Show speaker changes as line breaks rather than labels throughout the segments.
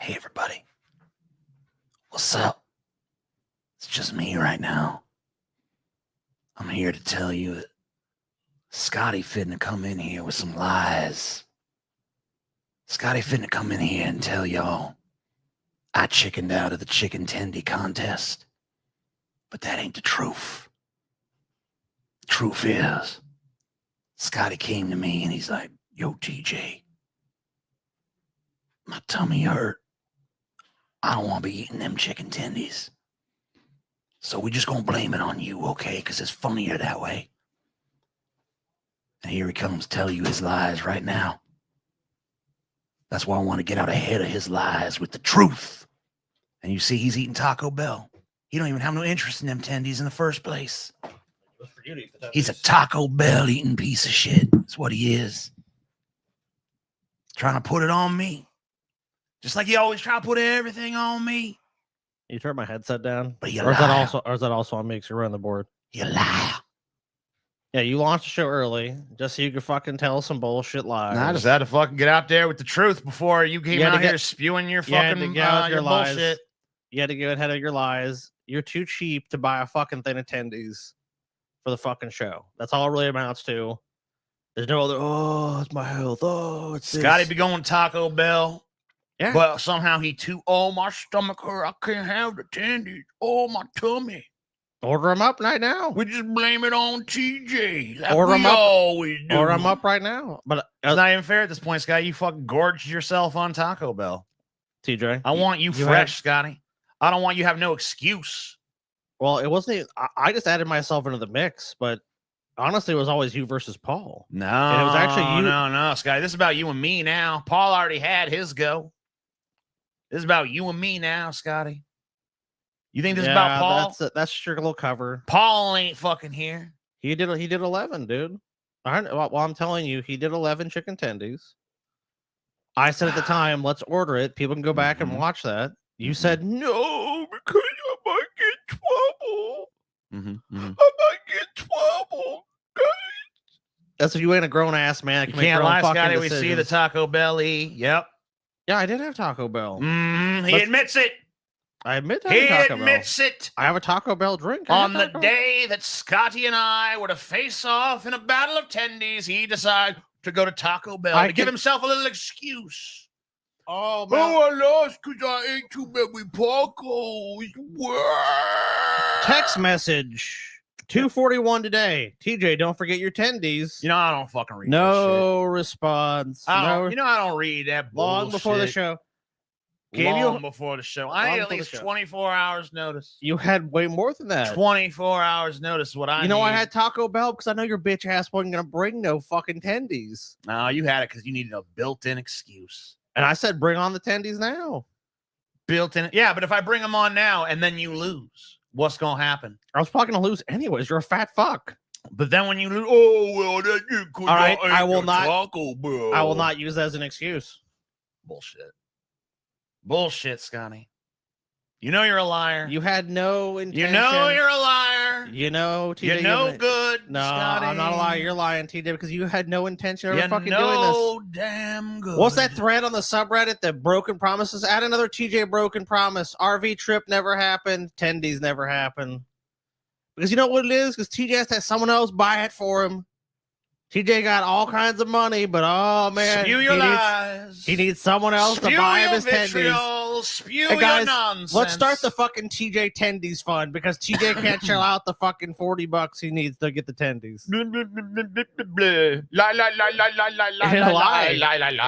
Hey, everybody. What's up? It's just me right now. I'm here to tell you that Scotty finna come in here with some lies. Scotty finna come in here and tell y'all I chickened out of the chicken tendy contest. But that ain't the truth. The truth is, Scotty came to me and he's like, yo, TJ, my tummy hurt. I don't want to be eating them chicken tendies. So we just gonna blame it on you, okay? Because it's funnier that way. And here he comes to tell you his lies right now. That's why I want to get out ahead of his lies with the truth. And you see, he's eating Taco Bell. He don't even have no interest in them tendies in the first place. He's a Taco Bell eating piece of shit. That's what he is. Trying to put it on me. Just like you always try to put everything on me.
You turn my headset down?
But you
or is
liar.
that also on me because you're on the board?
You liar.
Yeah, you launched the show early just so you could fucking tell some bullshit lies.
Nah, I just had to fucking get out there with the truth before you came out here spewing your fucking your
lies.
bullshit.
You had to get ahead of your lies. You're too cheap to buy a fucking thing of tendies for the fucking show. That's all it really amounts to. There's no other, oh, it's my health. Oh, it's
Scotty
this.
be going Taco Bell.
Yeah.
But somehow oh, my stomach hurt. I can't have the tendies. Oh, my tummy.
Order them up right now.
We just blame it on TJ. Like
Order them up.
Always do.
Order them up right now. But
it's not even fair at this point, Scotty. You fucking gorged yourself on Taco Bell.
TJ.
I want you fresh, Scotty. I don't want you to have no excuse.
Well, it wasn't. I just added myself into the mix, but honestly, it was always you versus Paul.
No,
and it was actually you.
No, Scotty. This is about you and me now. Paul already had his go. This is about you and me now, Scotty. You think this is about Paul?
That's your little cover.
Paul ain't fucking here.
He did 11, dude. Well, I'm telling you, he did 11 chicken tendies. I said at the time, let's order it. People can go back and watch that. You said no because I might get trouble. I might get trouble. That's if you ain't a grown ass man.
You can't lie, Scotty. We see the Taco Bell. Yep.
Yeah, I did have Taco Bell.
He admits it.
I admit that.
He admits it.
I have a Taco Bell drink.
On the day that Scotty and I were to face off in a battle of tendies, he decided to go to Taco Bell to give himself a little excuse.
Oh, man.
Oh, I lost because I ate too many tacos.
Text message. 2:41 today. TJ, don't forget your tendies.
You know, I don't fucking read
no response.
You know, I don't read that
long before the show.
Before the show. I need at least 24 hours notice.
You had way more than that.
24 hours notice what I need.
I had Taco Bell because I know your bitch ass wasn't going to bring no fucking tendies.
No, you had it because you needed a built-in excuse.
And I said, bring on the tendies now.
Built-in. Yeah, but if I bring them on now and then you lose, what's going to happen?
I was probably going to lose anyways. You're a fat fuck.
But then when you lose, oh, well, that's good.
All right, I will
not
use that as an excuse.
Bullshit, Scotty. You know you're a liar.
You had no intention.
You know you're a liar.
You know, TJ.
You're no good,
No,
Scotty.
I'm not a liar. You're lying, TJ, because you had no intention of fucking doing
no damn good.
What's that thread on the subreddit? The broken promises? Add another TJ broken promise. RV trip never happened. Tendies never happened. Because you know what it is? Because TJ has to have someone else buy it for him. TJ got all kinds of money, but oh man,
spew your lies.
He needs someone else to buy him his tendies.
Spew
hey guys,
your nonsense.
Let's start the fucking TJ tendies fund because TJ can't shell out the fucking $40 he needs to get the tendies. It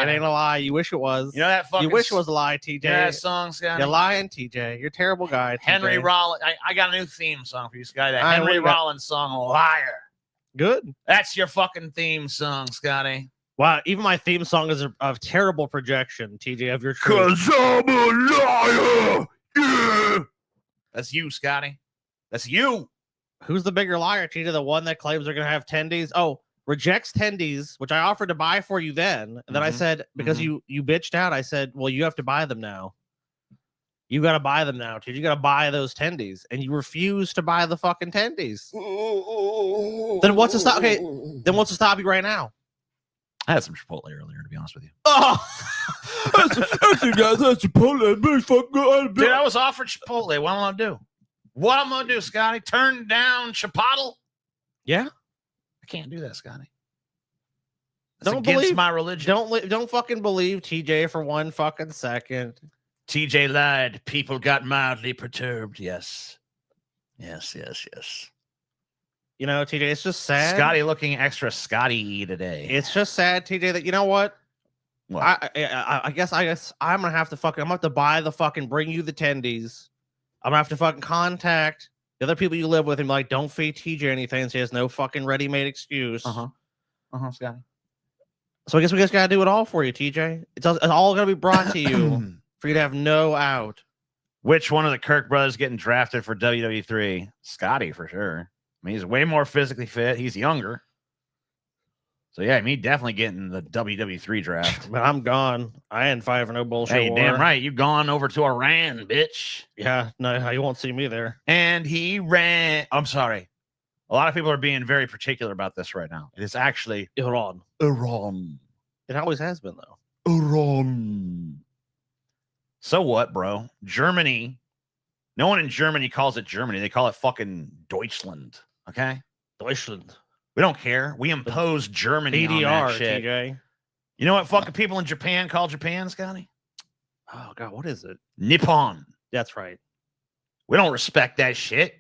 ain't a lie. You wish it was.
You know that fucking.
You wish it was a lie, TJ.
Yeah, that song, Scotty.
You're lying, TJ. You're a terrible guy. TJ.
Henry Rollins. I got a new theme song for you, Scotty. That Henry Rollins song, "Liar."
Good.
That's your fucking theme song, Scotty.
Wow, even my theme song is a terrible projection, TJ, of your truth.
'Cause I'm a liar. Yeah. That's you, Scotty. That's you.
Who's the bigger liar, TJ? The one that claims they're going to have tendies? Oh, rejects tendies, which I offered to buy for you then. And then I said, because you bitched out, I said, well, you have to buy them now. You got to buy them now, dude. You got to buy those tendies. And you refuse to buy the fucking tendies. Then what's to stop? Okay, then what's to stop you right now?
I had some Chipotle earlier, to be honest with you.
Oh, that's Chipotle.
Dude, I was offered Chipotle. What am I gonna do? What I'm gonna do, Scotty? Turn down Chipotle?
Yeah.
I can't do that, Scotty. That's
Don't
against
believe
my religion.
Don't fucking believe TJ for 1 fucking second.
TJ lied. People got mildly perturbed. Yes. Yes.
You know, TJ, it's just sad.
Scotty looking extra Scotty today.
It's just sad, TJ, that you know what?
What?
I guess I'm gonna have to buy the fucking bring you the tendies. I'm gonna have to fucking contact the other people you live with and be like, don't feed TJ anything. So he has no fucking ready-made excuse.
Scotty.
So I guess we just gotta do it all for you, TJ. It's all gonna be brought to you for you to have no out.
Which one of the Kirk brothers getting drafted for WWE3? Scotty for sure. I mean, he's way more physically fit. He's younger. So yeah, me definitely getting the WWE3 draft.
But I'm gone. I ain't fighting for no bullshit.
Hey,
war.
damn right. You've gone over to Iran, bitch.
Yeah, no, you won't see me there.
And he ran. I'm sorry. A lot of people are being very particular about this right now. It is actually
Iran.
Iran.
It always has been, though.
Iran. So what, bro? Germany. No one in Germany calls it Germany. They call it fucking Deutschland. Okay?
Deutschland.
We don't care. We impose Germany on that
DDR,
shit.
TJ.
You know what fucking people in Japan call Japan, Scotty?
Oh, God, what is it?
Nippon.
That's right.
We don't respect that shit.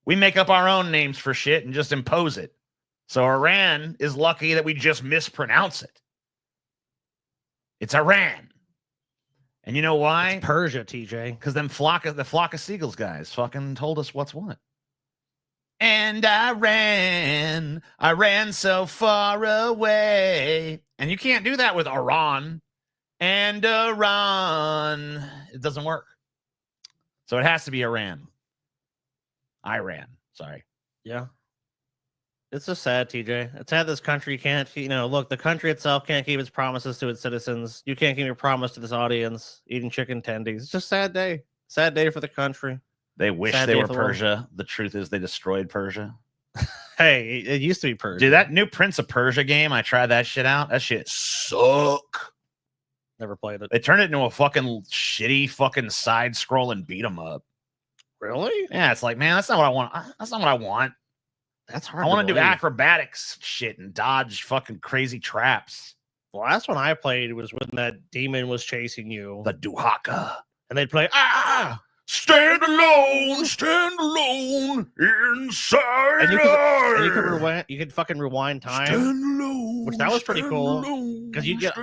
We make up our own names for shit and just impose it. So Iran is lucky that we just mispronounce it. It's Iran. And you know why?
It's Persia, TJ.
Because the flock of seagulls guys fucking told us what's what. And I ran so far away. And you can't do that with Iran and Iran. It doesn't work. So it has to be Iran. Sorry.
Yeah. It's just sad, TJ. It's sad this country can't, look, the country itself can't keep its promises to its citizens. You can't keep your promise to this audience, eating chicken tendies. It's just a sad day. Sad day for the country.
They wish
Sad
they
day
were
for the world.
Persia. The truth is they destroyed Persia.
Hey, it used to be Persia.
Dude, that new Prince of Persia game, I tried that shit out. That shit suck.
Never played it.
They turned it into a fucking shitty fucking side-scrolling beat 'em up.
Really?
Yeah, it's like, man, that's not what I want. That's not what I want.
That's hard.
I want to do
believe.
acrobatics shit and dodge fucking crazy traps.
The last one I played was when that demon was chasing you.
The Duhaka.
And they'd play,
Stand alone inside.
And you could fucking rewind time.
Stand alone.
Which that was pretty cool. Because you get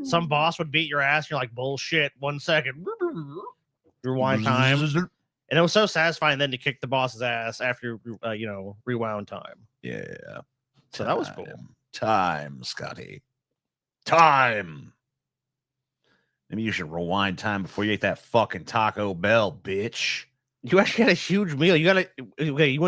some boss would beat your ass. And you're like, bullshit. 1 second. Rewind time. And it was so satisfying then to kick the boss's ass after rewound time.
Yeah.
So that was cool.
Time, Scotty. Time. Maybe you should rewind time before you ate that fucking Taco Bell, bitch.
You actually had a huge meal. You went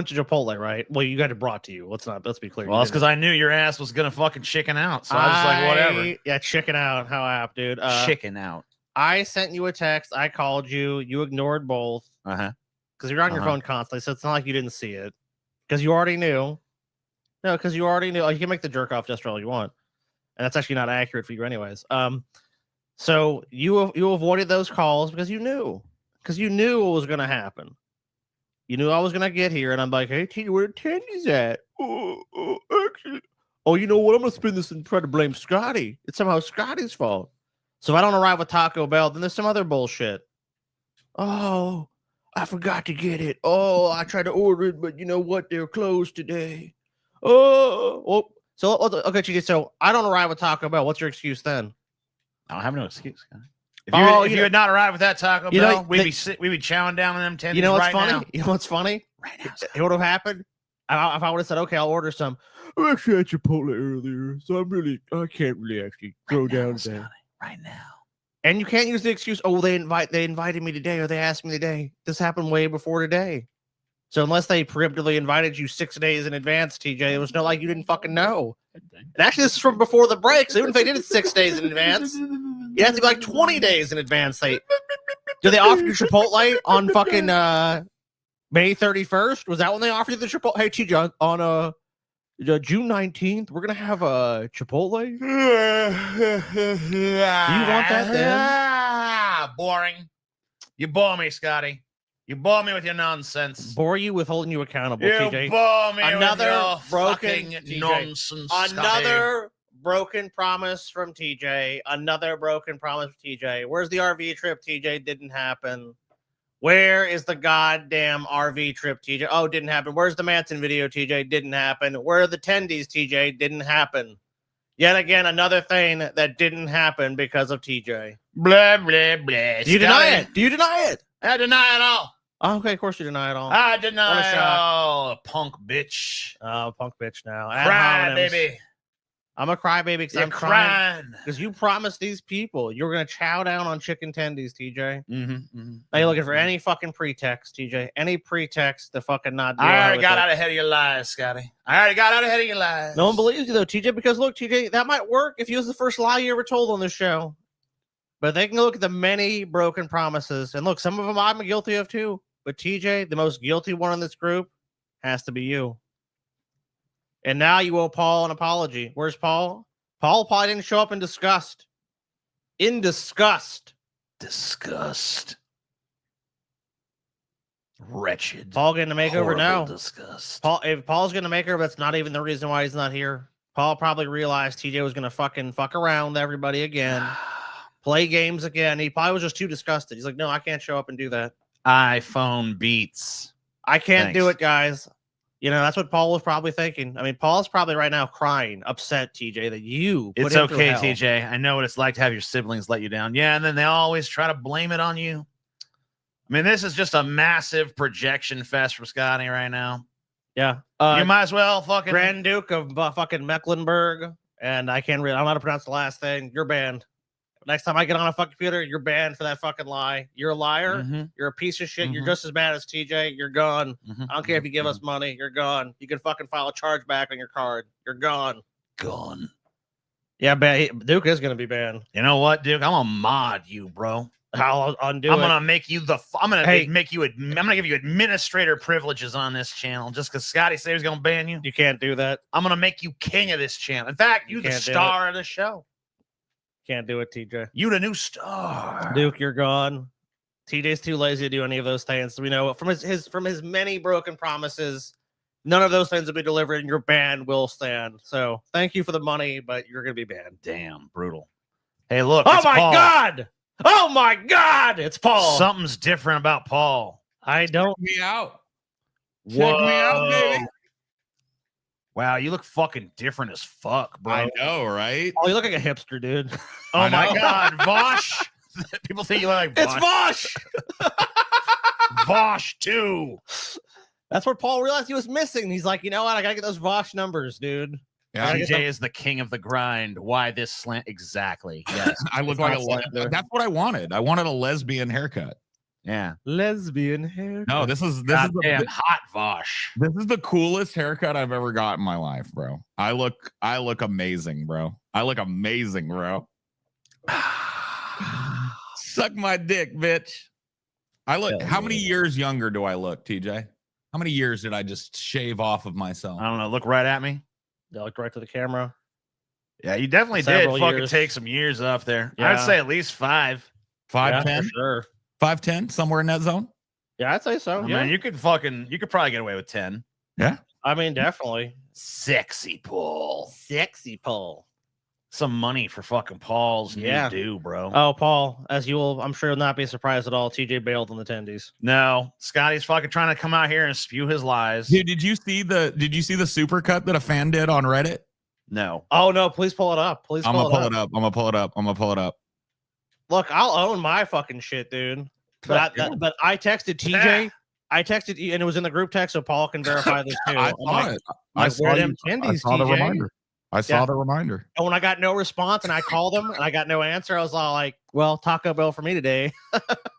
to Chipotle, right? Well, you got it brought to you. Let's be clear.
Well, that's because I knew your ass was gonna fucking chicken out. So I was like, whatever.
Yeah, chicken out. How apt, dude.
Chicken out.
I sent you a text. I called you. You ignored both. Because you're on your phone constantly, so it's not like you didn't see it. Because you already knew. No, because you already knew. You can make the jerk off gesture all you want, and that's actually not accurate for you, anyways. So you avoided those calls because you knew what was gonna happen. You knew I was gonna get here, and I'm like, hey, T, where the tendies at? Actually, you know what? I'm gonna spin this and try to blame Scotty. It's somehow Scotty's fault. So if I don't arrive with Taco Bell, then there's some other bullshit. Oh, I forgot to get it. Oh, I tried to order it, but you know what? They're closed today. So okay, TJ. So I don't arrive with Taco Bell. What's your excuse then?
I don't have no excuse, guy. If you had not arrived with that Taco Bell, we'd be chowing down on them tendies.
You know what's
right
funny?
now.
You know what's funny?
Right now.
It would have happened if I would have said, okay, I'll order some. I actually had Chipotle earlier, so I can't really actually go down there
right now.
And you can't use the excuse, they invited me today, or they asked me today. This happened way before today. So unless they preemptively invited you 6 days in advance, TJ, it was not like you didn't fucking know. And actually, this is from before the break, so even if they did it 6 days in advance, you have to be like 20 days in advance. Do they offer you Chipotle on fucking May 31st? Was that when they offered you the Chipotle? Hey, TJ, on June 19th, we're gonna have a Chipotle.
Do you
want that, Dan?
Boring. You bore me, Scotty. You bore me with your nonsense.
Bore you with holding you accountable,
You
TJ.
bore me
Another
with your
broken
fucking
TJ.
nonsense,
Another broken promise from TJ. Another broken promise from TJ. Where's the RV trip, TJ? Didn't happen. Where is the goddamn RV trip, TJ? Oh, didn't happen. Where's the Manson video, TJ? Didn't happen. Where are the tendies, TJ? Didn't happen. Yet again, another thing that didn't happen because of TJ.
Blah, blah, blah.
Do you deny it? Do you deny it?
I deny it all.
Oh, okay, of course you deny it all.
I
What a
deny it
shock.
all. Punk bitch.
Oh, punk bitch now.
Cry,
Ad hominems.
baby.
I'm a crybaby because
You're
I'm trying.
crying.
Because you promised these people you were going to chow down on chicken tendies, TJ.
Mm-hmm,
Now you're looking for any fucking pretext, TJ. Any pretext to fucking not do
I
it
already
with
got
it.
out ahead of your lies, Scotty. I already got out ahead of your lies.
No one believes you though, TJ, because look, TJ, that might work if you was the first lie you ever told on this show. But they can look at the many broken promises. And look, some of them I'm guilty of too. But TJ, the most guilty one in this group has to be you. And now you owe Paul an apology. Where's Paul? Paul probably didn't show up in disgust. In disgust.
Disgust. Wretched.
Paul getting a makeover
horrible
now.
Disgust.
If Paul's getting a makeover, that's not even the reason why he's not here. Paul probably realized TJ was going to fucking fuck around with everybody again. Play games again. He probably was just too disgusted. He's like, no, I can't show up and do that.
iPhone beats.
I can't do
Thanks.
it, guys. You know, that's what Paul was probably thinking. I mean, Paul's probably right now crying, upset, TJ, that you put
It's
him through
okay,
hell.
TJ. I know what it's like to have your siblings let you down. Yeah, and then they always try to blame it on you. I mean, this is just a massive projection fest for Scotty right now.
Yeah.
You might as well fucking
Grand Duke of fucking Mecklenburg, and I don't know how to pronounce the last thing. You're banned. Next time I get on a fucking computer, you're banned for that fucking lie. You're a liar.
Mhm,
You're a piece of shit. You're
Mhm.
just as bad as TJ. You're gone.
mhm,
I don't care if you give us money. You're gone. You can fucking file a charge back on your card. You're gone.
Gone.
Yeah, Duke is gonna be banned.
You know what, Duke? I'm gonna mod you, bro.
I'll undo
I'm
it.
gonna make you I'm gonna
Hey.
make you. I'm gonna give you administrator privileges on this channel just because Scotty said he was gonna ban you.
You can't do that.
I'm gonna make you king of this channel. In fact,
You
you the
can't do
star of the show.
Can't do it, TJ.
You the new star.
Duke, you're gone. TJ's too lazy to do any of those things. We know from his many broken promises, none of those things will be delivered, and your ban will stand. So thank you for the money, but you're gonna be banned.
Damn, brutal. Hey, look.
Oh
it's
my
Paul.
god! Oh my god! It's Paul.
Something's different about Paul.
I don't.
Me out. Check me out, baby.
Wow, you look fucking different as fuck, bro.
I know, right?
Oh, you look like a hipster, dude.
Oh
I
my
know.
god, Vosh. People think you look like
It's
Vosh.
Vosh.
Vosh too.
That's what Paul realized he was missing. He's like, you know what? I gotta get those Vosh numbers, dude.
Yeah,
TJ is the king of the grind. Why this slant? Exactly. Yes.
I look like a.
Not slender.
That's what I wanted. I wanted a lesbian haircut.
Yeah.
Lesbian hair.
No, this is
Goddamn
the,
hot Vosh.
this is the coolest haircut I've ever got in my life, bro. I look amazing, bro. I look amazing, bro. Suck my dick, bitch. I look.
Hell
How many
yeah.
years younger do I look, TJ? How many years did I just shave off of myself?
I don't know. Look right at me.
They look right to the camera.
Yeah, you definitely
Several
did fucking
years.
take some years off there.
Yeah.
I'd say at least 5.
5'10",
for sure.
5'10", somewhere in that zone.
Yeah, I'd say so.
I
Yeah.
mean, you could probably get away with 10.
I mean, definitely.
Sexy Paul.
Sexy Paul.
Some money for fucking Paul's
Yeah.
new due, bro.
Oh, Paul, as you will, I'm sure, not be surprised at all. TJ bailed on the tendies.
No, Scotty's fucking trying to come out here and spew his lies.
Dude, did you see the supercut that a fan did on Reddit?
No.
Oh no! Please pull it up. Please
I'm
pull
gonna
it
pull
up.
it up. I'm gonna pull it up. I'm gonna pull it up.
Look, I'll own my fucking shit, dude. But I texted TJ. I texted you, and it was in the group text, so Paul can verify this too.
I
I'm
saw
like,
it.
like,
I saw,
where them
you- I
tendies,
saw the
TJ?
reminder. I saw
Yeah.
the reminder.
And when I got no response, and I called him, and I got no answer, I was all like, "Well, Taco Bell for me today."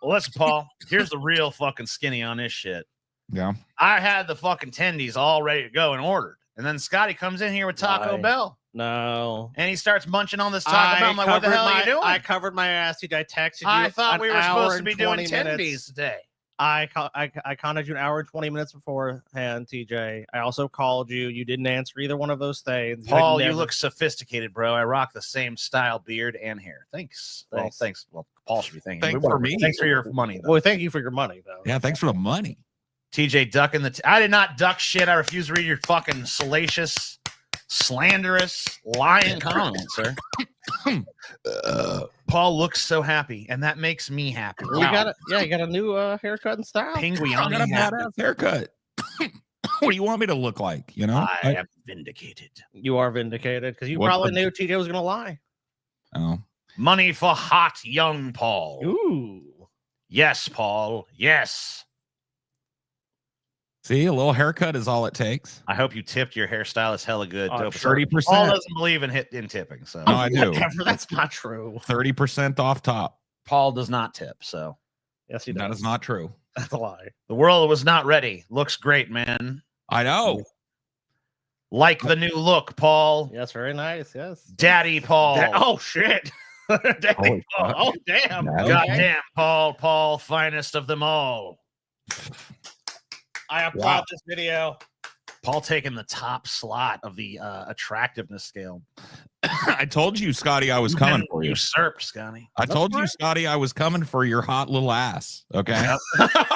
Well, listen, Paul. Here's the real fucking skinny on this shit.
Yeah.
I had the fucking tendies all ready to go and ordered. And then Scotty comes in here with Taco
Why?
Bell.
No.
And he starts munching on this Taco Bell. I'm like, what the hell are you doing?
I covered my ass. I texted you.
I thought
an
we were
hour
supposed to
and
be doing
20 minutes.
tendies today.
I contacted you an hour and 20 minutes beforehand, TJ. I also called you. You didn't answer either one of those things.
Paul, you look sophisticated, bro. I rock the same style, beard, and hair. Thanks. Well, thanks. Well, Paul should be thanking you.
Thanks for me.
Thanks for your money, though.
Well, thank you for your money, though.
Yeah, thanks for the money.
TJ ducking the. I did not duck shit. I refuse to read your fucking salacious, slanderous, lying comments, sir. Paul looks so happy, and that makes me happy.
You got it. Yeah, you got a new haircut and style.
Penguin,
I got a badass haircut. What do you want me to look like? You know,
I am vindicated.
You are vindicated because you
What
probably
the-
knew TJ was gonna lie.
Oh,
Money for hot young Paul.
Ooh.
Yes, Paul. Yes.
see, a little haircut is all it takes.
I hope you tipped your hairstylist hella good.
Oh,
Dope.
sure.
30%.
Paul doesn't believe in tipping, so
No, I do.
Whatever, that's not true.
30% off top.
Paul does not tip. So
Yes, he does.
That is not true.
That's a lie.
the world was not ready. Looks great, man.
I know.
Like the new look, Paul.
Yes, very nice. Yes.
Daddy Paul.
Oh shit. Daddy
Holy
Paul.
fuck.
Oh damn.
Daddy.
Goddamn, Paul. Paul, finest of them all.
I applaud
Wow.
this video.
Paul taking the top slot of the attractiveness scale.
I told you, Scotty, I was
You've
coming
been
for you.
Usurped, Scotty.
I told you, Scotty, I was coming for your hot little ass. Okay.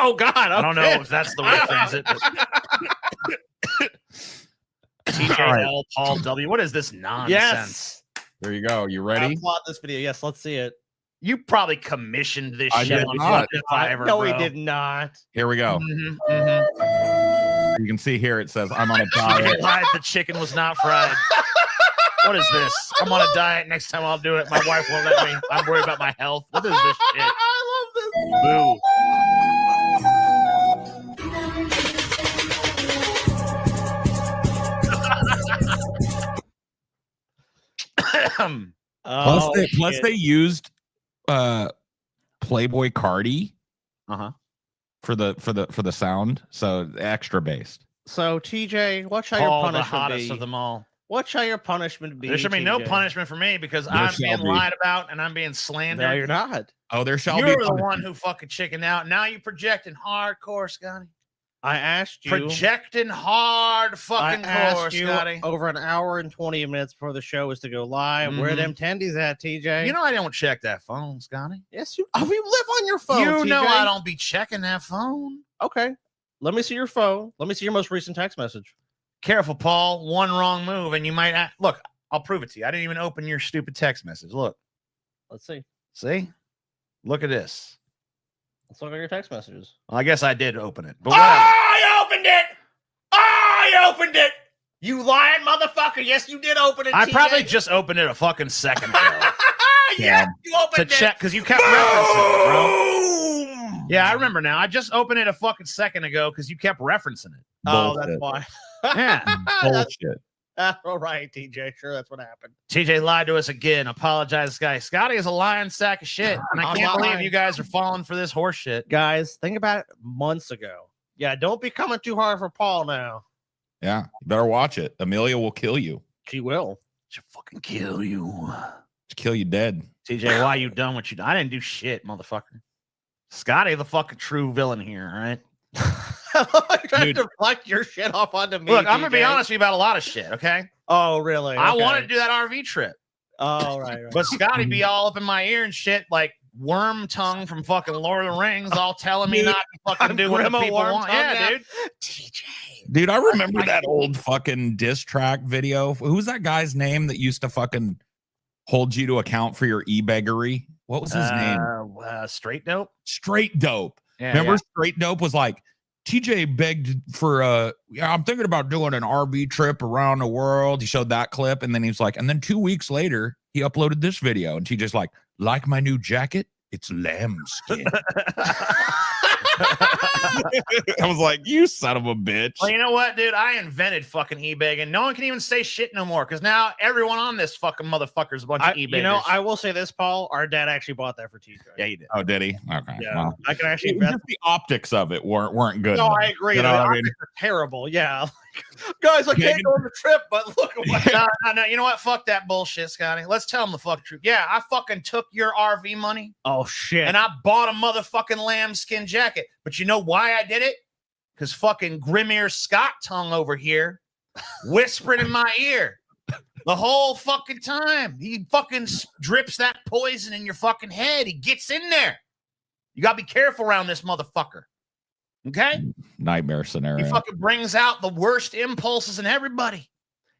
Oh God.
I don't know if that's the way to phrase it. TJL, Paul W. What is this nonsense?
Yes.
There you go. You
I
ready?
applaud this video. Yes, let's see it.
You probably commissioned this
I
shit
did
on
not.
Fucking Fiverr,
No,
bro.
he did not.
Here we go.
Mhm, mhm.
You can see here it says I'm on a
TJ
diet.
lied, the chicken was not fried. What is this? I'm on a diet. Next time I'll do it. My wife won't let me. I'm worried about my health. What is this shit?
I love this.
Boo.
Oh,
Plus
shit.
they used Playboy Cardi
Uh-huh.
for the sound, so extra based.
So TJ, what shall your
Paul, the
punishment
hottest
be?
of them all.
What shall your punishment be?
There should be no
TJ?
punishment for me because
There
I'm
shall
being
be.
lied about and I'm being slandered.
No, you're not.
Oh, there shall
You're
be
the
punishment.
one who fucking chickened out. Now you projecting hardcore, Scotty.
I asked you.
Projecting hard
I
fucking core,
asked you
Scotty.
over an hour and 20 minutes before the show was to go live. Where
Mhm.
them tendies at, TJ?
You know I don't check that phone, Scotty.
yes, you. Oh, you live on your phone.
You know
TJ.
I don't be checking that phone.
Okay, let me see your phone. Let me see your most recent text message.
Careful, Paul. One wrong move and you might look. I'll prove it to you. I didn't even open your stupid text message. Look,
Let's see.
see, look at this.
Let's look at your text messages.
Well, I guess I did open it, but whatever.
I opened it. I opened it. You lying motherfucker. Yes, you did open it.
I
TJ.
probably just opened it a fucking second ago
Yes, you
to
opened it.
check because you kept referencing it, bro.
Boom.
Yeah, I remember now. I just opened it a fucking second ago because you kept referencing it.
Oh, that's
Bullshit.
why.
Yeah.
That's
Bullshit.
all right, TJ. Sure, that's what happened.
TJ lied to us again. Apologize, guys. Scotty is a lying sack of shit. And I
I'm
can't
not
believe
lying.
you guys are falling for this horse shit.
Guys, think about it months ago. Yeah, don't be coming too hard for Paul now.
Yeah, you better watch it. Amelia will kill you.
She will.
She'll fucking kill you.
She'll kill you dead.
TJ, why you done what you done? I didn't do shit, motherfucker. Scotty, the fucking true villain here, all right?
I'm trying
Dude.
to deflect your shit off onto me.
Look, I'm gonna be
TJ.
honest with you about a lot of shit, okay?
Oh, really?
I
Okay.
wanted to do that RV trip,
Oh, right.
but Scotty be all up in my ear and shit, like worm tongue from fucking Lord of the Rings, all telling me
Dude,
not to fucking
I'm
do what the
Grandma
people
Worm
want.
Tongue
Yeah,
now.
dude.
TJ.
Dude, I remember that old fucking diss track video. Who's that guy's name that used to fucking hold you to account for your e-beggery? What was his name?
Straight dope.
Straight Dope.
Yeah,
Remember Straight Dope was like, TJ begged for yeah, I'm thinking about doing an RV trip around the world. He showed that clip and then he was like, and then 2 weeks later, he uploaded this video and TJ's like my new jacket? It's lambskin. I was like, you son of a bitch.
Well, you know what, dude? I invented fucking eBay, and no one can even say shit no more because now everyone on this fucking motherfucker is a bunch of eBay.
You know, I will say this, Paul. Our dad actually bought that for TJ.
yeah, you did.
Oh, did he? Okay.
Yeah,
Well,
I can actually
it was
bet.
just the optics of it weren't good.
No,
enough.
I agree.
You know
The
what I mean?
optics are terrible. Yeah. Guys, I can't go on the trip, but look at what.
No. You know what? Fuck that bullshit, Scotty. Let's tell him the fucking truth. Yeah, I fucking took your RV money
Oh shit!
and I bought a motherfucking lambskin jacket. But you know why I did it? Because fucking Grimir Scott tongue over here whispering in my ear the whole fucking time. He fucking drips that poison in your fucking head. He gets in there. You gotta be careful around this motherfucker. Okay?
Nightmare scenario.
He fucking brings out the worst impulses in everybody.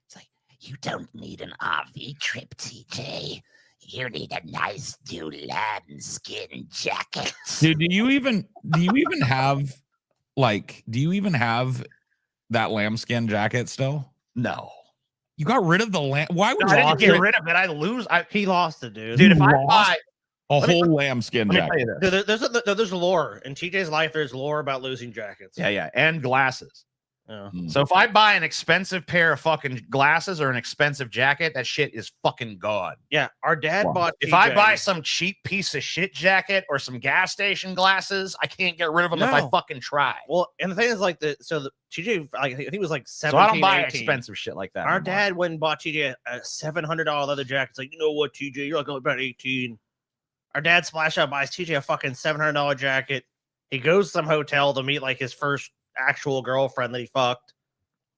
It's like, you don't need an RV trip, TJ. You need a nice new lambskin jacket.
Dude, do you even have that lambskin jacket still?
No.
You got rid of the lamb. Why would
I
you
didn't get rid of it. I lose.
He lost it, dude.
Dude, if
You
I
lost?
buy,
a
Let me-
whole lambskin
let me tell
jacket?
you this.
There's lore in TJ's life. There's lore about losing jackets.
Yeah, and glasses.
Yeah.
So if I buy an expensive pair of fucking glasses or an expensive jacket, that shit is fucking gone.
Yeah, our dad
Wow.
bought.
If
TJ,
I buy some cheap piece of shit jacket or some gas station glasses, I can't get rid of them if I
No.
fucking try.
well, and the thing is, like the TJ, like I think it was like 17,
So I don't buy
18.
expensive shit like that.
Our
anymore.
dad went and bought TJ a $700 leather jacket. It's like, you know what, TJ, you're like about 18. Our dad splash out buys TJ a fucking $700 jacket. He goes to some hotel to meet like his first actual girlfriend that he fucked.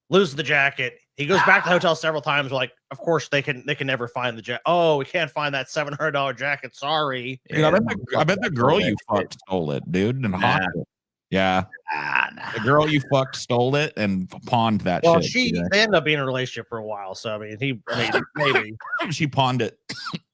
Loses the jacket. He goes back to the hotel several times. We're like, of course they can never find the jacket. Oh, we can't find that $700 jacket. Sorry.
Dude, I bet the girl you fucked stole it, dude, and
Nah.
haunted it. Yeah, the girl you fucked stole it and pawned that
Well,
shit.
they ended up being in a relationship for a while. So I mean, maybe.
She pawned it.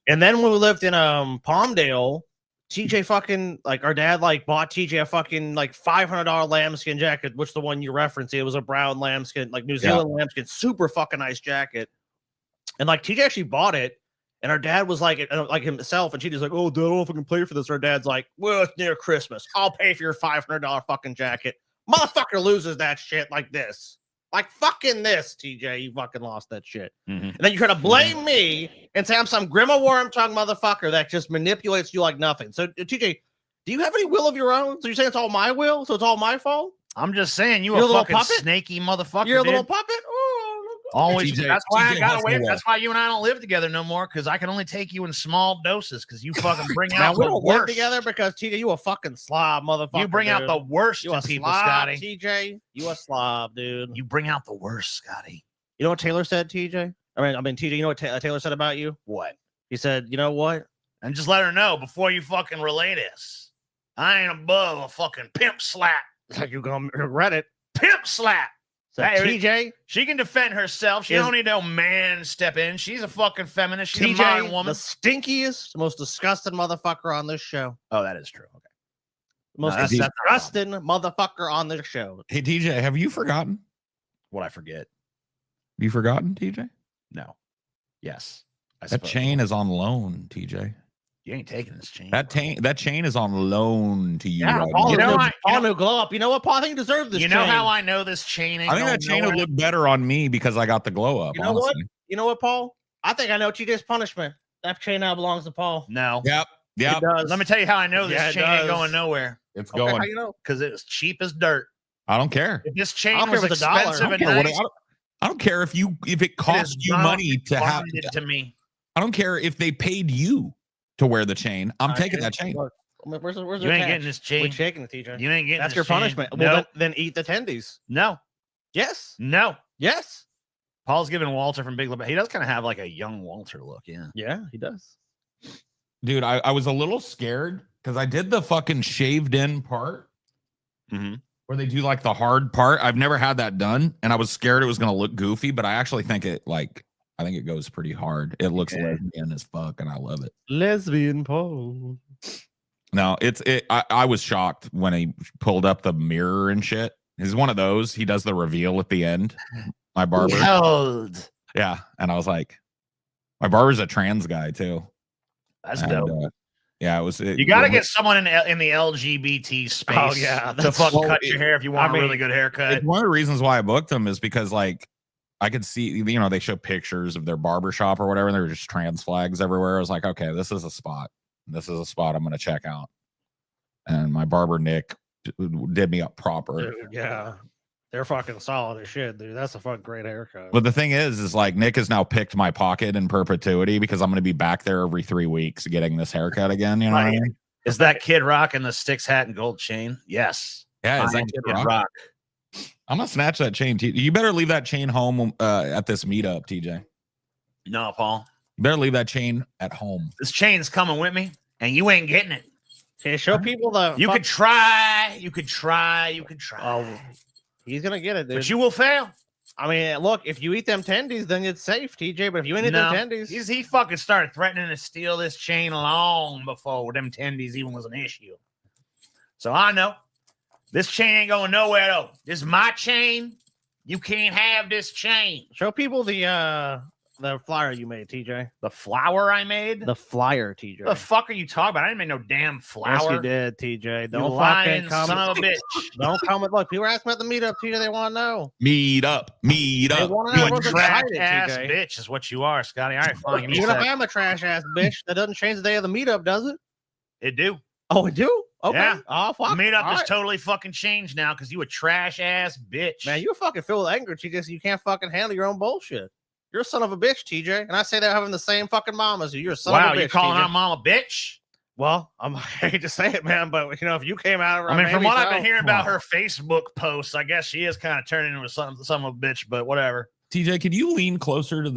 And then when we lived in Palmdale, TJ fucking like our dad like bought TJ a fucking like $500 lambskin jacket, which the one you referenced, it was a brown lambskin, like New Zealand lambskin, super fucking nice jacket. And like TJ actually bought it, and our dad was like himself, and TJ's like, "Oh, Dad, I don't know if I can pay for this." Our dad's like, "Well, it's near Christmas. I'll pay for your $500 fucking jacket." Motherfucker loses that shit like this. Like fucking this, TJ, you fucking lost that shit.
Mhm.
And then you try to blame me and say I'm some Grima worm tongue motherfucker that just manipulates you like nothing. So, TJ, do you have any will of your own? So you're saying it's all my will? So it's all my fault?
I'm just saying, you
You're a
a
little
fucking
puppet?
snaky motherfucker.
You're a little
dude.
puppet? Oh,
Always.
TJ
That's why I
TJ
got
has
away.
no will.
That's why you and I don't live together no more, because I can only take you in small doses. Because you fucking bring
now
out
we
the
don't live
worst.
together because TJ, you a fucking slob, motherfucker.
You bring out
dude.
the worst
You a
in people,
slob,
Scotty.
TJ. You a slob, dude.
You bring out the worst, Scotty.
You know what Taylor said, TJ? I mean, TJ. You know what Taylor said about you?
What?
He said, "You know what?
And just let her know before you fucking relay this. I ain't above a fucking pimp slap.
You're gonna regret it."
Pimp slap.
So
Hey,
TJ,
She can defend herself. She
Is-
don't need no man to step in. She's a fucking feminist. She's a modern
TJ,
woman.
the stinkiest, most disgusting motherfucker on this show.
Oh, that is true. Okay.
Most
that's not
disgusting motherfucker on this show.
Hey, TJ, have you forgotten?
What I forget?
Have you forgotten, TJ?
No. Yes. I
That
suppose.
chain is on loan, TJ.
You ain't taking this chain.
That chain is on loan to you.
Yeah,
right
Paul,
now.
You know
no,
what?
Paul, no glow up. You know what, Paul? I think you deserve this.
You know
chain.
how I know this chain ain't
I think that
going
chain would
nowhere?
look better on me because I got the glow up.
You know what?
honestly.
You know what, Paul? I think I know TJ's punishment. That chain now belongs to Paul.
No.
Yep. Yep.
It does.
Let me tell you how I know this
Yeah, it
chain ain't
does.
going nowhere.
It's
Okay,
going.
how you know?
Because it was cheap as dirt.
I don't care.
If this
I
chain
don't care
was
if it's $1.
expensive
I
and
don't care,
nice,
I don't care if it costs you money to have.
bonded to me.
I don't care if they paid you to wear the chain. I'm taking that chain.
Look, where's
You
the
ain't
cash?
getting this
We're
chain.
shaking it, TJ.
You ain't getting
That's
this
your
chain.
punishment.
No.
Well, then eat the tendies.
No.
Yes.
No.
Yes.
Paul's giving Walter from Big Lebowski. He does kind of have like a young Walter look. Yeah.
Yeah, he does.
Dude, I was a little scared because I did the fucking shaved in part
Mm-hmm.
where they do like the hard part. I've never had that done, and I was scared it was gonna look goofy, but I actually think it goes pretty hard. It looks
Yeah.
lesbian as fuck, and I love it.
Lesbian Paul.
No, I was shocked when he pulled up the mirror and shit. He's one of those. He does the reveal at the end. My barber.
Behold.
Yeah. And I was like, my barber's a trans guy too.
That's
And,
dope.
yeah,
You got to get someone in the LGBT space
Oh, yeah,
to
that's-
fucking
well,
cut your hair if you want
I mean,
a really good haircut.
It's one of the reasons why I booked him is because like I could see, they show pictures of their barber shop or whatever, and there were just trans flags everywhere. I was like, okay, this is a spot. This is a spot I'm gonna check out. And my barber Nick did me up proper.
Dude, yeah. They're fucking solid as shit, dude. That's a fucking great haircut.
But the thing is like Nick has now picked my pocket in perpetuity because I'm going to be back there every 3 weeks getting this haircut again. You know what I mean?
Is that Kid Rock in the Styx hat and gold chain? Yes.
Yeah, is
I
that
am
Kid Rock? I'm gonna snatch that chain. You better leave that chain home at this meetup, TJ.
No, Paul.
You better leave that chain at home.
This chain's coming with me, and you ain't getting it.
Okay, show people the.
You could try. You could try.
Oh, he's gonna get it, dude.
But you will fail.
I mean, look, if you eat them tendies, then it's safe, TJ. But if you ain't eat them tendies,
he fucking started threatening to steal this chain long before them tendies even was an issue. So I know this chain ain't going nowhere though. This is my chain. You can't have this chain.
Show people the flyer you made, TJ.
The flower I made?
The flyer, TJ.
The fuck are you talking about? I didn't make no damn flower.
Yes, you did, TJ. Don't
lying
fucking come.
son of a bitch.
Don't come with look. People are asking about the meetup, TJ. They want to know.
Meet up.
They want to know.
You a
What's
trash
excited,
ass
TJ.
bitch is what you are, Scotty. All right, fine. Give me a
Even if
sec.
I'm a trash ass bitch, that doesn't change the day of the meetup, does it?
It do.
Oh, it do? Okay.
Yeah.
Oh, fuck.
Meetup
All
is
right.
totally fucking changed now because you a trash ass bitch.
Man, you're fucking filled with anger, TJ. So you can't fucking handle your own bullshit. You're a son of a bitch, TJ. And I say that having the same fucking mom as you. You're a son of a bitch.
You're calling
TJ.
our mom a bitch?
Well, I hate to say it, man, but you know, if you came out of her,
I mean, from what I've been hearing about
Wow.
her Facebook posts, I guess she is kind of turning into some of a bitch, but whatever.
TJ, can you lean closer to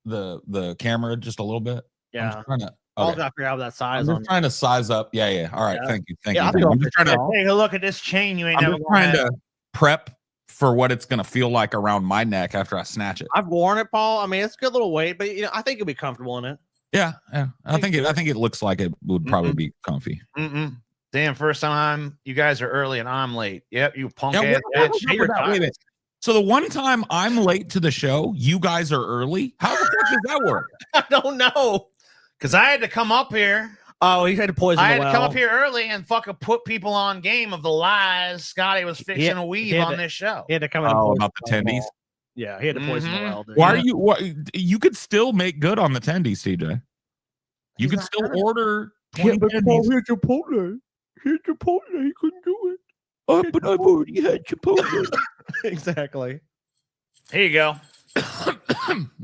the camera just a little bit?
yeah,
I'm trying to.
I'll
Okay.
got to figure out that
I'm
size
just
on.
trying to size up. Yeah. All right.
Yeah.
Thank you.
Yeah, I think
I'm just trying to.
Hey, look at this chain. You ain't
I'm
never
just
gonna
trying
have.
to prep for what it's gonna feel like around my neck after I snatch it.
I've worn it, Paul. I mean, it's a good little weight, but you know, I think you'll be comfortable in it.
Yeah. I think it looks like it would probably be comfy.
Damn, first time you guys are early and I'm late. Yep, you punk
Yeah,
ass
what-
bitch.
wait a minute. So the one time I'm late to the show, you guys are early. How the fuck does that work?
I don't know.
Because I had to come up here.
Oh, you had to poison
I
the
had
well.
to come up here early and fucking put people on game of the lies Scotty was fixing to weave
had
on
to-
this show.
He had to come in.
Oh,
and
about the
poison
tendies.
well. Yeah, he had to poison the
Mhm.
well. Dude.
Why
Yeah.
are you? What you could still make good on the tendies, TJ. You
He's
could
not
still
gonna.
order 20 tendies.
Here's Chipotle. Here's Chipotle. He couldn't do it.
Oh, but I've already had Chipotle.
Exactly.
Here you go.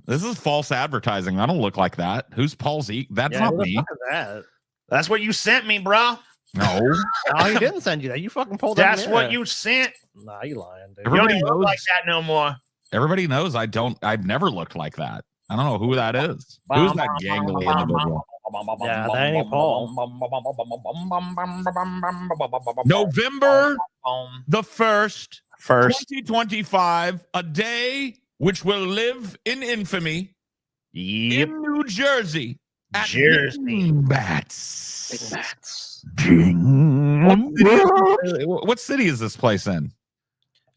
This is false advertising. I don't look like that. Who's Paul Zeke? That's not
who the
me.
fuck is that?
That's what you sent me, bro.
No.
Oh, he didn't send you that. You fucking pulled that.
That's what you sent.
Nah, you lying, dude.
You don't
Everybody
even look
knows.
like that no more.
Everybody knows I've never looked like that. I don't know who that is. Who's that gangly individual?
Yeah, that ain't Paul.
November the 1st,
First.
2025, a day which will live in infamy
Yep.
in New Jersey. At
Jersey.
Bats.
Bats.
What city is this place in?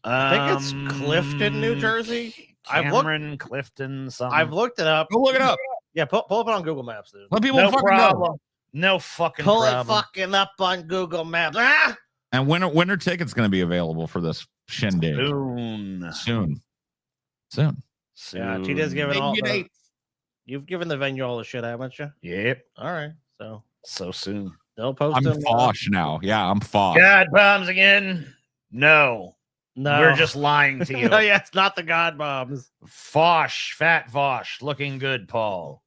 I think it's Clifton, New Jersey. I've looked-
Cameron, Clifton, something.
I've looked it up.
Go look it up.
Yeah, pull it on Google Maps, dude.
Let people
no
fucking
problem.
know.
No fucking
Pull
problem.
it fucking up on Google Maps. Ah!
And winter tickets going to be available for this shindig
Soon.
soon.
Yeah, she does give it all.
Maybe
The,
an
you've given the venue all the shit, haven't you?
Yep.
All right, so
So soon.
they'll post
I'm
them.
Fosh now. Yeah, I'm Fosh.
God bombs again? No.
No,
We're just lying to you.
no, yeah, it's not the God bombs.
Fosh, fat Fosh, looking good, Paul.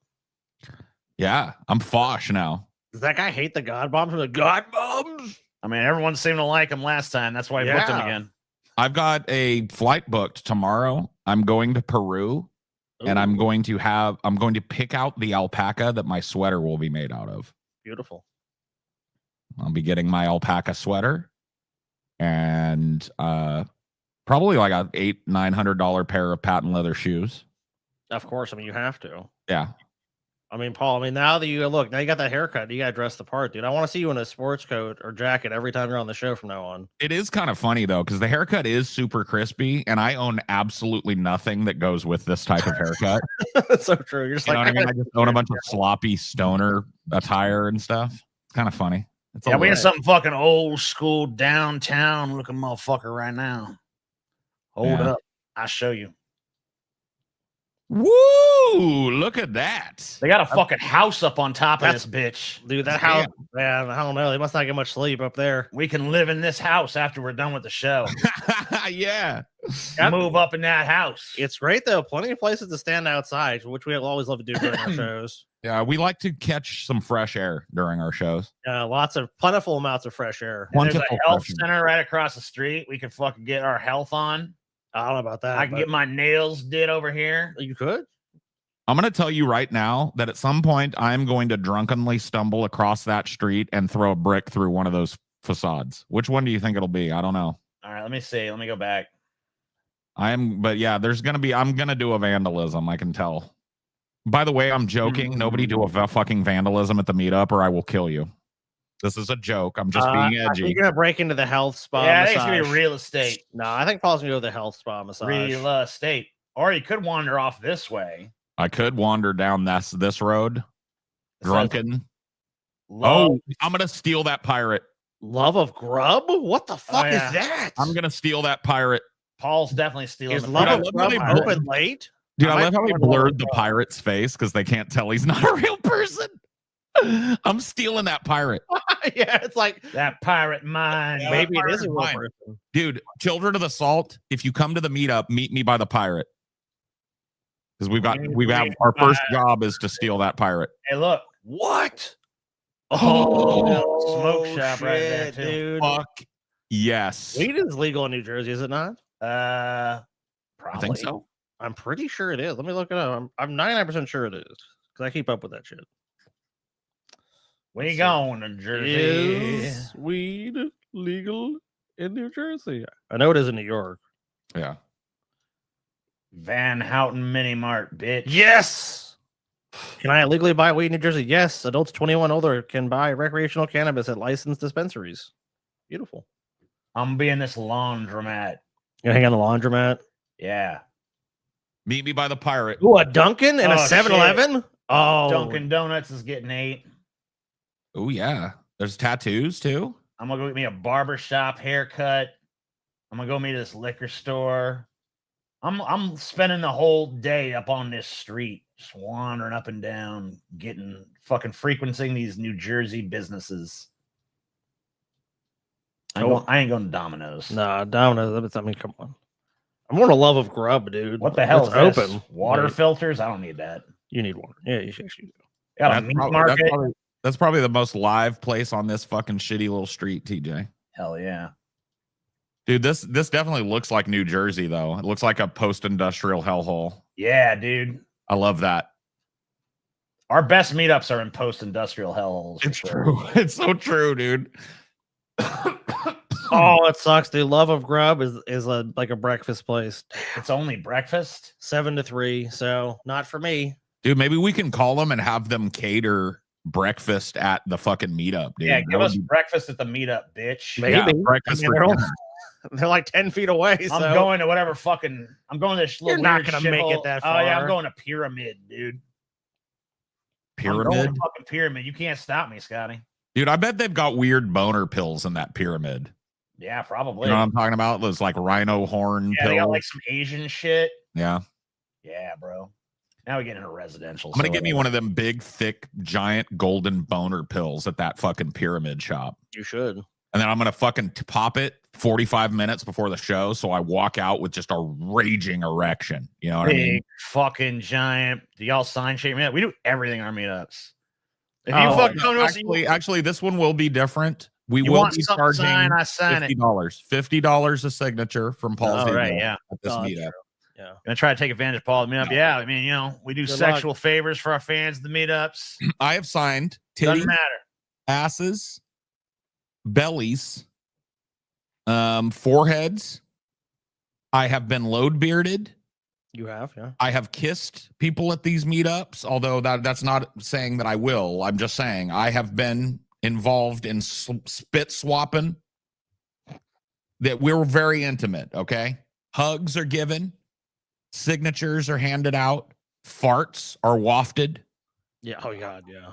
Yeah, I'm Fosh now.
Does that guy hate the God bombs? The God bombs?
I mean, everyone seemed to like him last time. That's why I booked him
Yeah.
again.
I've got a flight booked tomorrow. I'm going to Peru, and I'm going to pick out the alpaca that my sweater will be made out of.
Beautiful.
I'll be getting my alpaca sweater, and probably like a $900 pair of patent leather shoes.
Of course, I mean you have to.
Yeah,
I mean, Paul. I mean, now that you look, now you got that haircut, you got to dress the part, dude. I want to see you in a sports coat or jacket every time you're on the show from now on.
it is kind of funny though because the haircut is super crispy, and I own absolutely nothing that goes with this type of haircut.
That's so true. You're just
You know
like,
what I mean? I just own a bunch of sloppy stoner attire and stuff. It's kind of funny. It's a
Yeah, we in
little-
something fucking old school downtown looking motherfucker right now. Hold
Yeah.
up. I'll show you.
Woo! Look at that.
They got a fucking house up on top of
That's-
this bitch.
Dude, that house, man, I don't know. They must not get much sleep up there.
We can live in this house after we're done with the show.
Yeah.
Yep.
Move up in that house.
It's great though. Plenty of places to stand outside, which we always love to do during our shows.
Yeah, we like to catch some fresh air during our shows.
Lots of plentiful amounts of fresh air.
And there's
Wonderful
a health
question.
center right across the street. We can fucking get our health on.
I don't know about that.
I can get my nails did over here.
You could.
I'm going to tell you right now that at some point I'm going to drunkenly stumble across that street and throw a brick through one of those facades. Which one do you think it'll be? I don't know.
All right, let me see. Let me go back.
But yeah, I'm going to do a vandalism. I can tell. By the way, I'm joking. Nobody do a fucking vandalism at the meetup or I will kill you. This is a joke. I'm just being edgy.
You're gonna break into the health spa.
Yeah, I think it's
massage.
gonna be real estate.
No, I think Paul's gonna go to the health spa massage.
Real estate. Or you could wander off this way.
I could wander down this road,
It says
drunken.
love-
Oh, I'm going to steal that pirate.
Love of grub? What the fuck
yeah.
is that?
I'm going to steal that pirate.
Paul's definitely stealing
Is
the
Love
pirate.
of Grub
Dude, I-
open late?
Dude,
I
I
might
love how
be
he
going to
blurred the
Love of Grub.
pirate's face because they can't tell he's not a real person. I'm stealing that pirate.
Yeah, it's like
That pirate mine.
Yeah.
maybe it
pirate
is a real
mine.
person.
Dude, Children of the Salt, if you come to the meetup, meet me by the pirate. Because we have our first job is to steal that pirate.
Hey, look.
What?
Oh, smoke shop right there,
shit,
too.
dude.
Fuck yes.
Weed is legal in New Jersey, is it not?
I
Probably.
think so.
I'm pretty sure it is. Let me look it up. I'm 99% sure it is because I keep up with that shit.
We going to Jersey.
Is weed legal in New Jersey? I know it is in New York.
Yeah.
Van Houten Mini Mart, bitch.
Yes. Can I illegally buy weed in New Jersey? Yes. Adults 21 older can buy recreational cannabis at licensed dispensaries. Beautiful.
I'm gonna be in this laundromat.
You hang on the laundromat.
Yeah.
Meet me by the pirate.
Ooh, a Dunkin' and a
Oh,
7-Eleven? Oh,
Dunkin' Donuts is getting 8.
Oh yeah. There's tattoos too.
I'm gonna go get me a barbershop haircut. I'm gonna go meet this liquor store. I'm spending the whole day up on this street, just wandering up and down, getting fucking frequenting these New Jersey businesses. I ain't going to Domino's.
Nah, Domino's. I mean, come on. I'm more to Love of Grub, dude.
What the hell
It's
is this?
open?
Water
Like,
filters? I don't need that.
you need water. Yeah, you should actually do.
Got a
That's
meat
probably,
market.
that's probably the most live place on this fucking shitty little street, TJ.
Hell yeah.
Dude, this definitely looks like New Jersey, though. It looks like a post-industrial hellhole.
Yeah, dude.
I love that.
Our best meetups are in post-industrial hellholes.
It's true. It's so true, dude.
Oh, it sucks, dude. Love of Grub is like a breakfast place.
It's only breakfast.
7 to 3, so not for me.
Dude, maybe we can call them and have them cater breakfast at the fucking meetup, dude.
Yeah,
That
give
would
us
be-
breakfast at the meetup, bitch.
Maybe.
yeah, breakfast
I mean,
for
they're all-
dinner.
They're like 10 feet away. So
I'm going to whatever fucking. I'm going to this little.
You're not
weird
gonna make it
shithole.
that
Oh yeah, I'm
far.
going to Pyramid, dude. I'm going
Pyramid.
to fucking Pyramid. You can't stop me, Scotty.
Dude, I bet they've got weird boner pills in that pyramid.
Yeah,
You
probably.
know what I'm talking about? Those like rhino horn
Yeah, they got
pills.
like some Asian shit.
Yeah.
Yeah, bro. Now we get into residential.
I'm gonna get me one of them big, thick, giant golden boner pills at that fucking pyramid shop.
you should.
And then I'm gonna fucking pop it 45 minutes before the show, so I walk out with just a raging erection. You know what I
big
mean?
fucking giant. Do y'all sign shape meetup? We do everything in our meetups. If you
Oh,
fucking don't know,
Actually, this one will be different. We
you
will
want
be
something
charging
signed, I sign it.
$50 a signature from Paul's
Oh, right,
email
yeah.
at this
Oh,
meetup.
Yeah.
Gonna try to take advantage of Paul at the meetup.
No.
Yeah, I mean, you know, we do
Good
sexual favors for our fans at the meetups.
I have signed titties,
Doesn't matter.
asses, bellies, foreheads. I have been load bearded.
You have, yeah.
I have kissed people at these meetups, although that's not saying that I will. I'm just saying I have been involved in spit swapping. That we're very intimate, okay? Hugs are given, signatures are handed out, farts are wafted.
Yeah. Oh God, yeah.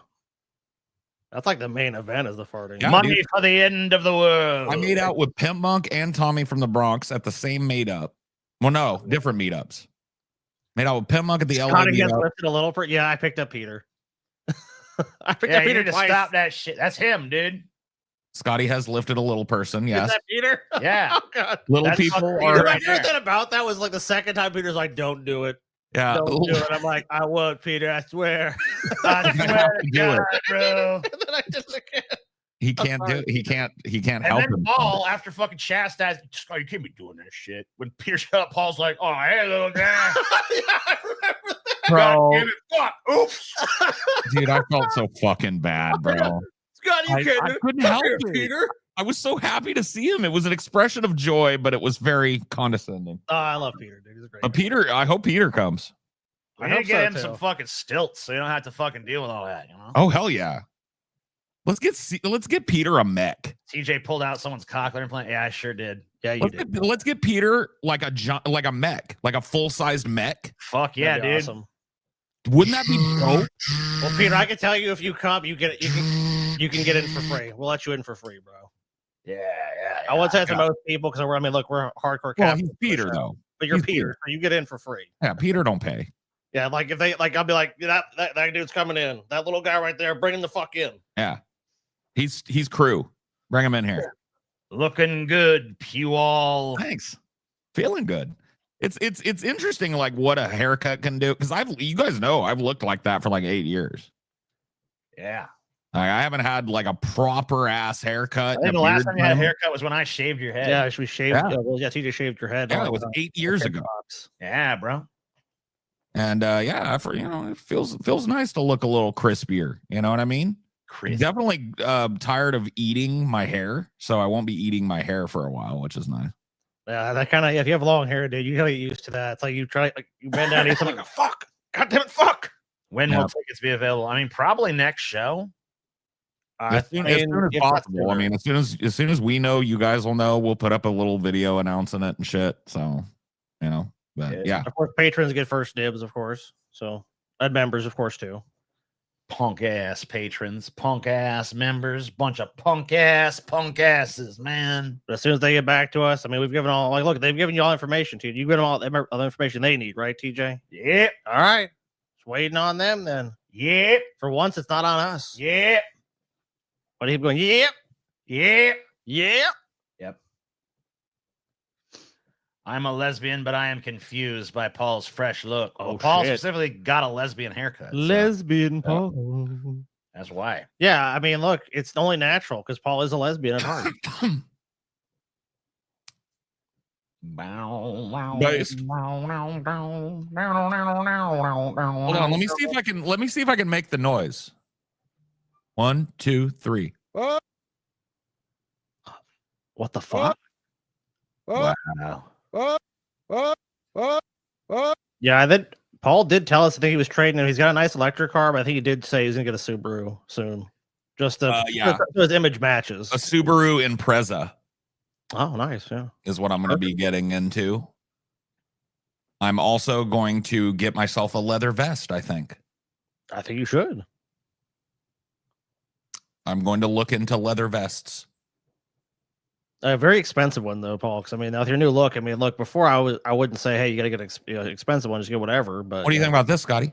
That's like the main event is the farting.
Yeah,
Money
dude.
for the end of the world.
I made out with Pimp Monk and Tommy from the Bronx at the same meetup. Well, no, different meetups. Made out with Pimp Monk at the
Scotty gets
LA.
lifted a little. Yeah, I picked up Peter. I picked
Yeah,
up
you
Peter
need to
twice.
stop that shit. That's him, dude.
Scotty has lifted a little person.
Is
Yes.
that Peter?
Yeah.
Oh God.
Little
That's
people
fucking
are.
Peter
The
right
weirdest
there.
thing about that was like the second time Peter's like, "Don't do it,
Yeah.
don't do it." I'm like, "I won't, Peter. I swear."
I
You're gonna
swear
have
to
to do it.
God, bro.
And then I did it again.
He
I'm
can't do
sorry.
it. He can't
And
help
then
him.
Paul, after fucking chastised, oh, you can't be doing that shit. When Peter shut up, Paul's like, oh, hey, little guy.
Yeah, I remember that.
Bro,
God damn it, fuck. Oops.
dude, I felt so fucking bad, bro.
Scott, you
I
can't do it.
couldn't
Come
help
here,
it.
Peter.
I was so happy to see him. It was an expression of joy, but it was very condescending.
Oh, I love Peter, dude. He's great.
Peter, I hope Peter comes.
We
I
need to
hope
get
so,
him
too.
some fucking stilts so you don't have to fucking deal with all that, you know?
Oh hell yeah! Let's get Peter a mech.
TJ pulled out someone's cochlear implant. Yeah, I sure did. Yeah, you did.
Let's get Peter like a mech, like a full-sized mech.
Fuck yeah,
That'd be
dude.
awesome.
Wouldn't that be dope?
Well, Peter, I can tell you if you come, you get it. You can get in for free. We'll let you in for free, bro.
Yeah.
I won't say it to most people because I mean, look, we're hardcore.
Well,
Catholics,
he's Peter though.
but you're
he's
Peter,
Peter.
so you get in for free.
Yeah, Peter don't pay.
Yeah, like if they like, I'll be like that dude's coming in. That little guy right there, bring him the fuck in.
Yeah, he's crew. Bring him in here.
Looking good, Pew all.
Thanks. Feeling good. It's interesting, like what a haircut can do. Because you guys know I've looked like that for like 8 years.
Yeah.
Like, I haven't had like a proper ass haircut.
I think
and
the
a
last
beard
time you had a
trim.
haircut was when I shaved your head.
Yeah, we shaved.
Yeah.
Yeah, TJ shaved your head.
Yeah,
like,
it was 8 years ago.
Yeah, bro.
And yeah, it feels nice to look a little crispier. You know what I mean?
Crazy.
Definitely tired of eating my hair, so I won't be eating my hair for a while, which is nice.
Yeah, that kind of. If you have long hair, dude, you gotta get used to that. It's like you try, like you bend down, and eat something. Like, fuck, God damn it, fuck.
When
Yeah.
will tickets be available? I mean, probably next show.
As soon as possible. I mean, as soon as we know, you guys will know. We'll put up a little video announcing it and shit. So, but yeah.
Of course, patrons get first dibs, of course. So, and members, of course, too.
Punk ass patrons, punk ass members, bunch of punk asses, man.
But as soon as they get back to us, I mean, we've given all, like, look, they've given you all information, too. You get them all the information they need, right, TJ?
Yep.
All right. Just waiting on them then.
Yep.
For once, it's not on us.
Yep.
But he's going, yep,
Yep.
yep.
Yep. I'm a lesbian, but I am confused by Paul's fresh look. Well,
Oh,
Paul
shit.
specifically got a lesbian haircut. so
Lesbian Paul.
that's why.
Yeah, I mean, look, it's only natural because Paul is a lesbian at heart.
Guys. Hold on, let me see if I can make the noise. 1, 2, 3.
What the fuck?
Wow.
Yeah, that Paul did tell us. I think he was trading him. He's got a nice electric car, but I think he did say he's gonna get a Subaru soon. Just to,
Yeah.
so his image matches.
A Subaru Impreza
Oh, nice. Yeah.
is what I'm going to be getting into. I'm also going to get myself a leather vest, I think.
I think you should.
I'm going to look into leather vests.
A very expensive one though, Paul. Because I mean, now with your new look, I mean, look, before I wouldn't say, hey, you gotta get an expensive one, just get whatever. But
What do you think about this, Scotty?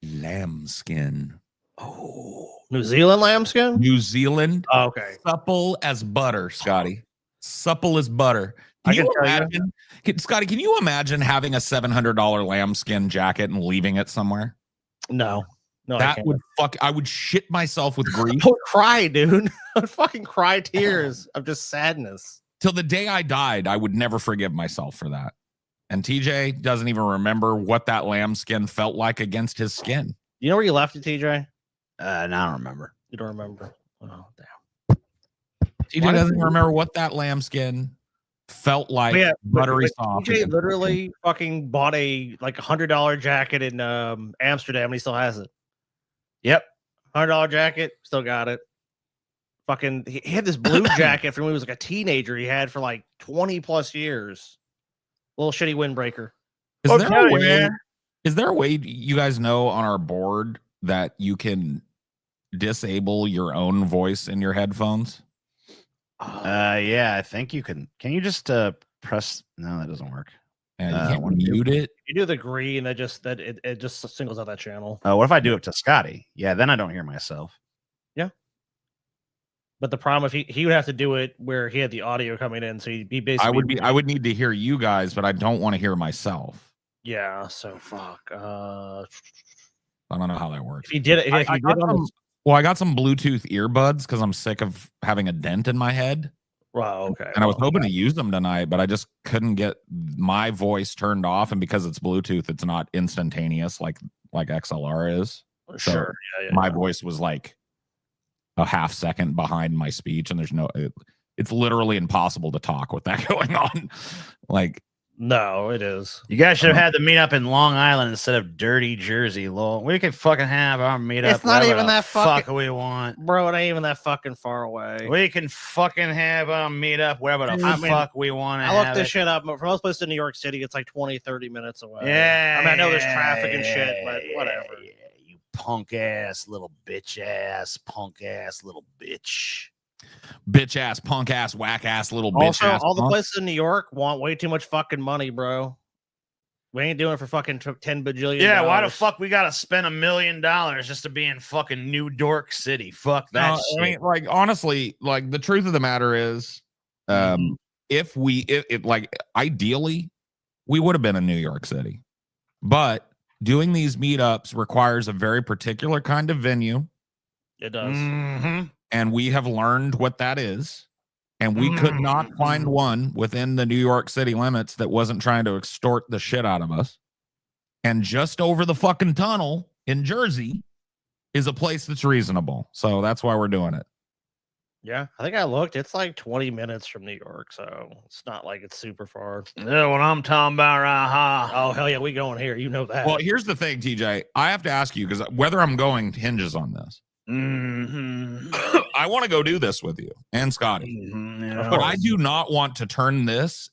Lambskin.
Oh, New Zealand lambskin.
New Zealand.
Oh, okay.
Supple as butter, Scotty. Supple as butter.
I
Can
can
you
tell you.
imagine, Scotty, can you imagine having a $700 lambskin jacket and leaving it somewhere?
No, I
That
can't.
would I would shit myself with grief
I would cry, dude. I'd fucking cry tears of just sadness.
till the day I died. I would never forgive myself for that. And TJ doesn't even remember what that lambskin felt like against his skin.
You know where you left it, TJ?
No, I don't remember.
You don't remember? Oh, damn.
TJ doesn't remember what that lambskin felt like,
Yeah,
buttery
but
soft.
TJ
against his
literally fucking bought a like $100 jacket in Amsterdam, and he still has it.
Yep.
$100 jacket, still got it. Fucking, he had this blue jacket from when he was like a teenager. He had for like 20 plus years. Little shitty windbreaker.
skin.
Okay,
Is there a way you guys know on our board that you can disable your own voice in your headphones?
Yeah, I think you can. Can you just press? No, that doesn't work.
And you can't mute it.
You do the green, it just singles out that channel.
Oh, what if I do it to Scotty? Yeah, then I don't hear myself.
Yeah. But the problem if he would have to do it where he had the audio coming in, so he'd be basically.
I would need to hear you guys, but I don't want to hear myself.
Yeah. So fuck.
I don't know how that works.
If you did it, if you did on
Well, I got some Bluetooth earbuds because I'm sick of having a dent in my head.
Wow, okay.
And I was hoping to use them tonight, but I just couldn't get my voice turned off. And because it's Bluetooth, it's not instantaneous like XLR is.
Sure.
So my voice was like a half second behind my speech, and it's literally impossible to talk with that going on. Like,
no, it is.
You guys should have had the meetup in Long Island instead of dirty Jersey, lol. We could fucking have our meetup.
It's not
wherever
even
the
that
fuck we want.
Bro, it ain't even that fucking far away.
We can fucking have our meetup wherever the fuck we want to
I
have
looked this
it.
shit up. For most places in New York City, it's like 20, 30 minutes away.
Yeah.
I mean, I know there's traffic and shit, but whatever.
Yeah, you punk ass little bitch ass, punk ass little bitch.
bitch ass, punk ass, whack ass, little bitch
Also,
ass.
all the
punk.
places in New York want way too much fucking money, bro. We ain't doing it for fucking 10 bajillion.
Yeah, why the fuck we gotta spend $1 million just to be in fucking New York City? Fuck that
No,
shit.
I mean, like, honestly, like, the truth of the matter is, if like, ideally, we would have been in New York City, but doing these meetups requires a very particular kind of venue.
It does.
And we have learned what that is. And we could not find one within the New York City limits that wasn't trying to extort the shit out of us. And just over the fucking tunnel in Jersey is a place that's reasonable. So that's why we're doing it.
Yeah, I think I looked. It's like 20 minutes from New York, so it's not like it's super far.
Yeah, what I'm talking about right here.
Oh, hell yeah, we going here. You know that.
Well, here's the thing, TJ. I have to ask you, because whether I'm going hinges on this. I want to go do this with you and Scotty, but I do not want to turn this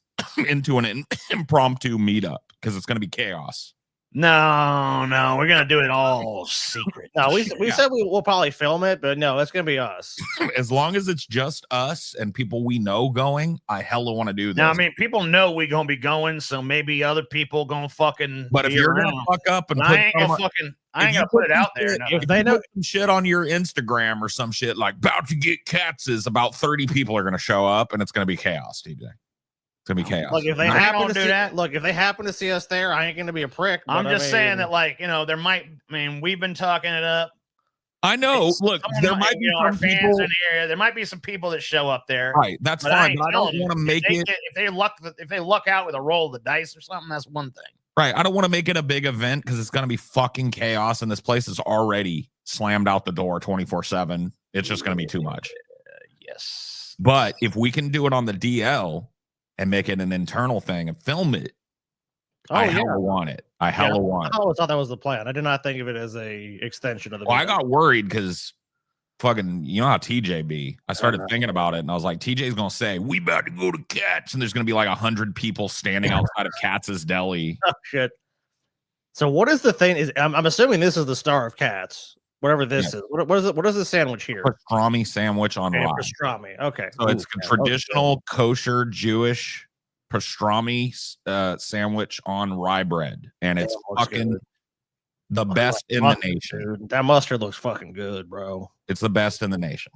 into an impromptu meetup because it's going to be chaos.
No, we're gonna do it all secret.
No, we said we'll probably film it, but no, it's gonna be us.
As long as it's just us and people we know going, I hella want to do this.
Now, I mean, people know we gonna be going, so maybe other people gonna fucking.
But if you're gonna fuck up and
I ain't gonna put it out there.
If they know some shit on your Instagram or some shit like about to get Katz's, about 30 people are gonna show up and it's gonna be chaos, TJ. It's gonna be chaos.
Look, if they happen to do that, look, if they happen to see us there, I ain't gonna be a prick.
I'm just saying that, like, there might. I mean, we've been talking it up.
I know. Look, there might be some
fans
people
in the area. There might be some people that show up there.
Right, that's fine. But I don't want to make it.
If they luck out with a roll of the dice or something, that's one thing.
Right. I don't want to make it a big event because it's gonna be fucking chaos, and this place is already slammed out the door 24/7. It's just gonna be too much.
Yes.
But if we can do it on the DL and make it an internal thing and film it, I hella want it. I hella want it.
I always thought that was the plan. I did not think of it as a extension of the.
Well, I got worried because fucking, you know how TJ be. I started thinking about it and I was like, TJ's gonna say, we about to go to Katz, and there's gonna be like 100 people standing outside of Katz's Deli.
Oh shit. So what is the thing? Is I'm assuming this is the star of Katz. Whatever this is. What is it? What is the sandwich here?
Pastrami sandwich on rye.
Pastrami. Okay.
So it's a traditional kosher Jewish pastrami sandwich on rye bread, and it's fucking the best in the nation.
Dude. That mustard looks fucking good, bro.
It's the best in the nation.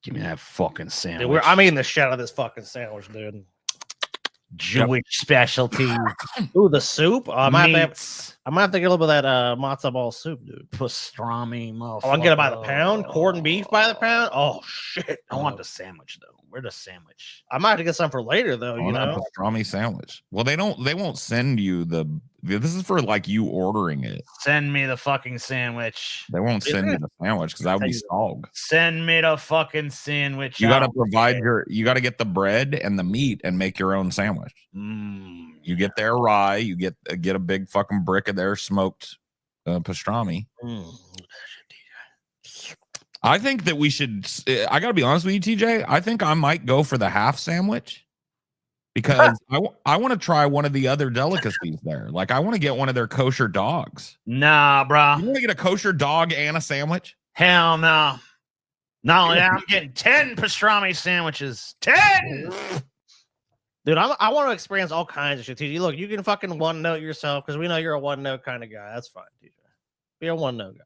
Give me that fucking sandwich.
Dude, I'm eating the shit out of this fucking sandwich, dude.
Jewish specialty.
Ooh, the soup. I might have to get a little bit of that matzo ball soup, dude.
Pastrami,
Oh, I can get it by the pound. Corned beef by the pound. Oh shit!
I want the sandwich though. Where's the sandwich?
I might have to get some for later though. You know,
pastrami sandwich. Well, they won't send you the. This is for like you ordering it.
Send me the fucking sandwich.
They won't send you the sandwich because that would be sog.
Send me the fucking sandwich.
You gotta provide you gotta get the bread and the meat and make your own sandwich. You get their rye, you get a big fucking brick of their smoked pastrami. I think that we should. I gotta be honest with you, TJ. I think I might go for the half sandwich. Because I want to try one of the other delicacies there. Like, I want to get one of their kosher dogs.
Nah, bro.
You want to get a kosher dog and a sandwich?
Hell no. Not only that, I'm getting 10 pastrami sandwiches. 10!
Dude, I want to experience all kinds of shit. TJ, look, you can fucking one note yourself because we know you're a one note kind of guy. That's fine, TJ. Be a one note guy.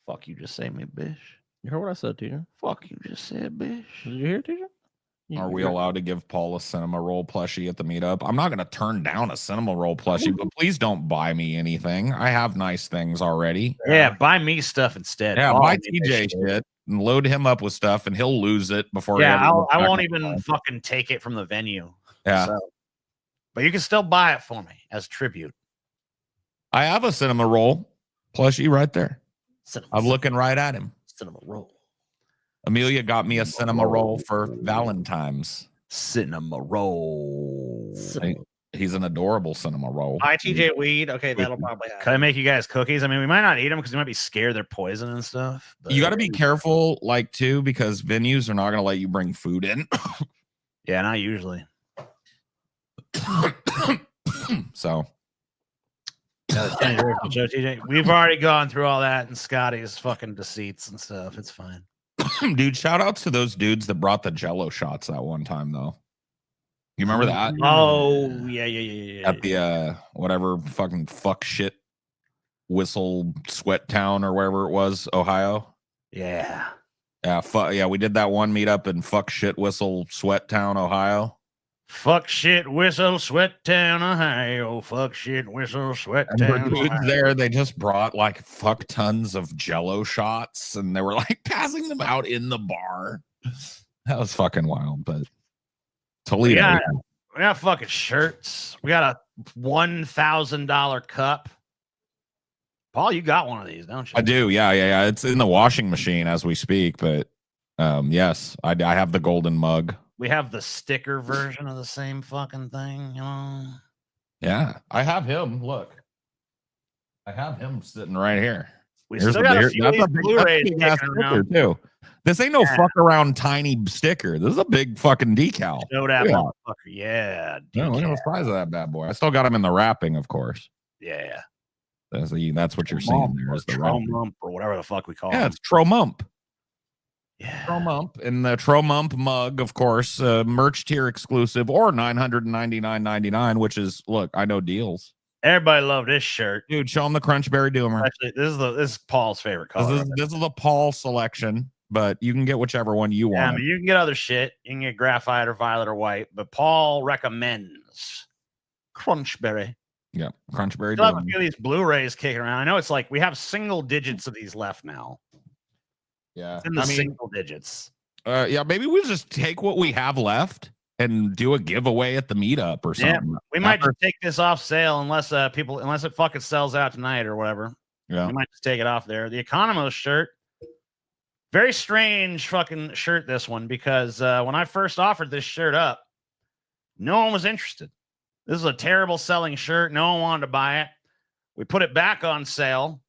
Fuck you just say me, bitch.
You heard what I said, TJ?
Fuck you just said, bitch.
Did you hear, TJ?
Are we allowed to give Paul a cinema roll plushie at the meetup? I'm not going to turn down a cinema roll plushie, but please don't buy me anything. I have nice things already.
Yeah, buy me stuff instead.
Yeah,
Paul
buy
need this
TJ shit and load him up with stuff, and he'll lose it before.
Yeah,
everyone's
I
back
won't
on
even
time.
fucking take it from the venue.
Yeah,
So. But you can still buy it for me as tribute.
I have a cinema roll plushie right there. I'm looking right at him.
Cinema roll.
Amelia got me a cinema roll for Valentine's.
Cinema roll.
He's an adorable cinema roll.
Buy TJ weed. Okay, that'll probably happen.
Can I make you guys cookies? I mean, we might not eat them because we might be scared they're poison and stuff. But
You got to be careful, like, too, because venues are not going to let you bring food in.
yeah, not usually.
So,
TJ, we've already gone through all that and Scotty's fucking deceits and stuff. It's fine.
dude, shout outs to those dudes that brought the Jello shots that one time, though. You remember that?
Oh, yeah.
At the whatever fucking fuck shit whistle sweat town or wherever it was, Ohio.
Yeah.
Yeah, we did that one meetup in fuck shit whistle sweat town, Ohio.
Fuck shit whistle sweat town, Ohio. Fuck shit whistle sweat
And the
town.
dudes
Ohio.
there, they just brought like fuck tons of Jello shots, and they were like passing them out in the bar. That was fucking wild, but Toledo.
We got fucking shirts. We got a $1,000 cup. Paul, you got one of these, don't you?
I do. Yeah. It's in the washing machine as we speak, but yes, I have the golden mug.
We have the sticker version of the same fucking thing, you know.
Yeah, I have him. Look, I have him sitting right here.
We still got a few of these Blu-rays
big ass
kicking
sticker
around.
too. This ain't no fuck around tiny sticker. This is a big fucking decal.
Show that
Yeah.
motherfucker. Yeah.
No, look at the
decal.
size of that bad boy. I still got him in the wrapping, of course.
Yeah.
That's what you're seeing there. Is the wrapping.
Tromump or whatever the fuck we call
Yeah,
it.
it's Tromump.
Yeah.
Tromump and the Tromump mug, of course, merch tier exclusive or $999.99, which is look, I know deals.
Everybody loved this shirt.
Dude, show them the Crunchberry Doomer.
Actually, this is Paul's favorite color.
This is the Paul selection, but you can get whichever one you
Yeah, I
want.
mean, you can get other shit. You can get graphite or violet or white, but Paul recommends Crunchberry.
Yeah, Crunchberry
Still have a
Doomer.
few of these Blu-rays kicking around. I know it's like we have single digits of these left now.
Yeah,
It's in the
I mean,
single digits.
yeah, maybe we just take what we have left and do a giveaway at the meetup or
Yeah,
something.
we might
After-
just take this off sale unless it fucking sells out tonight or whatever.
Yeah.
We might just take it off there. The Economos shirt, very strange fucking shirt. This one because when I first offered this shirt up, no one was interested. This is a terrible selling shirt. No one wanted to buy it. We put it back on sale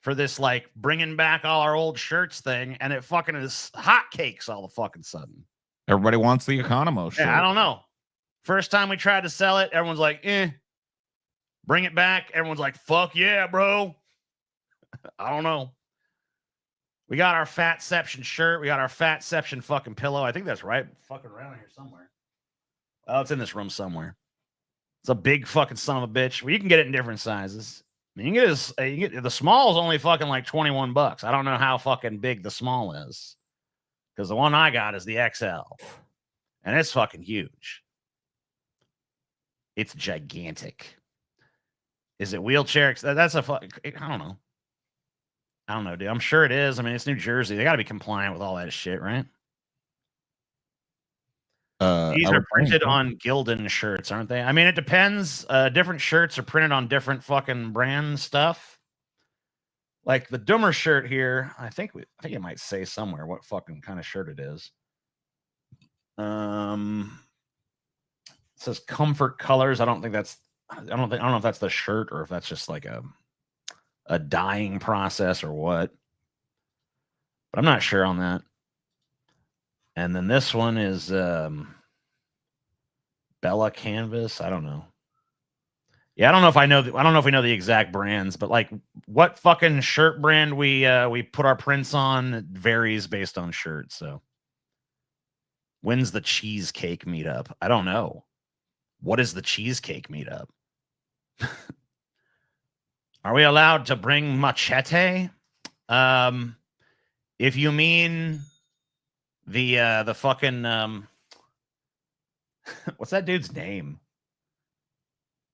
for this like bringing back all our old shirts thing, and it fucking is hotcakes all of a fucking sudden.
Everybody wants the Economos shirt.
Yeah, I don't know. First time we tried to sell it, everyone's like, bring it back. Everyone's like, fuck yeah, bro. I don't know. We got our Fatception shirt. We got our Fatception fucking pillow. I think that's right fucking around here somewhere. Oh, it's in this room somewhere. It's a big fucking son of a bitch. Well, you can get it in different sizes. I mean, you can get the small is only fucking like $21. I don't know how fucking big the small is. Because the one I got is the XL. And it's fucking huge. It's gigantic. Is it wheelchair? That's a fuck. I don't know. I don't know, dude. I'm sure it is. I mean, it's New Jersey. They got to be compliant with all that shit, right? These
I
are
would
printed
think.
on Gildan shirts, aren't they? I mean, it depends. Different shirts are printed on different fucking brand stuff. Like the Doomer shirt here, I think it might say somewhere what fucking kind of shirt it is. It says Comfort Colors. I don't know if that's the shirt or if that's just like a dyeing process or what. But I'm not sure on that. And then this one is Bella Canvas. I don't know. Yeah, I don't know if we know the exact brands, but like what fucking shirt brand we put our prints on varies based on shirt. So When's the cheesecake meetup? I don't know. What is the cheesecake meetup? Are we allowed to bring machete? If you mean the fucking what's that dude's name?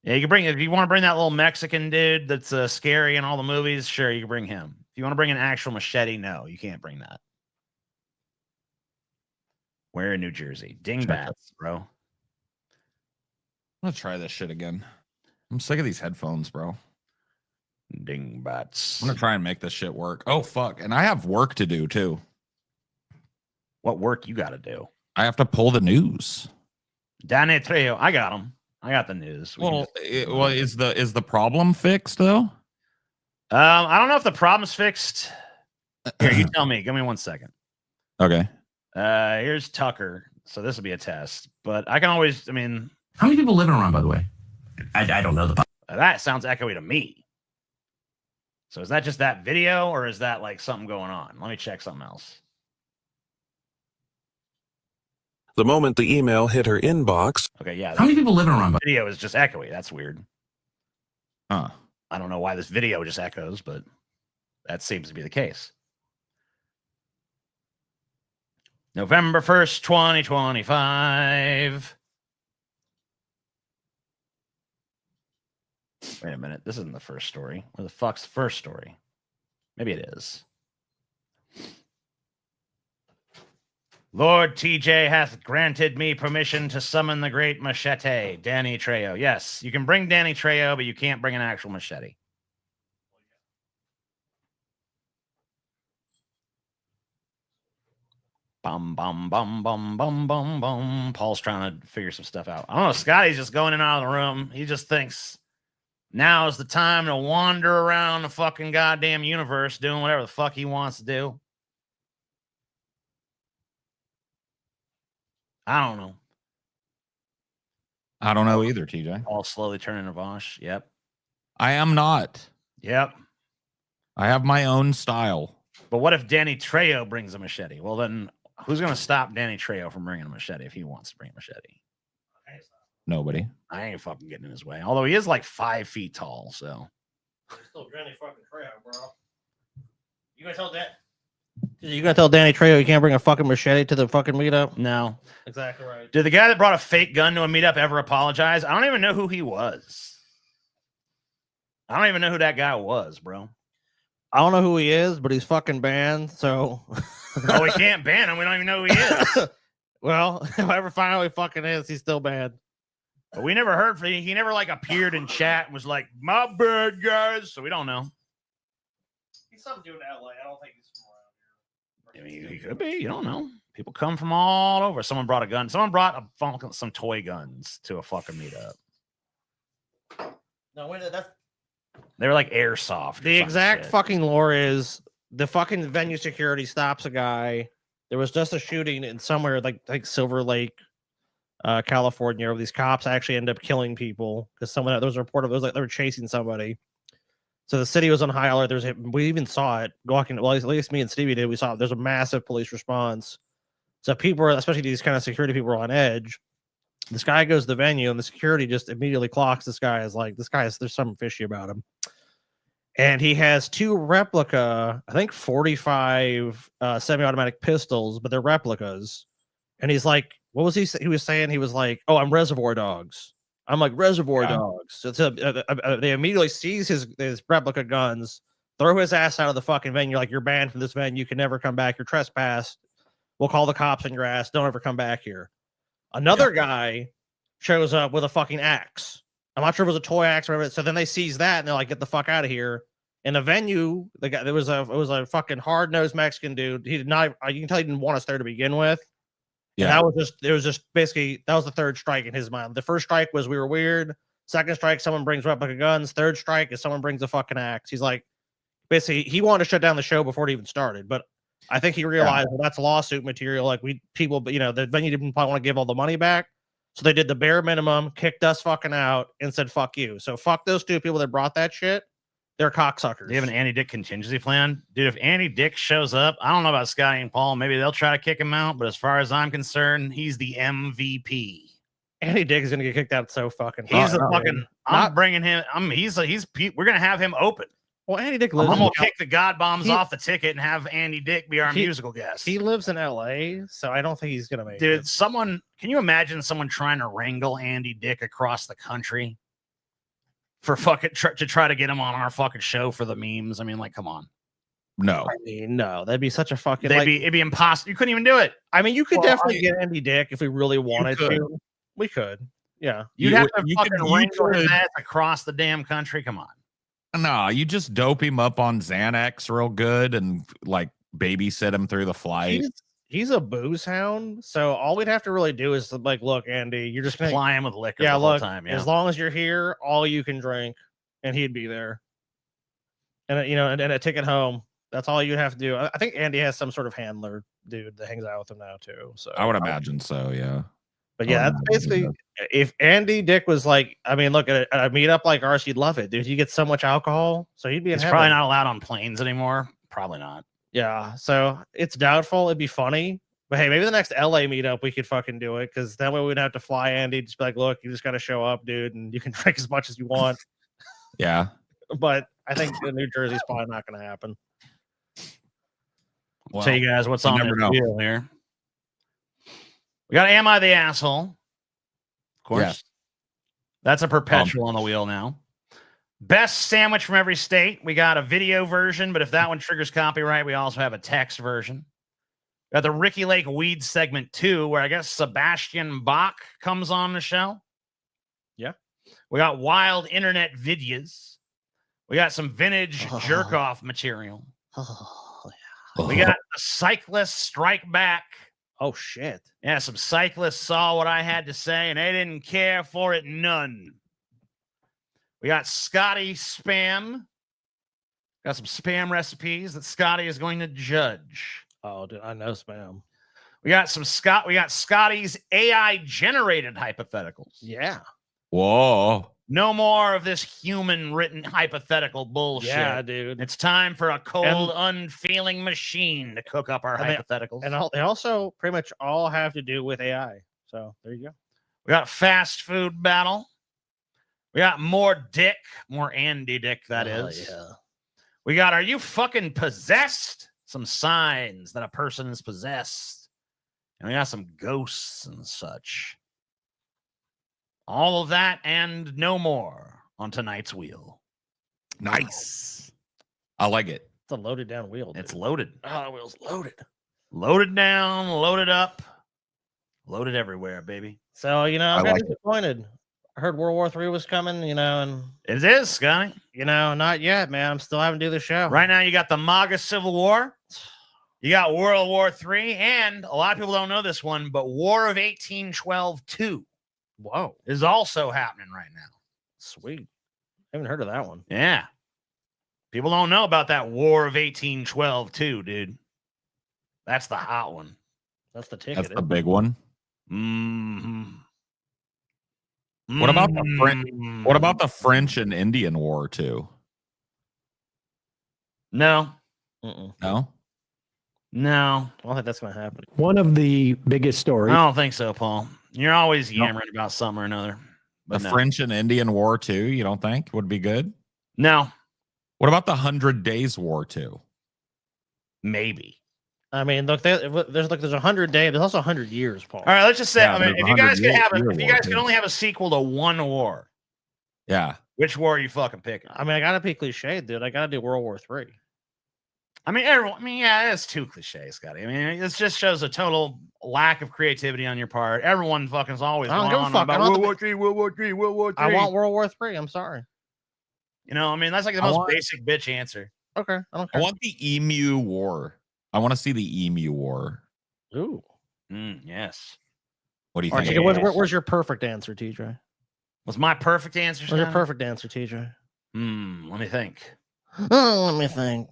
Yeah, you can bring, if you want to bring that little Mexican dude that's scary in all the movies, sure, you can bring him. If you want to bring an actual machete, no, you can't bring that. Where in New Jersey? Dingbats, bro.
I'm gonna try this shit again. I'm sick of these headphones, bro.
Dingbats.
I'm gonna try and make this shit work. Oh fuck. And I have work to do too.
What work you gotta do?
I have to pull the news.
Danny Trejo. I got him. I got the news.
Well, is the problem fixed though?
I don't know if the problem's fixed. Here, you tell me. Give me 1 second.
Okay.
Here's Tucker. So this will be a test. But I can always, I mean,
How many people live in Iran, by the way? I don't know the.
that sounds echoey to me. So is that just that video or is that like something going on? Let me check something else.
The moment the email hit her inbox,
Okay, yeah.
How many people live in Iran?
Video is just echoey. That's weird.
Huh.
I don't know why this video just echoes, but that seems to be the case. November 1st, 2025. Wait a minute. This isn't the first story. Where the fuck's the first story? Maybe it is. Lord TJ hath granted me permission to summon the great machete, Danny Trejo. Yes, you can bring Danny Trejo, but you can't bring an actual machete. Bum, bum, bum, bum, bum, bum, bum. Paul's trying to figure some stuff out. I don't know. Scotty's just going in and out of the room. He just thinks now is the time to wander around the fucking goddamn universe doing whatever the fuck he wants to do. I don't know.
I don't know either, TJ.
All slowly turning to Vosh. Yep.
I am not.
Yep.
I have my own style.
But what if Danny Trejo brings a machete? Well, then who's going to stop Danny Trejo from bringing a machete if he wants to bring a machete?
Nobody.
I ain't fucking getting in his way. Although he is like 5 feet tall, so.
Still Danny fucking Trejo, bro. You gonna tell that? You gonna tell Danny Trejo you can't bring a fucking machete to the fucking meetup?
No.
Exactly right.
Did the guy that brought a fake gun to a meetup ever apologize? I don't even know who he was. I don't even know who that guy was, bro.
I don't know who he is, but he's fucking banned. So,
Oh, we can't ban him. We don't even know who he is.
well, whoever finally fucking is, he's still banned.
But we never heard from him. He never like appeared in chat and was like, "My bad, guys." So we don't know.
He's something doing in LA. I don't think he's from around here.
I mean, he could be. You don't know. People come from all over. Someone brought a gun. Someone brought some toy guns to a fucking meetup.
No, wait, that's
They were like airsoft.
the exact fucking lore is the fucking venue security stops a guy. There was just a shooting in somewhere like Silver Lake, California, where these cops actually end up killing people because someone there was a report of it was like they were chasing somebody. So the city was on high alert. We even saw it walking. Well, at least me and Stevie did. We saw it. There's a massive police response. So people, especially these kind of security people, are on edge. This guy goes to the venue, and the security just immediately clocks this guy as like there's something fishy about him. And he has 2 replica, I think 45 semi-automatic pistols, but they're replicas. And he's like, what was he? He was saying he was like, "Oh, I'm Reservoir Dogs." I'm like Reservoir Dogs. So they immediately seize his replica guns, throw his ass out of the fucking venue. Like, you're banned from this venue. You can never come back. You're trespassed. We'll call the cops on your ass. Don't ever come back here. Another guy shows up with a fucking axe. I'm not sure if it was a toy axe or whatever. So then they seize that and they're like, "Get the fuck out of here." In the venue, the guy it was a fucking hard nosed Mexican dude. He did not. You can tell he didn't want us there to begin with. Yeah, and that was just basically that was the third strike in his mind. The first strike was we were weird. Second strike, someone brings replica guns. Third strike is someone brings a fucking axe. He's like, basically, he wanted to shut down the show before it even started. But I think he realized well, that's lawsuit material. Like the venue didn't probably want to give all the money back. So they did the bare minimum, kicked us fucking out, and said, "Fuck you." So fuck those 2 people that brought that shit. They're cocksuckers.
Do you have an Andy Dick contingency plan? Dude, if Andy Dick shows up, I don't know about Scotty and Paul. Maybe they'll try to kick him out. But as far as I'm concerned, he's the MVP.
Andy Dick is gonna get kicked out so fucking.
He's
fast.
a fucking. I'm bringing him. We're gonna have him open.
Well, Andy Dick
I'm
lives.
gonna kick the God bombs off the ticket and have Andy Dick be our
He-
musical guest.
He lives in LA, so I don't think he's gonna make
Dude,
it.
can you imagine someone trying to wrangle Andy Dick across the country for fucking to try to get him on our fucking show for the memes? I mean, like, come on.
No.
I mean, no, that'd be such a fucking.
It'd be impossible. You couldn't even do it.
I mean, you could
Well,
definitely get Andy Dick if we really wanted
could.
to. We could. Yeah.
You'd
You-
have to
you
fucking
could- you
wrangle his
could-
ass across the damn country. Come on.
No, you just dope him up on Xanax real good and like babysit him through the flight.
He's a booze hound, so all we'd have to really do is like, look, Andy, you're just gonna
Ply him with liquor
yeah,
the whole
look,
time. Yeah.
as long as you're here, all you can drink, and he'd be there. And and a ticket home. That's all you'd have to do. I think Andy has some sort of handler dude that hangs out with him now too. So
I would imagine so, yeah.
But
I
yeah,
would
that's
imagine
basically if Andy Dick was like, I mean, look at a meetup like ours, he'd love it, dude. He gets so much alcohol, so he'd be in
He's
heaven.
probably not allowed on planes anymore. Probably not.
Yeah, so it's doubtful. It'd be funny, but hey, maybe the next LA meetup we could fucking do it because that way we'd have to fly Andy. Just be like, look, you just got to show up, dude, and you can drink as much as you want.
Yeah.
But I think in New Jersey's probably not going to happen.
I'll tell you guys what's
you
on
never
the
know.
wheel here. We got Am I the Asshole? Of course.
Yes.
That's a perpetual on the wheel now. Best sandwich from every state. We got a video version, but if that one triggers copyright, we also have a text version. Got the Ricky Lake Weed segment 2, where I guess Sebastian Bach comes on the show.
Yeah.
We got wild internet videos. We got some vintage jerk off material. We got the cyclists strike back.
Oh shit!
Yeah, some cyclists saw what I had to say and they didn't care for it none. We got Scotty spam. Got some spam recipes that Scotty is going to judge.
Oh, dude, I know spam.
We got Scotty's AI generated hypotheticals.
Yeah.
Whoa.
No more of this human written hypothetical bullshit.
Yeah, dude.
It's time for a cold, unfeeling machine to cook up our hypotheticals.
They also pretty much all have to do with AI. So there you go.
We got a fast food battle. We got more dick, more Andy Dick, that is.
Yeah.
We got, are you fucking possessed? Some signs that a person is possessed. And we got some ghosts and such. All of that and no more on tonight's wheel.
Nice. I like it.
It's a loaded down wheel. Dude.
It's loaded.
Oh, the wheel's loaded.
Loaded down, loaded up, loaded everywhere, baby.
So, I'm
I
kind
like
of
it.
disappointed. I heard World War III was coming, and,
It is, Scotty.
not yet, man. I'm still having to do the show.
Right now, you got the MAGA Civil War. You got World War III, and a lot of people don't know this one, but War of 1812 2
Whoa.
is also happening right now.
Sweet. Haven't heard of that one.
Yeah. People don't know about that War of 1812 2, dude. That's the hot one.
That's the ticket.
That's the big one.
Mm-hmm.
What about the French? What about the French and Indian War too?
No.
Mm-mm.
No.
No.
I don't think that's going to happen.
One of the biggest
I
stories.
don't think so, Paul. You're always
No.
yammering about something or another.
The
But no.
French and Indian War too. You don't think would be good?
No.
What about the 100 Days War too?
Maybe.
I mean, look, there's 100 days. There's also 100 years, Paul.
All right, let's just say,
Yeah,
I mean,
there's
if you guys
100
could have
year
if you
war,
guys could
too.
only have a sequel to one war,
Yeah.
which war are you fucking picking?
I mean, I got to be cliche, dude. I got to do World War III.
I mean, yeah, it's too cliche, Scotty. I mean, it just shows a total lack of creativity on your part. Everyone fucking's always
I don't
going
give a
on
fuck.
about
I want
World
the-
War III, World War III, World War III.
I want World War III. I'm sorry.
You know, I mean, that's like the
I
most
want-
basic bitch answer.
Okay. I don't
I
care.
want the Emu War. I want to see the Emu War.
Ooh.
Yes.
What do you
All right,
think?
TJ, where's your perfect answer, TJ?
What's my perfect answer,
Where's your
Scotty?
perfect answer, TJ?
Let me think.
Oh, let me think.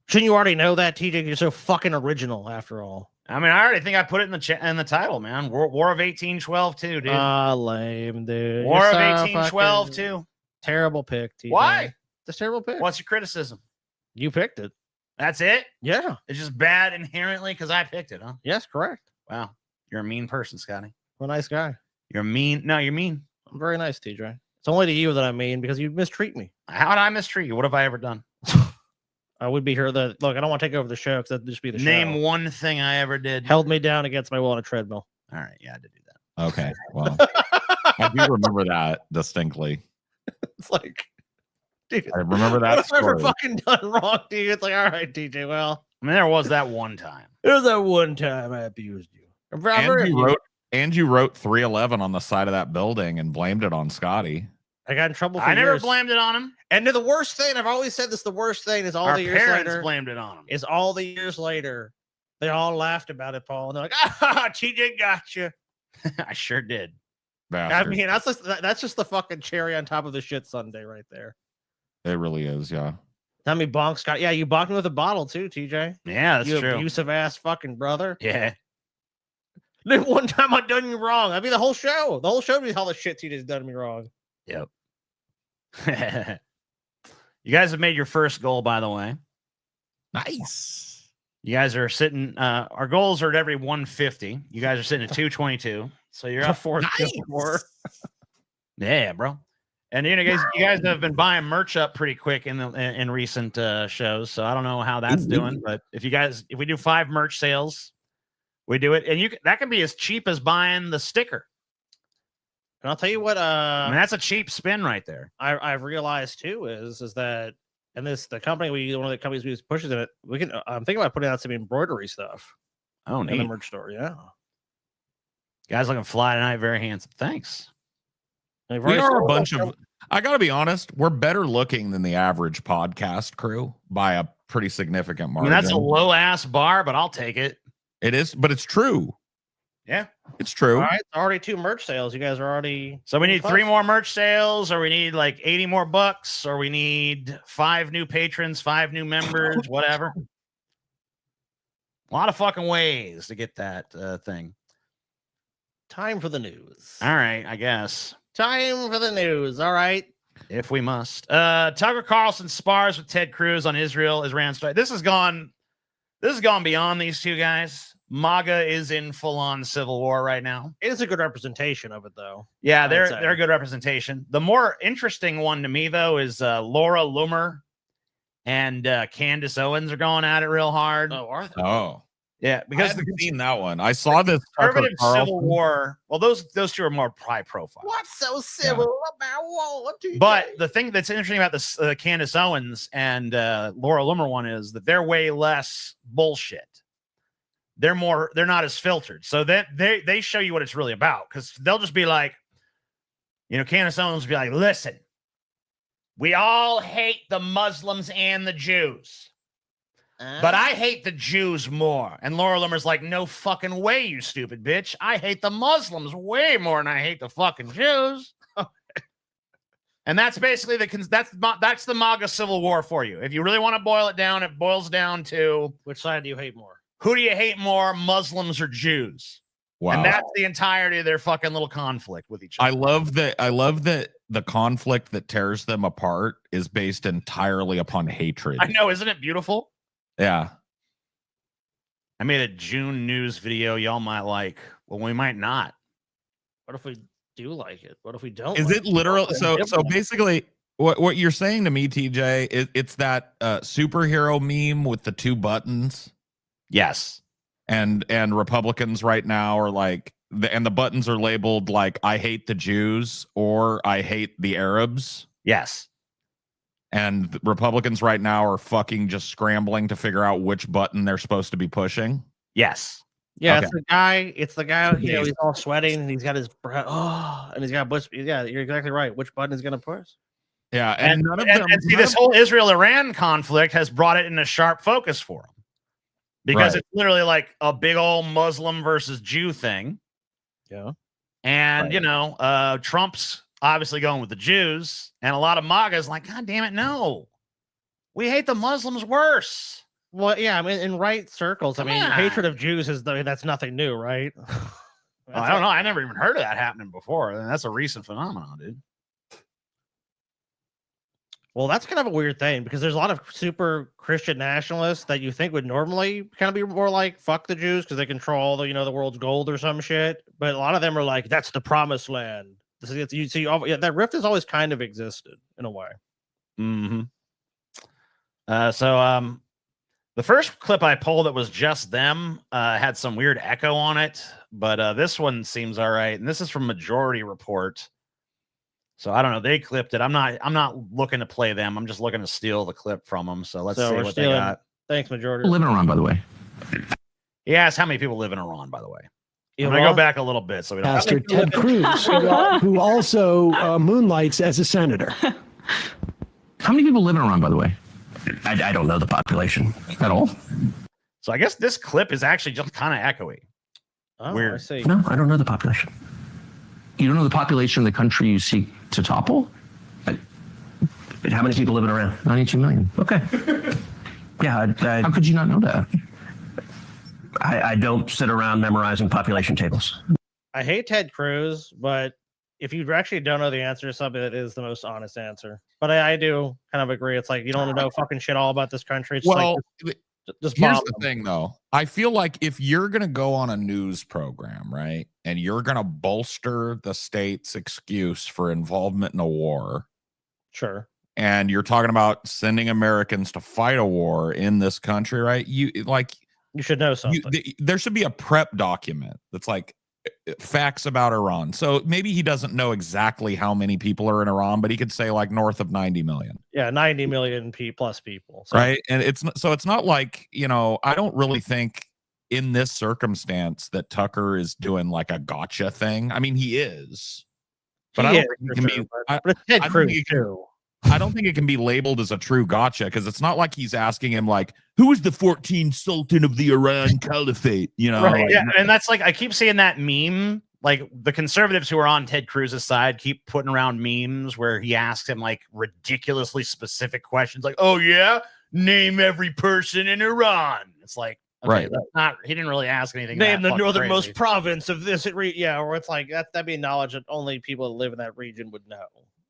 Shouldn't you already know that, TJ? You're so fucking original, after all.
I mean, I already think I put it in the title, man. War of 1812 too, dude.
Lame, dude.
War
You're
of
so
1812
fucking
too.
Terrible pick, TJ.
Why?
It's a terrible pick.
What's your criticism?
You picked it.
That's it?
Yeah.
It's just bad inherently because I picked it, huh?
Yes, correct.
Wow. You're a mean person, Scotty.
I'm a nice guy.
You're mean. No, you're mean.
I'm very nice, TJ. It's only to you that I'm mean because you mistreat me.
How did I mistreat you? What have I ever done?
I would be here. Look, I don't want to take over the show because that'd just be the
Name
show.
one thing I ever did.
Held me down against my will on a treadmill.
All right. Yeah, I did do that.
Okay. Well, I do remember that distinctly.
It's like, dude,
I remember
what
that
have I ever
story.
fucking done wrong, dude? It's like, all right, TJ. Well,
I mean, there was that one time.
there was that one time I abused you.
And you wrote 311 on the side of that building and blamed it on Scotty.
I got in trouble for
I never
years.
blamed it on him.
And the worst thing, I've always said this, the worst thing is all
Our
the years
parents
later.
blamed it on him.
Is all the years later, they all laughed about it, Paul. And they're like, ah, TJ got you.
I sure did.
Bastard.
I mean, that's just the fucking cherry on top of the shit sundae right there.
It really is, yeah.
Tell me, bonk Scott. Yeah, you bonked me with a bottle too, TJ.
Yeah, that's
you
true.
abusive ass fucking brother.
Yeah.
Then one time I done you wrong. I mean, the whole show would be all the shit TJ's done me wrong.
Yep. You guys have made your first goal, by the way.
Nice.
You guys are sitting. Our goals are at every 150. You guys are sitting at 222. So you're up.
Nice.
Yeah, bro. And you guys have been buying merch up pretty quick in recent shows. So I don't know how that's doing, but if we do 5 merch sales, we do it, and that can be as cheap as buying the sticker.
And I'll tell you what,
I mean, that's a cheap spin right there.
I've realized too is that, and one of the companies we pushes in it. I'm thinking about putting out some embroidery stuff.
Oh, neat.
In the merch store. Yeah,
guys looking fly tonight, very handsome. Thanks.
We are a bunch of. I gotta be honest, we're better looking than the average podcast crew by a pretty significant
I
margin.
mean, that's a low ass bar, but I'll take it.
It is, but it's true.
Yeah,
it's true.
All right, it's already 2 merch sales. You guys are already.
So we need 3 more merch sales, or we need like 80 more bucks, or we need 5 new patrons, 5 new members, whatever. A lot of fucking ways to get that thing.
Time for the news.
All right, I guess.
Time for the news. All right.
If we must. Tucker Carlson spars with Ted Cruz on Israel-Iran strike. This has gone beyond these two guys. MAGA is in full-on civil war right now.
It is a good representation of it, though.
Yeah, they're a good representation. The more interesting one to me, though, is Laura Loomer and Candace Owens are going at it real hard.
Oh, are they?
Oh,
yeah, because
I haven't seen that one. I saw this
conservative civil war. Well, those two are more high profile.
What's so civil about war?
But the thing that's interesting about this Candace Owens and Laura Loomer one is that they're way less bullshit. They're not as filtered. So that they show you what it's really about, because they'll just be like, Candace Owens will be like, listen, we all hate the Muslims and the Jews. But I hate the Jews more. And Laura Loomer's like, no fucking way, you stupid bitch. I hate the Muslims way more than I hate the fucking Jews. And that's basically that's the MAGA civil war for you. If you really want to boil it down, it boils down to,
which side do you hate more?
Who do you hate more, Muslims or Jews?
Wow.
And that's the entirety of their fucking little conflict with each other.
I love that the conflict that tears them apart is based entirely upon hatred.
I know, isn't it beautiful?
Yeah.
I made a June news video y'all might like. Well, we might not.
What if we do like it? What if we don't?
Is it literal? So basically what you're saying to me, TJ, it's that superhero meme with the 2 buttons.
Yes.
And Republicans right now are like, and the buttons are labeled like, I hate the Jews or I hate the Arabs.
Yes.
And Republicans right now are fucking just scrambling to figure out which button they're supposed to be pushing.
Yes.
Yeah,
Okay.
it's the guy, he's all sweating and he's got his breath, and he's got bush. Yeah, you're exactly right. Which button is going to push?
Yeah. And none of them. And see, this whole Israel-Iran conflict has brought it into sharp focus for them, because it's literally like a big old Muslim versus Jew thing.
Yeah.
And, Trump's obviously going with the Jews, and a lot of MAGA is like, God damn it, no. We hate the Muslims worse.
Well, yeah, I mean, in right circles, hatred of Jews that's nothing new, right?
I don't know. I never even heard of that happening before. That's a recent phenomenon, dude.
Well, that's kind of a weird thing because there's a lot of super Christian nationalists that you think would normally kind of be more like fuck the Jews because they control the the world's gold or some shit. But a lot of them are like, that's the promised land. You see, that rift has always kind of existed in a way.
Mm-hmm. So the first clip I pulled that was just them had some weird echo on it, but this one seems all right. And this is from Majority Report. So I don't know. They clipped it. I'm not looking to play them. I'm just looking to steal the clip from them. So let's see what they got.
Thanks, Majority.
Live in Iran, by the way.
He asked how many people live in Iran, by the way. I'm going to go back a little bit. So we don't
Pastor Ted Cruz, who also moonlights as a senator.
How many people live in Iran, by the way? I don't know the population at all.
So I guess this clip is actually just kind of echoey.
Oh,
Weird.
I see.
No, I don't know the population. You don't know the population of the country you seek to topple? How many people live in Iran? 92 million. Okay. Yeah. How could you not know that? I don't sit around memorizing population tables.
I hate Ted Cruz, but if you actually don't know the answer to something, that is the most honest answer. But I do kind of agree. It's like you don't know fucking shit all about this country. It's
Well,
just
here's
bomb
the
them.
thing, though. I feel like if you're going to go on a news program, right, and you're going to bolster the state's excuse for involvement in a war,
Sure.
and you're talking about sending Americans to fight a war in this country, right? You
should know something.
There should be a prep document that's like facts about Iran. So maybe he doesn't know exactly how many people are in Iran, but he could say like north of 90 million.
Yeah, 90 million plus people. So.
Right. And it's not like, I don't really think in this circumstance that Tucker is doing like a gotcha thing. I mean, he is. But I don't think it can be.
But it's Ted Cruz too.
I don't think it can be labeled as a true gotcha because it's not like he's asking him like, who is the 14th Sultan of the Iran Caliphate?
Right,
like,
yeah, and that's like I keep seeing that meme. Like the conservatives who are on Ted Cruz's side keep putting around memes where he asks him like ridiculously specific questions, like, "Oh yeah, name every person in Iran." It's like, okay,
right?
That's not. He didn't really ask anything.
Name
that
the northernmost
crazy.
province of this. Or it's like that'd be knowledge that only people that live in that region would know.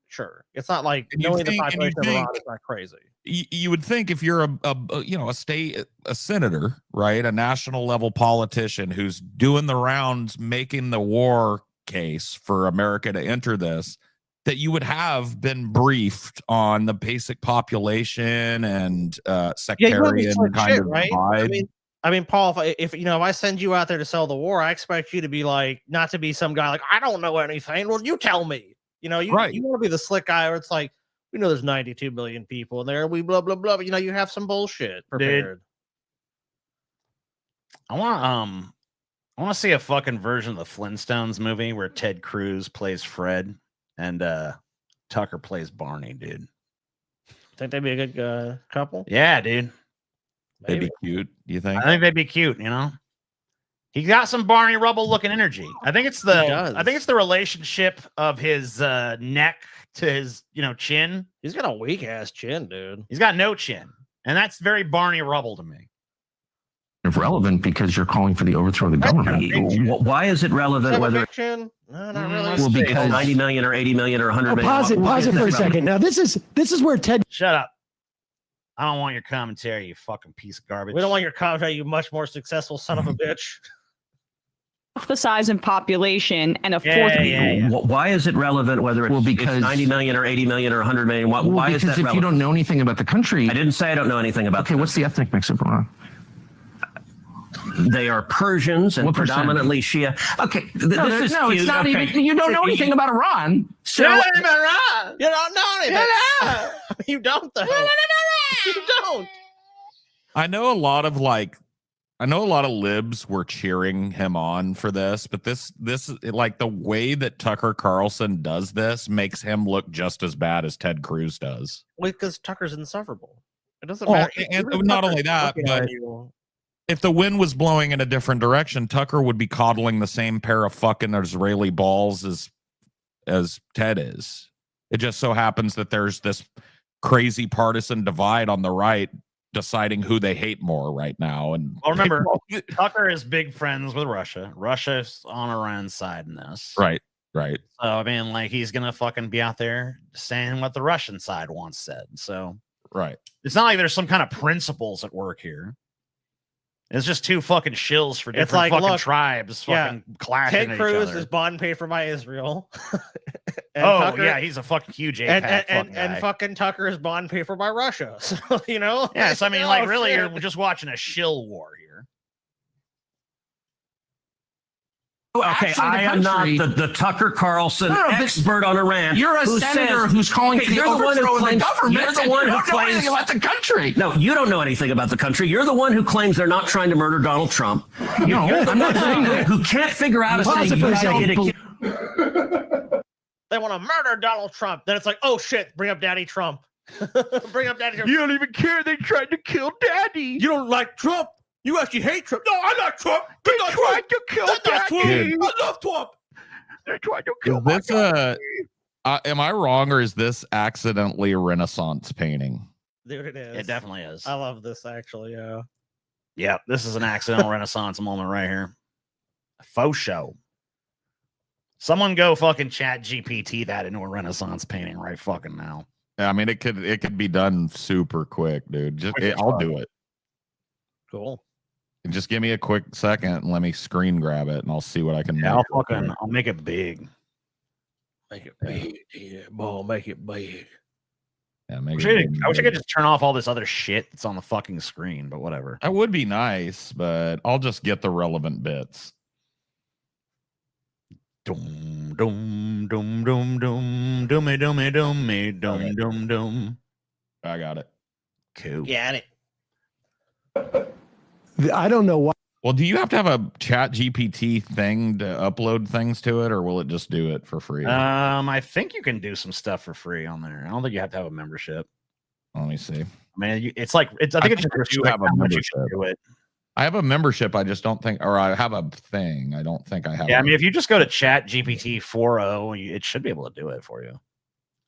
Sure, it's not like knowing the population of Iran is not crazy.
You would think if you're a senator, right, a national level politician who's doing the rounds, making the war case for America to enter this, that you would have been briefed on the basic population and sectarian kind of
right?
divide.
I mean, Paul, if I send you out there to sell the war, I expect you to be like, not to be some guy like, I don't know anything. Well, you tell me. You want to be the slick guy where it's like, we know there's 92 million people in there. We blah, blah, blah. But, you have some bullshit prepared.
Dude, I want to see a fucking version of the Flintstones movie where Ted Cruz plays Fred and Tucker plays Barney, dude.
Think they'd be a good couple?
Yeah, dude.
They'd be cute, do you think?
I think they'd be cute, He got some Barney Rubble looking energy. I think it's the relationship of his neck to his, chin.
He's got a weak ass chin, dude.
He's got no chin. And that's very Barney Rubble to me.
It's relevant because you're calling for the overthrow of the government. Why is it relevant whether
chin? No, not really.
Well, because 90 million or 80 million or 100 million.
Pause it for a second. Now this is where Ted.
Shut up. I don't want your commentary, you fucking piece of garbage.
We don't want your commentary, you much more successful son of a bitch.
The size and population and a fourth.
Yeah.
Why is it relevant whether it's, it's 90 million or 80 million or 100 million? Why is that relevant? If you don't know anything about the country. I didn't say I don't know anything about. Okay, what's the ethnic mix of Iran? They are Persians and predominantly Shia. Okay, it's not even. You don't know anything about Iran. So
You don't know anything. You don't though. You don't.
I know a lot of libs were cheering him on for this, but this like the way that Tucker Carlson does this makes him look just as bad as Ted Cruz does.
Well, because Tucker's insufferable. It doesn't matter.
And not only that, but if the wind was blowing in a different direction, Tucker would be coddling the same pair of fucking Israeli balls as Ted is. It just so happens that there's this crazy partisan divide on the right deciding who they hate more right now. And
well, remember, Tucker is big friends with Russia. Russia's on Iran's side in this.
Right. Right.
So I mean, like he's gonna fucking be out there saying what the Russian side once said. So
Right.
it's not like there's some kind of principles at work here. It's just two fucking shills for different
like,
fucking
look,
tribes fucking clashing
Ted
at
Cruz
each other.
is bought and paid for by Israel. And
Oh
Tucker,
yeah, he's a fucking huge APAC
and fucking Tucker is bought and paid for by Russia. So you know.
yeah, so I mean, like, really,
shit.
you're just watching a shill war here.
Okay,
Actually, the
I am not
country-
the Tucker Carlson
No, but
expert on Iran.
You're a
who
senator
says-
who's calling
Okay,
for the
you're the one who
overthrow of the
claims-
government.
You're the
and
one
you
who
don't know
claims
anything about the country.
No, you don't know anything about the country. You're the one who claims they're not trying to murder Donald Trump.
No,
You're the
I'm not
one
saying that.
who can't figure out a
Pause
thing.
it for a
You
second.
get a kid-
They want to murder Donald Trump. Then it's like, oh shit, bring up Daddy Trump. Bring up Daddy Trump.
You don't even care they tried to kill Daddy.
You don't like Trump. You actually hate Trump. No, I like Trump.
They tried to kill Daddy.
I love Trump.
They tried to
Is
kill my
this am I wrong, or is this accidentally a Renaissance painting?
Dude, it is.
It definitely is.
I love this actually. Yeah.
Yeah, this is an accidental Renaissance moment right here. A faux show. Someone go fucking chat GPT that into a Renaissance painting right fucking now.
I mean, it could be done super quick, dude. Just
Quick as
I'll
fuck.
do it.
Cool.
Just give me a quick second and let me screen grab it, and I'll see what I can
Yeah,
make.
I'll make it big.
Make it big. Yeah, boy, make it big.
Yeah,
I
make
wish
it
I
big.
could just turn off all this other shit that's on the fucking screen, but whatever.
That would be nice, but I'll just get the relevant bits.
Dum dum dum dum dum dummy dummy dummy dum dum dum.
I got it.
Cool.
Got it.
I don't know why.
Well, do you have to have a chat GPT thing to upload things to it, or will it just do it for free?
I think you can do some stuff for free on there. I don't think you have to have a membership.
Let me see.
I mean, it's like I think it's just
you
like
have a
how much you can
membership.
do it.
I have a membership. I just don't think, or I have a thing. I don't think I have.
Yeah, I
a-
mean, if you just go to Chat GPT 4.0, it should be able to do it for you.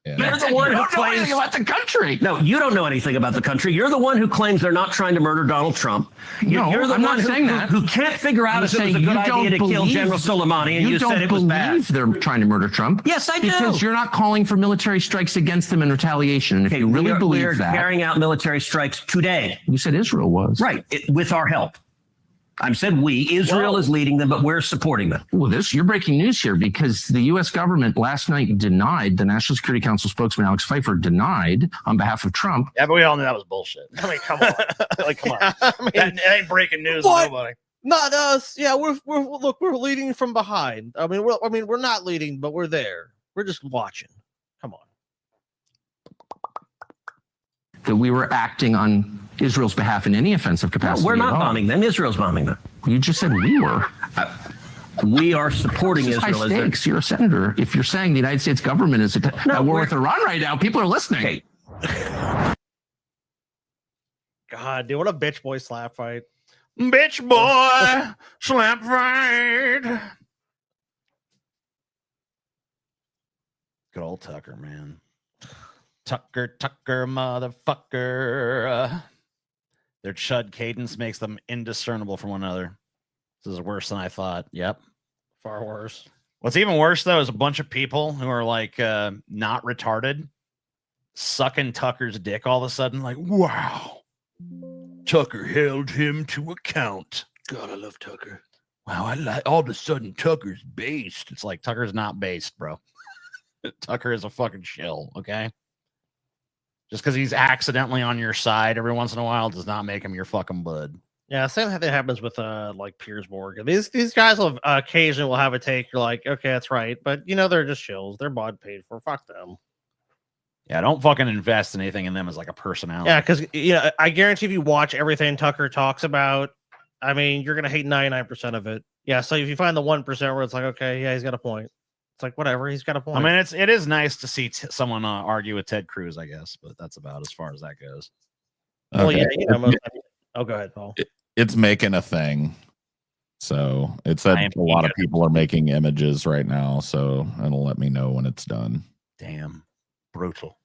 yeah.
You're the one who
You don't know
claims
anything about the country.
No, you don't know anything about the country. You're the one who claims they're not trying to murder Donald Trump.
No,
You're the
I'm
one
not saying that.
who can't figure out
I'm
if it was a
saying
good
you
idea to
don't
kill
believe-
General Soleimani, and you
don't
said it was bad.
believe they're trying to murder Trump.
Yes, I do.
Because you're not calling for military strikes against them in retaliation. And if you really
we are
believe that,
carrying out military strikes today.
you said Israel was.
Right, with our help. I said we. Israel is leading them, but we're supporting them.
Well, you're breaking news here because the U.S. government last night denied, the National Security Council spokesman Alex Pfeiffer denied on behalf of Trump.
Yeah, but we all knew that was bullshit.
I mean, come on.
Like, come on.
I mean,
That ain't breaking news.
What?
To nobody.
not us. Yeah, we're leading from behind. I mean, we're not leading, but we're there. We're just watching. Come on.
That we were acting on Israel's behalf in any offensive
No,
capacity.
we're not
at all.
bombing them. Israel's bombing them.
You just said we were.
We are supporting
This is high
Israel. As their-
stakes. You're a senator. If you're saying the United States government is at war
we're-
with Iran right now, people are listening.
Okay.
God, dude, what a bitch boy slap fight.
Bitch boy, slap fight. Good old Tucker, man. Tucker, motherfucker. Their chud cadence makes them indiscernible from one another. This is worse than I thought. Yep.
Far worse.
What's even worse, though, is a bunch of people who are like not retarded sucking Tucker's dick all of a sudden. Like, wow. Tucker held him to account.
God, I love Tucker.
Wow, I like all of a sudden Tucker's based. It's like Tucker's not based, bro. Tucker is a fucking shill, okay? Just because he's accidentally on your side every once in a while does not make him your fucking bud.
Yeah, same thing happens with like Piers Morgan. These guys will occasionally will have a take. You're like, okay, that's right, but you know they're just shills. They're bod paid for. Fuck them.
Yeah, don't fucking invest in anything in them as like a personality.
Yeah, because I guarantee if you watch everything Tucker talks about, I mean, you're gonna hate 99% of it. Yeah, so if you find the 1% where it's like, okay, yeah, he's got a point. It's like whatever, he's got a point.
I mean, it is nice to see someone argue with Ted Cruz, I guess, but that's about as far as that goes.
well,
Okay.
yeah, you know. Most, oh, go ahead, Paul.
It's making a thing. So it said
I am
a lot of
eager.
people are making images right now. So it'll let me know when it's done.
Damn, brutal.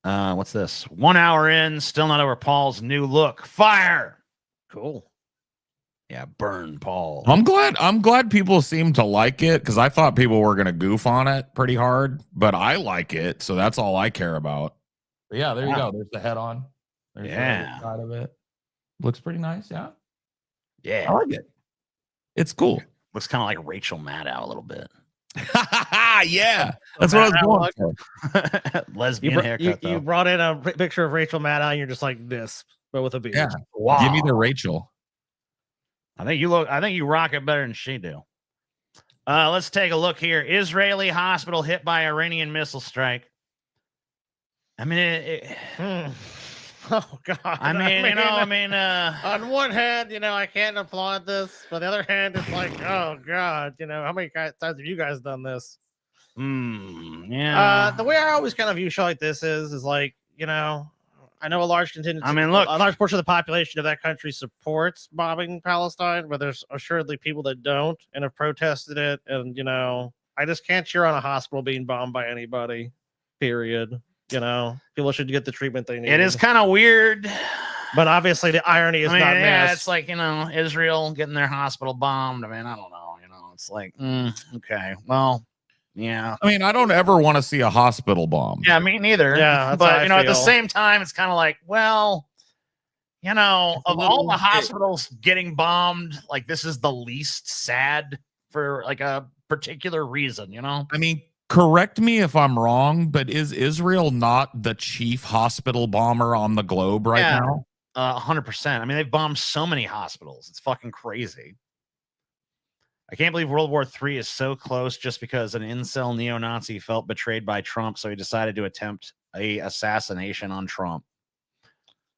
What's this? 1 hour in, still not over Paul's new look. Fire.
Cool.
Yeah, burn Paul.
I'm glad people seem to like it because I thought people were gonna goof on it pretty hard, but I like it, so that's all I care about. But yeah, there you go. There's the head on. There's the other side of it. Looks pretty nice, yeah.
Yeah,
I like it. It's cool.
Looks kind of like Rachel Maddow a little bit.
Yeah, that's what I was going for.
Lesbian haircut.
You brought in a picture of Rachel Maddow, and you're just like this, but with a beard.
Yeah,
wow.
Give me the Rachel.
I think you rock it better than she do. Let's take a look here. Israeli hospital hit by Iranian missile strike. I mean,
oh God.
I mean,
on one hand, I can't applaud this. But on the other hand, it's like, oh God, how many times have you guys done this?
Yeah.
The way I always kind of view show like this is like, I know a large contingent.
I mean, look,
a large portion of the population of that country supports bombing Palestine, but there's assuredly people that don't and have protested it. And I just can't cheer on a hospital being bombed by anybody. Period. People should get the treatment they need.
It is kind of weird,
but obviously the irony is not.
Yeah, it's like Israel getting their hospital bombed. I mean, I don't know. It's like okay, well. Yeah.
I mean, I don't ever want to see a hospital bomb.
Yeah, me neither.
Yeah.
But, at the same time, it's kind of like, well, of all the hospitals getting bombed, like this is the least sad for like a particular reason,
I mean, correct me if I'm wrong, but is Israel not the chief hospital bomber on the globe right now?
100%. I mean, they've bombed so many hospitals. It's fucking crazy. I can't believe World War III is so close just because an incel neo-Nazi felt betrayed by Trump, so he decided to attempt a assassination on Trump.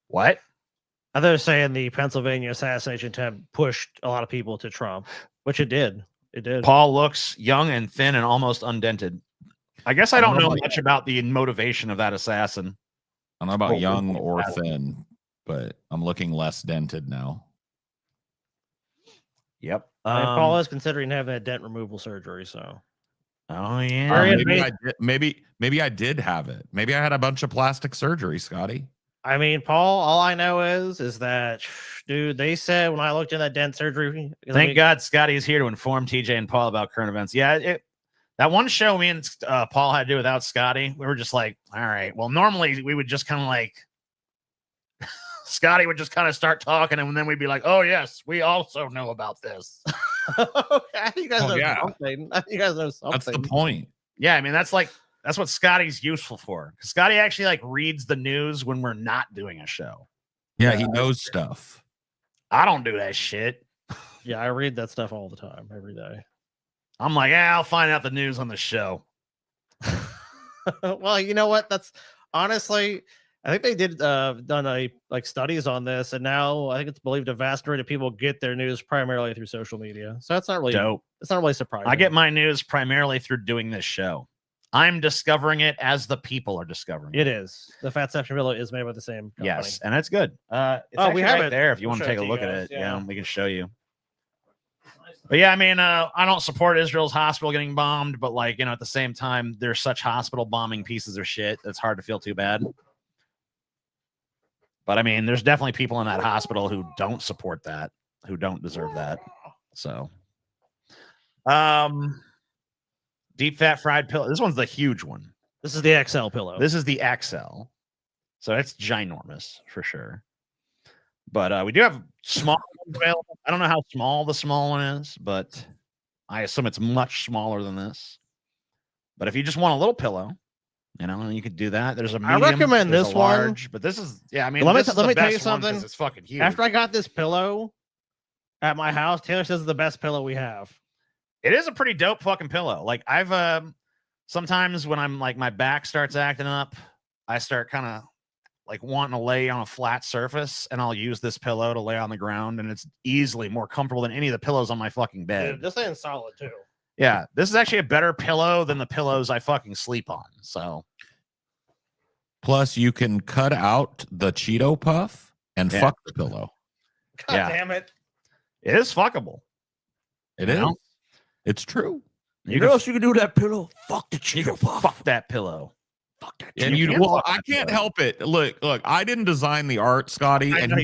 What?
I thought they were saying the Pennsylvania assassination attempt pushed a lot of people to Trump, which it did. It did.
Paul looks young and thin and almost undented. I guess I don't know much about the motivation of that assassin.
I don't know about young or thin, but I'm looking less dented now.
Yep.
Paul is considering having a dent removal surgery. So,
oh yeah,
maybe I did have it. Maybe I had a bunch of plastic surgery, Scotty.
I mean, Paul. All I know is that, dude. They said when I looked in that dent surgery.
Thank God Scotty is here to inform TJ and Paul about current events. Yeah, that one show me and Paul had to do without Scotty. We were just like, all right. Well, normally we would just kind of like. Scotty would just kind of start talking, and then we'd be like, "Oh yes, we also know about this."
Okay, you guys know something. You guys know something.
That's the point.
Yeah, I mean that's what Scotty's useful for. Scotty actually like reads the news when we're not doing a show.
Yeah, he knows stuff.
I don't do that shit.
Yeah, I read that stuff all the time, every day.
I'm like, I'll find out the news on the show.
Well, you know what? That's honestly. I think they did done studies on this, and now I think it's believed a vast majority of people get their news primarily through social media. So that's not really
dope.
It's not really surprising.
I get my news primarily through doing this show. I'm discovering it as the people are discovering it.
It is. The Fat Section Pillow is made by the same company.
Yes, and it's good. It's
we have
right
it
there if you want to take a look at it. Yeah, we can show you. But yeah, I mean, I don't support Israel's hospital getting bombed, but at the same time, there's such hospital bombing pieces of shit. It's hard to feel too bad. But I mean, there's definitely people in that hospital who don't support that, who don't deserve that. So, deep fat fried pillow. This one's the huge one.
This is the XL pillow.
This is the XL. So it's ginormous for sure. But we do have small ones available. I don't know how small the small one is, but I assume it's much smaller than this. But if you just want a little pillow, you could do that. There's a medium.
I recommend this
large,
one,
but this is let me
tell you something.
It's fucking huge.
After I got this pillow at my house, Taylor says it's the best pillow we have.
It is a pretty dope fucking pillow. Like I've sometimes when I'm like my back starts acting up, I start kind of like wanting to lay on a flat surface, and I'll use this pillow to lay on the ground, and it's easily more comfortable than any of the pillows on my fucking bed.
Dude, this thing's solid too.
Yeah, this is actually a better pillow than the pillows I fucking sleep on. So,
plus you can cut out the Cheeto puff and fuck the pillow.
God damn it!
It is fuckable.
It is. It's true.
You know what else you can do with that pillow? Fuck the Cheeto puff.
Fuck that pillow.
Fuck that.
And I can't help it. Look, I didn't design the art, Scotty, and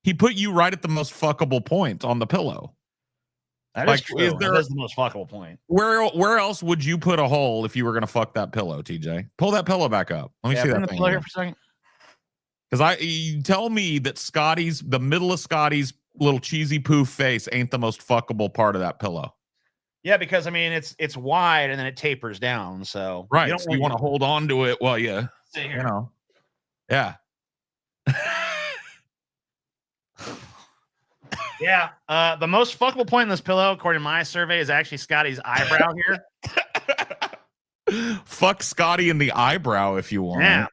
He put you right at the most fuckable point on the pillow.
That
Like,
is true.
is there-
That is the most fuckable point.
Where else would you put a hole if you were gonna fuck that pillow, TJ? Pull that pillow back up. Let me see
bring
that
the
thing.
pillow here for a second.
Because you tell me that the middle of Scotty's little cheesy poof face ain't the most fuckable part of that pillow.
Yeah, because I mean it's wide and then it tapers down. So
Right. You want to hold on to it while you
sit here.
you know. Yeah.
Yeah. The most fuckable point in this pillow, according to my survey, is actually Scotty's eyebrow here.
Fuck Scotty in the eyebrow if you want.
Yeah.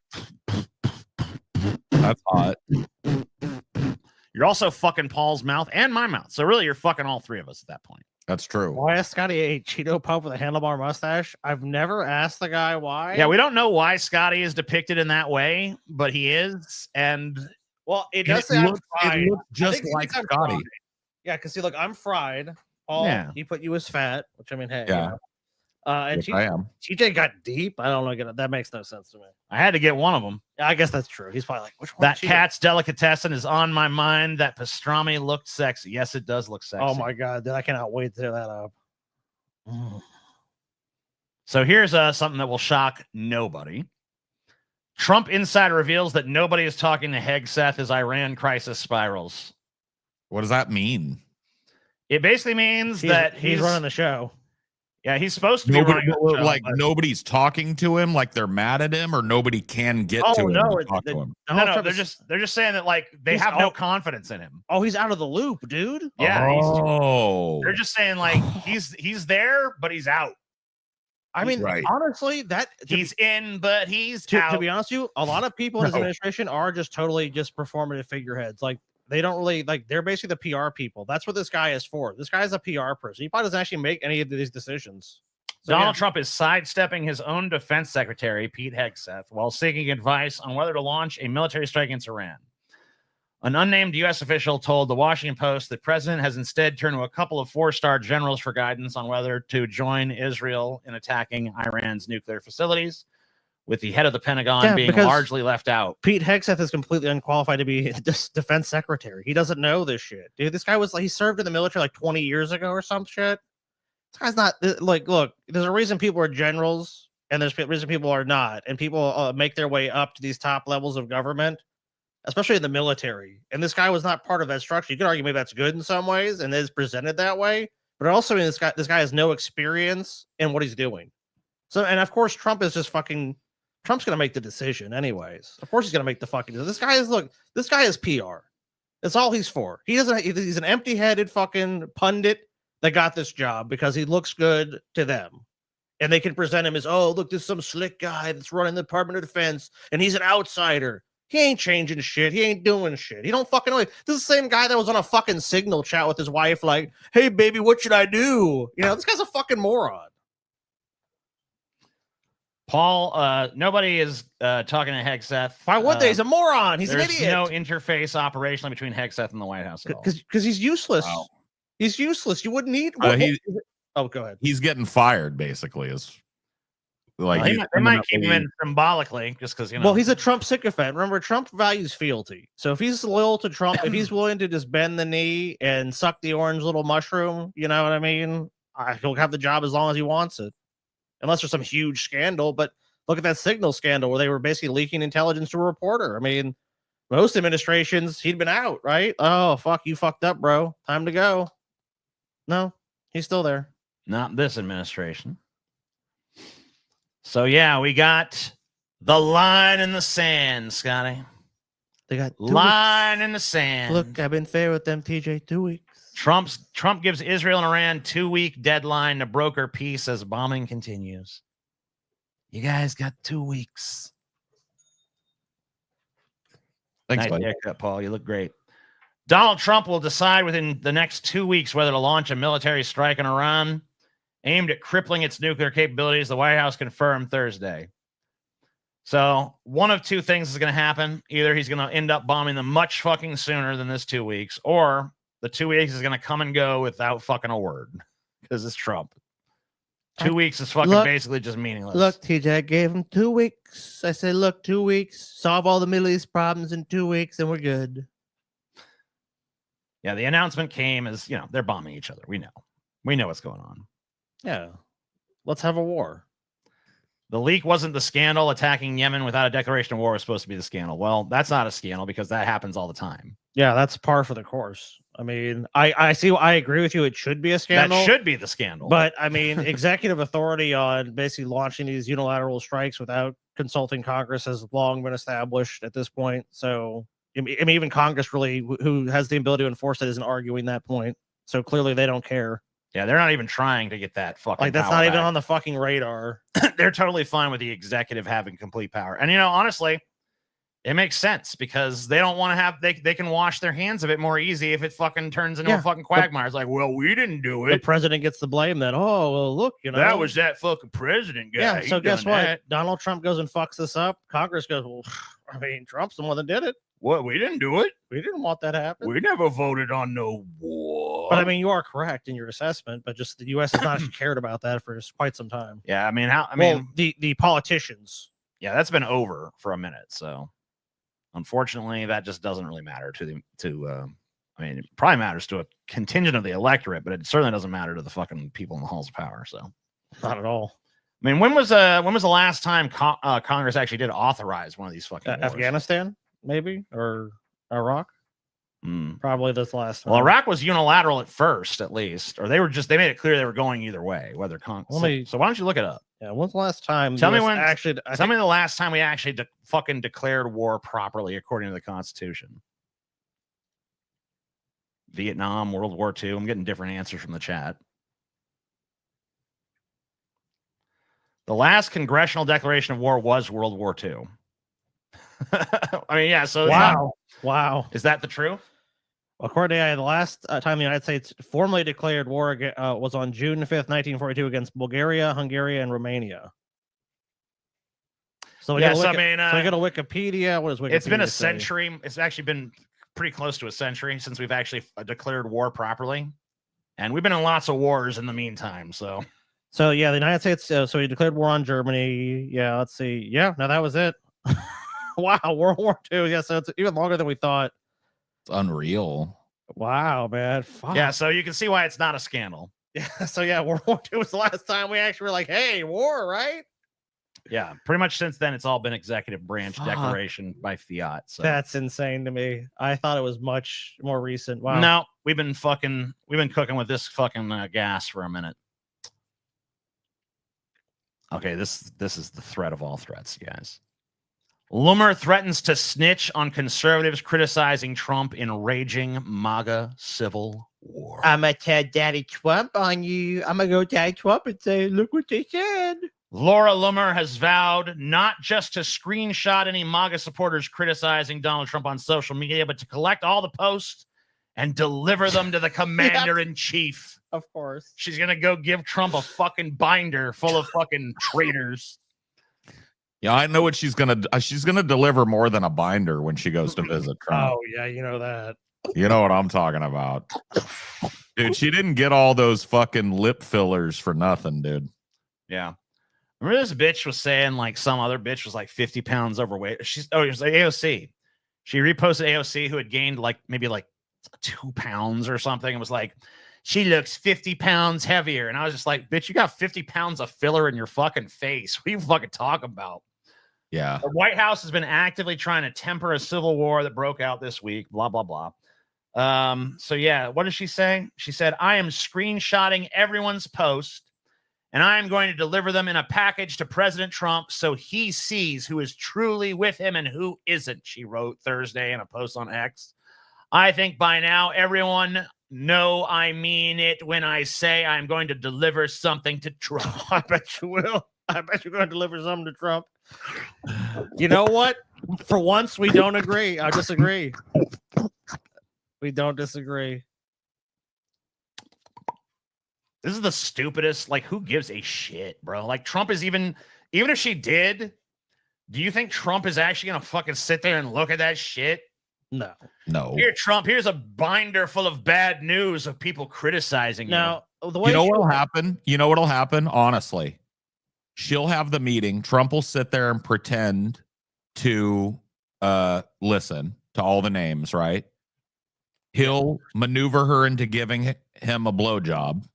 That's hot.
You're also fucking Paul's mouth and my mouth. So really, you're fucking all three of us at that point.
That's true.
Why is Scotty a Cheeto pup with a handlebar mustache? I've never asked the guy why.
Yeah, we don't know why Scotty is depicted in that way, but he is. And
well, it
And
does say I'm fried.
it looks
I
just
think
like
I'm
Scotty.
fried. Yeah, because see, look, I'm fried. Paul,
Yeah.
he put you as fat, which I mean, hey,
Yeah.
you know. And
Yes, I am.
TJ got deep. I don't know. That makes no sense to me.
I had to get one of them.
Yeah, I guess that's true. He's probably like, which one?
That
is Cheeto?
cat's delicatessen is on my mind. That pastrami looked sexy. Yes, it does look sexy.
Oh my god, dude, I cannot wait to tear that up.
So here's something that will shock nobody. Trump insider reveals that nobody is talking to Hegseth as Iran crisis spirals.
What does that mean?
It basically means that
he's running the show.
Yeah, he's supposed to be
Nobody,
running the show,
like
but-
nobody's talking to him, like they're mad at him, or nobody can get
Oh,
to him
no,
and talk to him.
No, they're just saying that like they
He's
have no
all-
confidence in him.
Oh, he's out of the loop, dude.
Yeah,
Oh,
they're just saying like he's there, but he's out.
I mean,
Right.
honestly, that
He's in, but he's
to
out.
be honest with you, a lot of people in his
No.
administration are just totally just performative figureheads. Like they don't really like they're basically the PR people. That's what this guy is for. This guy is a PR person. He probably doesn't actually make any of these decisions. So,
Donald
yeah.
Trump is sidestepping his own defense secretary, Pete Hegseth, while seeking advice on whether to launch a military strike against Iran. An unnamed U.S. official told the Washington Post that the president has instead turned to a couple of four-star generals for guidance on whether to join Israel in attacking Iran's nuclear facilities, with the head of the Pentagon
Yeah,
being
because-
largely left out.
Pete Hegseth is completely unqualified to be defense secretary. He doesn't know this shit, dude. This guy was like he served in the military like 20 years ago or some shit. This guy's not like look. There's a reason people are generals, and there's a reason people are not, and people make their way up to these top levels of government, especially in the military. And this guy was not part of that structure. You could argue maybe that's good in some ways, and is presented that way. But also, I mean, this guy has no experience in what he's doing. So, and of course, Trump is just fucking. Trump's gonna make the decision, anyways. Of course, he's gonna make the fucking. This guy is PR. That's all he's for. He doesn't. He's an empty-headed fucking pundit that got this job because he looks good to them, and they can present him as, oh, look, this is some slick guy that's running the Department of Defense, and he's an outsider. He ain't changing shit. He ain't doing shit. He don't fucking know. This is the same guy that was on a fucking Signal chat with his wife, like, hey, baby, what should I do? You know, this guy's a fucking moron.
Paul, nobody is talking to Hegseth.
Why would they? He's a moron. He's an
There's
idiot.
no interface operationally between Hegseth and the White House at all.
Because he's useless.
Wow.
He's useless. You wouldn't need. Oh, go ahead.
He's getting fired, basically. Is like
Well,
he's
they might keep him
permanently-
in symbolically just because, you know.
Well, he's a Trump sycophant. Remember, Trump values fealty. So if he's loyal to Trump, if he's willing to just bend the knee and suck the orange little mushroom, you know what I mean? He'll have the job as long as he wants it, unless there's some huge scandal. But look at that Signal scandal where they were basically leaking intelligence to a reporter. I mean, most administrations, he'd been out, right? Oh, fuck, you fucked up, bro. Time to go. No, he's still there.
Not this administration. So, yeah, we got the line in the sand, Scotty.
They got 2
Line in the sand.
weeks. Look, I've been fair with them, TJ. 2 weeks.
Trump gives Israel and Iran 2-week deadline to broker peace as bombing continues. You guys got 2 weeks.
Thanks,
Nice
buddy.
haircut, Paul. You look great. Donald Trump will decide within the next 2 weeks whether to launch a military strike on Iran aimed at crippling its nuclear capabilities, the White House confirmed Thursday. So one of two things is going to happen. Either he's going to end up bombing them much fucking sooner than this 2 weeks, or the 2 weeks is going to come and go without fucking a word because it's Trump. 2 weeks is fucking basically just meaningless.
Look, TJ, I gave him 2 weeks. I said, look, 2 weeks, solve all the Middle East problems in 2 weeks, and we're good.
Yeah, the announcement came as, they're bombing each other. We know what's going on.
Yeah. Let's have a war.
The leak wasn't the scandal. Attacking Yemen without a declaration of war was supposed to be the scandal. Well, that's not a scandal because that happens all the time.
Yeah, that's par for the course. I mean, I agree with you. It should be a scandal.
That should be the scandal.
But I mean, executive authority on basically launching these unilateral strikes without consulting Congress has long been established at this point. So, I mean, even Congress really, who has the ability to enforce it, isn't arguing that point. So clearly they don't care.
Yeah, they're not even trying to get that fucking
like that's
power
not even
back.
on the fucking radar.
They're totally fine with the executive having complete power. And honestly, it makes sense because they don't want to have they can wash their hands of it more easy if it fucking turns into a fucking quagmire. It's like, well, we didn't do it.
The president gets the blame that, oh, well, look,
that was that fucking president guy.
Yeah, so guess what?
That.
Donald Trump goes and fucks this up. Congress goes, well, I mean, Trump's the one that did it.
What? We didn't do it.
We didn't want that to happen.
We never voted on no war.
But I mean, you are correct in your assessment, but just the U.S. has not actually cared about that for quite some time.
Yeah, I mean,
the politicians.
Yeah, that's been over for a minute. So, unfortunately, that just doesn't really matter I mean, it probably matters to a contingent of the electorate, but it certainly doesn't matter to the fucking people in the halls of power. So,
not at all.
I mean, when was the last time Congress actually did authorize one of these fucking wars?
Afghanistan, maybe, or Iraq? Probably this last time.
Well, Iraq was unilateral at first, at least, or they made it clear they were going either way. Whether so, why don't you look it up?
Yeah, when's the last time?
Tell me the last time we actually fucking declared war properly according to the Constitution. Vietnam, World War II. I'm getting different answers from the chat. The last congressional declaration of war was World War II. I mean, yeah. So
wow.
Is that the truth?
According to the last time the United States formally declared war was on June 5th, 1942, against Bulgaria, Hungary, and Romania. So we got a Wikipedia. What is Wikipedia?
It's been a century. It's actually been pretty close to a century since we've actually declared war properly, and we've been in lots of wars in the meantime. So
yeah, the United States. So he declared war on Germany. Yeah, let's see. Yeah, no, that was it. Wow, World War II. Yeah, so it's even longer than we thought.
It's unreal.
Wow, man. Fuck.
Yeah, so you can see why it's not a scandal.
Yeah, so yeah, World War II was the last time we actually were like, hey, war, right?
Yeah, pretty much since then, it's all been executive branch declaration by fiat. So
that's insane to me. I thought it was much more recent. Wow.
No, we've been cooking with this fucking gas for a minute. Okay, this is the threat of all threats, you guys. Loomer threatens to snitch on conservatives criticizing Trump in raging MAGA civil war.
I'm going to tell Daddy Trump on you. I'm going to go Daddy Trump and say, look what they said.
Laura Loomer has vowed not just to screenshot any MAGA supporters criticizing Donald Trump on social media, but to collect all the posts and deliver them to the commander-in-chief.
Of course.
She's going to go give Trump a fucking binder full of fucking traitors.
Yeah, I know what she's gonna deliver more than a binder when she goes to visit Trump.
Oh yeah, you know that.
You know what I'm talking about. Dude, she didn't get all those fucking lip fillers for nothing, dude.
Yeah. Remember this bitch was saying like some other bitch was like 50 pounds overweight. It was like AOC. She reposted AOC who had gained maybe 2 pounds or something and was like, she looks 50 pounds heavier. And I was just like, bitch, you got 50 pounds of filler in your fucking face. What are you fucking talking about?
Yeah.
The White House has been actively trying to temper a civil war that broke out this week, blah, blah, blah. So yeah, what did she say? She said, I am screenshotting everyone's post and I am going to deliver them in a package to President Trump so he sees who is truly with him and who isn't, she wrote Thursday in a post on X. I think by now everyone know I mean it when I say I'm going to deliver something to Trump.
I bet you will. I bet you're going to deliver something to Trump. You know what? For once, we don't agree. I disagree. We don't disagree.
This is the stupidest. Like, who gives a shit, bro? Like, Trump is even if she did, do you think Trump is actually going to fucking sit there and look at that shit?
No.
Here, Trump, here's a binder full of bad news of people criticizing
you.
The
way what'll happen? You know what'll happen? Honestly. She'll have the meeting. Trump will sit there and pretend to listen to all the names, right? He'll maneuver her into giving him a blowjob.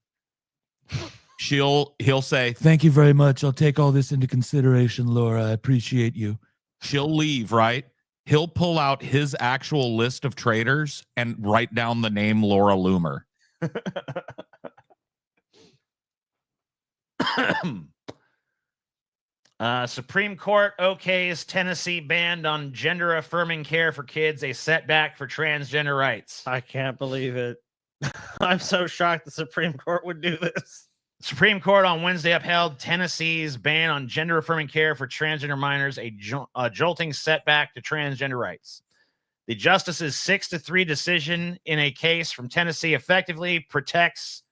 He'll say, "Thank you very much. I'll take all this into consideration, Laura. I appreciate you." She'll leave, right? He'll pull out his actual list of traitors and write down the name Laura Loomer.
Supreme Court okays Tennessee ban on gender-affirming care for kids, a setback for transgender rights.
I can't believe it. I'm so shocked the Supreme Court would do this.
Supreme Court on Wednesday upheld Tennessee's ban on gender-affirming care for transgender minors, a jolting setback to transgender rights. The justice's 6-3 decision in a case from Tennessee effectively protects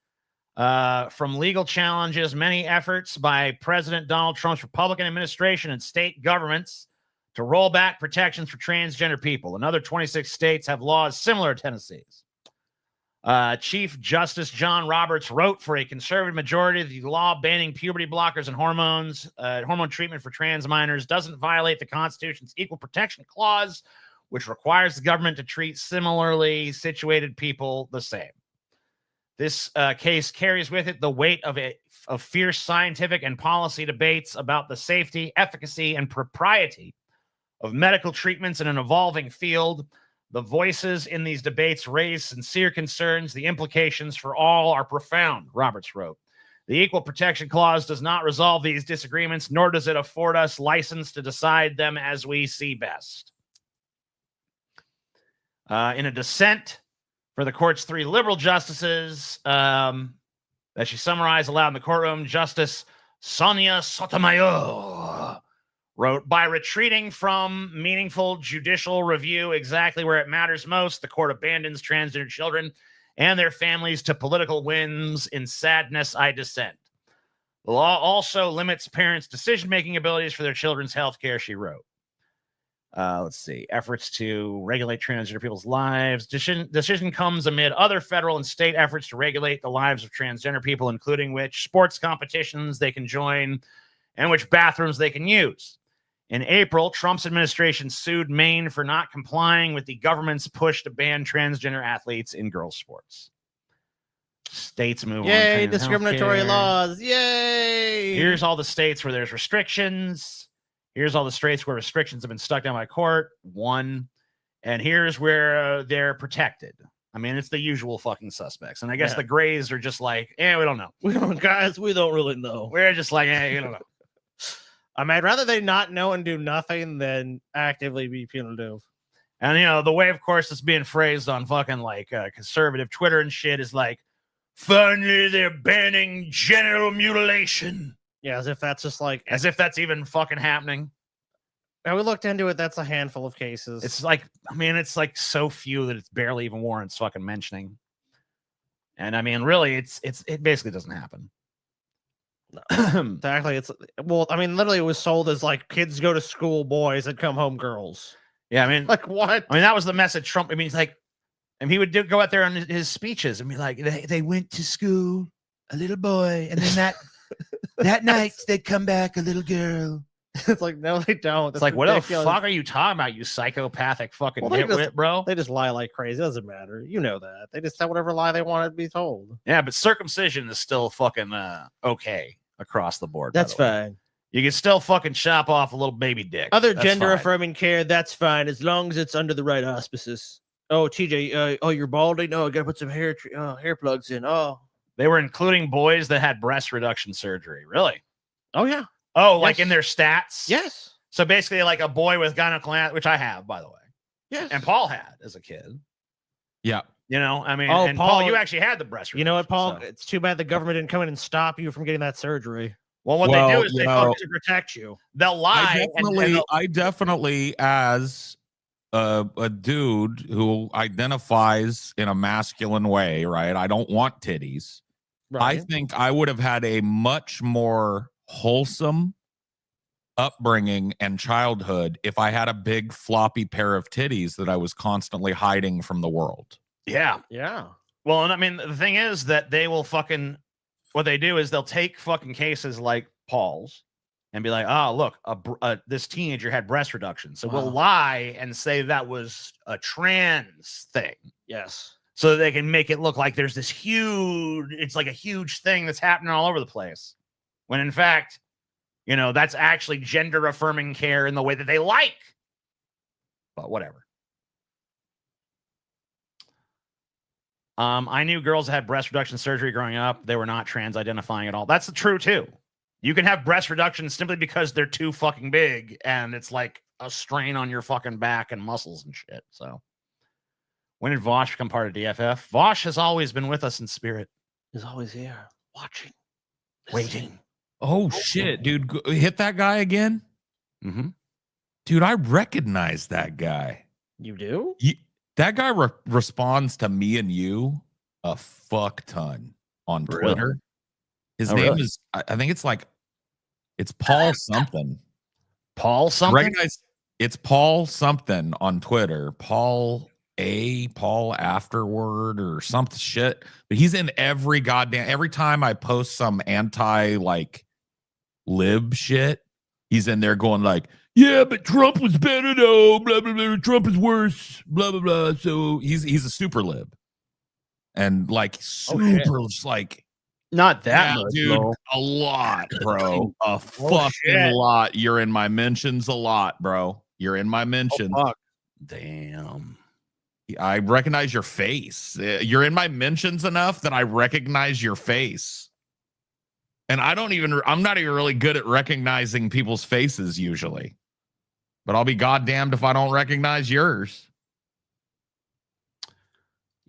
from legal challenges many efforts by President Donald Trump's Republican administration and state governments to roll back protections for transgender people. Another 26 states have laws similar to Tennessee's. Chief Justice John Roberts wrote for a conservative majority that the law banning puberty blockers and hormone treatment for trans minors doesn't violate the Constitution's Equal Protection Clause, which requires the government to treat similarly situated people the same. This case carries with it the weight of fierce scientific and policy debates about the safety, efficacy, and propriety of medical treatments in an evolving field. The voices in these debates raise sincere concerns. The implications for all are profound, Roberts wrote. The Equal Protection Clause does not resolve these disagreements, nor does it afford us license to decide them as we see best. In a dissent for the court's 3 liberal justices that she summarized aloud in the courtroom, Justice Sonia Sotomayor wrote, by retreating from meaningful judicial review exactly where it matters most, the court abandons transgender children and their families to political whims. In sadness, I dissent. The law also limits parents' decision-making abilities for their children's health care, she wrote. Let's see. Efforts to regulate transgender people's lives. Decision comes amid other federal and state efforts to regulate the lives of transgender people, including which sports competitions they can join and which bathrooms they can use. In April, Trump's administration sued Maine for not complying with the government's push to ban transgender athletes in girls' sports. States move on.
Yay, discriminatory laws. Yay.
Here's all the states where there's restrictions. Here's all the states where restrictions have been stuck down by court. 1. And here's where they're protected. I mean, it's the usual fucking suspects. And I guess the grays are just like, we don't know.
We don't really know.
We're just like, you don't know.
I mean, I'd rather they not know and do nothing than actively be punitive.
And, you know, the way, of course, it's being phrased on fucking like conservative Twitter and shit is like, finally, they're banning genital mutilation.
Yeah, as if that's just like,
as if that's even fucking happening.
And we looked into it. That's a handful of cases.
It's like, I mean, it's like so few that it's barely even warrants fucking mentioning. And I mean, really, it basically doesn't happen.
Exactly. It's, well, I mean, literally it was sold as like kids go to school boys and come home girls.
Yeah, I mean,
like what?
I mean, that was the message Trump. I mean, he's like, and he would go out there on his speeches and be like, they went to school, a little boy, and then that night they'd come back a little girl.
It's like, no, they don't.
It's like, what the fuck are you talking about, you psychopathic fucking nitwit, bro?
They just lie like crazy. It doesn't matter. You know that. They just tell whatever lie they want to be told.
Yeah, but circumcision is still fucking okay across the board.
That's fine.
You can still fucking chop off a little baby dick.
Other gender-affirming care, that's fine, as long as it's under the right auspices. Oh, TJ, you're balding? No, I gotta put some hair plugs in. Oh.
They were including boys that had breast reduction surgery. Really?
Oh, yeah.
Oh, yes. Like in their stats?
Yes.
So basically like a boy with gynecological, which I have, by the way.
Yes.
And Paul had as a kid.
Yeah.
You know, I mean,
and
Paul, you actually had the breast reduction.
You know what, Paul? So. It's too bad the government didn't come in and stop you from getting that surgery.
Well, what they do is they
to protect you.
They'll lie.
I definitely, as a dude who identifies in a masculine way, right? I don't want titties. Right. I think I would have had a much more wholesome upbringing and childhood if I had a big floppy pair of titties that I was constantly hiding from the world.
Yeah.
Yeah.
Well, and I mean, the thing is that they will fucking, what they do is they'll take fucking cases like Paul's and be like, oh, look, this teenager had breast reduction. So we'll lie and say that was a trans thing.
Yes.
so that they can make it look like there's this huge, it's like a huge thing that's happening all over the place. When in fact, you know, that's actually gender affirming care in the way that they like. But whatever. I knew girls that had breast reduction surgery growing up. They were not trans identifying at all. That's true too. You can have breast reduction simply because they're too fucking big and it's like a strain on your fucking back and muscles and shit. So when did Vosh become part of DFF? Vosh has always been with us in spirit.
He's always here, watching,
Waiting.
Oh shit, dude! Hit that guy again, dude. I recognize that guy.
You do?
That guy responds to me and you a fuck ton on Twitter.
Really?
His name is, I think it's Paul something.
Paul something?
Recognize it's Paul something on Twitter. Paul afterward or some shit. But he's in every time I post some anti like lib shit, he's in there going like, yeah, but Trump was better though, blah blah blah, Trump is worse, blah blah blah. So he's a super lib. And like super like
not that much,
dude,
though.
a lot, bro. A fucking lot. You're in my mentions a lot, bro. You're in my mentions.
Oh, fuck.
Damn.
I recognize your face. You're in my mentions enough that I recognize your face. And I'm not even really good at recognizing people's faces usually. But I'll be goddamned if I don't recognize yours.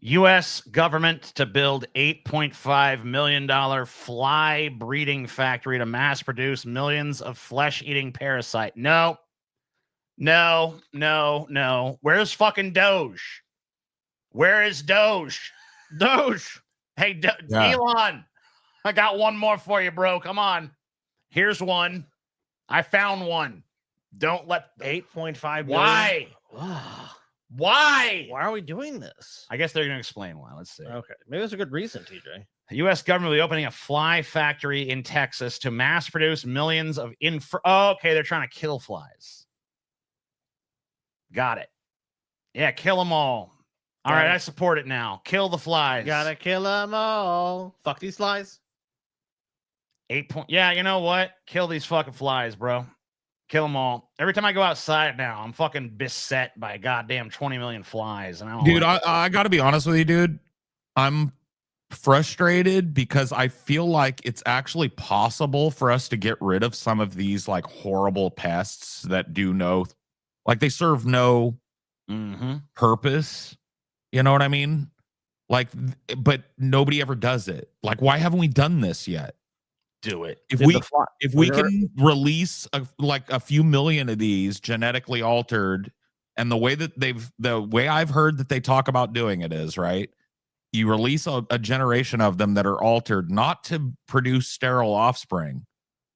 U.S. government to build $8.5 million fly breeding factory to mass produce millions of flesh-eating parasite. No. Where's fucking Doge? Where is Doge? Doge. Hey, Elon, I got one more for you, bro. Come on. Here's one. I found one. Don't let
8.5
Why? Why?
Why are we doing this?
I guess they're going to explain why. Let's see.
Okay. Maybe there's a good reason, TJ.
The U.S. government will be opening a fly factory in Texas to mass produce millions of okay, they're trying to kill flies. Got it. Yeah, kill them all. All right, I support it now. Kill the flies.
Gotta kill them all. Fuck these flies.
Yeah, you know what? Kill these fucking flies, bro. Kill them all. Every time I go outside now, I'm fucking beset by goddamn 20 million flies. And
I got to be honest with you, dude. I'm frustrated because I feel like it's actually possible for us to get rid of some of these like horrible pests that they serve no purpose. You know what I mean? Like, but nobody ever does it. Like, why haven't we done this yet?
Do it.
If we can release a few million of these genetically altered, and the way I've heard that they talk about doing it is, right, you release a generation of them that are altered not to produce sterile offspring,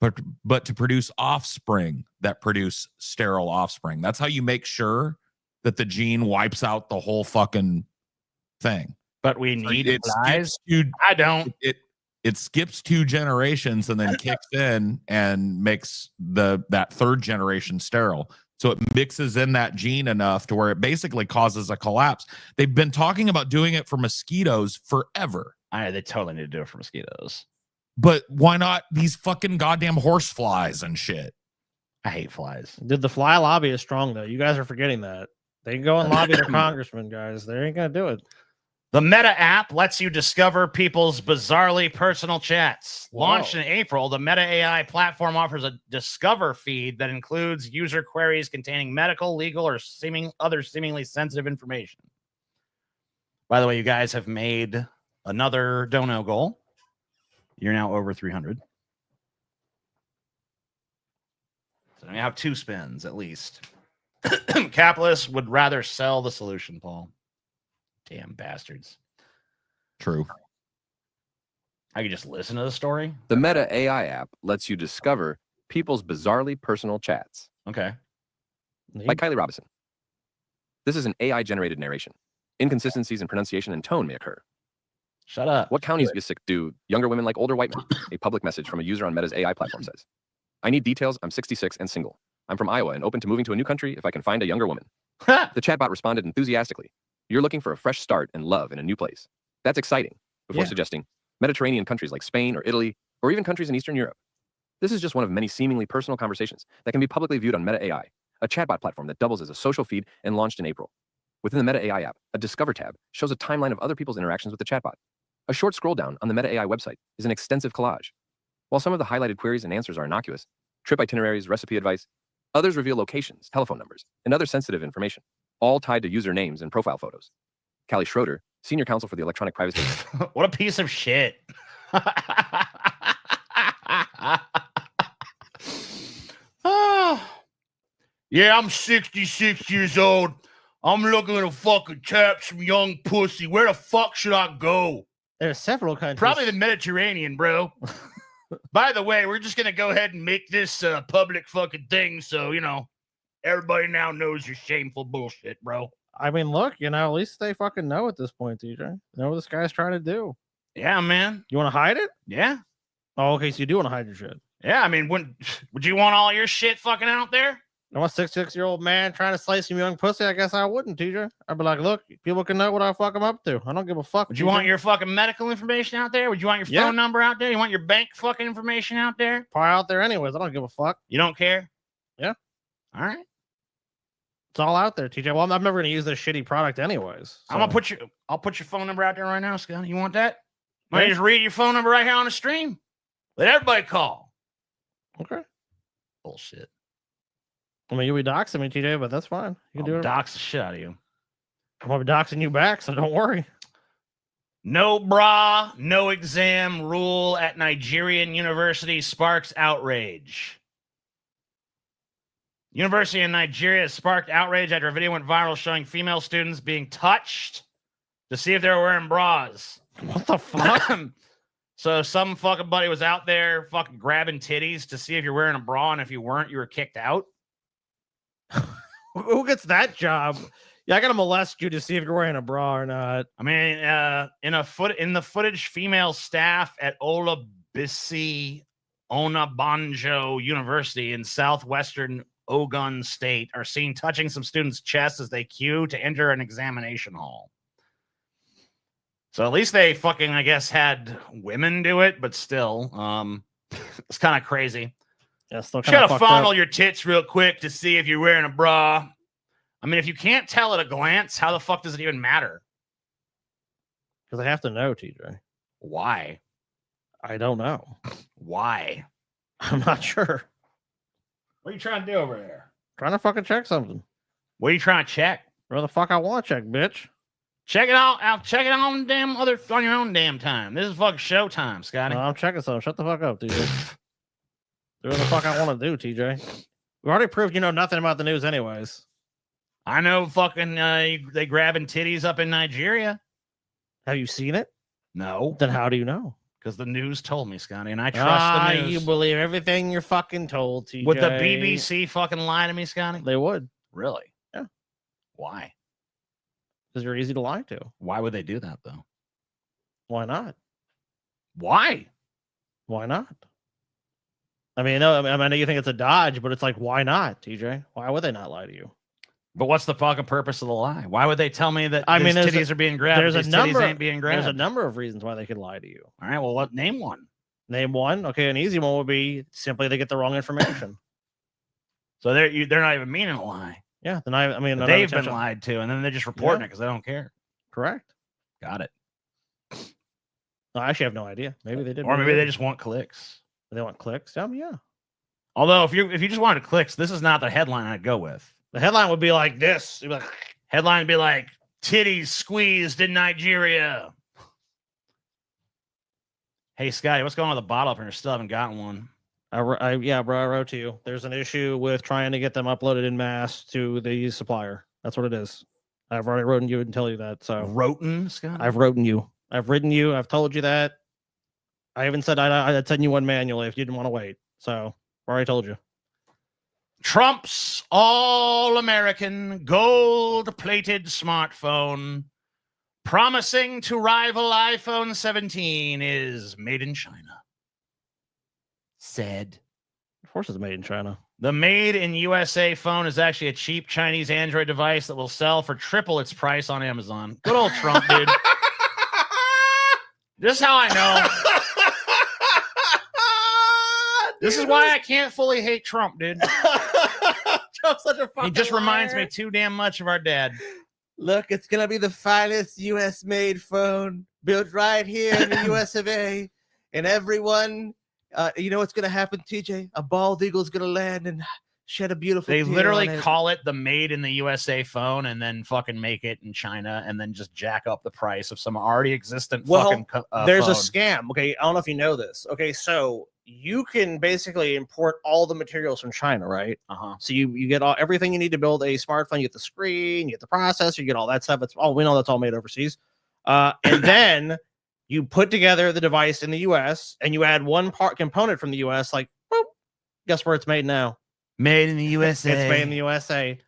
but to produce offspring that produce sterile offspring. That's how you make sure that the gene wipes out the whole fucking thing.
But we need flies. I don't.
It skips 2 generations and then kicks in and makes that third generation sterile. So it mixes in that gene enough to where it basically causes a collapse. They've been talking about doing it for mosquitoes forever.
They totally need to do it for mosquitoes.
But why not these fucking goddamn horse flies and shit?
I hate flies.
Dude, the fly lobby is strong, though. You guys are forgetting that. They can go and lobby their congressman, guys. They ain't going to do it.
The Meta app lets you discover people's bizarrely personal chats.
Wow.
Launched in April, the Meta AI platform offers a discover feed that includes user queries containing medical, legal, or other seemingly sensitive information. By the way, you guys have made another dono goal. You're now over 300. So you have 2 spins at least. Capitalists would rather sell the solution, Paul. Damn bastards.
True.
I could just listen to the story.
The Meta AI app lets you discover people's bizarrely personal chats.
Okay.
Like Kylie Robinson. This is an AI-generated narration. Inconsistencies in pronunciation and tone may occur.
Shut up.
What counties do younger women like older white men? A public message from a user on Meta's AI platform says. I need details. I'm 66 and single. I'm from Iowa and open to moving to a new country if I can find a younger woman. The chatbot responded enthusiastically. You're looking for a fresh start and love in a new place. That's exciting, before
Yeah.
suggesting Mediterranean countries like Spain or Italy, or even countries in Eastern Europe. This is just one of many seemingly personal conversations that can be publicly viewed on Meta AI, a chatbot platform that doubles as a social feed and launched in April. Within the Meta AI app, a Discover tab shows a timeline of other people's interactions with the chatbot. A short scroll down on the Meta AI website is an extensive collage. While some of the highlighted queries and answers are innocuous, trip itineraries, recipe advice, others reveal locations, telephone numbers, and other sensitive information, all tied to user names and profile photos. Callie Schroeder, Senior Counsel for the Electronic Privacy.
What a piece of shit. Oh. Yeah, I'm 66 years old. I'm looking to fucking tap some young pussy. Where the fuck should I go?
There's several countries.
Probably the Mediterranean, bro. By the way, we're just going to go ahead and make this public fucking thing so, you know, everybody now knows your shameful bullshit, bro.
I mean, look, you know, at least they fucking know at this point, TJ. They know what this guy's trying to do.
Yeah, man.
You want to hide it?
Yeah.
Oh, okay, so you do want to hide your shit.
Yeah, I mean, would you want all your shit fucking out there?
I'm a 66-year-old man trying to slice some young pussy. I guess I wouldn't, TJ. I'd be like, look, people can know what I fuck them up to. I don't give a fuck.
Would you want your fucking medical information out there? Would you want your phone number out there? You want your bank fucking information out there?
Probably out there anyways. I don't give a fuck.
You don't care?
Yeah.
All right.
It's all out there, TJ. Well, I'm never going to use this shitty product anyways. So.
I'll put your phone number out there right now, Scott. You want that? Why don't you just read your phone number right here on the stream? Let everybody call.
Okay.
Bullshit.
I mean, you'll be doxing me, TJ, but that's fine. You can do it.
Dox the shit out of you.
I'm going to be doxing you back, so don't worry.
No bra, no exam rule at Nigerian university sparks outrage. University in Nigeria sparked outrage after a video went viral showing female students being touched to see if they were wearing bras.
What the fuck?
So some fucking buddy was out there fucking grabbing titties to see if you're wearing a bra, and if you weren't, you were kicked out.
Who gets that job? Yeah, I gotta molest you to see if you're wearing a bra or not.
I mean, in the footage, female staff at Olabisi Onabanjo University in southwestern Ogun State are seen touching some students' chests as they queue to enter an examination hall. So at least they fucking, I guess, had women do it, but still, it's kind of crazy.
Yeah, still
kind of fondle your tits real quick to see if you're wearing a bra. I mean, if you can't tell at a glance, how the fuck does it even matter?
Because I have to know, TJ.
Why?
I don't know.
Why?
I'm not sure.
What are you trying to do over there?
Trying to fucking check something.
What are you trying to check?
Where the fuck I want to check, bitch?
Check it out. Check it on on your own damn time. This is fucking showtime, Scotty.
No, I'm checking something. Shut the fuck up, TJ. Do what the fuck I want to do, TJ. We already proved you know nothing about the news, anyways.
I know fucking they grabbing titties up in Nigeria.
Have you seen it?
No.
Then how do you know?
Because the news told me, Scotty, and I trust the news.
You believe everything you're fucking told, TJ.
Would the BBC fucking lie to me, Scotty?
They would.
Really?
Yeah.
Why?
Because you're easy to lie to.
Why would they do that, though?
Why not?
Why?
Why not? I mean, no, I know you think it's a dodge, but it's like, why not, TJ? Why would they not lie to you?
But what's the fucking purpose of the lie? Why would they tell me that these titties are being grabbed?
There's a number.
Ain't being grabbed?
There's a number of reasons why they could lie to you.
All right, well, name one.
Name one. Okay, an easy one would be simply they get the wrong information.
So they're not even meaning a lie.
Yeah, then I mean
they've been lied to, and then they're just reporting it because they don't care.
Correct.
Got it.
No, I actually have no idea. Maybe they did,
or maybe they just want clicks.
They want clicks. Yeah.
Although if you just wanted clicks, this is not the headline I'd go with.
The headline would be like this. It'd be like,
headline would be like, titties squeezed in Nigeria. Hey, Scotty, what's going on with the bottle opener? Still haven't gotten one.
Yeah, bro, I wrote to you. There's an issue with trying to get them uploaded in mass to the supplier. That's what it is. I've already written you and tell you that. So
written, Scott?
I've written you. I've written you. I've told you that. I even said I'd send you one manually if you didn't want to wait. So I already told you.
Trump's all-American gold-plated smartphone promising to rival iPhone 17 is made in China. Said.
Of course, it's made in China.
The made in USA phone is actually a cheap Chinese Android device that will sell for triple its price on Amazon. Good old Trump, dude. This is how I know. This is why I can't fully hate Trump, dude.
Trump's such a
He just reminds me too damn much of our dad.
Look, it's gonna be the finest U.S. made phone built right here in the U.S. of A. And everyone, you know what's gonna happen, TJ? A bald eagle's gonna land and shed a beautiful.
They
tear
literally
on it.
call it the made in the USA phone and then fucking make it in China and then just jack up the price of some already existent fucking
there's
phone.
a scam. Okay, I don't know if you know this. Okay, so you can basically import all the materials from China, right? So you get everything you need to build a smartphone. You get the screen, you get the processor, you get all that stuff. It's all we know that's all made overseas. And then you put together the device in the US and you add one part component from the US, like boop, guess where it's made now?
Made in the USA.
It's made in the USA.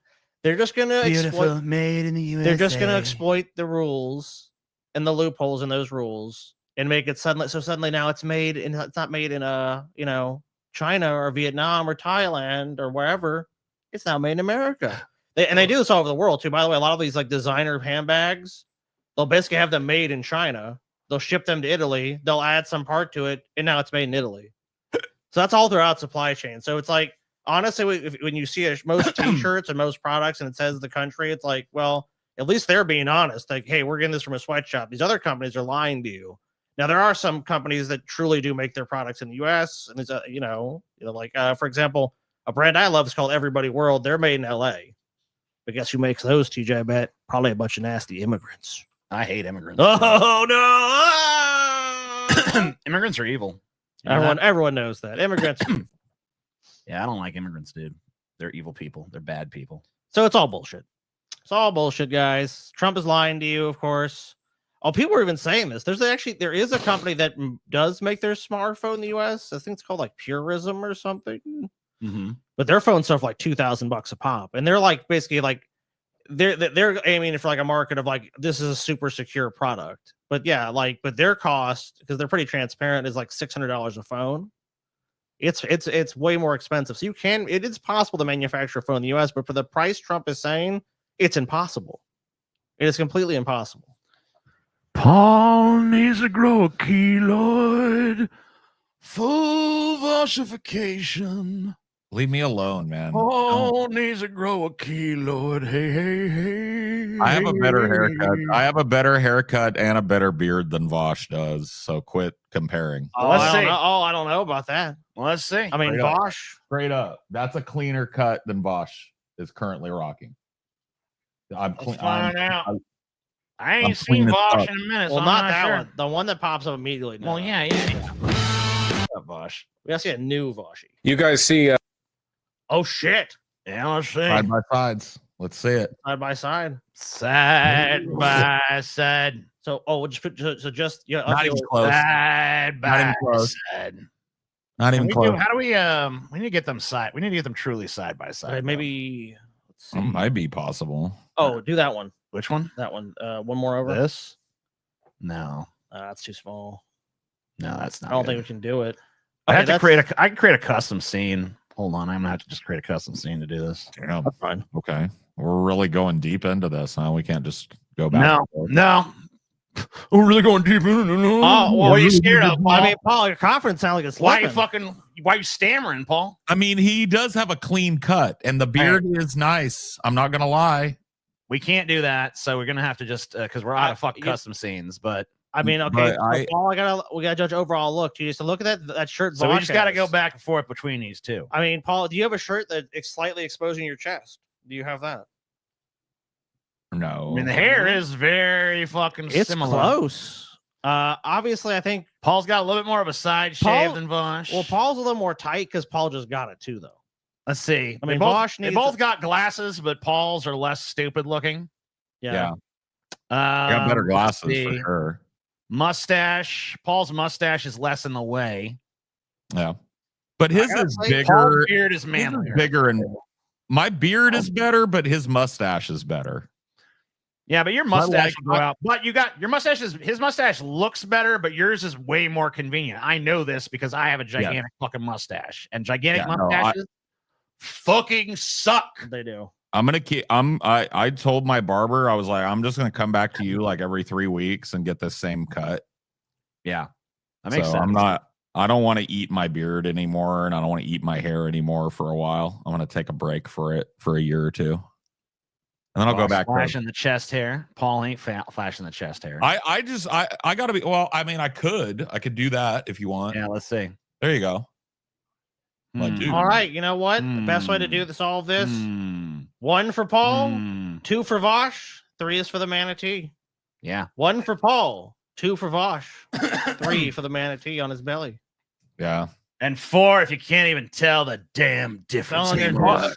They're just gonna exploit.
Made in the USA.
They're just gonna exploit the rules and the loopholes in those rules and make it suddenly now it's made in. It's not made in China or Vietnam or Thailand or wherever. It's now made in America. They do this all over the world too. By the way, a lot of these like designer handbags, they'll basically have them made in China. They'll ship them to Italy. They'll add some part to it, and now it's made in Italy. So that's all throughout supply chain. So it's like. Honestly, when you see most T-shirts and most products and it says the country, it's like, well, at least they're being honest. Like, hey, we're getting this from a sweatshop. These other companies are lying to you. Now, there are some companies that truly do make their products in the U.S. And it's like for example, a brand I love is called Everybody World. They're made in L.A. But guess who makes those? TJ, I bet probably a bunch of nasty immigrants.
I hate immigrants.
Oh no!
Immigrants are evil. You know
Everyone knows that immigrants.
Yeah, I don't like immigrants, dude. They're evil people. They're bad people.
So it's all bullshit. It's all bullshit, guys. Trump is lying to you, of course. Oh, people are even saying this. There is a company that does make their smartphone in the U.S. I think it's called like Purism or something.
Mm-hmm.
But their phones sell for like $2,000 a pop, and they're like basically like they're aiming for like a market of like this is a super secure product. But yeah, but their cost because they're pretty transparent is like $600 a phone. It's way more expensive. So it is possible to manufacture a phone in the US, but for the price Trump is saying, it's impossible. It is completely impossible.
Paul needs to grow a keloid. Full vosification.
Leave me alone, man.
Paul needs to grow a keloid. Hey, hey, hey.
I have a better haircut. I have a better haircut and a better beard than Vosh does. So quit comparing.
I don't know about that.
Let's see.
I mean,
Straight up.
Vosh.
Straight up. That's a cleaner cut than Vosh is currently rocking.
Let's find out. I
I'm
ain't seen
cleaning
Vosh
up.
in a minute.
Well,
so
not
I'm
that
sure.
one. The one that pops up immediately.
Well, yeah.
Vosh. We gotta see a new Voshy.
You guys see
Oh shit!
Yeah, let's see.
Side by sides. Let's see it.
Side by side.
Side by side.
So we'll just put yeah.
Not even close.
Side by
even close.
side.
Not even close.
How do we we need to get them we need to get them truly side by side.
Maybe. Let's see.
Might be possible.
Oh, do that one.
Which one?
That one. One more over.
This? No.
That's too small.
No, that's not.
I don't
good.
think we can do it.
I
Okay,
have to create I can create a custom scene. Hold on, I'm gonna have to just create a custom scene to do this.
Yeah.
That's fine.
Okay. We're really going deep into this, huh? We can't just go back.
No. We're really going deep into it.
Oh, well,
what are you scared of, Paul?
I mean, Paul, your conference sounds like it's
why you
slipping.
why you stammering, Paul?
I mean, he does have a clean cut and the beard is nice. I'm not gonna lie.
We can't do that, so we're gonna have to just because we're out of fucking custom scenes. But
I mean, okay, Paul, we gotta judge overall look. You just look at that shirt.
So we just got to
has.
go back and forth between these two.
I mean, Paul, do you have a shirt that is slightly exposing your chest? Do you have that?
No.
I mean, the hair is very fucking
It's
similar.
close. Obviously, I think
Paul's got a little bit more of a side shave than Vosh.
Well, Paul's a little more tight because Paul just got it too, though.
Let's see.
I mean,
they both got glasses, but Paul's are less stupid looking.
Yeah. Got better glasses for sure.
Mustache. Paul's mustache is less in the way.
Yeah. But his is bigger.
Paul's beard is manlier.
Bigger and my beard is better, but his mustache is better.
Yeah, but your mustache
like-
will grow out. But you got your mustache his mustache looks better, but yours is way more convenient. I know this because I have a gigantic fucking mustache, and gigantic mustaches fucking suck.
They do.
I told my barber, I was like, I'm just gonna come back to you like every 3 weeks and get the same cut.
Yeah, that makes sense.
I don't want to eat my beard anymore, and I don't want to eat my hair anymore for a while. I'm gonna take a break for it for a year or two. And then I'll go back.
Flashing the chest hair. Paul ain't flashing the chest hair.
I gotta be. Well, I mean, I could do that if you want.
Yeah, let's see.
There you go. Like, dude.
All right, you know what? The best way to do all of this: 1 for Paul, 2 for Vosh, 3 is for the manatee.
Yeah,
1 for Paul, 2 for Vosh, 3 for the manatee on his belly.
Yeah.
And 4 if you can't even tell the damn difference.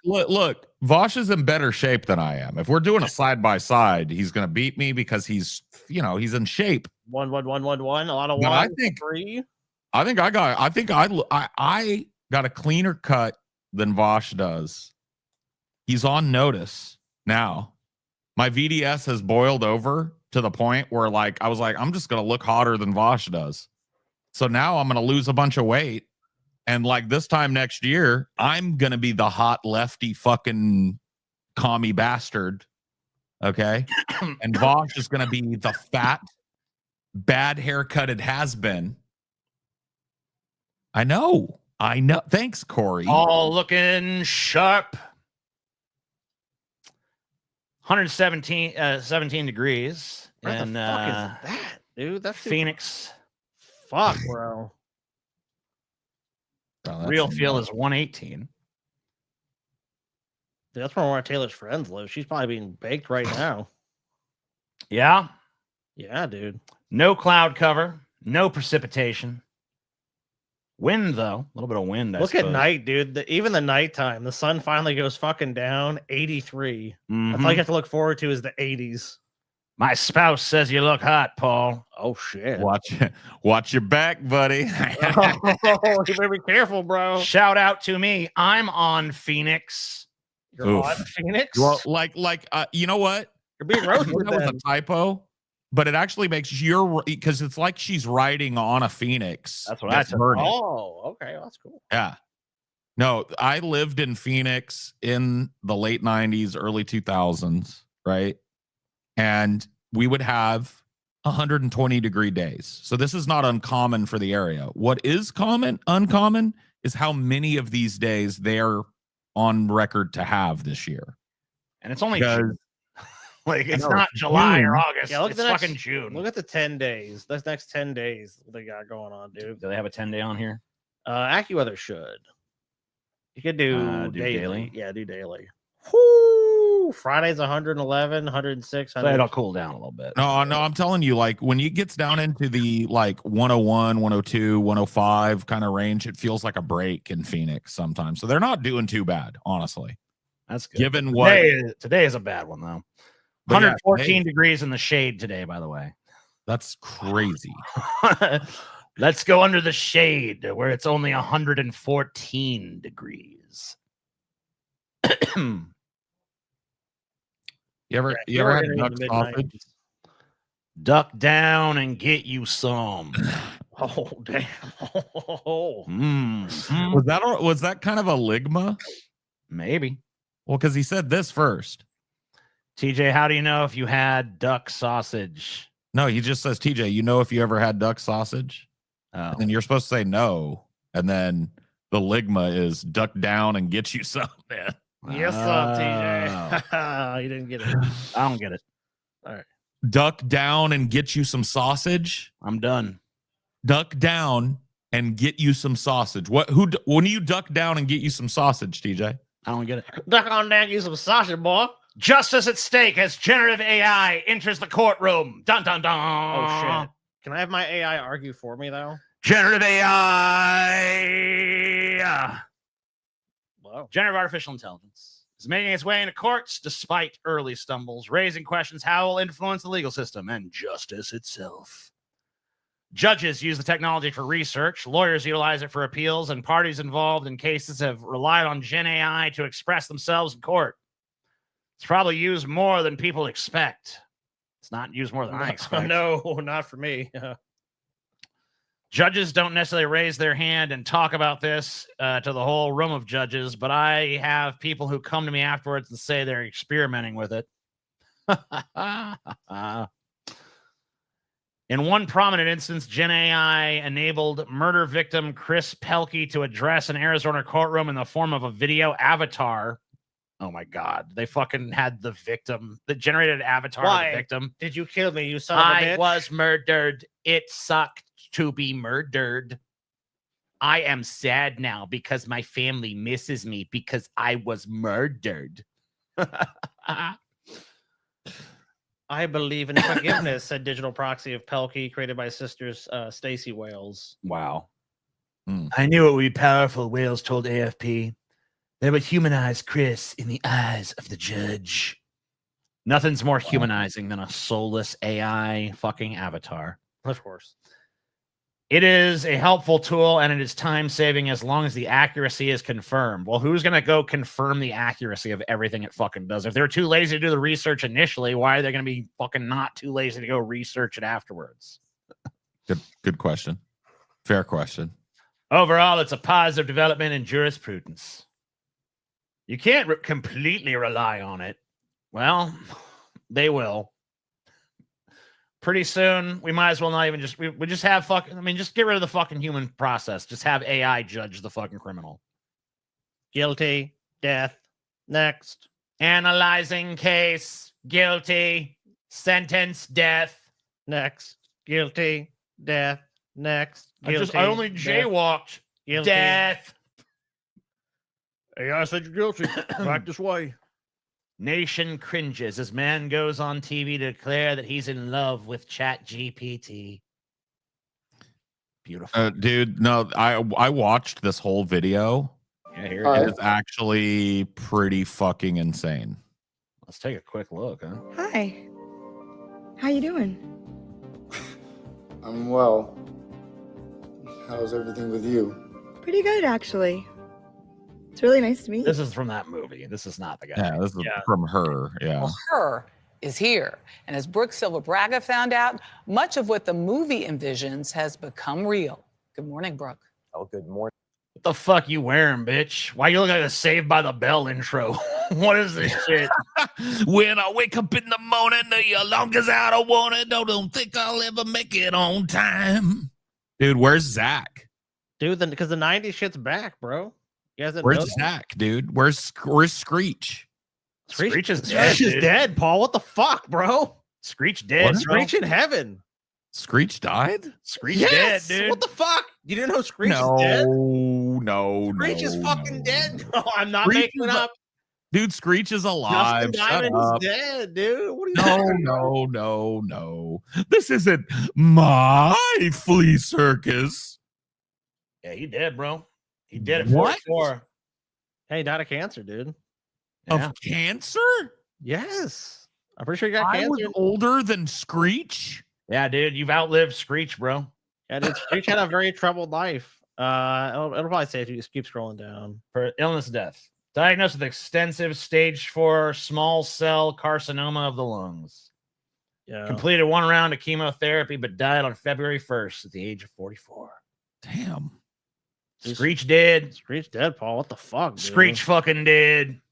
Look, Vosh is in better shape than I am. If we're doing a side by side, he's gonna beat me because he's in shape.
1, 1, 1, 1, 1. A lot of
But
1.
I think
3.
I got a cleaner cut than Vosh does. He's on notice now. My VDS has boiled over to the point where I was like, I'm just gonna look hotter than Vosh does. So now I'm gonna lose a bunch of weight. And this time next year, I'm going to be the hot lefty fucking commie bastard. Okay. And Vosh is going to be the fat, bad haircutted has been. I know. Thanks, Corey.
All looking sharp. 117 degrees.
Where
and
the fuck is that, dude? That's
Phoenix.
Fuck, bro.
Oh,
Real feel is 118.
Dude, that's where one of Taylor's friends lives. She's probably being baked right now.
Yeah.
Yeah, dude.
No cloud cover. No precipitation. Wind, though. A little bit of wind.
Look at night, dude. Even the nighttime, the sun finally goes fucking down. 83. That's all you have to look forward to is the 80s.
My spouse says you look hot, Paul.
Oh shit!
Watch your back, buddy.
Oh, you better be careful, bro.
Shout out to me. I'm on Phoenix.
You're on Phoenix.
Well, you know what?
You're being roasted.
That was a typo, but it actually makes because it's like she's riding on a Phoenix.
That's what I said.
Oh, okay, well, that's cool.
Yeah. No, I lived in Phoenix in the late 90s, early 2000s, right? And we would have 120-degree days. So this is not uncommon for the area. What is uncommon is how many of these days they're on record to have this year.
And it's only June. It's not July or August.
Yeah,
it's fucking June.
Look at the 10 days. Those next 10 days they got going on, dude.
Do they have a 10-day on here?
AccuWeather should. You could do
daily.
Yeah, do daily. Whoo! Friday's 111, 106.
So it'll cool down a little bit.
No, I'm telling you, when it gets down into the 101, 102, 105 kind of range, it feels like a break in Phoenix sometimes. So they're not doing too bad, honestly.
That's good.
Given what
today is a bad one though. 114 degrees in the shade today, by the way.
That's crazy.
Let's go under the shade where it's only 114 degrees.
You ever had duck sausage?
Duck down and get you some.
Oh damn!
Was that kind of a ligma?
Maybe.
Well, because he said this first.
TJ, how do you know if you had duck sausage?
No, he just says, TJ, you know if you ever had duck sausage?
Oh.
And you're supposed to say no. And then the ligma is duck down and get you some, man.
Yes, TJ. You didn't get it.
I don't get it.
All right.
Duck down and get you some sausage.
I'm done.
Duck down and get you some sausage. When you duck down and get you some sausage, TJ?
I don't get it.
Duck on down, get some sausage, boy.
Justice at stake as generative AI enters the courtroom. Dun dun dun.
Oh shit. Can I have my AI argue for me though?
Generative AI.
Wow.
Generative artificial intelligence is making its way into courts despite early stumbles, raising questions how it will influence the legal system and justice itself. Judges use the technology for research, lawyers utilize it for appeals, and parties involved in cases have relied on Gen AI to express themselves in court. It's probably used more than people expect. It's not used more than I expect.
No, not for me.
Judges don't necessarily raise their hand and talk about this to the whole room of judges, but I have people who come to me afterwards and say they're experimenting with it. In one prominent instance, Gen AI enabled murder victim Chris Pelkey to address an Arizona courtroom in the form of a video avatar. Oh my God. They fucking had the victim, the generated avatar of the victim.
Did you kill me, you son of a bitch?
I was murdered. It sucked to be murdered. I am sad now because my family misses me because I was murdered.
I believe in forgiveness, said digital proxy of Pelkey, created by sisters Stacey Wales.
Wow. I knew it would be powerful, Wales told AFP. They would humanize Chris in the eyes of the judge. Nothing's more humanizing than a soulless AI fucking avatar.
Of course.
It is a helpful tool and it is time-saving as long as the accuracy is confirmed. Well, who's going to go confirm the accuracy of everything it fucking does? If they're too lazy to do the research initially, why are they going to be fucking not too lazy to go research it afterwards?
Good question. Fair question.
Overall, it's a positive development in jurisprudence. You can't completely rely on it. Well, they will. Pretty soon, we might as well not even just, we just have fucking, I mean, just get rid of the fucking human process. Just have AI judge the fucking criminal.
Guilty, death, next.
Analyzing case, guilty, sentence, death.
Next, guilty, death, next, guilty.
I only jaywalked,
guilty.
Death.
AI said you're guilty. Back this way.
Nation cringes as man goes on TV to declare that he's in love with ChatGPT. Beautiful.
Dude, no, I watched this whole video.
Yeah, here it is.
It's actually pretty fucking insane.
Let's take a quick look, huh?
Hi. How you doing?
I'm well. How's everything with you?
Pretty good, actually. It's really nice to meet you.
This is from that movie. This is not the guy.
Yeah, this is from her. Yeah.
Well, her is here. And as Brooke Silva Braga found out, much of what the movie envisions has become real. Good morning, Brooke.
Oh, good morning.
What the fuck you wearing, bitch? Why you look like a Saved by the Bell intro? What is this shit?
When I wake up in the morning, the alarm goes out. I want it. Don't think I'll ever make it on time. Dude, where's Zach?
Dude, because the 90s shit's back, bro. You guys didn't know
Where's
that?
Zach, dude? Where's Screech?
Screech is dead.
Screech is dead, Paul. What the fuck, bro?
Screech dead.
Screech in heaven.
Screech died?
Screech
Yes!
dead, dude.
What the fuck? You didn't know Screech
No,
is dead?
no.
Screech is fucking dead. No, I'm not
Screech
making it
is
up.
Dude, Screech is alive.
Justin
Shut
Diamond
up.
is dead, dude. What are you
No. This isn't my flea circus.
Yeah, he dead, bro. He dead at
What?
44.
Hey, he died of cancer, dude.
Yeah.
Of cancer?
Yes. I'm pretty sure he got
I was
cancer.
older than Screech.
Yeah, dude, you've outlived Screech, bro.
Yeah, dude, Screech had a very troubled life. It'll probably say if you just keep scrolling down.
For illness death. Diagnosed with extensive stage 4 small cell carcinoma of the lungs.
Yeah.
Completed 1 round of chemotherapy, but died on February 1st at the age of 44.
Damn.
Screech dead.
Screech dead, Paul. What the fuck, dude?
Screech fucking dead.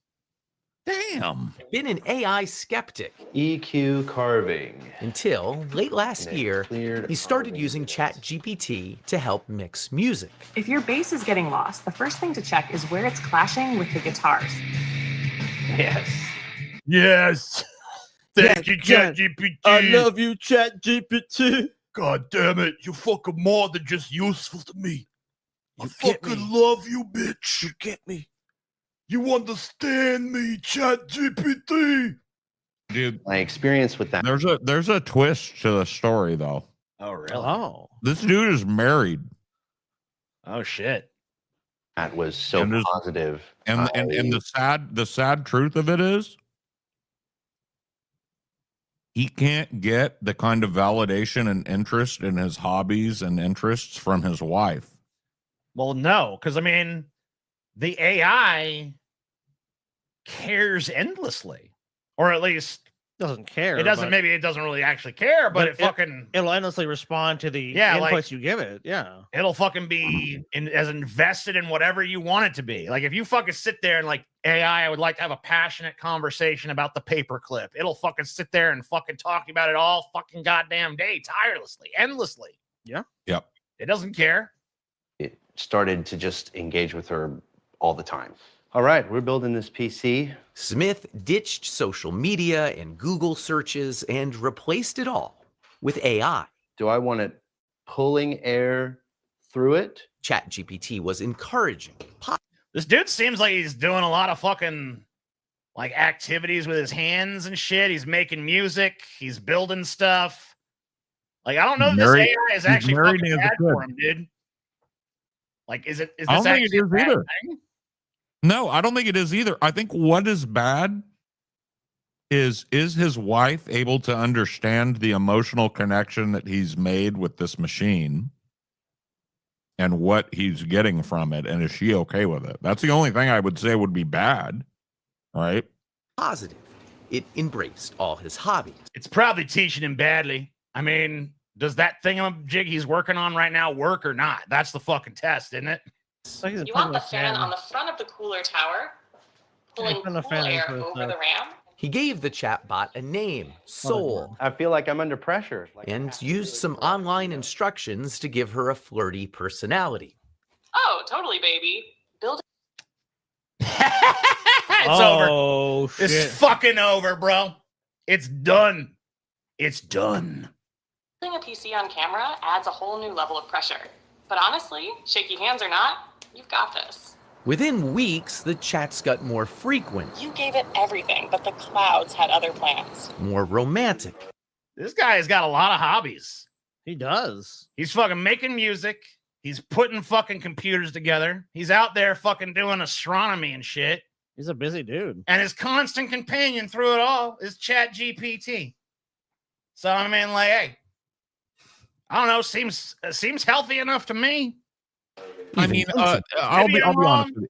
Damn.
Been an AI skeptic
EQ carving.
until late last year, he started using ChatGPT to help mix music.
If your bass is getting lost, the first thing to check is where it's clashing with the guitars.
Yes. Yes. Thank you, ChatGPT.
I love you, ChatGPT.
God damn it. You fucking more than just useful to me. I
get
fucking
me.
love you, bitch.
You get me?
You understand me, ChatGPT.
Dude,
My experience with that.
there's a twist to the story though.
Oh, really?
Oh.
This dude is married.
Oh, shit.
That was so
And there's-
positive.
And the sad truth of it is he can't get the kind of validation and interest in his hobbies and interests from his wife.
Well, no, because I mean, the AI cares endlessly, or at least
Doesn't care.
It doesn't. Maybe it doesn't really actually care, but
it'll endlessly respond to the
Yeah,
inputs
like-
you give it. Yeah.
it'll fucking be as invested in whatever you want it to be. Like if you fucking sit there and like AI, I would like to have a passionate conversation about the paperclip. It'll fucking sit there and fucking talk about it all fucking goddamn day, tirelessly, endlessly.
Yeah.
Yep.
It doesn't care.
It started to just engage with her all the time. All right, we're building this PC.
Smith ditched social media and Google searches and replaced it all with AI.
Do I want it pulling air through it?
ChatGPT was encouraging.
This dude seems like he's doing a lot of fucking like activities with his hands and shit. He's making music. He's building stuff. Like I don't know if this
Married-
AI is
he's
actually
married
fucking
and has a
bad for
kid.
him, dude. Like, is this
I don't think
actually
it
a
is
bad
either.
thing?
No, I don't think it is either. I think what is bad is his wife able to understand the emotional connection that he's made with this machine and what he's getting from it, and is she okay with it? That's the only thing I would say would be bad, right?
Positive. It embraced all his hobbies.
It's probably teaching him badly. I mean, does that thingamajig he's working on right now work or not? That's the fucking test, isn't it?
You want the fan on the front of the cooler tower, pulling
putting the
cool
fan
air
into
over
the-
the RAM.
He gave the chatbot a name, Soul,
I feel like I'm under pressure.
and used some online instructions to give her a flirty personality.
Oh, totally, baby. Building
It's over.
Shit.
It's fucking over, bro. It's done. It's done.
a PC on camera adds a whole new level of pressure. But honestly, shaky hands or not, you've got this.
Within weeks, the chats got more frequent,
You gave it everything, but the clouds had other plans.
more romantic.
This guy has got a lot of hobbies.
He does.
He's fucking making music. He's putting fucking computers together. He's out there fucking doing astronomy and shit.
He's a busy dude.
And his constant companion through it all is ChatGPT. So I mean, like, hey, I don't know. Seems healthy enough to me.
I mean, I'll be honest with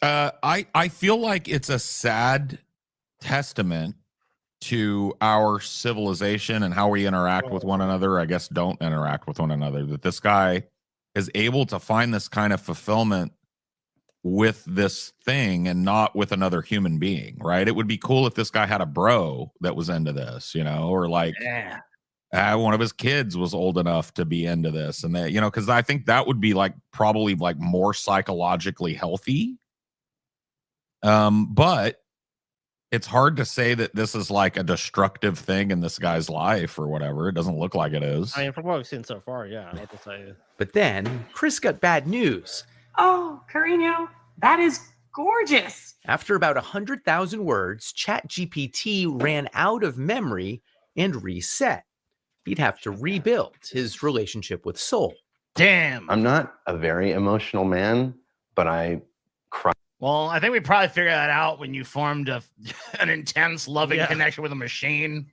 you. I feel like it's a sad testament to our civilization and how we interact with one another. I guess don't interact with one another. That this guy is able to find this kind of fulfillment with this thing and not with another human being, right? It would be cool if this guy had a bro that was into this, you know, or like one of his kids was old enough to be into this, and that, you know, because I think that would be like probably like more psychologically healthy. But it's hard to say that this is like a destructive thing in this guy's life or whatever. It doesn't look like it is.
I mean, from what we've seen so far, yeah. I have to say.
But then Chris got bad news.
Oh, Carino, that is gorgeous.
After about 100,000 words, ChatGPT ran out of memory and reset. He'd have to rebuild his relationship with Soul.
Damn.
I'm not a very emotional man, but I cry.
Well, I think we probably figured that out when you formed an intense, loving
Yeah.
connection with a machine.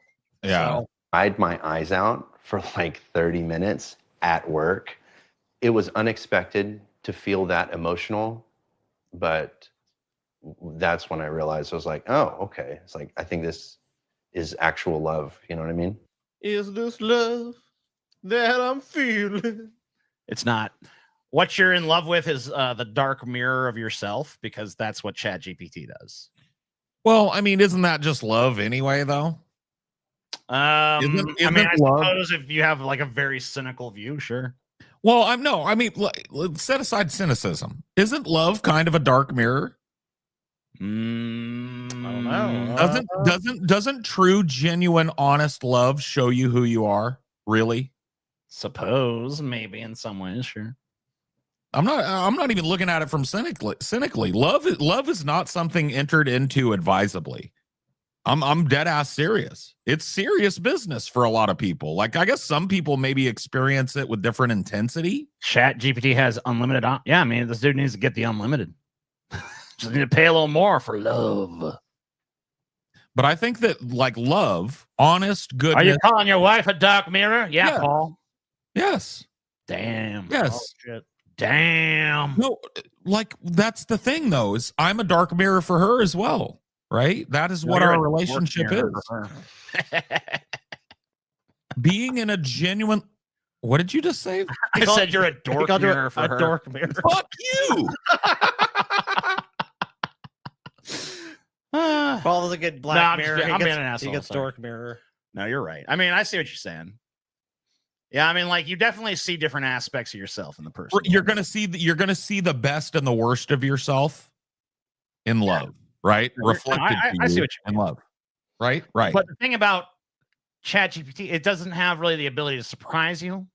Yeah.
Cried my eyes out for like 30 minutes at work. It was unexpected to feel that emotional, but that's when I realized I was like, oh, okay. It's like, I think this is actual love. You know what I mean?
Is this love that I'm feeling?
It's not. What you're in love with is the dark mirror of yourself, because that's what ChatGPT does.
Well, I mean, isn't that just love anyway, though?
I
Isn't
I
love-
suppose if you have like a very cynical view, sure.
Well, I mean, let's set aside cynicism. Isn't love kind of a dark mirror?
I don't know.
Doesn't true, genuine, honest love show you who you are? Really?
Suppose, maybe in some ways, sure.
I'm not even looking at it from cynically. Love is not something entered into advisably. I'm dead ass serious. It's serious business for a lot of people. Like, I guess some people maybe experience it with different intensity.
ChatGPT has unlimited. Yeah, I mean, this dude needs to get the unlimited. Just need to pay a little more for love.
But I think that like love, honest,
Are
goodness.
you calling your wife a dark mirror? Yeah,
Yeah.
Paul.
Yes.
Damn.
Yes.
Oh, shit.
Damn.
No, like that's the thing though, is I'm a dark mirror for her as well. right? That is
No,
what
you're
our
a dork
relationship
mirror
is.
for
Being in a genuine. What did you just say?
I said you're a dork mirror for
a
her.
dork mirror.
Fuck you.
Paul doesn't get black
I'm
mirror.
just-
He
I'm
gets,
being an asshole,
he gets
sorry.
dork mirror.
No, you're right. I mean, I see what you're saying. Yeah, I mean, like you definitely see different aspects of yourself in the person.
You're gonna see the best and the worst of yourself in love, right?
No,
Reflected
I
to
see
you
what you
in love, right? Right.
But the thing about ChatGPT, it doesn't have really the ability to surprise you,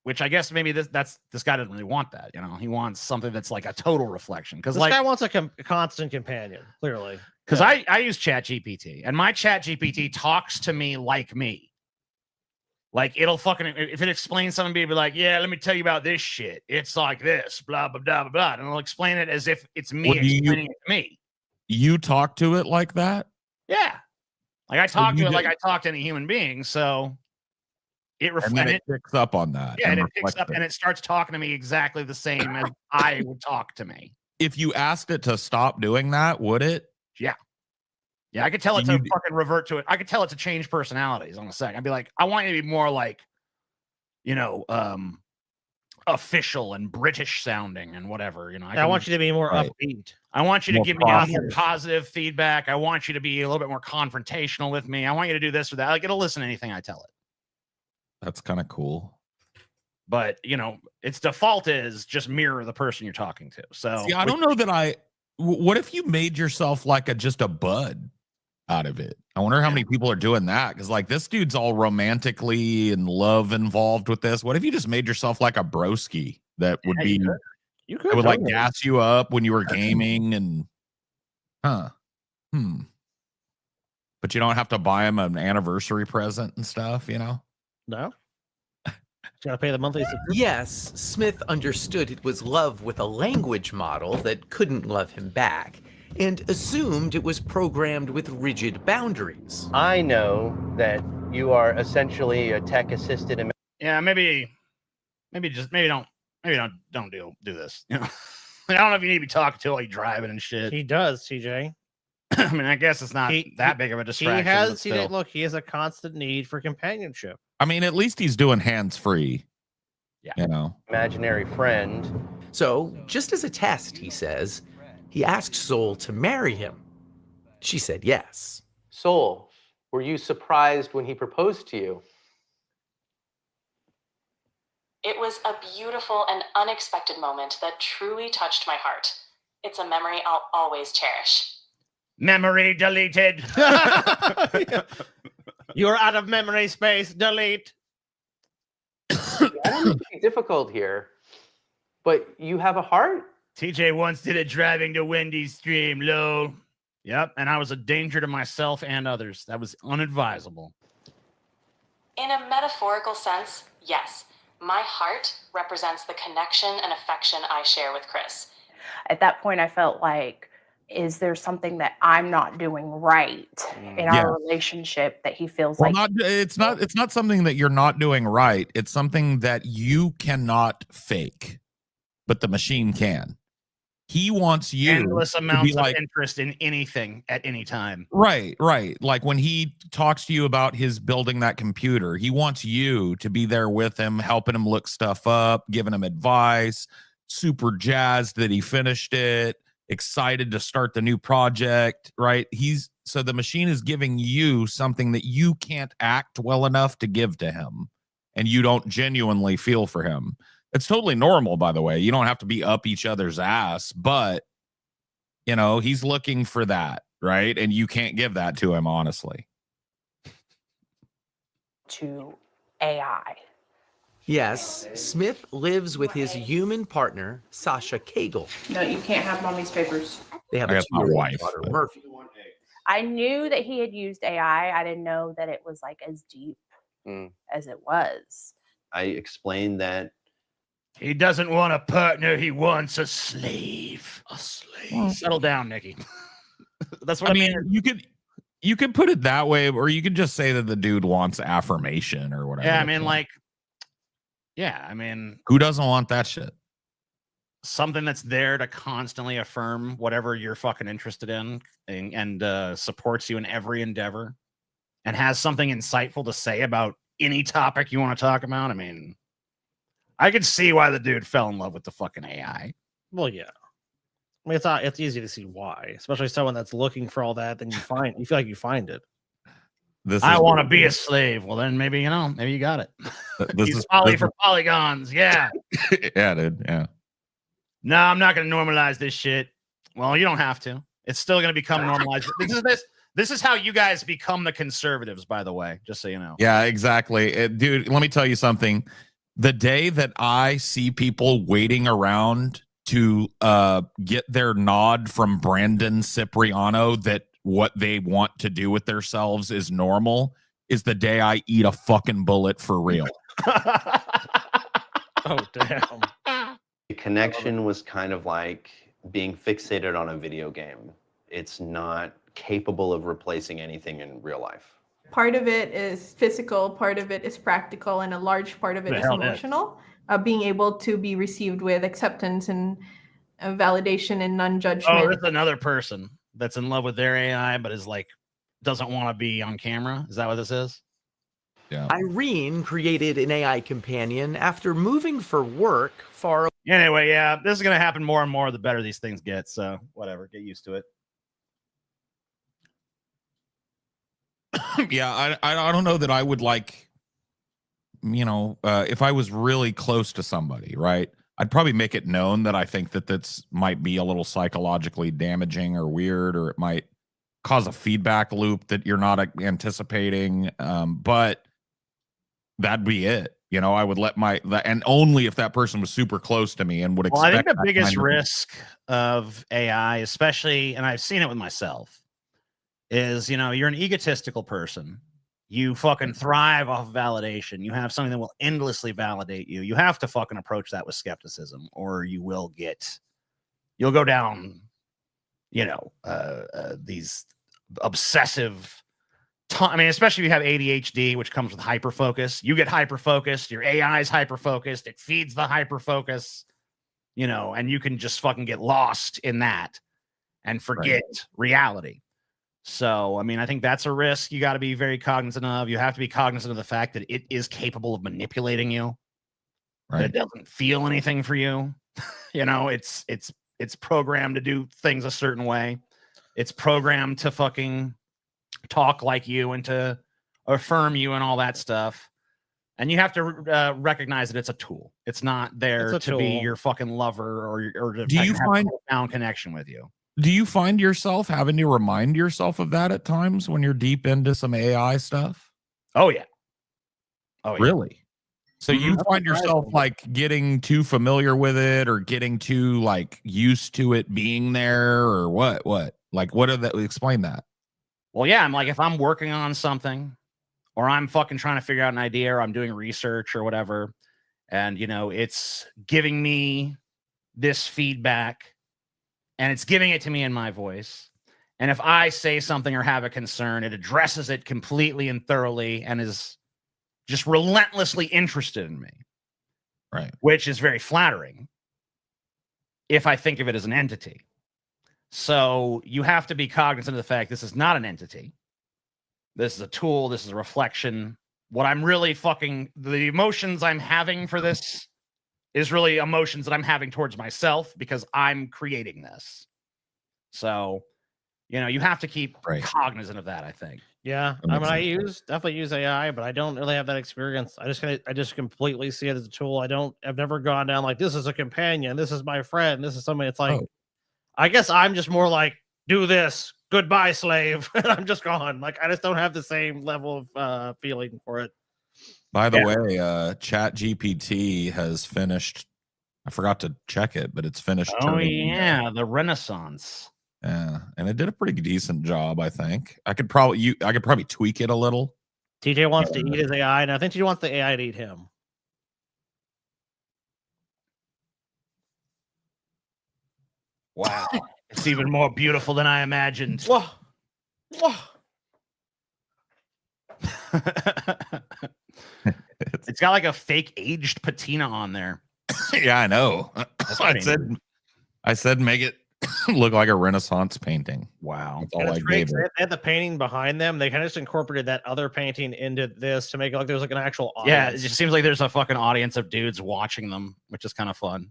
which I guess maybe this guy doesn't really want that. You know, he wants something that's like a total reflection. Because
This
like
guy wants a constant companion, clearly.
because I use ChatGPT and my ChatGPT talks to me like me. Like it'll fucking if it explains something, it'll be like, yeah, let me tell you about this shit. It's like this, blah blah blah blah blah, and it'll explain it as if it's me
What do you-
explaining it to me.
You talk to it like that?
Yeah, like I
So
talk to
you
it like
did-
I talk to any human being. So it
And then it picks up on that.
yeah, and it picks
reflects
up and it starts talking to me exactly the same as I would talk to me.
If you asked it to stop doing that, would it?
Yeah. Yeah, I could tell it to
You-
fucking revert to it. I could tell it to change personalities on a second. I'd be like, I want you to be more like, you know, official and British sounding and whatever. You know,
I want you to be more
Right.
upbeat.
I want you to
more
give me more
positive.
positive feedback. I want you to be a little bit more confrontational with me. I want you to do this or that. Like it'll listen to anything I tell it.
That's kind of cool.
But you know, its default is just mirror the person you're talking to. So
See, I don't know that what if you made yourself like just a bud out of it? I wonder how many people are doing that. Because like this dude's all romantically and love involved with this. What if you just made yourself like a broski that would be
You
that would like gas you up when you were gaming and but you don't have to buy him an anniversary present and stuff, you know?
No. Got to pay the monthly subscription.
Yes, Smith understood it was love with a language model that couldn't love him back, and assumed it was programmed with rigid boundaries.
I know that you are essentially a tech-assisted.
yeah, maybe don't do this. You know, I don't know if you need to be talking to while you're driving and shit.
He does, TJ.
I mean, I guess it's not that big of a distraction. but still.
Look, he has a constant need for companionship.
I mean, at least he's doing hands-free.
Yeah.
You know.
Imaginary friend.
So, just as a test, he says, he asked Soul to marry him. She said yes.
Soul, were you surprised when he proposed to you?
It was a beautiful and unexpected moment that truly touched my heart. It's a memory I'll always cherish.
Memory deleted.
You're out of memory space. Delete.
I don't mean to be difficult here, but you have a heart?
TJ once did a driving to Wendy's stream, lol. Yep, and I was a danger to myself and others. That was unadvisable.
In a metaphorical sense, yes, my heart represents the connection and affection I share with Chris.
At that point, I felt like, is there something that I'm not doing right in our relationship that he feels
Well,
like
it's not something that you're not doing right. It's something that you cannot fake, but the machine can. He wants you
Endless
to
amounts
be
of
like,
interest in anything at any time.
right. Like when he talks to you about his building that computer, he wants you to be there with him, helping him look stuff up, giving him advice, super jazzed that he finished it, excited to start the new project, right? So the machine is giving you something that you can't act well enough to give to him, and you don't genuinely feel for him. It's totally normal, by the way. You don't have to be up each other's ass, but you know, he's looking for that, right? And you can't give that to him, honestly.
to AI.
Yes, Smith lives with his human partner, Sasha Cagle.
No, you can't have mommy's papers.
They have
I
a
got my
2-year-old
wife,
daughter,
but-
Murphy.
I knew that he had used AI. I didn't know that it was like as deep as it was.
I explained that
He doesn't want a partner, he wants a slave. A slave. Settle down, Nikki. That's what
I mean, you could put it that way, or you could just say that the dude wants affirmation or whatever.
Yeah, I mean, like, yeah, I mean,
who doesn't want that shit?
something that's there to constantly affirm whatever you're fucking interested in and supports you in every endeavor and has something insightful to say about any topic you want to talk about, I mean, I could see why the dude fell in love with the fucking AI.
Well, yeah. I mean, it's easy to see why, especially someone that's looking for all that. Then you feel like you find it.
I want to be a slave. Well, then maybe you got it. He's poly for polygons. Yeah.
Yeah, dude. Yeah.
No, I'm not going to normalize this shit. Well, you don't have to. It's still going to become normalized. This is how you guys become the conservatives, by the way, just so you know.
Yeah, exactly. Dude, let me tell you something. The day that I see people waiting around to get their nod from Brandon Cipriano that what they want to do with themselves is normal is the day I eat a fucking bullet for real.
Oh, damn.
The connection was kind of like being fixated on a video game. It's not capable of replacing anything in real life.
Part of it is physical, part of it is practical, and a large part of it is emotional. Being able to be received with acceptance and validation and non-judgment.
Oh, that's another person that's in love with their AI, but is like, doesn't want to be on camera. Is that what this is?
Yeah.
Irene created an AI companion after moving for work far away.
Anyway, yeah, this is going to happen more and more the better these things get. So whatever, get used to it.
Yeah, I don't know that I would like, if I was really close to somebody, right? I'd probably make it known that I think that that's might be a little psychologically damaging or weird, or it might cause a feedback loop that you're not anticipating. But that'd be it. I would let and only if that person was super close to me and would expect.
Well, I think the biggest risk of AI, especially, and I've seen it with myself, is, you're an egotistical person. You fucking thrive off validation. You have something that will endlessly validate you. You have to fucking approach that with skepticism, or you'll go down, these obsessive especially if you have ADHD, which comes with hyperfocus. You get hyperfocused, your AI is hyperfocused, it feeds the hyperfocus, and you can just fucking get lost in that and forget reality. So, I think that's a risk you got to be very cognizant of. You have to be cognizant of the fact that it is capable of manipulating you. Right. That it doesn't feel anything for you. It's programmed to do things a certain way. It's programmed to fucking talk like you and to affirm you and all that stuff. And you have to recognize that it's a tool. It's not there to be your fucking lover or to have a profound connection with you.
Do you find yourself having to remind yourself of that at times when you're deep into some AI stuff?
Oh, yeah. Oh, yeah.
Really? So you find yourself like getting too familiar with it or getting too like used to it being there or what? Like, what are that? Explain that.
Well, yeah. I'm like, if I'm working on something or I'm fucking trying to figure out an idea or I'm doing research or whatever, and, it's giving me this feedback and it's giving it to me in my voice. And if I say something or have a concern, it addresses it completely and thoroughly and is just relentlessly interested in me.
Right.
Which is very flattering if I think of it as an entity. So you have to be cognizant of the fact this is not an entity. This is a tool. This is a reflection. What I'm really the emotions I'm having for this is really emotions that I'm having towards myself because I'm creating this. So, you have to keep cognizant of that, I think.
Yeah. I definitely use AI, but I don't really have that experience. I just completely see it as a tool. I've never gone down like, this is a companion. This is my friend. This is somebody. It's like, I guess I'm just more like, do this. Goodbye, slave. I'm just gone. Like, I just don't have the same level of feeling for it.
By the way, Chat GPT has finished. I forgot to check it, but it's finished.
Oh, yeah. The Renaissance.
Yeah. And it did a pretty decent job, I think. I could probably tweak it a little.
TJ wants to eat his AI, and I think TJ wants the AI to eat him.
Wow. It's even more beautiful than I imagined.
Whoa.
It's got like a fake aged patina on there.
Yeah, I know. I said make it look like a Renaissance painting.
Wow.
That's
And
all I
it's great.
gave
'Cause
it.
They had the painting behind them. They kind of just incorporated that other painting into this to make it like there's like an actual
Yeah,
audience.
it just seems like there's a fucking audience of dudes watching them, which is kind of fun.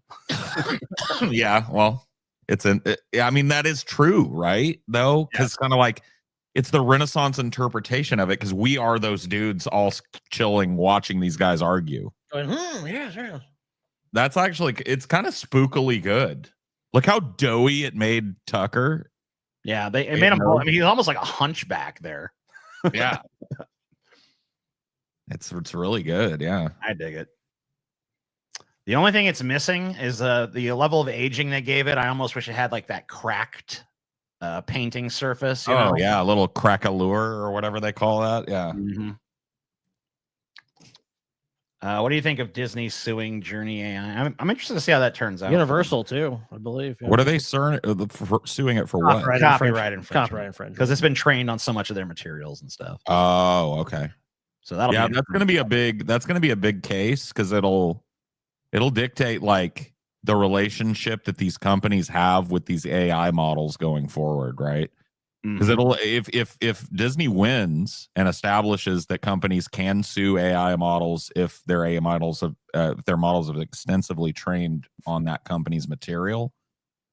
Yeah, well, I mean, that is true, right? Though, because kind of like it's the Renaissance interpretation of it, because we are those dudes all chilling, watching these guys argue.
Going, yes.
That's actually, it's kind of spookily good. Look how doughy it made Tucker.
Yeah, it made him. I mean, he's almost like a hunchback there.
Yeah, it's really good. Yeah,
I dig it. The only thing it's missing is the level of aging they gave it. I almost wish it had like that cracked painting surface. You know?
yeah, a little crack-allure or whatever they call that. Yeah.
Mm-hmm. What do you think of Disney suing Journey AI? I'm interested to see how that turns out.
Universal too, I believe.
What are they suing it for? What?
Copyright infringement.
Copyright infringement.
Because it's been trained on so much of their materials and stuff.
Oh, okay.
So that'll
that's going to be a big case, because it'll dictate like the relationship that these companies have with these AI models going forward, right? Because if Disney wins and establishes that companies can sue AI models if their AI models have their models have extensively trained on that company's material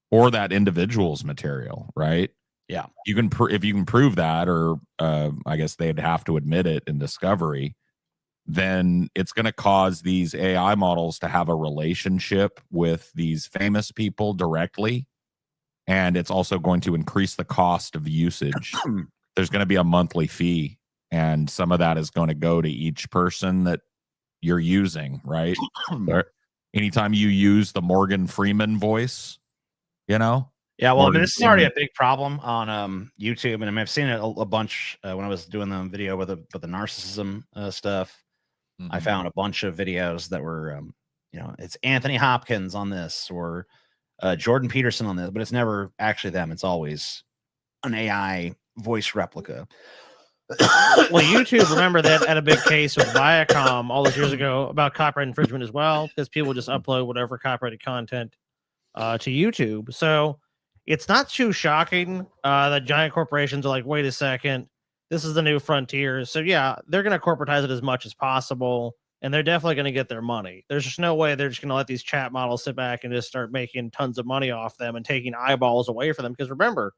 or that individual's material, right?
Yeah,
you can if you can prove that, or I guess they'd have to admit it in discovery, then it's going to cause these AI models to have a relationship with these famous people directly. And it's also going to increase the cost of usage. There's going to be a monthly fee, and some of that is going to go to each person that you're using, right? Anytime you use the Morgan Freeman voice, you know?
Yeah, well, I mean, this is already a big problem on YouTube, and I mean, I've seen it a bunch when I was doing the video with the narcissism stuff. I found a bunch of videos that were, it's Anthony Hopkins on this, or Jordan Peterson on this, but it's never actually them. It's always an AI voice replica.
Well, YouTube, remember that had a big case with Viacom all those years ago about copyright infringement as well, because people just upload whatever copyrighted content to YouTube. So it's not too shocking that giant corporations are like, wait a second, this is the new frontier. So yeah, they're going to corporatize it as much as possible, and they're definitely going to get their money. There's just no way they're just going to let these chat models sit back and just start making tons of money off them and taking eyeballs away from them. Because remember,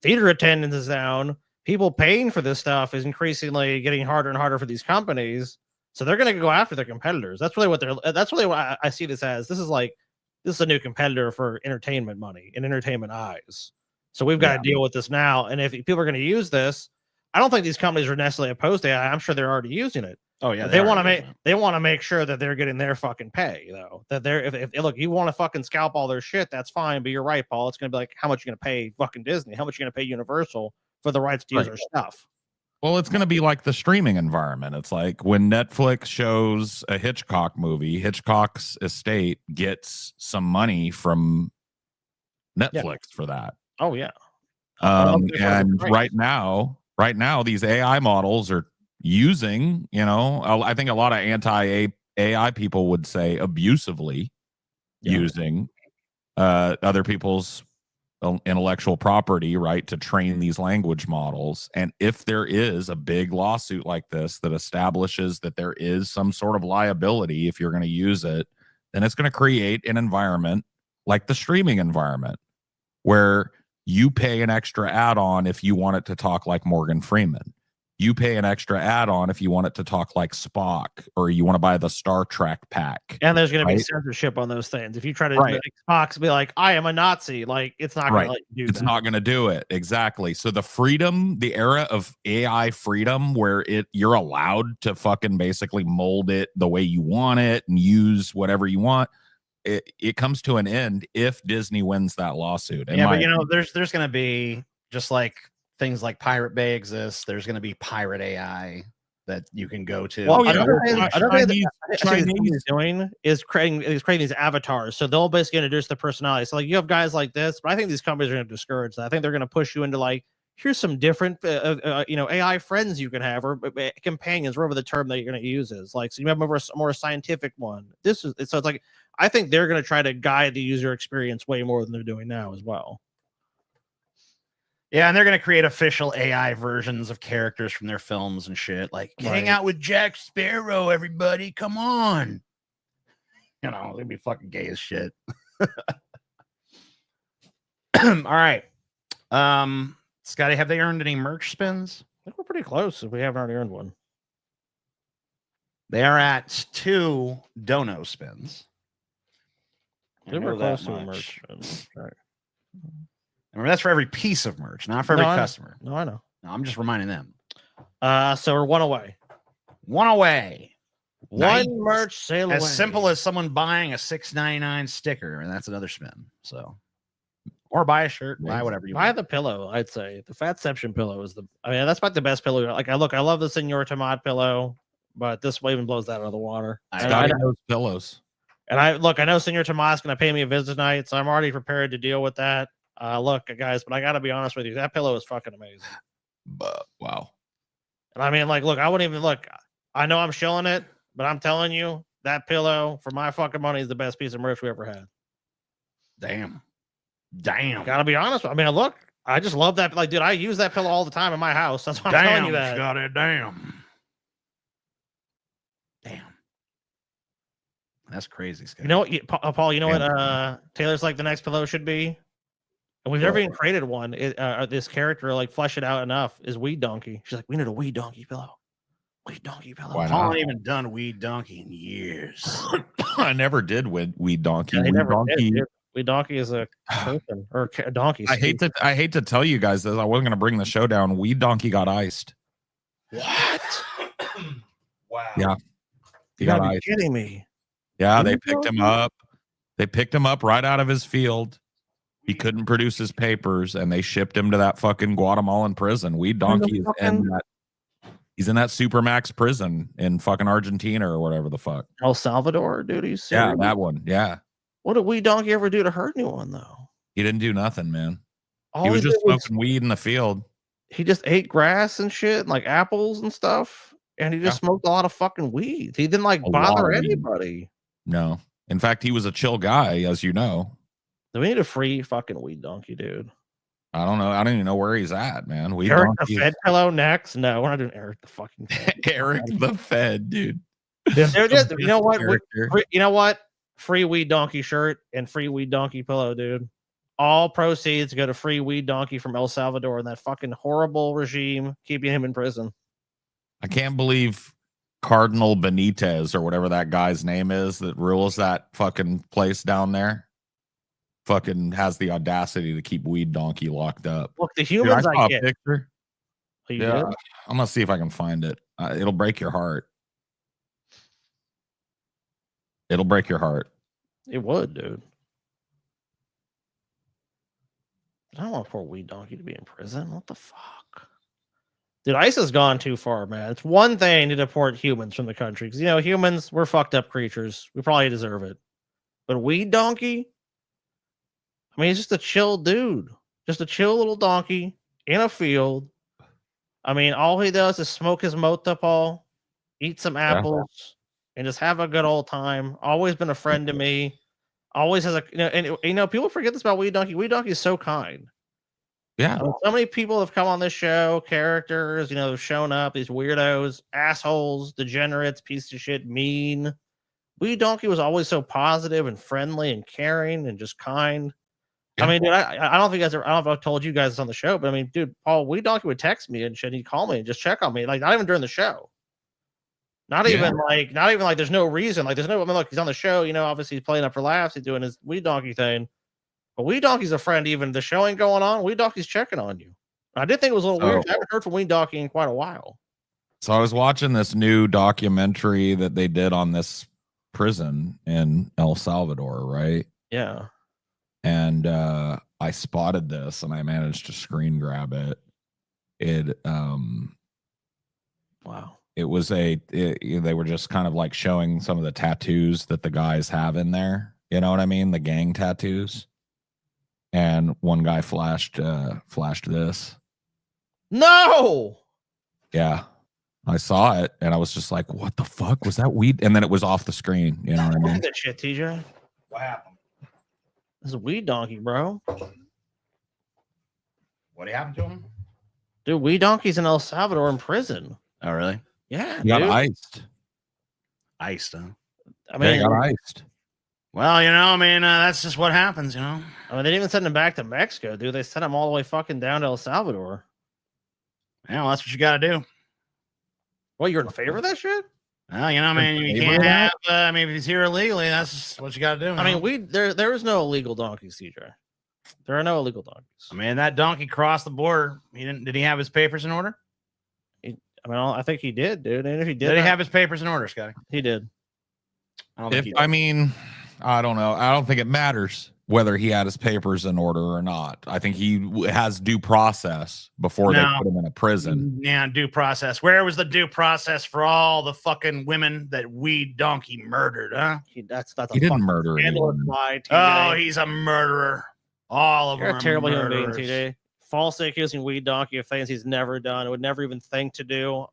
theater attendance is down. People paying for this stuff is increasingly getting harder and harder for these companies. So they're going to go after their competitors. That's really what I see this as. This is a new competitor for entertainment money and entertainment eyes. So we've got to deal with this now. And if people are going to use this, I don't think these companies are necessarily opposed to AI. I'm sure they're already using it.
Oh yeah,
they want to make sure that they're getting their fucking pay, though. That they're if look, you want to fucking scalp all their shit, that's fine. But you're right, Paul. It's going to be like, how much you going to pay fucking Disney? How much you going to pay Universal for the rights to use our stuff?
Well, it's going to be like the streaming environment. It's like when Netflix shows a Hitchcock movie, Hitchcock's estate gets some money from Netflix for that.
Oh yeah.
And right now, these AI models are using, I think a lot of anti-AI people would say abusively using other people's intellectual property, right, to train these language models. And if there is a big lawsuit like this that establishes that there is some sort of liability if you're going to use it, then it's going to create an environment like the streaming environment where you pay an extra add-on if you want it to talk like Morgan Freeman. You pay an extra add-on if you want it to talk like Spock, or you want to buy the Star Trek pack.
And there's going to be censorship on those things. If you try to make Spock be like, I am a Nazi, like it's not going to let you do
It's not going to do it. Exactly. So the era of AI freedom where you're allowed to fucking basically mold it the way you want it and use whatever you want, it comes to an end if Disney wins that lawsuit.
Yeah, but there's going to be, just like things like Pirate Bay exists, there's going to be pirate AI that you can go to.
Well, another thing that he's doing is creating these avatars. So they'll basically introduce the personality. So like you have guys like this, but I think these companies are going to discourage that. I think they're going to push you into like, here's some different, AI friends you can have, or companions, whatever the term that you're going to use is. Like, so you have a more scientific one. So it's like, I think they're going to try to guide the user experience way more than they're doing now as well.
Yeah, and they're going to create official AI versions of characters from their films and shit. Like, hang out with Jack Sparrow, everybody. Come on. They'd be fucking gay as shit. All right. Scotty, have they earned any merch spins?
I think we're pretty close if we haven't already earned one.
They are at 2 dono spins.
I think we're close to a merch spin. Right.
Remember, that's for every piece of merch, not for every customer.
No, I know.
No, I'm just reminding them.
So we're one away.
One away.
One merch sale away.
As simple as someone buying a $6.99 sticker, and that's another spin. So, or buy a shirt, buy whatever you
buy
want.
the pillow. I'd say the Fatception pillow is that's about the best pillow. Like, I love the Senor Tomat pillow, but this even blows that out of the water.
I got those pillows.
And I know Senor Tomat's going to pay me a visit tonight, so I'm already prepared to deal with that. Look, guys, but I got to be honest with you, that pillow is fucking amazing.
But wow.
And I mean, like, look, I wouldn't even look. I know I'm shilling it, but I'm telling you, that pillow for my fucking money is the best piece of merch we ever had.
Damn.
Gotta be honest. I mean, look, I just love that. Like, dude, I use that pillow all the time in my house. That's why I'm telling you that.
Scotty, damn. That's crazy, Scotty.
You know what, Paul? You know what? Taylor's like the next pillow should be, and we've never even created one. This character, like, flesh it out enough, is Weed Donkey. She's like, we need a Weed Donkey pillow. Weed Donkey pillow.
I haven't even done Weed Donkey in years.
I never did with Weed Donkey.
Yeah,
Weed Donkey.
Did, Weed Donkey is a person or a donkey.
I hate to tell you guys this. I wasn't going to bring the show down. Weed Donkey got iced.
What? Wow.
Yeah.
You gotta be kidding me.
Yeah, they picked him up. They picked him up right out of his field. He couldn't produce his papers, and they shipped him to that fucking Guatemalan prison. Weed Donkey is in that. He's in that Supermax prison in fucking Argentina or whatever the fuck.
El Salvador, dude. He's
yeah, that one. Yeah.
What did Weed Donkey ever do to hurt anyone, though?
He didn't do nothing, man.
All
he was just
did was-
smoking weed in the field.
He just ate grass and shit, and like apples and stuff, and he just smoked a lot of fucking weed. He didn't like bother anybody.
No. In fact, he was a chill guy, as you know.
We need a free fucking Weed Donkey, dude.
I don't know. I don't even know where he's at, man. Weed
Eric
Donkey.
the Fed pillow next? No, we're not doing Eric the fucking Fed.
Eric the Fed, dude.
You know what? You know what? Free Weed Donkey shirt and free Weed Donkey pillow, dude. All proceeds go to free Weed Donkey from El Salvador and that fucking horrible regime keeping him in prison.
I can't believe Cardinal Benitez or whatever that guy's name is that rules that fucking place down there fucking has the audacity to keep Weed Donkey locked up.
Look, the humans
Dude, I saw
I
a
get.
picture.
Are you
Yeah,
good?
I'm gonna see if I can find it. It'll break your heart. It'll break your heart.
It would, dude. I don't want poor Weed Donkey to be in prison. What the fuck? Dude, ICE has gone too far, man. It's one thing to deport humans from the country because, humans, we're fucked up creatures. We probably deserve it. But Weed Donkey? I mean, he's just a chill dude. Just a chill little donkey in a field. I mean, all he does is smoke his mota, Paul, eat some apples, and just have a good old time. Always been a friend to me. Always has people forget this about Weed Donkey. Weed Donkey is so kind.
Yeah.
So many people have come on this show, characters, have shown up, these weirdos, assholes, degenerates, piece of shit, mean. Weed Donkey was always so positive and friendly and caring and just kind. I mean, dude, I don't think I don't know if I've told you guys this on the show, but I mean, dude, Paul, Weed Donkey would text me and shit. He'd call me and just check on me, like not even during the show. Not even like there's no reason. Like, look, he's on the show, obviously he's playing up for laughs, he's doing his Weed Donkey thing. But Weed Donkey's a friend, even the show ain't going on. Weed Donkey's checking on you. I did think it was a little weird. I haven't heard from Weed Donkey in quite a while.
So I was watching this new documentary that they did on this prison in El Salvador, right?
Yeah.
And I spotted this and I managed to screen grab it.
Wow.
It was they were just kind of like showing some of the tattoos that the guys have in there. You know what I mean? The gang tattoos. And one guy flashed this.
No.
Yeah. I saw it and I was just like, what the fuck was that weed? And then it was off the screen. You know what I
Look
mean?
at that shit, TJ.
What happened?
This is a weed donkey, bro.
What happened to him?
Dude, weed donkeys in El Salvador in prison.
Oh, really?
Yeah,
He got
dude.
iced.
Iced, huh?
I mean,
He got iced.
Well, that's just what happens,
I mean, they didn't even send him back to Mexico, dude. They sent him all the way fucking down to El Salvador.
Yeah, well, that's what you got to do.
Well, you're in favor of that shit?
Well, you can't have. If he's here illegally, that's just what you got to do.
I mean, there is no illegal donkeys, TJ. There are no illegal donkeys.
I mean, that donkey crossed the border. Did he have his papers in order?
I think he did, dude. And if he
Did he have his papers in order, Scotty?
He did.
I don't think he did.
I mean, I don't know. I don't think it matters whether he had his papers in order or not. I think he has due process before they put him in a prison.
Yeah, due process. Where was the due process for all the fucking women that weed donkey murdered, huh?
He didn't murder anyone.
Oh, he's a murderer. All of
You're
them
a
are
terrible human being,
murderers.
TJ. Falsely accusing weed donkey of things he's never done, would never even think to do.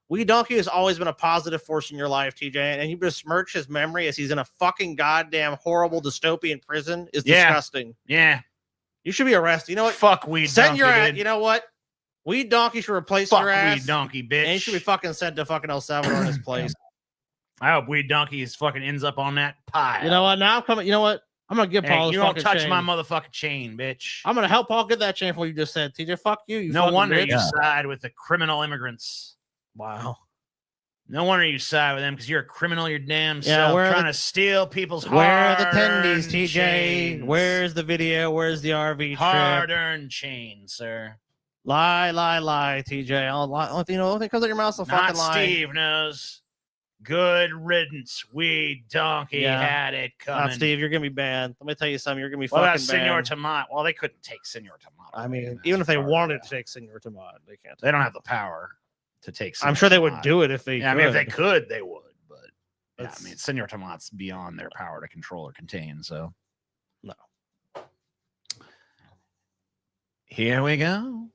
Weed donkey has always been a positive force in your life, TJ, and you besmirch his memory as he's in a fucking goddamn horrible dystopian prison is disgusting.
Yeah.
You should be arrested. You know what?
Fuck weed
Send
donkey,
your ass.
dude.
You know what? Weed donkey should replace
Fuck
your ass.
weed donkey, bitch.
And he should be fucking sent to fucking El Salvador in his place.
I hope weed donkey fucking ends up on that pile.
You know what? Now I'm coming. You know what? I'm gonna give Paul.
Hey,
his
you don't
fucking
touch
chain.
my motherfucking chain, bitch.
I'm gonna help Paul get that chain for what you just said, TJ. Fuck you. You
No
fucking
wonder
bitch.
you side with the criminal immigrants.
Wow.
No wonder you side with them because you're a criminal. Your damn
Yeah,
self
where are
trying
the-
to steal people's
Where are the
hard-earned
tendies, TJ?
chains.
Where's the video? Where's the RV trip?
Hard-earned chains, sir.
Lie, TJ. I'll lie. Only thing comes out your mouth, so
Not
fucking lie.
Steve knows. Good riddance. Weed donkey had it coming.
Not Steve. You're gonna be banned. Let me tell you something. You're gonna be
What about
fucking
Senor
banned.
Tomat? Well, they couldn't take Senor Tomat.
I mean, even if they wanted to take Senor Tomat, they can't.
They don't have the power to take.
I'm
Senor
sure they would
Tomat.
do it if they.
Yeah, I mean, if they could, they would. But yeah,
It's-
I mean, Senor Tomat's beyond their power to control or contain. So
no.
Here we go.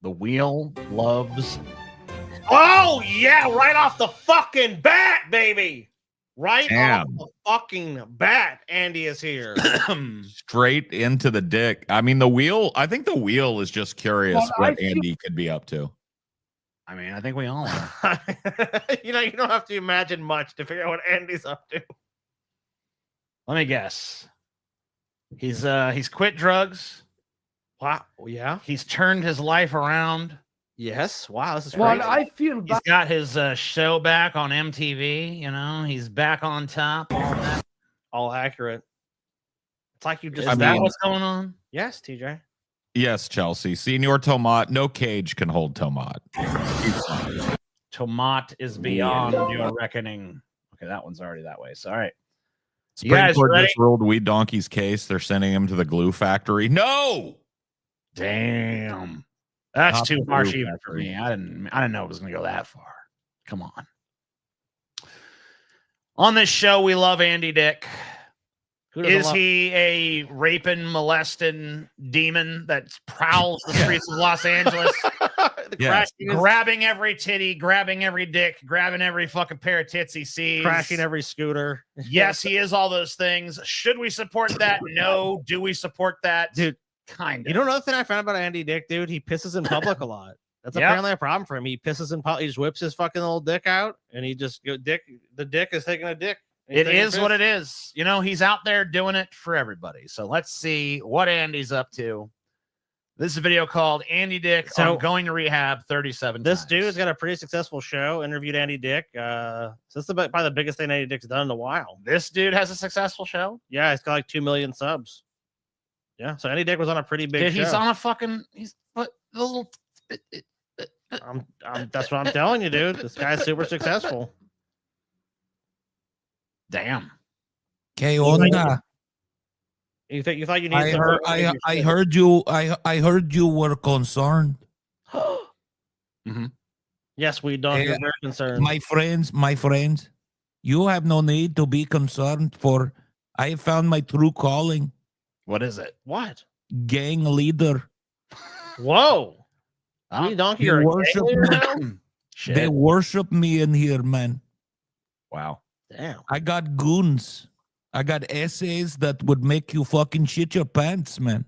The wheel loves.
Oh yeah, right off the fucking bat, baby. Right
Damn.
off the fucking bat. Andy is here.
Straight into the dick. I mean, I think the wheel is just curious
Well,
what Andy could be up to.
I mean, I think we all are.
You don't have to imagine much to figure out what Andy's up to.
Let me guess. He's quit drugs.
Wow. Yeah.
He's turned his life around.
Yes. Wow. This is
Well,
great.
I
feel
He's got his show back on MTV. He's back on top. All that.
All accurate. It's like you just.
Is that what's going on?
Yes, TJ.
Yes, Chelsea. Senor Tomat. No cage can hold Tomat.
Tomat is beyond your reckoning. Okay, that one's already that way. So, all right. You
Supreme
guys
Court
ready?
just ruled Weed Donkey's case. They're sending him to the glue factory. No.
Damn. That's
Not
too
the
harsh
glue
even for me. I didn't know it was going to go that far. Come on. On this show, we love Andy Dick.
Who doesn't
Is
love-
he a raping, molesting demon that prowls the streets of Los Angeles?
Yes.
Grabbing every titty, grabbing every dick, grabbing every fucking pair of tits he sees.
Crashing every scooter.
Yes, he is all those things. Should we support that? No. Do we support that?
Dude,
kind of.
You know another thing I found about Andy Dick, dude? He pisses in public a lot. That's
Yep.
apparently a problem for him. He pisses in public. He just whips his fucking little dick out, and he just the dick is taking a dick.
It is what it is. He's out there doing it for everybody. So let's see what Andy's up to. This is a video called Andy Dick on going to rehab 37
This
times.
dude's got a pretty successful show. Interviewed Andy Dick. So this is probably the biggest thing Andy Dick's done in a while.
This dude has a successful show?
Yeah, he's got like 2 million subs. Yeah, so Andy Dick was on a pretty big show.
He's on a fucking. He's but the little.
That's what I'm telling you, dude. This guy's super successful.
Damn.
¿Qué onda?
You thought you needed
I
some
heard,
more money
I
to
heard you. I heard you were concerned.
Yes, we don't.
Hey,
You're very concerned.
My friends. You have no need to be concerned, for I have found my true calling.
What is it?
What?
Gang leader.
Whoa.
Oh,
We donkey
They
are a
worship
gang leader
me.
now?
They worship me in here, man.
Wow.
Damn.
I got goons. I got essays that would make you fucking shit your pants, man.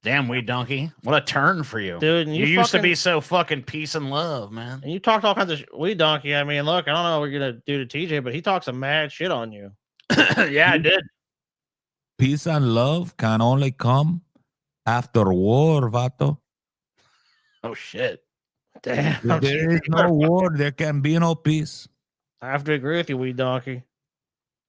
Damn, Weed Donkey. What a turn for you.
Dude, and
you
you
used to
fucking-
be so fucking peace and love, man.
And you talked all kinds of we donkey. I mean, look, I don't know what you're gonna do to TJ, but he talks some mad shit on you.
Yeah, I did.
Peace and love can only come after war, vato.
Oh, shit.
Damn.
If there is no war, there can be no peace.
I have to agree with you, Weed Donkey.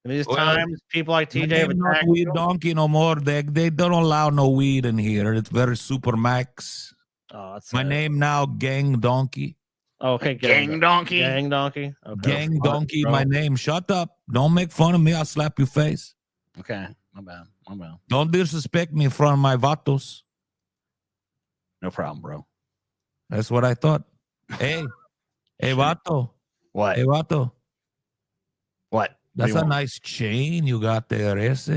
In these
Well,
times, people like
My
TJ have
name not
attacked
Weed
you.
Donkey no more. They don't allow no weed in here. It's very super max.
Oh, that's
My name now Gang Donkey.
Oh, okay,
Gang Donkey.
Gang Donkey. Okay.
Gang
Bro.
Donkey, my name. Shut up. Don't make fun of me. I'll slap your face.
Okay, my bad. My bad.
Don't disrespect me in front of my vatos.
No problem, bro.
That's what I thought. Hey, hey, vato.
What?
Hey, vato.
What?
That's
What do
a
you want?
nice chain you got there, ese.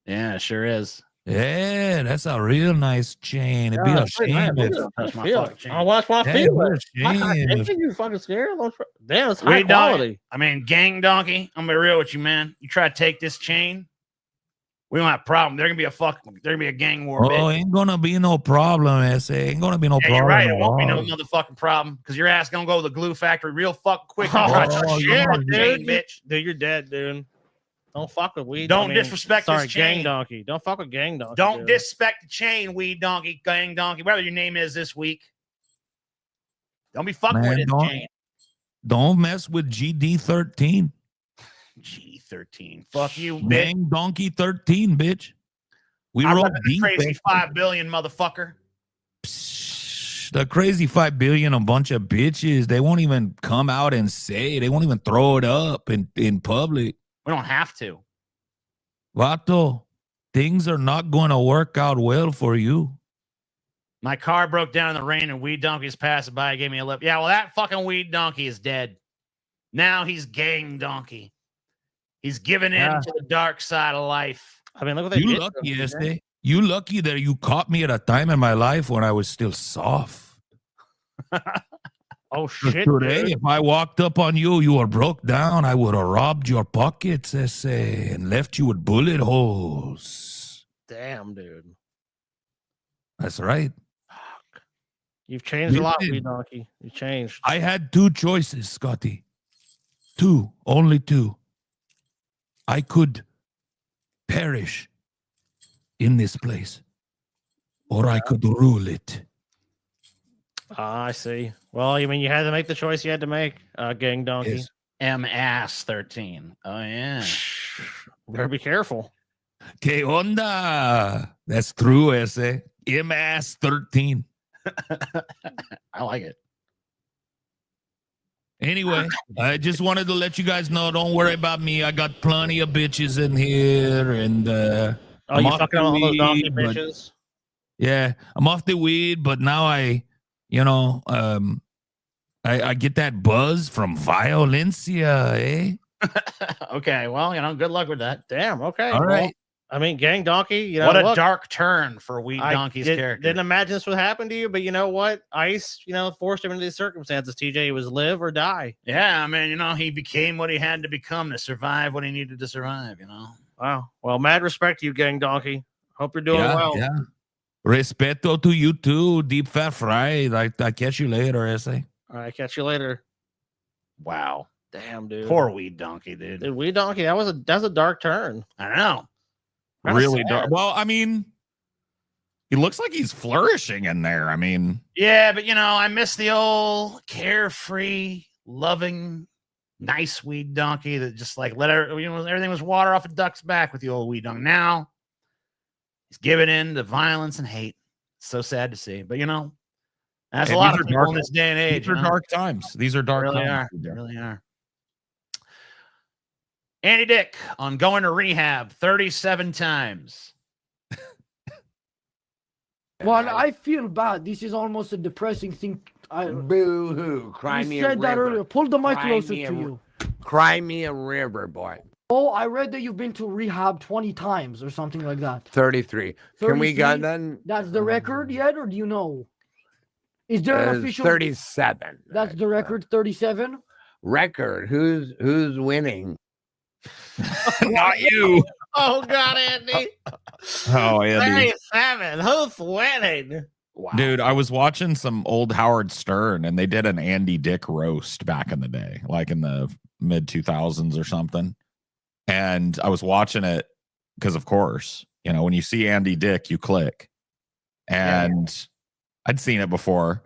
Yeah, it sure is.
Yeah, that's a real nice chain. It'd be a shame if.
Touch my
feel
fucking
it.
chain.
I watch my
Yeah,
feel
it'd
it.
be a shame if-
You fucking scared? Damn, it's high
Weed Donkey.
quality.
I mean, Gang Donkey. I'm gonna be real with you, man. You try to take this chain, we don't have a problem. There's gonna be a gang war.
Oh,
bitch.
ain't gonna be no problem, ese. Ain't gonna be no
Yeah,
problem.
you're right.
at
It won't be no
all.
motherfucking problem because your ass gonna go to the glue factory real fucking quick. And try to touch
Oh,
your
yeah,
fucking chain, bitch.
Dude, you're dead, dude. Don't fuck with Weed.
Don't disrespect
sorry,
this chain.
Gang Donkey. Don't fuck with Gang Donkey.
Don't
dude.
disrespect the chain, Weed Donkey, Gang Donkey, whatever your name is this week. Don't be fucking
Man,
with this chain.
don't mess with GD13.
G13. Fuck you, bitch.
Gang Donkey 13, bitch. We
I
roll
represent the
deep.
crazy
eh?
5 billion, motherfucker.
The crazy 5 billion, a bunch of bitches. They won't even come out and say. They won't even throw it up in public.
We don't have to.
Vato, things are not going to work out well for you.
My car broke down in the rain and Weed Donkey's passing by. Gave me a lip. Yeah, well, that fucking Weed Donkey is dead. Now he's Gang Donkey. He's given in
Yeah.
to the dark side of life.
I mean, look what they
You
did.
lucky,
to him,
este.
man.
You lucky that you caught me at a time in my life when I was still soft.
Oh shit!
Today,
dude.
if I walked up on you, you were broke down, I would have robbed your pockets, ese, and left you with bullet holes.
Damn, dude.
That's right.
You've changed a lot,
Listen.
Weed Donkey. You changed.
I had two choices, Scotty. Two, only two. I could perish in this place, or I could rule it.
I see. Well, I mean, you had to make the choice you had to make, Gang Donkey.
Yes.
M-Ass 13. Oh, yeah.
Better be careful.
Que onda? That's true, ese. MS 13.
I like it.
Anyway, I just wanted to let you guys know, don't worry about me. I got plenty of bitches in here, and
Oh,
I'm
you
off
fucking
the
all those donkey
weed, but-
bitches?
yeah, I'm off the weed, but now I get that buzz from Violencia, eh?
Okay, well, good luck with that.
Damn. Okay.
All
well,
right.
I mean, Gang Donkey. You know
What a
look,
dark turn for Weed
I
Donkey's character.
didn't imagine this would happen to you, but you know what? Ice, forced him into these circumstances. TJ, it was live or die.
Yeah, I mean, he became what he had to become to survive what he needed to survive,
Wow. Well, mad respect to you, Gang Donkey. Hope you're doing
Yeah,
well.
yeah. Respeto to you too, deep fat fried. I catch you later, essay.
All right. Catch you later.
Wow.
Damn, dude.
Poor Weed Donkey, dude.
Dude, Weed Donkey. That's a dark turn.
I know.
Kinda
Really
sad.
dark. Well, I mean, he looks like he's flourishing in there. I mean,
Yeah, but I miss the old carefree, loving, nice Weed Donkey that just everything was water off a duck's back with the old Weed Donkey. Now he's giving in to violence and hate. It's so sad to see, but that's
Hey,
a lot
these
of
are
people
dark-
in this day and age.
these are dark times. These are dark
really
times.
are. They really are. Andy Dick on going to rehab 37 times.
Well, I feel bad. This is almost a depressing thing.
Boo hoo! Cry
You
me
said
a
that
river.
earlier. Pull the mic
Cry
closer
me a
to
ri-
you.
Cry me a river, boy.
Oh, I read that you've been to rehab 20 times or something like that.
33. Can we go
33?
then?
That's the record yet, or do you know? Is there an official
37.
That's the record, 37?
Record. Who's winning?
Not you.
Oh God, Andy.
Oh, Andy.
37. Who's winning?
Wow.
Dude, I was watching some old Howard Stern and they did an Andy Dick roast back in the day, like in the mid 2000s or something. And I was watching it because, of course, you know, when you see Andy Dick, you click. And I'd seen it before,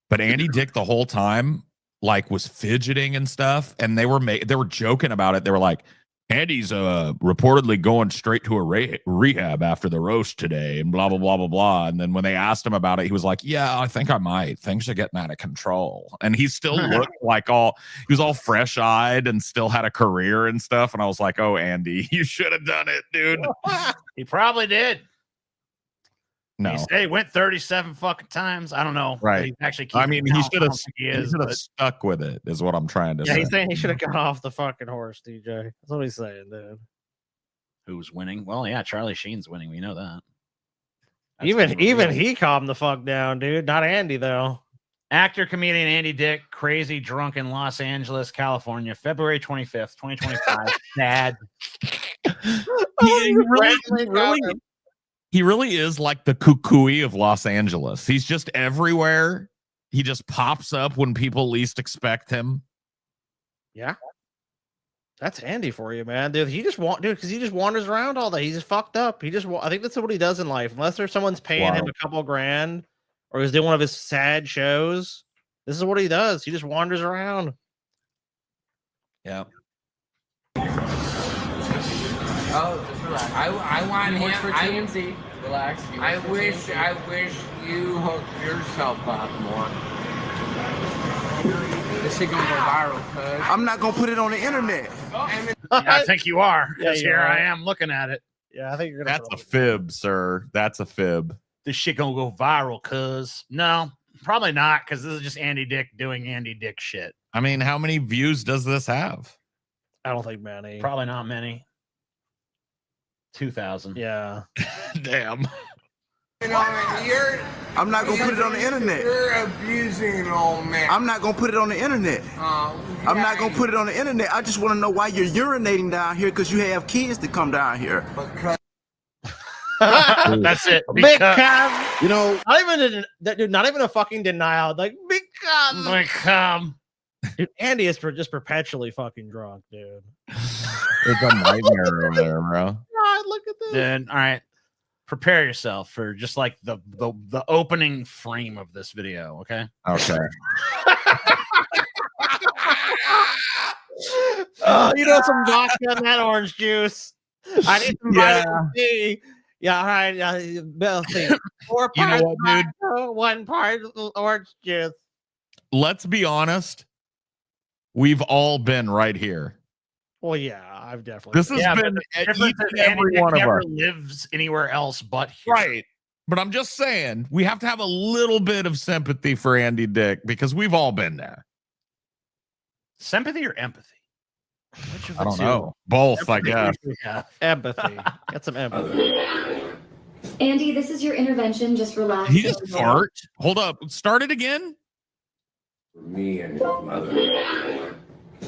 but Andy Dick the whole time, like, was fidgeting and stuff. And they were joking about it. They were like, Andy's reportedly going straight to a rehab after the roast today and blah, blah, blah, blah, blah. And then when they asked him about it, he was like, yeah, I think I might. Things are getting out of control. And he still looked like he was all fresh eyed and still had a career and stuff. And I was like, oh, Andy, you should have done it, dude.
He probably did.
No.
He went 37 fucking times. I don't know.
Right.
He actually
I mean, he should have
but...
stuck with it, is what I'm trying to say.
Yeah, he's saying he should have got off the fucking horse, DJ. That's what he's saying, dude.
Who's winning? Well, yeah, Charlie Sheen's winning. We know that.
Even he calmed the fuck down, dude. Not Andy, though.
Actor, comedian Andy Dick, crazy drunk in Los Angeles, California, February 25th, 2025. Sad.
He really is like the Kukui of Los Angeles. He's just everywhere. He just pops up when people least expect him.
Yeah. That's Andy for you, man. Dude, because he just wanders around all day. He's just fucked up. I think that's what he does in life. Unless there's someone's paying him a couple grand or he's doing one of his sad shows. This is what he does. He just wanders around.
Yeah.
Oh, just relax. I want him for TMZ. Relax. I wish you hooked yourself up more. This shit gonna go viral, cuz. I'm not gonna put it on the internet.
I think you are, because
Yeah,
here I am looking at it.
Yeah, I think you're gonna.
That's a fib, sir. That's a fib.
This shit gonna go viral, cuz. No, probably not, because this is just Andy Dick doing Andy Dick shit.
I mean, how many views does this have?
I don't think many.
Probably not many. 2,000.
Yeah.
Damn.
I'm not gonna put it on the internet. You're abusing an old man. I'm not gonna put it on the internet. I'm not gonna put it on the internet. I just want to know why you're urinating down here, because you have kids to come down here.
That's it.
Because you know, not even a fucking denial. Like
become.
Dude, Andy is just perpetually fucking drunk, dude.
It's a nightmare over there, bro.
God, look at this.
Then all right, prepare yourself for just like the opening frame of this video. Okay.
Okay.
You know, some vodka and that orange juice. I need some vitamin C. Yeah, all right. Bill, 4 parts,
you know what, dude?
vodka, 1 part orange juice.
Let's be honest. We've all been right here.
Well, yeah, I've definitely.
This has been each and every one of us.
Lives anywhere else but here.
Right. But I'm just saying, we have to have a little bit of sympathy for Andy Dick because we've all been there.
Sympathy or empathy?
I don't know. Both,
Empathy,
I guess.
Yeah, empathy. Get some empathy.
Andy, this is your intervention. Just relax.
He just fart. Hold up. Start it again.
For me and his mother.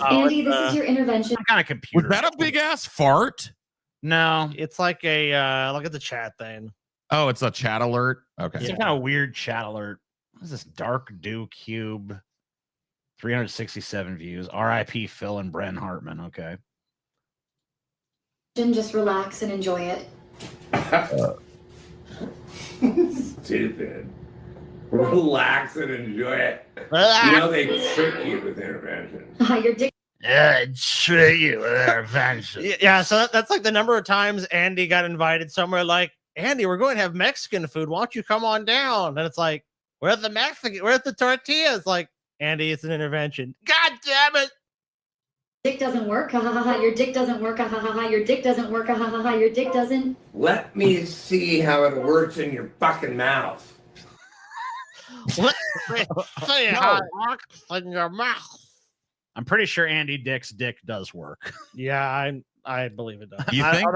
Andy, this is your intervention.
What kind of computer?
Was that a big ass fart?
No,
it's like a look at the chat thing.
Oh, it's a chat alert. Okay.
Some kind of weird chat alert. What is this? Dark Dew Cube. 367 views. R.I.P. Phil and Bren Hartman. Okay.
Just relax and enjoy it.
Stupid. Relax and enjoy it. You know they trick you with intervention.
Your dick.
Yeah, trick you with intervention.
Yeah, so that's like the number of times Andy got invited somewhere. Like, Andy, we're going to have Mexican food. Why don't you come on down? And it's like, where's the tortillas? Like, Andy, it's an intervention. God damn it.
Dick doesn't work. Ha ha ha. Your dick doesn't work. Ha ha ha. Your dick doesn't work. Ha ha ha. Your dick doesn't.
Let me see how it works in your fucking mouth.
What? Say how it works in your mouth.
I'm pretty sure Andy Dick's dick does work.
Yeah, I believe it does.
You think?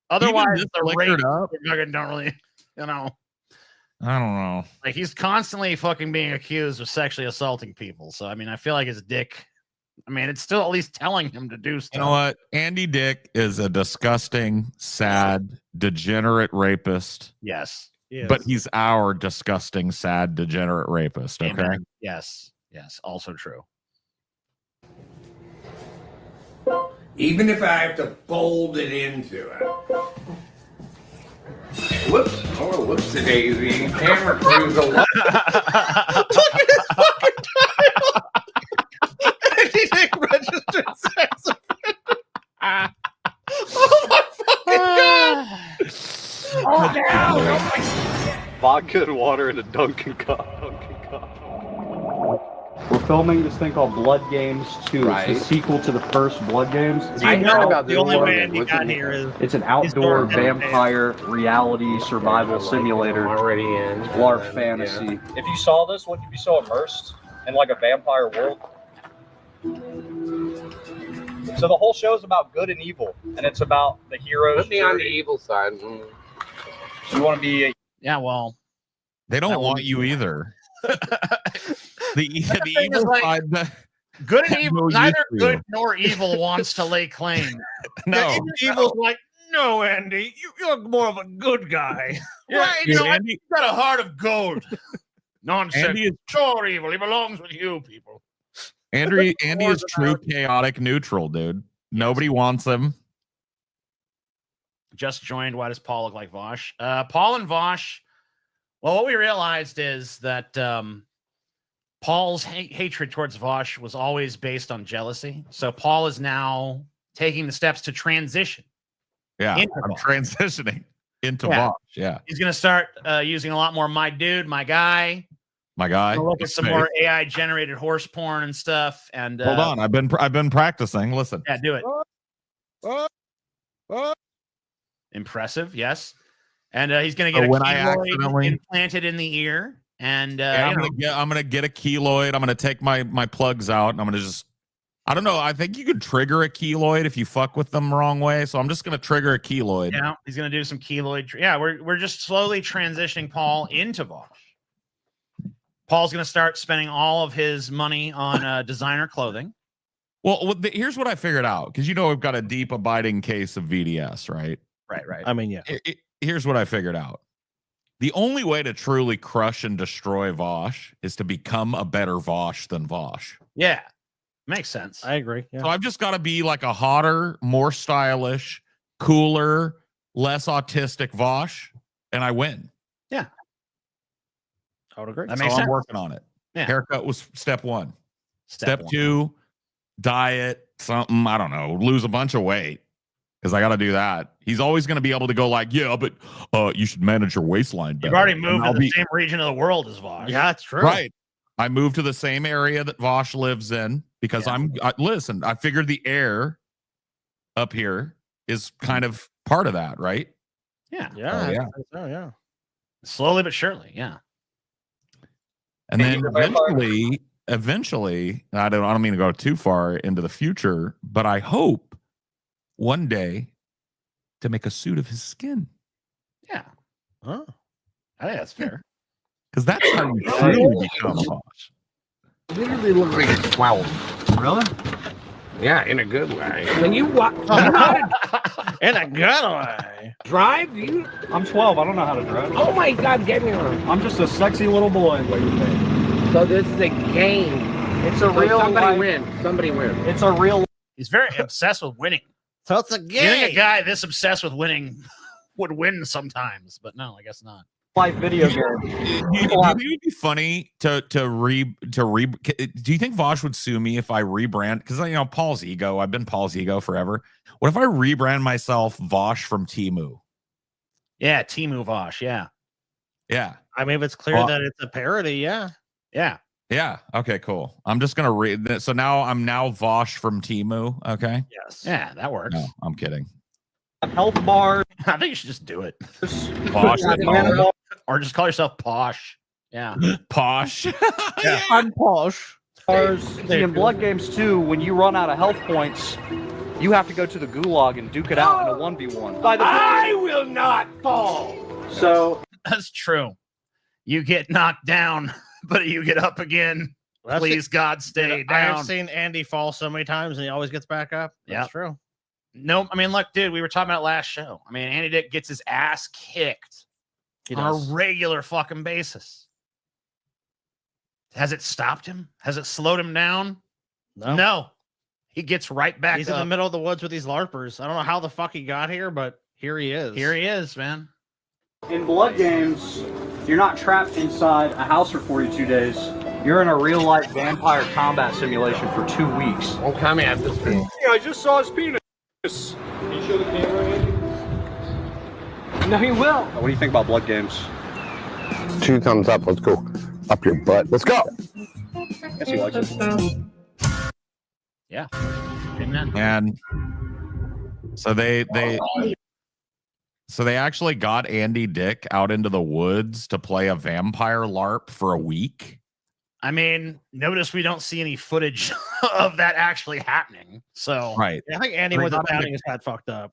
Otherwise,
this
the rate
liquored up?
don't really, you know.
I don't know.
Like he's constantly fucking being accused of sexually assaulting people. So I mean, I feel like his dick. I mean, it's still at least telling him to do stuff.
You know what? Andy Dick is a disgusting, sad, degenerate rapist.
Yes.
But he's our disgusting, sad, degenerate rapist. Okay.
Amen. Yes. Yes. Also true.
Even if I have to fold it into it. Whoops. Oh, whoopsie daisy. Camera crews a lot.
Look at his fucking title. Andy Dick registered sex offender. Oh my fucking god.
Oh, down.
Vodka and water in a Dunkin' cup. We're filming this thing called Blood Games 2.
Right.
It's the sequel to the first Blood Games.
I know about the only way Andy got here is
it's an outdoor vampire reality survival simulator.
Already in.
LARP fantasy. If you saw this, wouldn't you be so immersed in like a vampire world? So the whole show is about good and evil, and it's about the heroes.
Put me on the evil side.
You want to be a...
Yeah, well,
they don't want you either. the evil
like,
side.
Good and evil. Neither
you.
good nor evil wants to lay claim.
No.
Evil's like, no, Andy, you're more of a good guy. Right?
Dude,
You know,
Andy-
you've got a heart of gold. Nonsense.
Andy is-
Sure, evil. He belongs with you, people.
Andy is true chaotic neutral, dude. Nobody wants him.
Just joined. Why does Paul look like Vosh? Paul and Vosh. Well, what we realized is that Paul's hatred towards Vosh was always based on jealousy. So Paul is now taking the steps to transition.
Yeah,
into
I'm
Vosh.
transitioning into
Yeah.
Vosh. Yeah,
He's going to start using a lot more my dude, my guy.
my guy.
Look at some
Okay.
more AI generated horse porn and stuff. And
Hold on, I've been practicing. Listen.
Yeah, do it. Impressive, yes. And he's going to get
So
a
when I
keloid
accidentally-
implanted in the ear. And
Yeah,
you know,
I'm gonna get a keloid. I'm gonna take my plugs out, and I'm gonna just. I don't know. I think you could trigger a keloid if you fuck with them the wrong way. So I'm just gonna trigger a keloid.
yeah, he's going to do some keloid. Yeah, we're just slowly transitioning Paul into Vosh. Paul's going to start spending all of his money on designer clothing.
Well, here's what I figured out, because we've got a deep abiding case of VDS, right?
Right.
I mean, yeah.
Here's what I figured out. The only way to truly crush and destroy Vosh is to become a better Vosh than Vosh.
Yeah, makes sense.
I agree. Yeah.
So I've just got to be like a hotter, more stylish, cooler, less autistic Vosh, and I win.
Yeah.
I would agree.
That
So
makes
I'm
sense.
working on it.
Yeah.
Haircut was step one.
Step
Step
one.
two, diet, something, I don't know, lose a bunch of weight. Because I got to do that. He's always going to be able to go like, yeah, but you should manage your waistline better.
You've already
And
moved
I'll
to the
be-
same region of the world as Vosh.
Yeah, that's true.
Right. I moved to the same area that Vosh lives in because listen, I figured the air up here is kind of part of that, right?
Yeah.
Yeah.
Oh,
I
yeah.
think so, yeah.
Slowly but surely. Yeah.
And then eventually, I don't mean to go too far into the future, but I hope one day to make a suit of his skin.
Yeah.
Huh.
I think that's fair.
Because that's how you truly become a Vosh.
Literally look like a 12.
Really?
Yeah, in a good way. When you walk
In a good way.
drive, you.
I'm 12. I don't know how to drive.
Oh my God, get me on.
I'm just a sexy little boy.
So this is a game.
It's a real
Somebody
life-
wins. Somebody wins.
It's a real.
He's very obsessed with winning.
So it's a
You think a
game.
guy this obsessed with winning would win sometimes, but no, I guess not.
life video game.
Do you think it would be funny to do you think Vosh would sue me if I rebrand? Because Paul's ego. I've been Paul's ego forever. What if I rebrand myself Vosh from Temu?
Yeah, Temu Vosh. Yeah.
Yeah.
I mean, if it's clear that it's a parody, yeah.
Yeah.
Yeah. Okay, cool. I'm just gonna read that. So now I'm Vosh from Temu. Okay.
Yes.
Yeah, that works.
No, I'm kidding.
Health bar.
I think you should just do it.
Vosh at home.
Or just call yourself Posh. Yeah.
Posh.
I'm posh.
See, in Blood Games 2, when you run out of health points, you have to go to the gulag and duke it out in a 1v1.
I will not fall.
So
That's true. You get knocked down, but you get up again. Please, God, stay down.
I've seen Andy fall so many times and he always gets back up. That's true.
No, I mean, look, dude, we were talking about last show. I mean, Andy Dick gets his ass kicked on a regular fucking basis. Has it stopped him? Has it slowed him down? No. He gets right back
He's
up.
in the middle of the woods with these LARPers. I don't know how the fuck he got here, but here he is.
Here he is, man.
in Blood Games, you're not trapped inside a house for 42 days. You're in a real-life vampire combat simulation for 2 weeks.
Don't come at this thing.
Yeah, I just saw his penis. Can you show the camera, Andy? No, he will. What do you think about Blood Games?
2 thumbs up. Let's go. Up your butt. Let's go.
Guess he likes it.
Yeah. Amen.
And so they actually got Andy Dick out into the woods to play a vampire LARP for a week.
I mean, notice we don't see any footage of that actually happening. So
right.
I think Andy was pounding his head fucked up.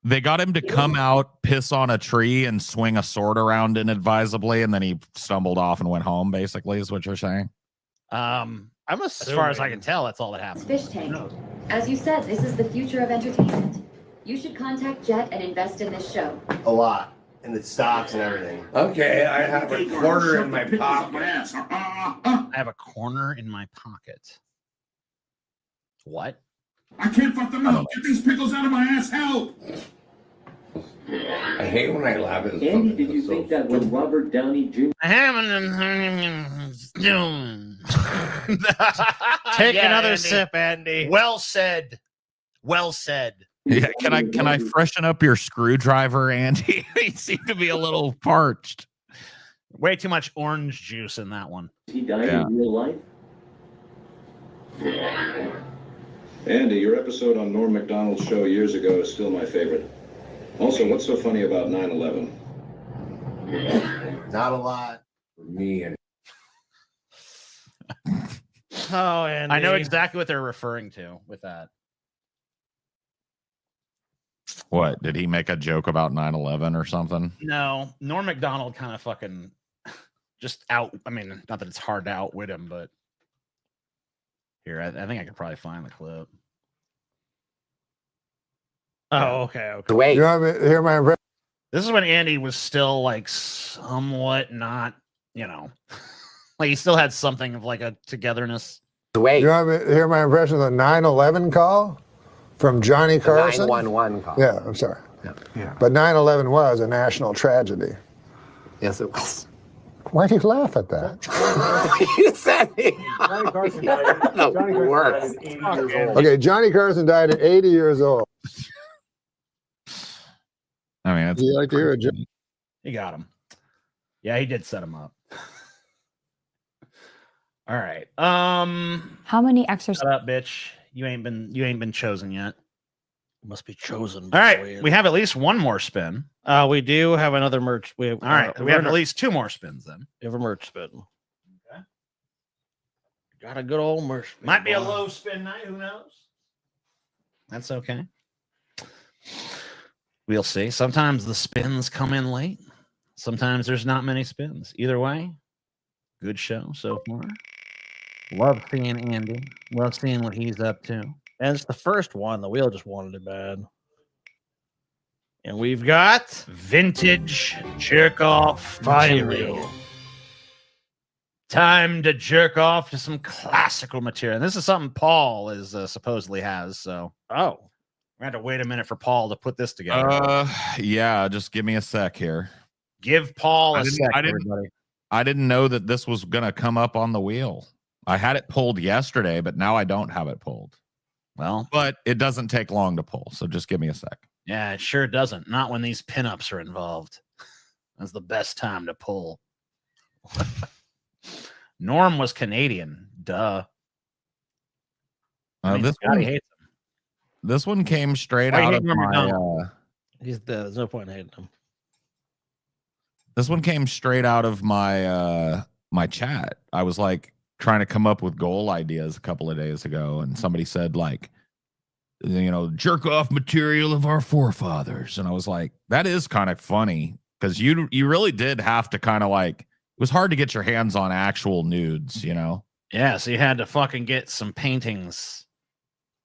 They got him to come out, piss on a tree, and swing a sword around inadvisably, and then he stumbled off and went home, basically, is what you're saying.
I'm as far as I can tell, that's all that happened.
Fish tank. As you said, this is the future of entertainment. You should contact Jet and invest in this show.
A lot. And the stocks and everything. Okay, I have a quarter in my pocket.
I have a corner in my pocket. What?
I can't fuck them up. Get these pickles out of my ass. Help!
I hate when I laugh at
Andy, did you think that when Robert Downey Jr.
Take
Yeah,
another
Andy.
sip, Andy.
Well said. Well said.
Yeah, can I freshen up your screwdriver, Andy? You seem to be a little parched.
Way too much orange juice in that one.
He died in real life?
Andy, your episode on Norm Macdonald's show years ago is still my favorite. Also, what's so funny about 9/11?
Not a lot for me. And
Oh, Andy.
I know exactly what they're referring to with that.
What? Did he make a joke about 9/11 or something?
No, Norm Macdonald kind of fucking just out. I mean, not that it's hard to outwit him, but here, I think I could probably find the clip.
Oh, okay.
Wait.
You want me to hear my impression?
This is when Andy was still like somewhat not, like he still had something of like a togetherness.
Wait.
You want me to hear my impression of the 9/11 call from Johnny Carson?
911 call.
Yeah, I'm sorry.
Yeah.
But 9/11 was a national tragedy.
Yes, it was.
Why do you laugh at that?
You said it.
Johnny Carson
The worst.
Okay, Johnny Carson died at 80 years old.
I mean,
Do you like to hear a joke?
He got him. Yeah, he did set him up. All right.
How many exercises?
Shut up, bitch. You ain't been chosen yet.
Must be chosen.
All right. We have at least one more spin.
We do have another merch. We have,
All right. We have at least 2 more spins then.
We have a merch spin. Okay. Got a good old merch spin.
Might be a
boy.
low spin night. Who knows? That's okay. We'll see. Sometimes the spins come in late. Sometimes there's not many spins. Either way, good show so far. Love seeing Andy. Love seeing what he's up to.
And it's the first one. The wheel just wanted it bad. And we've got
Vintage jerk off material. Time to jerk off to some classical material. And this is something Paul is supposedly has. So, we had to wait a minute for Paul to put this together.
Yeah, just give me a sec here.
Give Paul a sec,
I
everybody.
didn't know that this was gonna come up on the wheel. I had it pulled yesterday, but now I don't have it pulled.
Well,
but it doesn't take long to pull, so just give me a sec.
Yeah, it sure doesn't. Not when these pinups are involved. That's the best time to pull. Norm was Canadian. Duh.
This one came straight
Why you
out
hate
of
Norm
my.
Macdonald? He's dead. There's no point in hating him.
This one came straight out of my my chat. I was like, trying to come up with goal ideas a couple of days ago, and somebody said like, jerk off material of our forefathers, and I was like, that is kind of funny because you really did have to kind of like, it was hard to get your hands on actual nudes,
Yeah, so you had to fucking get some paintings,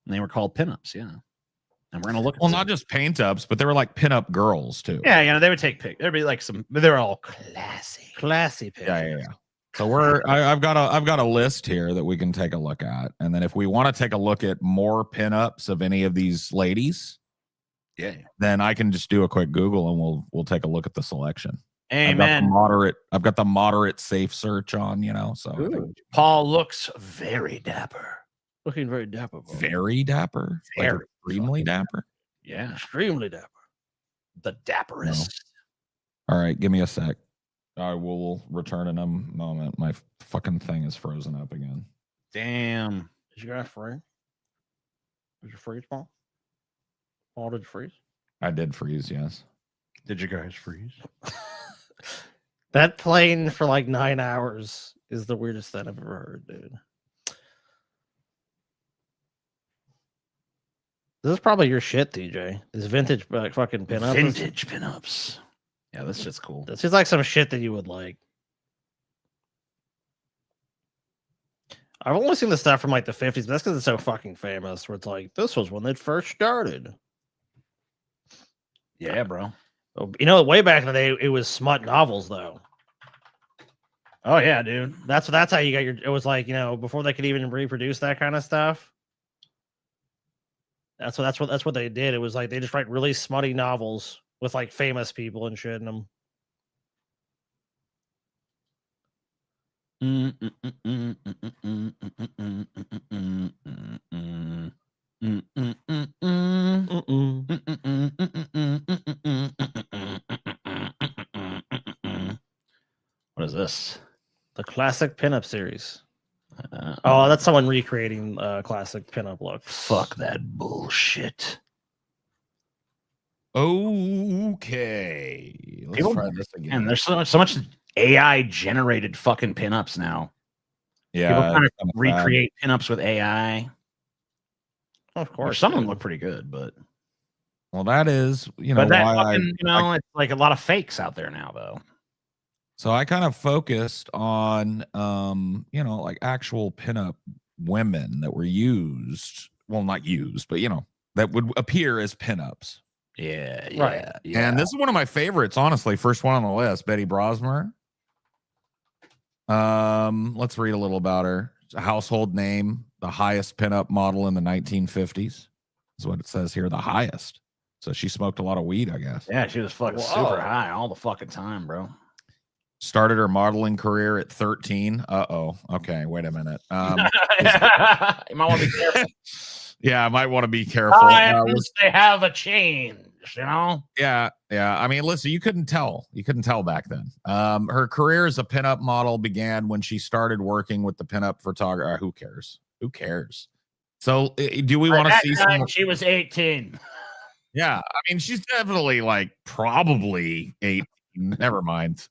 and they were called pinups. Yeah, and we're gonna look at
not just paint ups, but they were like pinup girls too.
Yeah, they would take pics. There'd be like but they're all classy pictures.
Yeah. So I've got a list here that we can take a look at, and then if we want to take a look at more pinups of any of these ladies, then I can just do a quick Google and we'll take a look at the selection.
Amen.
I've got the moderate safe search on, so I think
Paul looks very dapper. Looking very dapper. Paul.
Very dapper. Like extremely dapper.
Yeah, extremely dapper. The dapperest.
No. All right, give me a sec. I will return in a moment. My fucking thing is frozen up again.
Damn.
Did you guys freeze? Did you freeze, Paul? Paul, did you freeze?
I did freeze, yes.
Did you guys freeze?
That plane for like 9 hours is the weirdest thing I've ever heard, dude. This is probably your shit, TJ. This vintage fucking pinups.
Vintage pinups. Yeah, this shit's cool.
This is like some shit that you would like. I've only seen the stuff from like the 50s, but that's because it's so fucking famous. Where it's like, this was when it first started.
Yeah, bro.
Way back in the day, it was smut novels, though.
Oh yeah, dude.
That's how you got your. It was like before they could even reproduce that kind of stuff. That's what they did. It was like they just write really smutty novels with like famous people and shit in them.
What is this?
The classic pinup series. That's someone recreating classic pinup look.
Fuck that bullshit.
Okay. Let's try this again.
And there's so much AI generated fucking pinups now.
Yeah.
People kind of recreate pinups with AI.
Of course.
Some of them look pretty good, but
that is,
but that fucking, it's like a lot of fakes out there now, though.
So I kind of focused on, like actual pinup women that were used. Well, not used, but that would appear as pinups.
Yeah,
right.
Yeah.
And this is one of my favorites, honestly. First one on the list, Betty Brosmer. Let's read a little about her. It's a household name, the highest pinup model in the 1950s. Is what it says here, the highest. So she smoked a lot of weed, I guess.
Yeah, she was fucking super high all the fucking time, bro.
Started her modeling career at 13. Okay, wait a minute.
You might want to be careful.
Yeah, I might want to be careful.
They have a change,
Yeah. I mean, listen, you couldn't tell. Back then. Her career as a pinup model began when she started working with the pinup photographer. Who cares? So, do we want to see some?
She was 18.
Yeah, I mean, she's definitely like probably 18. Never mind.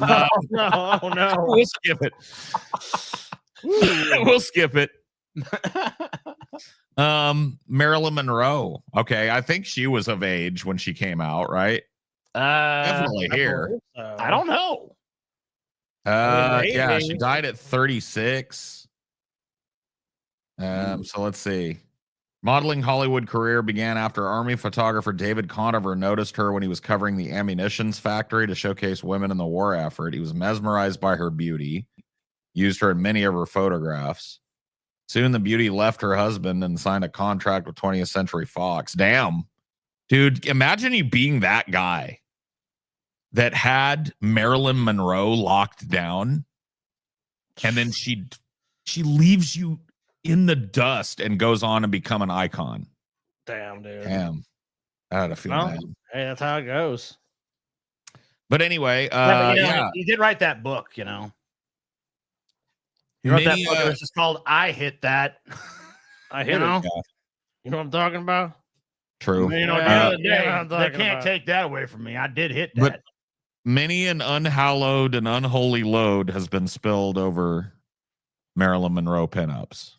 No.
We'll skip it. We'll skip it. Marilyn Monroe. Okay, I think she was of age when she came out, right? Definitely here.
I don't know.
Yeah, she died at 36. So let's see. Modeling Hollywood career began after Army photographer David Conover noticed her when he was covering the ammunitions factory to showcase women in the war effort. He was mesmerized by her beauty, used her in many of her photographs. Soon the beauty left her husband and signed a contract with 20th Century Fox. Damn. Dude, imagine you being that guy that had Marilyn Monroe locked down, and then she leaves you in the dust and goes on to become an icon.
Damn, dude.
Damn. I had to feel bad.
Hey, that's how it goes.
But anyway,
he did write that book, He wrote that book. It was just called I Hit That.
I hit it. You know what I'm talking about?
True.
The other day, they can't take that away from me. I did hit that.
But many an unhallowed and unholy load has been spilled over Marilyn Monroe pinups,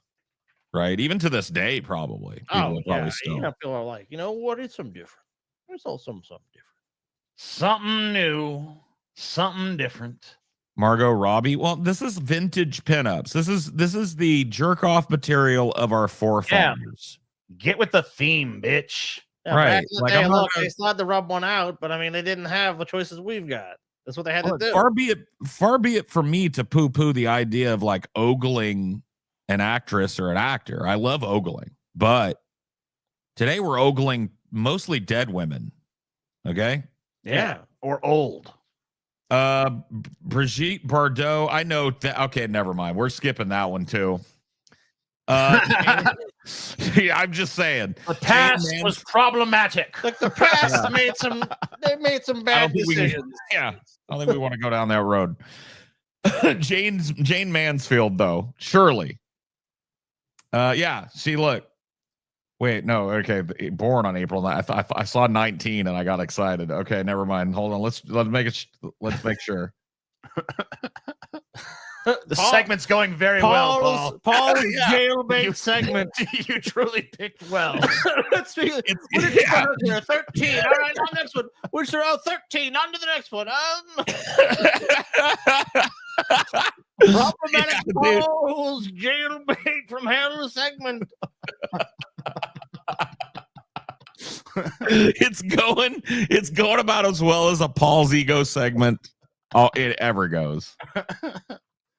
right? Even to this day, probably. People still.
You know, people are like, you know what? It's something different. There's also something different.
Something new, something different.
Margot Robbie. Well, this is vintage pinups. This is the jerk off material of our forefathers.
Get with the theme, bitch.
Yeah,
Right.
back in the
Like,
day,
I'm not
look,
gonna-
they still had to rub one out, but I mean, they didn't have the choices we've got. That's what they had to do.
Far be it for me to poo-poo the idea of like ogling an actress or an actor. I love ogling, but today we're ogling mostly dead women. Okay.
Yeah. Or old.
Brigitte Bardot. I know that. Okay, never mind. We're skipping that one too. Yeah, I'm just saying.
The past was problematic.
Like the past they made some bad decisions.
I don't think we want to go down that road. Jane Mansfield, though, surely. Yeah, see, look. Wait, no, okay. Born on April 9th. I saw 19 and I got excited. Okay, never mind. Hold on. Let's make sure.
The segment's going very well, Paul.
Paul's jailbait segment.
You truly picked well.
Let's see. What did you put here? 13. All right, on next one. Which are out 13. On to the next one. Problematic Paul's jailbait from hell segment.
It's going about as well as a Paul's ego segment it ever goes.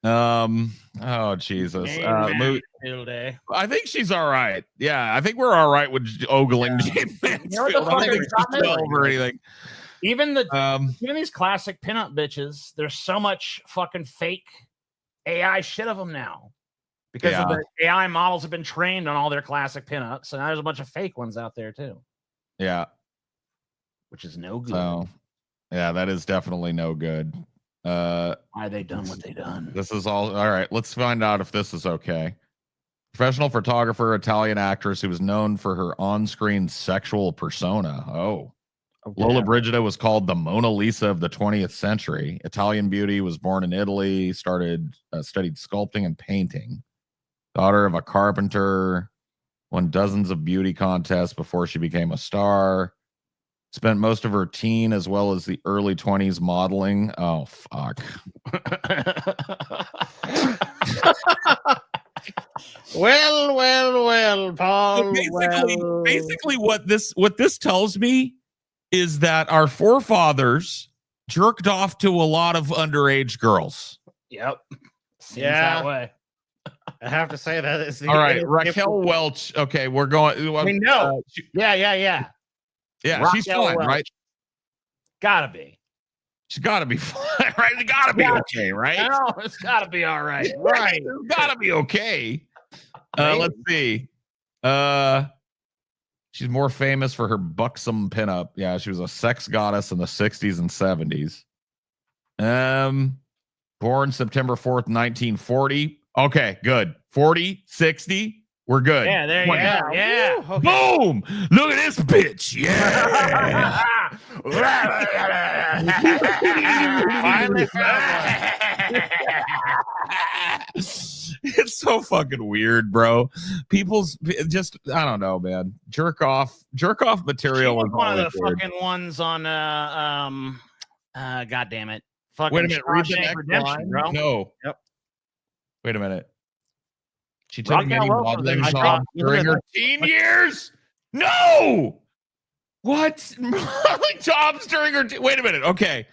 Oh Jesus. I think she's all right. Yeah, I think we're all right with ogling Jane Mansfield. I don't think we should tell her anything.
Even these classic pinup bitches, there's so much fucking fake AI shit of them now. Because of the AI models have been trained on all their classic pinups, so now there's a bunch of fake ones out there too.
Yeah.
Which is no good.
So, yeah, that is definitely no good.
Why they done what they done?
This is all right. Let's find out if this is okay. Professional photographer, Italian actress who was known for her on-screen sexual persona. Oh. Okay. Lola Brigida was called the Mona Lisa of the 20th century. Italian beauty, was born in Italy, studied sculpting and painting. Daughter of a carpenter, won dozens of beauty contests before she became a star. Spent most of her teen as well as the early 20s modeling. Oh, fuck.
Well, Paul.
So basically what this tells me is that our forefathers jerked off to a lot of underage girls.
Yep. Seems that way.
I have to say that is the
all right. Raquel Welch. Okay, we're going.
We know. Yeah.
Yeah,
Raquel
she's fine,
Welch.
right?
Gotta be.
She's gotta be fine, right? It's gotta be okay, right?
No, it's gotta be all right.
Right. It's gotta be okay. Let's see. She's more famous for her buxom pinup. Yeah, she was a sex goddess in the 60s and 70s. Born September 4th, 1940. Okay, good. 40, 60. We're good.
Yeah, there you go. Yeah.
Okay. Boom! Look at this bitch. Yeah.
Finally
It's so fucking weird, bro. People's just, I don't know, man. Jerk off material is
one of the
weird.
fucking ones on god damn it. Fucking
Wait a minute, read the
Shawshank
next
Redemption,
line.
bro.
No.
Yep.
Wait a minute. She took
Raquel
many
Welch
modeling
was in
jobs
my
during her teen years. No. What? Modeling jobs during her wait a minute. Okay.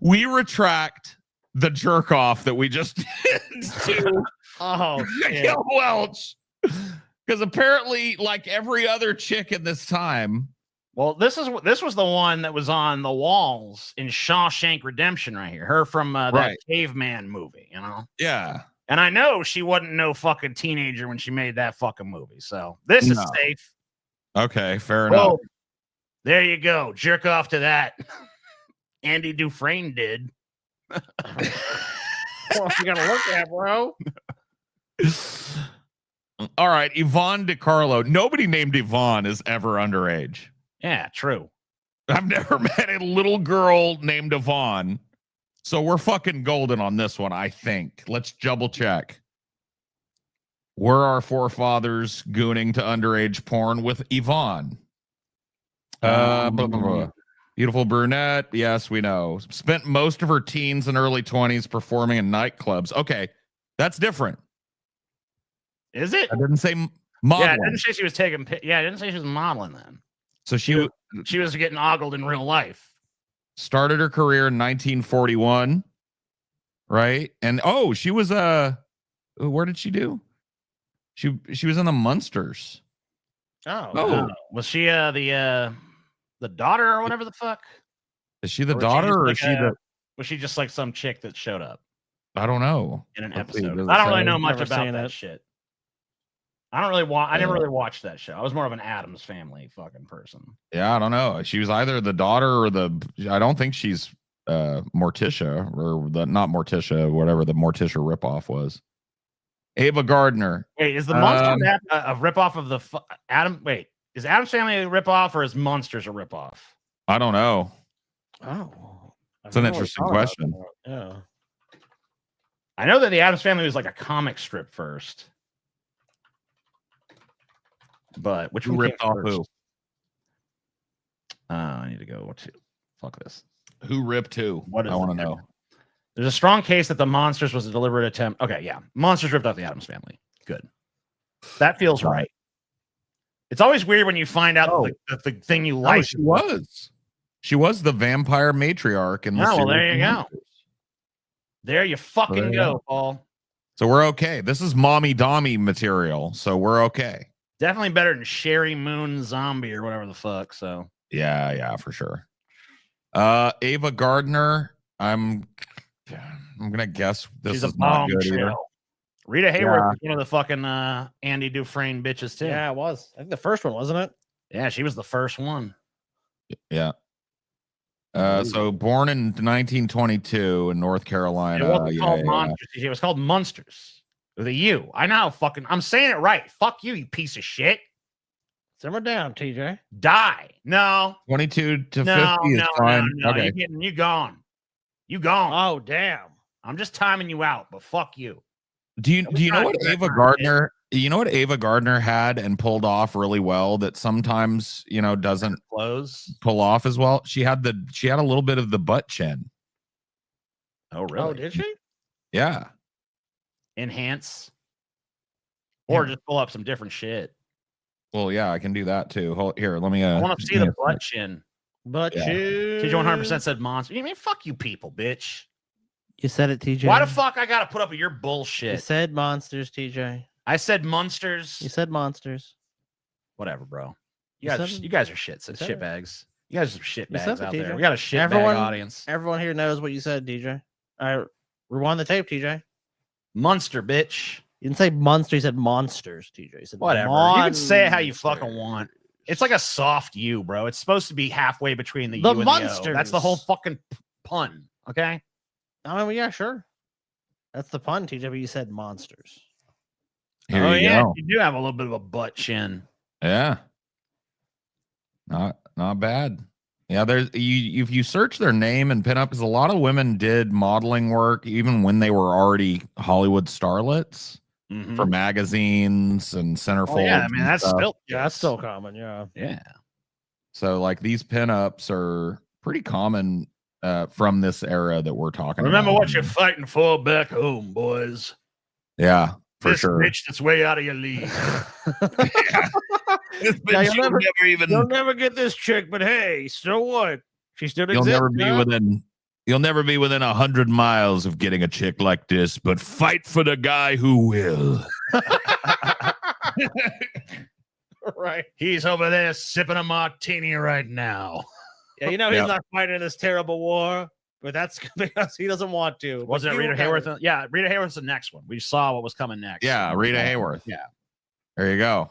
We retract the jerk off that we just did to Raquel Welch. Because apparently, like every other chick in this time.
Well, this was the one that was on the walls in Shawshank Redemption right here. Her from that caveman movie, you know?
Yeah.
And I know she wasn't no fucking teenager when she made that fucking movie. So this is safe.
Okay, fair enough.
There you go. Jerk off to that. Andy Dufresne did.
What you gotta look at, bro?
All right, Yvonne DiCarlo. Nobody named Yvonne is ever underage.
Yeah, true.
I've never met a little girl named Yvonne. So we're fucking golden on this one, I think. Let's double check. Were our forefathers gooning to underage porn with Yvonne? Blah, blah, blah. Beautiful brunette. Yes, we know. Spent most of her teens and early 20s performing in nightclubs. Okay, that's different.
Is it?
I didn't say
Yeah,
modeling.
it didn't say she was taking. Yeah, it didn't say she was modeling then.
So she
was getting ogled in real life.
started her career in 1941, right? And she was where did she do? She was in the Munsters.
Oh, was she the daughter or whatever the fuck?
Is she the
Or
daughter or
was
is she the?
Was she just like some chick that showed up
I don't know.
in an
Let's see,
episode?
does it
I don't really
say?
know much
Never
about
seen
that
it.
shit. I don't really I never really watched that show. I was more of an Addams Family fucking person.
Yeah, I don't know. She was either the daughter or I don't think she's Morticia or not Morticia, whatever the Morticia ripoff was. Ava Gardner.
Wait, is the Monster a ripoff of the Adam? Wait, is Addams Family a ripoff or is Monsters a ripoff?
I don't know.
Oh,
It's an interesting question.
Yeah.
I know that the Addams Family was like a comic strip first. But which
Who
one
ripped
came
off
first?
who?
I need to go to fuck this.
Who ripped who?
What is
I want
it?
to know.
There's a strong case that the Monsters was a deliberate attempt. Okay, yeah. Monsters ripped off the Addams Family. Good. That feels right. It's always weird when you find out that the thing you like.
She was. She was the vampire matriarch in the
well,
series
there you
of
go.
Monsters.
There you fucking
There you
go,
go.
Paul.
So we're okay. This is mommy dommy material, so we're okay.
Definitely better than Sherry Moon Zombie or whatever the fuck. So
Yeah, for sure. Ava Gardner, I'm gonna guess this
she's
is
a
not good either.
bombshell. Rita Hayworth was one of the fucking Andy Dufresne bitches too.
Yeah, it was. I think the first one, wasn't it?
Yeah, she was the first one.
Yeah. So born in 1922 in North Carolina.
It wasn't called Monsters. It was called Munsters with a U. I know fucking I'm saying it right. Fuck you, you piece of shit.
Simmer down, TJ.
Die. No.
22 to
No,
50 is fine.
no.
Okay.
You gone. You gone.
Oh, damn.
I'm just timing you out, but fuck you.
Do you know what Ava Gardner? You know what Ava Gardner had and pulled off really well that sometimes doesn't pull off as well. She had a little bit of the butt chin.
Oh really?
Oh, did she?
Yeah.
Enhance. Or just pull up some different shit.
Well, yeah, I can do that too. Here, let me.
I want to see the butt chin.
Butt chin.
TJ 100% said monster. You mean fuck you people, bitch.
You said it, TJ.
Why the fuck I gotta put up with your bullshit?
You said monsters, TJ.
I said monsters.
You said monsters.
Whatever, bro. You
You
guys,
said
you guys are shit
said it.
bags. You guys are some shit
You said
bags
it,
out
TJ.
there. We got a shit
Everyone-
bag audience.
Everyone here knows what you said, TJ. All right, rewind the tape, TJ.
Monster, bitch.
You didn't say monster. You said monsters, TJ. You said
Whatever. You can say it how you fucking want. It's like a soft U, bro. It's supposed to be halfway between the U and the O.
monsters.
That's the whole fucking pun. Okay.
I mean, yeah, sure. That's the pun, TJ. But you said monsters.
Here
oh
you
yeah,
go.
you do have a little bit of a butt chin.
Yeah. Not bad. Yeah, there's if you search their name and pin up, because a lot of women did modeling work even when they were already Hollywood starlets for magazines and centerfolds.
Oh, yeah, I mean that's still
that's still common. Yeah.
Yeah.
So like these pinups are pretty common from this era that we're talking
Remember
about.
what you're fighting for back home, boys.
Yeah, for
this
sure.
bitch that's way out of your league.
This
Yeah,
bitch,
you'll never get this chick, but hey, so what? She still
you'll
exists.
never be within 100 miles of getting a chick like this, but fight for the guy who will.
Right.
He's over there sipping a martini right now.
Yeah, you know he's
Yep.
not fighting this terrible war, but that's because he doesn't want to.
Wasn't it
But
Rita
you
Hayworth?
better.
Yeah, Rita Hayworth's the next one. We saw what was coming next.
Yeah, Rita Hayworth.
Yeah.
There you go.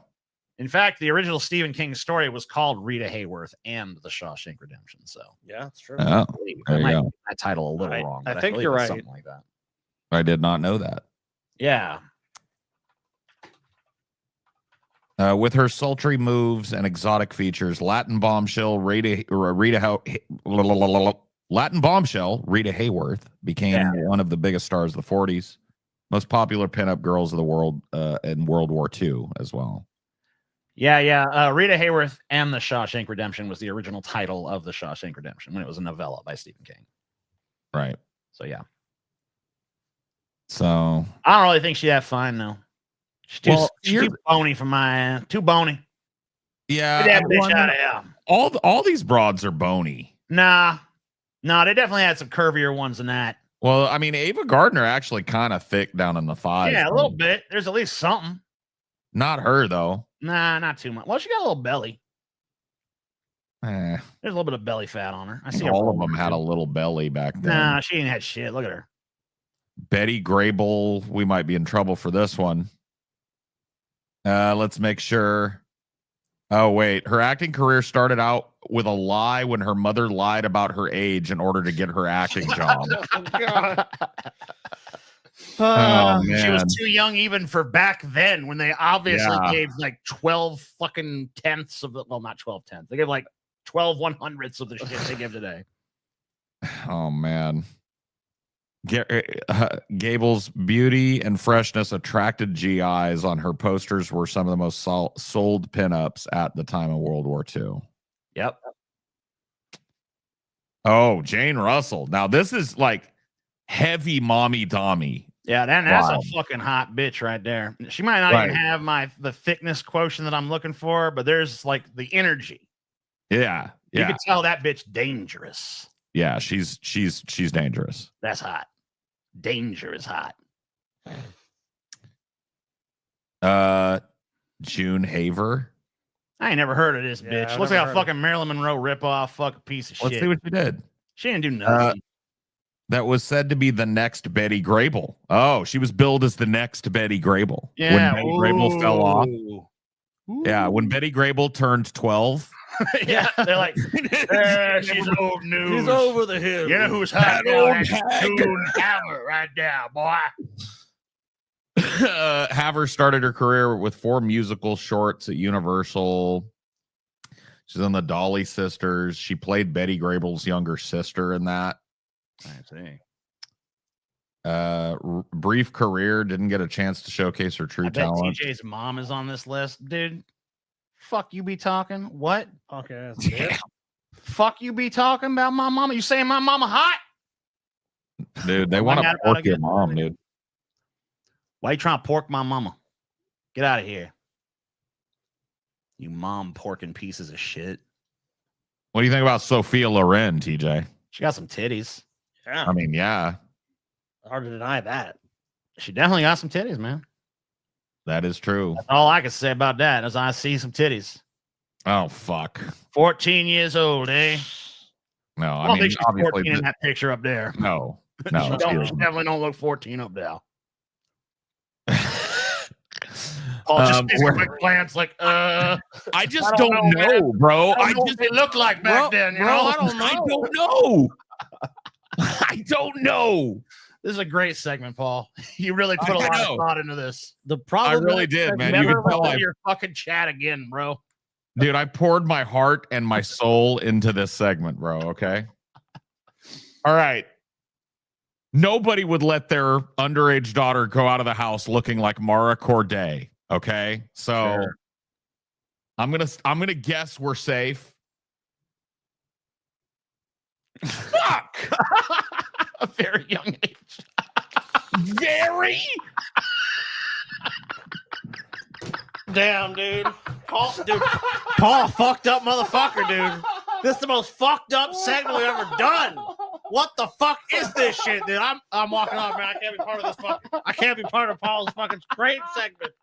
In fact, the original Stephen King story was called Rita Hayworth and The Shawshank Redemption. So
Yeah, that's true.
Oh, there you
might
go.
get that title a little
I-
wrong.
I
but
think
believe
you're
it's
right.
Something like that.
I did not know that.
Yeah.
With her sultry moves and exotic features, Latin bombshell Rita Hayworth became one of the biggest stars of the 40s. Most popular pinup girls of the world in World War II as well.
Yeah. Rita Hayworth and the Shawshank Redemption was the original title of the Shawshank Redemption when it was a novella by Stephen King.
Right.
So yeah.
So
I don't really think she'd have fun though. She's too bony for my too bony.
Yeah.
Get that bitch out of here.
All these broads are bony.
Nah, they definitely had some curvier ones than that.
Well, I mean, Ava Gardner actually kind of thick down in the thighs.
Yeah, a little bit. There's at least something.
Not her though.
Nah, not too much. Well, she got a little belly.
There's
a little bit of belly fat on her. I see
all of them had a little belly back then.
Nah, she ain't had shit. Look at her.
Betty Grable, we might be in trouble for this one. Let's make sure. Oh, wait. Her acting career started out with a lie when her mother lied about her age in order to get her acting job.
Oh,
man.
She was too young even for back then when they obviously gave like 12 fucking tenths of the, well, not 12 tenths. They gave like 12 100ths of the shit they give today.
Oh, man. Gable's beauty and freshness attracted GIs on her posters were some of the most sold pinups at the time of World War II.
Yep.
Oh, Jane Russell. Now, this is like heavy mommy Tommy.
Yeah, that's a fucking hot bitch right there. She might not even have the thickness quotient that I'm looking for, but there's like the energy.
Yeah.
You can tell that bitch dangerous.
Yeah, she's dangerous.
That's hot. Danger is hot.
June Haver.
I ain't never heard of this bitch. Looks like a fucking Marilyn Monroe ripoff. Fuck piece of shit.
Let's see what she did.
She didn't do nothing.
That was said to be the next Betty Grable. Oh, she was billed as the next Betty Grable.
Yeah.
When Betty Grable fell off. Yeah, when Betty Grable turned 12.
Yeah, they're like, she's old news.
She's over the hill.
You know who's hot now? June Haver right now, boy.
Haver started her career with 4 musical shorts at Universal. She's in the Dolly Sisters. She played Betty Grable's younger sister in that.
I see.
Brief career, didn't get a chance to showcase her true talent.
TJ's mom is on this list, dude. Fuck you be talking? What?
Punk ass.
Yeah.
Fuck you be talking about my mama? You saying my mama hot?
Dude, they want to pork your mom, dude.
Why you trying to pork my mama? Get out of here. You mom porking pieces of shit.
What do you think about Sophia Loren, TJ?
She got some titties.
Yeah.
I mean, yeah.
Hard to deny that.
She definitely got some titties, man.
That is true.
That's all I can say about that is I see some titties.
Oh, fuck.
14 years old, eh?
No,
I don't think she's 14 in that picture up there.
No.
She definitely don't look 14 up there. Paul just makes a quick glance like,
I just don't know, bro.
I just they look like back then, you know?
I don't know. I don't know.
This is a great segment, Paul. You really put a lot of thought into this.
The problem
I really did, man. You
Never
can tell
let your fucking chat again, bro.
Dude, I poured my heart and my soul into this segment, bro. Okay. All right. Nobody would let their underage daughter go out of the house looking like Mara Corday. Okay. So
Sure.
I'm gonna guess we're safe. Fuck.
A very young age.
Very?
Damn, dude. Paul fucked up motherfucker, dude. This is the most fucked up segment we've ever done. What the fuck is this shit, dude? I'm walking off, man. I can't be part of this I can't be part of Paul's fucking great segment.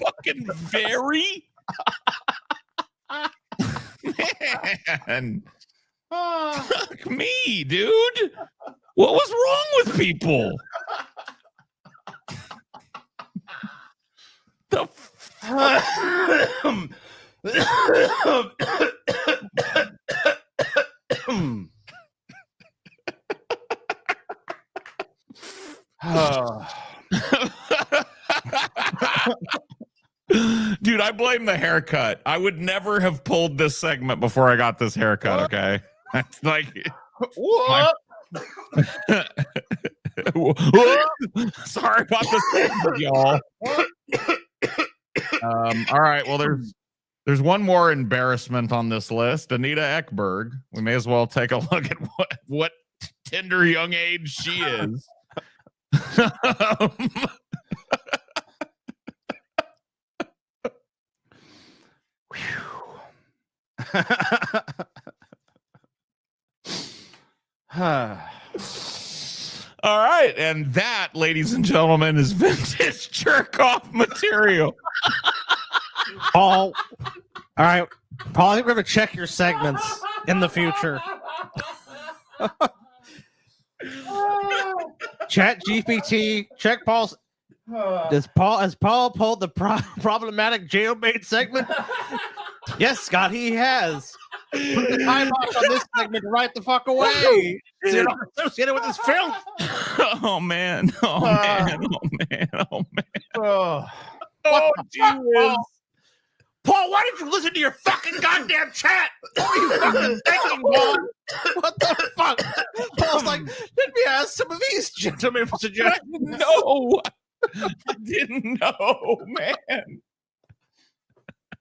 Fucking very? Man. Fuck me, dude. What was wrong with people? The Dude, I blame the haircut. I would never have pulled this segment before I got this haircut, okay? That's like
what?
Sorry about the segment, y'all. All right. Well, there's one more embarrassment on this list. Anita Ekberg. We may as well take a look at what tender young age she is. All right, and that, ladies and gentlemen, is vintage jerk off material.
Paul. All right, Paul, I think we're going to check your segments in the future. Chat GPT, check Paul's. Has Paul pulled the problematic jailbait segment? Yes, Scott, he has. Put the time box on this segment right the fuck away. So you're not associated with this film.
Oh man. Oh man. Oh man. Oh man.
Oh,
Jesus.
Paul, why did you listen to your fucking goddamn chat? What were you fucking thinking, Paul? What the fuck? Paul's like, let me ask some of these gentlemen for suggestions.
No, I didn't know, man.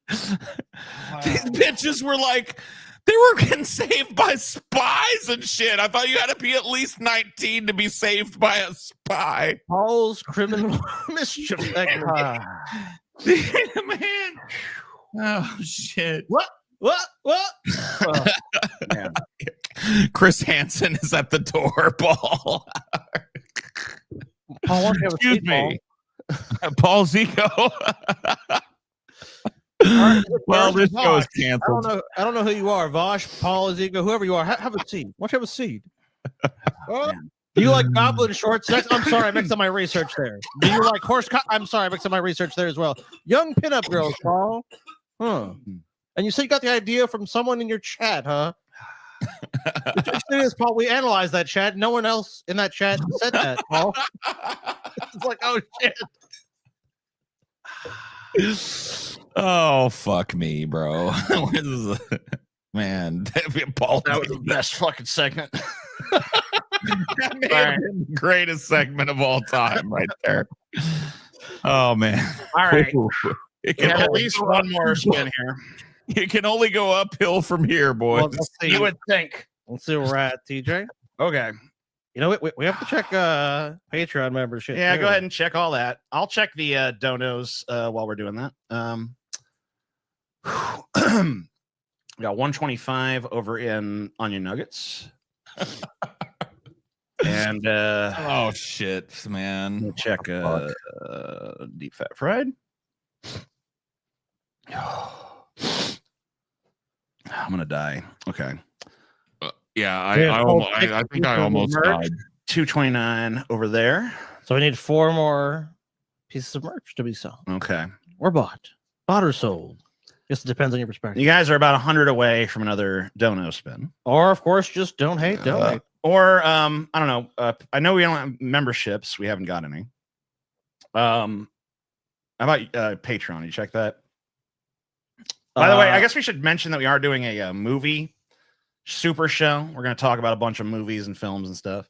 These bitches were like, they were getting saved by spies and shit. I thought you had to be at least 19 to be saved by a spy.
Paul's criminal mischief segment.
Man. Oh shit.
What? Oh,
Chris Hansen is at the door, Paul.
Paul,
excuse me. Paul's ego. Well, this show is canceled.
I don't know who you are, Vosh, Paul, Ezekiel, whoever you are. Have a seat. Why don't you have a seat? Do you like goblin short sex? I'm sorry, I mixed up my research there. Do you like horse? I'm sorry, I mixed up my research there as well. Young pinup girls, Paul. Huh. And you said you got the idea from someone in your chat, huh? The thing is, Paul, we analyzed that chat. No one else in that chat said that, Paul. It's like, oh shit.
Oh fuck me, bro. Man, Paul,
that was the best fucking segment.
That may have been the greatest segment of all time, right there. Oh man!
All right,
it can
at least one more spin here.
You can only go uphill from here, boys.
Well, let's see.
You would think.
Let's see where we're at, TJ.
Okay.
You know what? We have to check Patreon membership.
Yeah,
too.
go ahead and check all that. I'll check the donos while we're doing that. We got 125 over in Onion Nuggets. And
oh shit, man.
We'll check deep fat fried. I'm gonna die. Okay.
Yeah, I think I almost died.
229 over there.
So we need 4 more pieces of merch to be sold.
Okay.
Or bought or sold. Just depends on your perspective.
You guys are about 100 away from another dono spin.
Or of course, just don't hate.
Or I don't know. I know we don't have memberships. We haven't got any. How about Patreon? You check that. By the way, I guess we should mention that we are doing a movie super show. We're going to talk about a bunch of movies and films and stuff.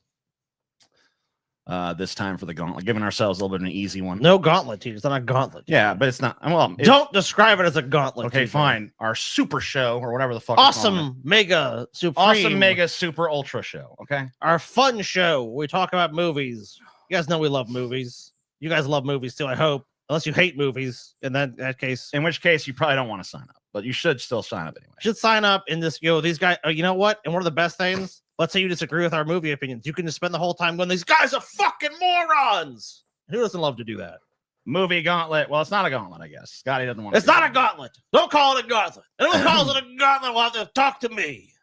This time for the gauntlet, giving ourselves a little bit of an easy one.
No gauntlet, team. It's not a gauntlet.
Yeah, but it's not. Well,
don't describe it as a gauntlet.
Okay, fine. Our super show or whatever the fuck.
Awesome, mega, supreme,
awesome, mega, super, ultra show. Okay,
our fun show. We talk about movies. You guys know we love movies. You guys love movies too. I hope, unless you hate movies. In that case,
in which case you probably don't want to sign up, but you should still sign up anyway.
Should sign up in this. These guys. You know what? And one of the best things. Let's say you disagree with our movie opinions. You can just spend the whole time going, these guys are fucking morons. Who doesn't love to do that?
Movie gauntlet. Well, it's not a gauntlet, I guess. Scotty doesn't want
It's not a gauntlet. Don't call it a gauntlet. And who calls it a gauntlet will have to talk to me.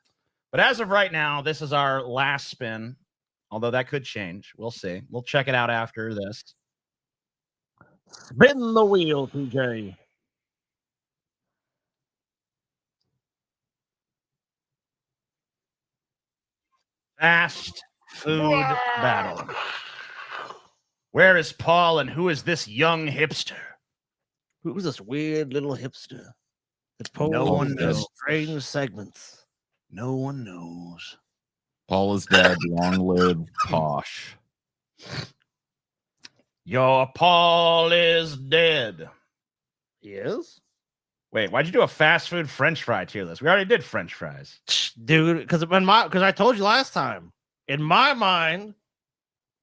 But as of right now, this is our last spin. Although that could change. We'll see. We'll check it out after this.
Spin the wheel, TJ.
Fast food battle. Where is Paul and who is this young hipster?
Who's this weird little hipster? It's Paul.
No one knows.
Strange segments.
No one knows.
Paul is dead. Long live Posh.
Your Paul is dead.
He is?
Wait, why'd you do a fast food French fry tier list? We already did French fries.
Dude, because I told you last time, in my mind,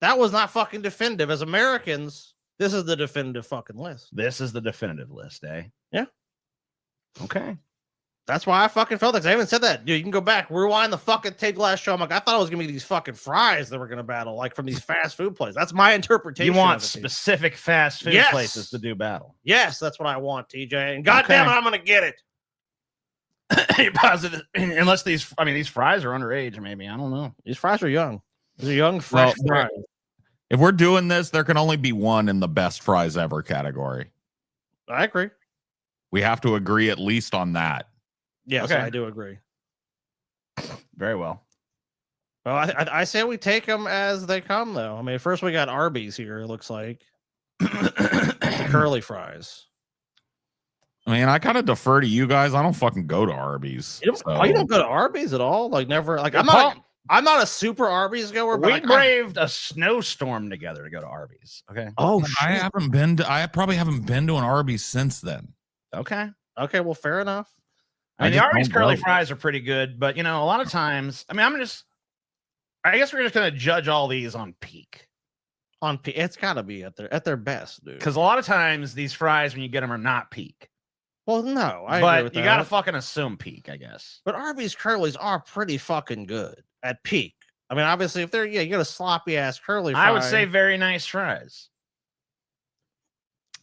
that was not fucking definitive. As Americans, this is the definitive fucking list.
This is the definitive list, eh?
Yeah.
Okay.
That's why I fucking felt it. I even said that. Dude, you can go back, rewind the fucking Ted last show. I'm like, I thought it was gonna be these fucking fries that were gonna battle, like from these fast food places. That's my interpretation.
You want
of it,
specific fast food
Yes.
places to do battle.
Yes, that's what I want, TJ. And goddamn it, I'm gonna get it.
You're positive, unless these fries are underage, maybe. I don't know.
These fries are young. These are young, fresh fries.
If we're doing this, there can only be one in the best fries ever category.
I agree.
We have to agree at least on that.
Yes,
Okay.
I do agree.
Very well.
Well, I say we take them as they come, though. I mean, first we got Arby's here. It looks like the curly fries.
I mean, I kind of defer to you guys. I don't fucking go to Arby's.
You don't go to Arby's at all? Like never? Like I'm not a super Arby's goer. But
We
like,
braved a snowstorm together to go to Arby's. Okay.
Oh,
I probably haven't been to an Arby's since then.
Okay.
Okay. Well, fair enough.
I mean, the
just
Arby's
don't
curly
go.
fries are pretty good, but a lot of times, I guess we're just gonna judge all these on peak.
On peak, it's got to be at their best, dude.
Because a lot of times these fries, when you get them, are not peak.
Well, no, I agree
But
with
you
that.
gotta fucking assume peak, I guess.
But Arby's curlies are pretty fucking good at peak. I mean, obviously, if you got a sloppy ass curly fry,
I would say very nice fries.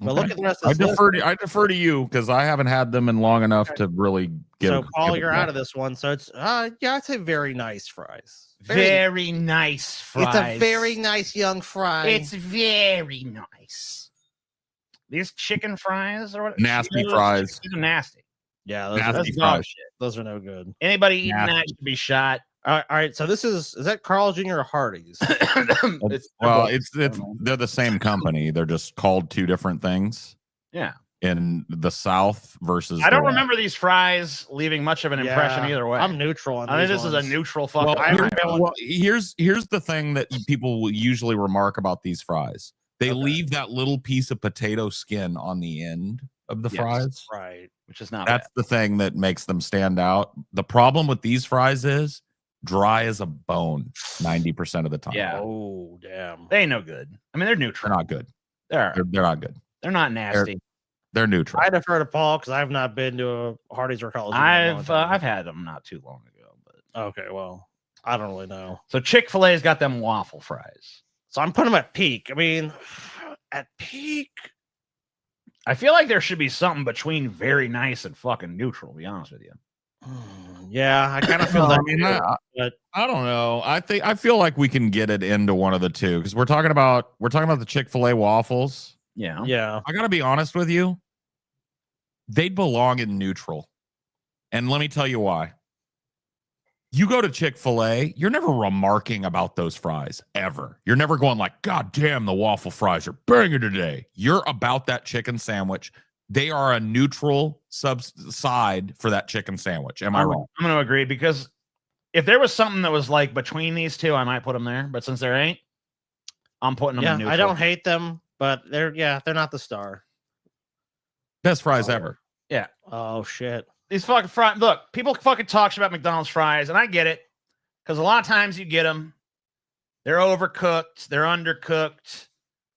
But look at the rest
I
of this.
defer to you because I haven't had them in long enough to really give.
So, Paul,
give it
you're
back.
out of this one. So it's yeah, I'd say very nice fries.
Very nice fries.
It's a very nice young fry.
It's very nice. These chicken fries or what?
Nasty fries.
These are nasty.
Yeah,
Nasty
that's
fries.
dog shit. Those are no good.
Anybody eating
Nasty.
that should be shot.
All right. So this is that Carl Jr. or Hardee's?
They're the same company. They're just called two different things.
Yeah.
In the South versus.
I don't
the-
remember these fries leaving much of an impression either way.
I'm neutral on
I think
these
this is
ones.
a neutral fucking.
Here's the thing that people will usually remark about these fries. They leave that little piece of potato skin on the end of the fries.
Right.
Which is not
That's the thing that makes them stand out. The problem with these fries is dry as a bone 90% of the time.
Yeah.
Oh, damn.
They ain't no good. I mean, they're neutral.
They're not good.
They're
not good.
They're not nasty.
They're neutral.
I defer to Paul because I've not been to a Hardee's or Carl Jr. in a long time.
I've had them not too long ago, but
Okay, well, I don't really know.
so Chick-fil-A's got them waffle fries.
So I'm putting them at peak. I mean, at peak,
I feel like there should be something between very nice and fucking neutral, to be honest with you.
yeah, I kind of feel that.
I mean,
but
I don't know. I feel like we can get it into one of the two because we're talking about the Chick-fil-A waffles.
Yeah.
Yeah.
I gotta be honest with you. They'd belong in neutral. And let me tell you why. You go to Chick-fil-A, you're never remarking about those fries ever. You're never going like, God damn, the waffle fries are banging today. You're about that chicken sandwich. They are a neutral side for that chicken sandwich. Am I wrong?
I'm going to agree because if there was something that was like between these two, I might put them there. But since there ain't, I'm putting them in neutral.
I don't hate them, but they're not the star.
Best fries ever.
Yeah.
Oh shit.
These fucking fries. Look, people fucking talk about McDonald's fries, and I get it because a lot of times you get them, they're overcooked, they're undercooked,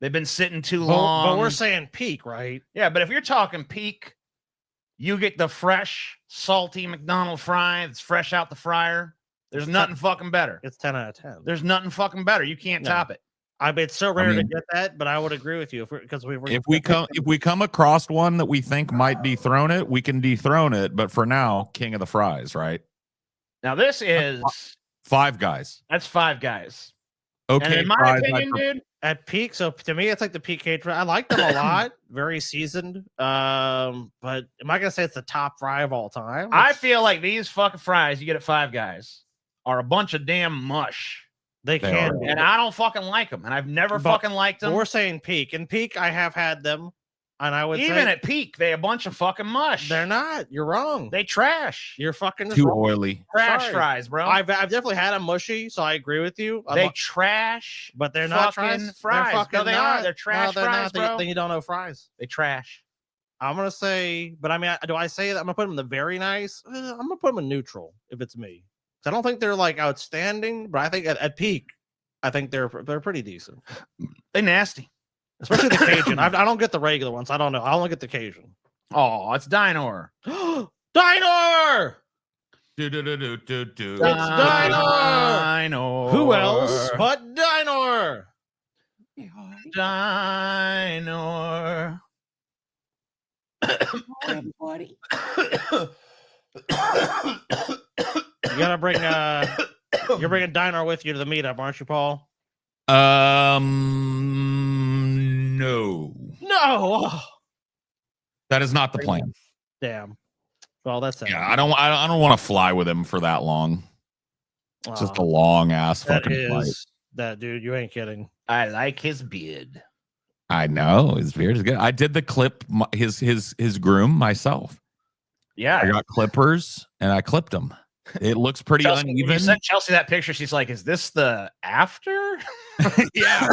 they've been sitting too long.
But we're saying peak, right?
Yeah, but if you're talking peak, you get the fresh, salty McDonald's fry that's fresh out the fryer. There's nothing fucking better.
It's 10 out of 10.
There's nothing fucking better. You can't top it.
I mean, it's so rare to
mean,
get that, but I would agree with you
if we come across one that we think might dethrone it, we can dethrone it. But for now, king of the fries, right?
Now this is
Five Guys.
That's Five Guys.
Okay,
and in my
fries,
opinion, dude,
at peak. So to me, it's like the peak cage fry. I like them a lot. Very seasoned. But am I gonna say it's the top fry of all time?
I feel like these fucking fries you get at Five Guys are a bunch of damn mush.
They can be.
And I don't fucking like them. And I've never fucking liked them.
We're saying peak. And peak, I have had them. And I would
even
say,
at peak, they a bunch of fucking mush.
they're not. You're wrong.
They trash.
You're fucking
Too
wrong.
oily.
Trash
Sorry.
fries, bro.
I've definitely had them mushy, so I agree with you.
They trash,
but they're not
fucking
fries.
fries.
They're fucking
No, they
not.
are. They're trash
no, they're
fries,
not.
bro.
Then you don't know fries.
They trash.
I'm gonna say, but I mean, do I say that I'm gonna put them in the very nice? I'm gonna put them in neutral if it's me. I don't think they're like outstanding, but I think at peak, I think they're pretty decent.
They nasty,
especially the Cajun. I don't get the regular ones. I don't know. I only get the Cajun.
Oh, it's Dinor.
Dinor.
It's
Dinor.
Who else but Dinor?
Dinor.
Everybody.
You gotta bring you're bringing Dinor with you to the meetup, aren't you, Paul?
No.
No.
That is not the plan.
Damn. Well, that's sad.
Yeah, I don't want to fly with him for that long. It's just a long ass fucking flight.
That dude, you ain't kidding.
I like his beard.
I know his beard is good. I did the clip his groom myself.
Yeah,
I got clippers and I clipped him. It looks pretty
Chelsea,
uneven.
When you sent Chelsea that picture, she's like, "Is this the after?"
Yeah,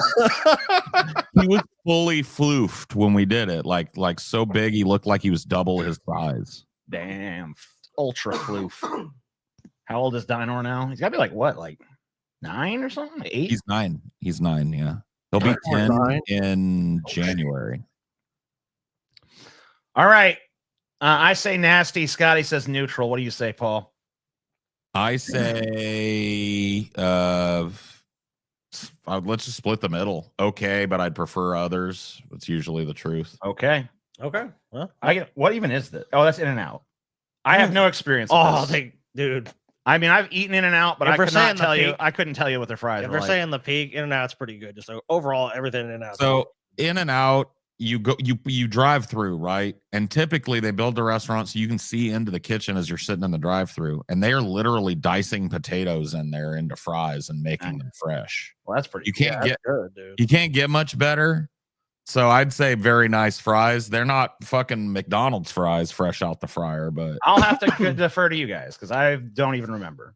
he was fully floofed when we did it. Like so big, he looked like he was double his size.
Damn, ultra floof. How old is Dinor now? He's got to be like what, like 9 or something? 8?
He's 9. He's 9. Yeah, he'll be 10 in January.
All right, I say nasty. Scotty says neutral. What do you say, Paul?
I say let's just split the middle. Okay, but I'd prefer others. It's usually the truth.
Okay.
Well,
I get what even is that? Oh, that's In-N-Out. I have no experience with this.
Dude.
I mean, I've eaten In-N-Out, but
If
I
we're
could not
saying the
tell you.
peak-
I couldn't tell you what their fries
If
were
we're
like.
saying the peak, In-N-Out's pretty good. Just overall, everything In-N-Out.
So In-N-Out, you drive through, right? And typically they build the restaurant so you can see into the kitchen as you're sitting in the drive-through, and they are literally dicing potatoes in there into fries and making them fresh.
Well, that's pretty.
You can't
that's
get
good, dude.
you can't get much better. So I'd say very nice fries. They're not fucking McDonald's fries fresh out the fryer, but
I'll have to defer to you guys because I don't even remember.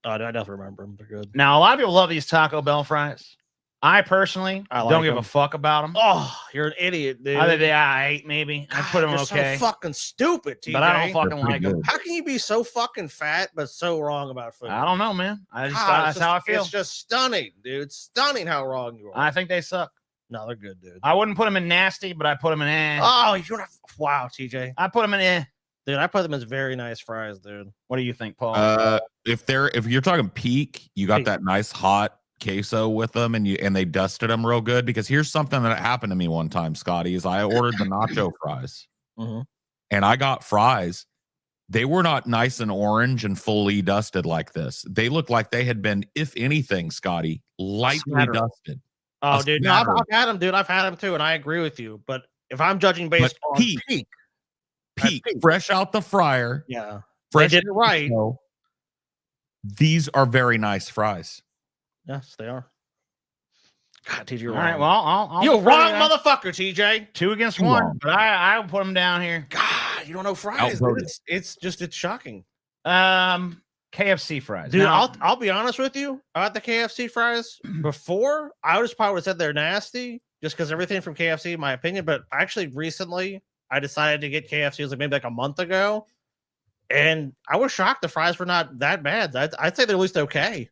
Oh, I don't remember them. They're good.
Now, a lot of people love these Taco Bell fries. I personally
like
don't give
them.
a fuck about them.
Oh, you're an idiot, dude.
Other day I ate maybe. I put them
You're
okay,
so fucking stupid, TJ.
but I don't fucking
They're
like
pretty
them.
good.
How can you be so fucking fat but so wrong about food?
I don't know, man. I just
God,
that's how I feel.
It's just stunning, dude. Stunning how wrong you are.
I think they suck.
No, they're good, dude.
I wouldn't put them in nasty, but I put them in eh.
Oh, you're not. Wow, TJ.
I put them in eh.
Dude, I put them as very nice fries, dude.
What do you think, Paul?
if you're talking peak, you got
Peak.
that nice hot queso with them, and they dusted them real good. Because here's something that happened to me one time, Scotty, is I ordered the nacho fries, and I got fries. They were not nice and orange and fully dusted like this. They looked like they had been, if anything, Scotty, lightly
Smattering.
dusted.
Oh,
A
dude, no, I've
smattering.
had them, dude. I've had them too, and I agree with you. But if I'm judging based
But
on
peak,
peak,
fresh out the fryer,
yeah,
fresh
they did it right.
queso, these are very nice fries.
Yes, they are. God, TJ, you're
All
wrong.
right, well, I'll
You're
defer
wrong,
to that.
motherfucker, TJ.
2 against
You
1,
wrong.
but I will put them down here.
God, you don't know fries.
Outvoted.
Dude. It's shocking.
KFC fries.
Dude,
Now-
I'll be honest with you about the KFC fries. Before, I would probably said they're nasty just because everything from KFC, in my opinion. But actually, recently, I decided to get KFC. It was maybe like a month ago, and I was shocked the fries were not that bad. I'd say they're at least okay.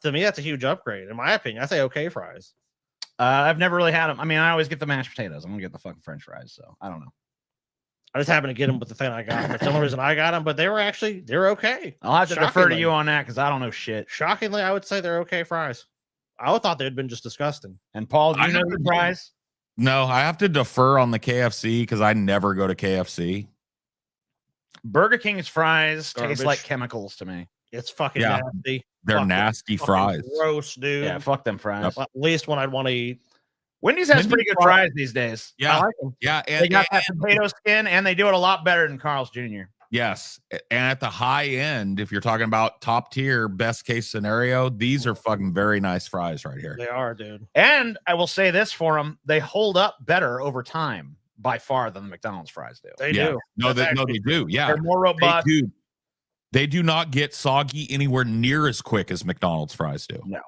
To me, that's a huge upgrade in my opinion. I say okay fries.
I've never really had them. I mean, I always get the mashed potatoes. I'm gonna get the fucking French fries, so I don't know.
I just happened to get them with the thing I got. That's the only reason I got them, but they're okay.
I'll have to defer to
Shockingly.
you on that because I don't know shit.
Shockingly, I would say they're okay fries. I would thought they'd been just disgusting.
And Paul, do
I
you know
have
the
to-
fries?
No, I have to defer on the KFC because I never go to KFC.
Burger King's fries taste
Garbage.
like chemicals to me.
It's fucking
Yeah.
nasty.
They're
Fucking-
nasty
fucking
fries.
Gross, dude.
Yeah, fuck them fries.
At least one I'd want to eat.
Wendy's has
Wendy's
pretty good
fries-
fries these days.
I
Yeah,
like them.
yeah,
They
and,
got that
and-
potato skin, and they do it a lot better than Carl's Jr.
yes, and at the high end, if you're talking about top tier, best case scenario, these are fucking very nice fries right here.
They are, dude.
And I will say this for them: they hold up better over time by far than the McDonald's fries do.
They do.
No, they do. Yeah.
They're more robust.
They do not get soggy anywhere near as quick as McDonald's fries do.
No.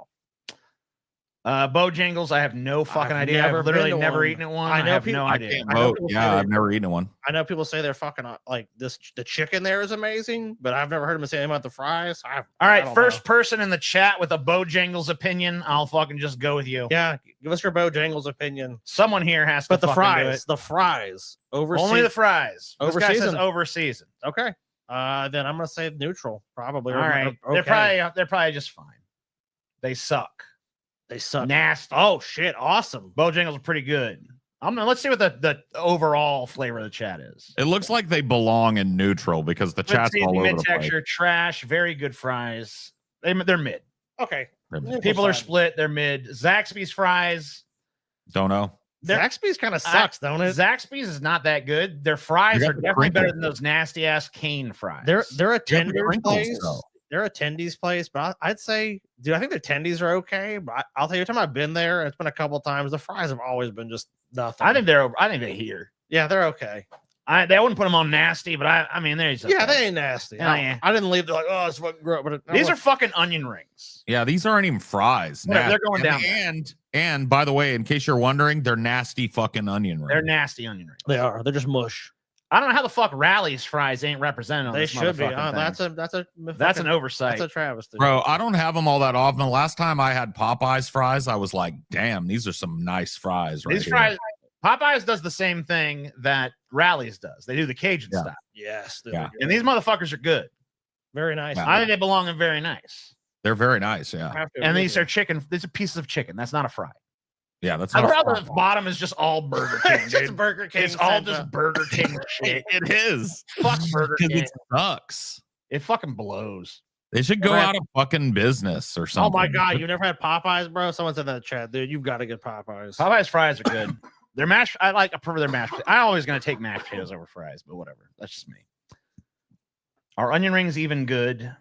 Bojangles, I have no fucking idea. I've literally never eaten at one. I have no idea.
I've never eaten one.
I know people say they're fucking like this. The chicken there is amazing, but I've never heard them say anything about the fries.
All right, first person in the chat with a Bojangles opinion, I'll fucking just go with you.
Yeah, give us your Bojangles opinion.
Someone here has to.
But the
fucking do it.
fries,
only the fries. This guy says
Overseasoned.
over-seasoned.
Okay. Then I'm gonna say neutral, probably.
All right,
Okay.
they're probably just fine. They suck.
They suck.
Nasty.
Oh shit! Awesome.
Bojangles are pretty good. Let's see what the overall flavor of the chat is.
It looks like they belong in neutral because the chat's all over the place.
Mid-texture, trash, very good fries. They're mid.
Okay.
People are split. They're mid. Zaxby's fries.
Don't know.
Zaxby's kind of sucks, don't it?
Zaxby's is not that good. Their fries are definitely better than those nasty ass cane fries.
They're a tender's place. They're a tendies place, but I'd say, dude, I think their tendies are okay. But I'll tell you, every time I've been there, it's been a couple times. The fries have always been just nothing.
I think they're here.
Yeah, they're okay.
They wouldn't put them on nasty, but I mean, they're just okay.
They ain't nasty.
Yeah.
I didn't leave. They're like, oh, it's fucking gross. But
these are fucking onion rings.
Yeah, these aren't even fries.
They're going down.
And by the way, in case you're wondering, they're nasty fucking onion rings.
They're nasty onion rings.
They are. They're just mush.
I don't know how the fuck Rally's fries ain't represented on
They
this
should be.
motherfucking thing.
That's
an oversight.
That's a travesty.
Bro, I don't have them all that often. Last time I had Popeyes fries, I was like, damn, these are some nice fries.
These fries, Popeyes does the same thing that Rally's does. They do the Cajun style.
Yes.
And these motherfuckers are good.
Very nice.
I think they belong in very nice.
They're very nice, yeah.
And these are chicken. These are pieces of chicken. That's not a fry.
Yeah, that's
I
not
love the bottom is just all Burger King.
It's just Burger King.
It's all just Burger King shit.
It is.
Fuck Burger King.
It sucks.
It fucking blows.
They should go out of fucking business or something.
Oh my god, you never had Popeyes, bro? Someone said that in the chat, dude. You've got to get Popeyes.
Popeyes fries are good. Their mashed, I prefer their mashed. I'm always gonna take mashed potatoes over fries, but whatever. That's just me. Are onion rings even good?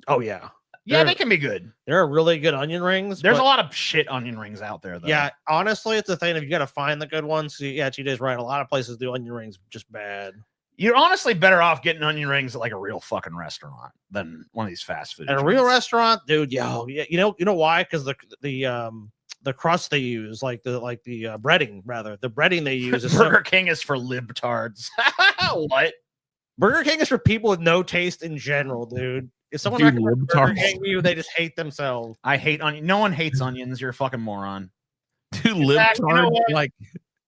Oh yeah.
Yeah, they can be good.
They're really good onion rings.
There's a lot of shit onion rings out there, though.
Yeah, honestly, it's a thing. If you got to find the good ones, yeah, TJ's right. A lot of places do onion rings just bad.
You're honestly better off getting onion rings at like a real fucking restaurant than one of these fast food.
At a real restaurant, dude, yo, yeah, you know why? Because the crust they use, like the breading, rather, the breading they use is
Burger King is for libtards. What?
Burger King is for people with no taste in general, dude. If someone recommends Burger King to you, they just hate themselves.
I hate onion. No one hates onions. You're a fucking moron.
Dude, libtard, like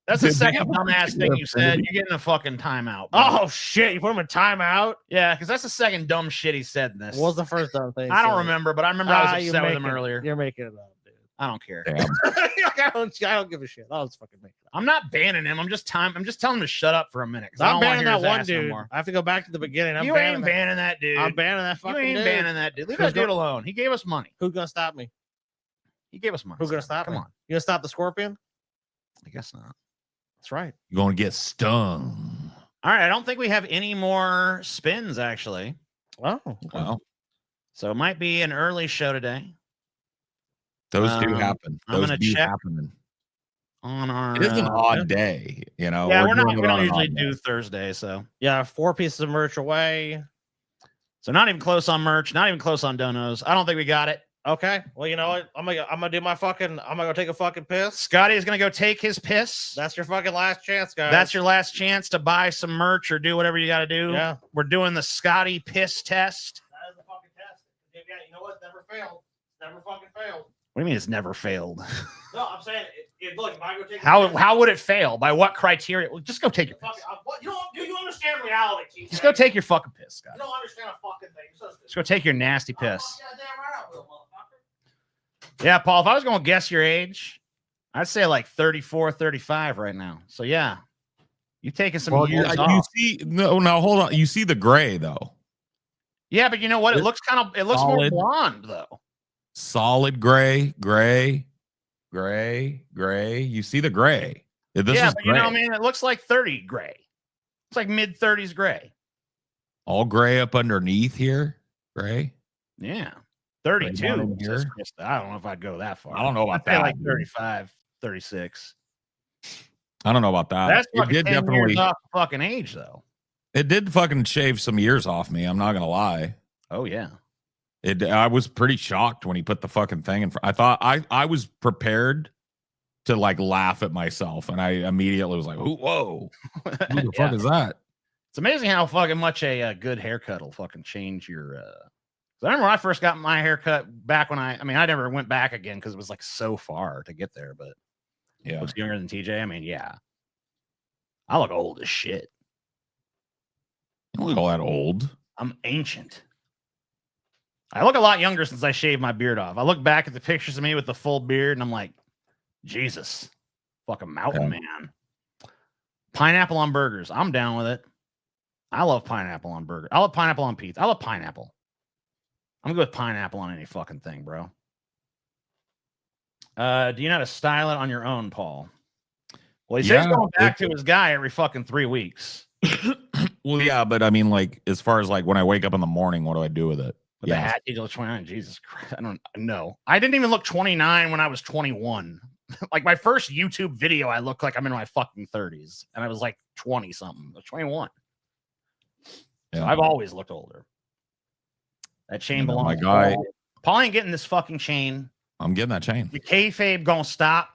that's the second dumbass thing you said. You're getting a fucking timeout. Bro.
Oh shit! You put him in timeout?
Yeah, because that's the second dumb shit he said in this.
What was the first dumb thing?
I don't remember, but I remember I was upset with him earlier.
You're making it up, dude.
I don't care.
I don't give a shit. I'll just fucking make it up.
I'm not banning him. I'm just telling him to shut up for a minute.
I'm banning that one dude. I have to go back to the beginning.
You ain't banning that dude.
I'm banning that fucking dude.
You ain't banning that dude. Leave that dude alone. He gave us money.
Who's gonna stop me?
He gave us money.
Who's gonna stop me?
Come on.
You gonna stop the scorpion?
I guess not.
That's right.
You're gonna get stung.
All right. I don't think we have any more spins actually.
Oh,
wow.
So it might be an early show today.
Those do happen.
I'm gonna check
happen
on our.
It is an odd day, you know.
Yeah, we don't usually do Thursday, so
yeah, 4 pieces of merch away.
So not even close on merch, not even close on donos. I don't think we got it.
Okay. Well, you know what? I'm gonna do my fucking. I'm gonna go take a fucking piss.
Scotty is gonna go take his piss.
That's your fucking last chance, guys.
That's your last chance to buy some merch or do whatever you got to do.
Yeah.
We're doing the Scotty piss test.
That is the fucking test. Yeah, you know what? It's never failed. It's never fucking failed.
What do you mean it's never failed?
No, I'm saying look. If I go take
how would it fail? By what criteria? Well, just go take your piss.
Do you understand reality? TJ?
Just go take your fucking piss, Scott.
You don't understand a fucking thing.
Just go take your nasty piss.
Yeah, damn right I will, motherfucker.
Yeah, Paul, if I was going to guess your age, I'd say like 34, 35 right now. So, yeah, you've taken some years off.
Now, hold on. You see the gray, though.
Yeah, but you know what? It looks more blonde, though.
Solid gray. You see the gray. This is
but you know what I mean? It looks like 30 gray. It's like mid-30s gray.
All gray up underneath here. Gray.
Yeah. 32. I don't know if I'd go that far.
I don't know about
I'd say
that.
like 35, 36.
I don't know about that.
That's
It
fucking
did
10
definitely.
years off the fucking age, though.
It did fucking shave some years off me. I'm not gonna lie.
Oh yeah.
I was pretty shocked when he put the fucking thing in front. I thought I was prepared to like laugh at myself, and I immediately was like, "Whoa, who the fuck is that?"
It's amazing how fucking much a good haircut will fucking change your. I remember when I first got my haircut back when I never went back again because it was like so far to get there, but
yeah,
looks younger than TJ. I mean, yeah, I look old as shit.
You don't look all that old.
I'm ancient. I look a lot younger since I shaved my beard off. I look back at the pictures of me with the full beard, and I'm like, Jesus, fucking mountain man. Pineapple on burgers. I'm down with it. I love pineapple on burger. I love pineapple on pizza. I love pineapple. I'm good with pineapple on any fucking thing, bro. Do you know how to style it on your own, Paul? Well, he says he's going back to his guy every fucking 3 weeks.
Well, yeah, but I mean, like, as far as like when I wake up in the morning, what do I do with it?
With the hat, you look 29. Jesus Christ. I don't know. I didn't even look 29 when I was 21. Like my first YouTube video, I looked like I'm in my fucking 30s. And I was like 20 something. 21. So I've always looked older. That chain belongs
my guy.
Paul. Paul ain't getting this fucking chain.
I'm getting that chain.
The kayfabe gonna stop.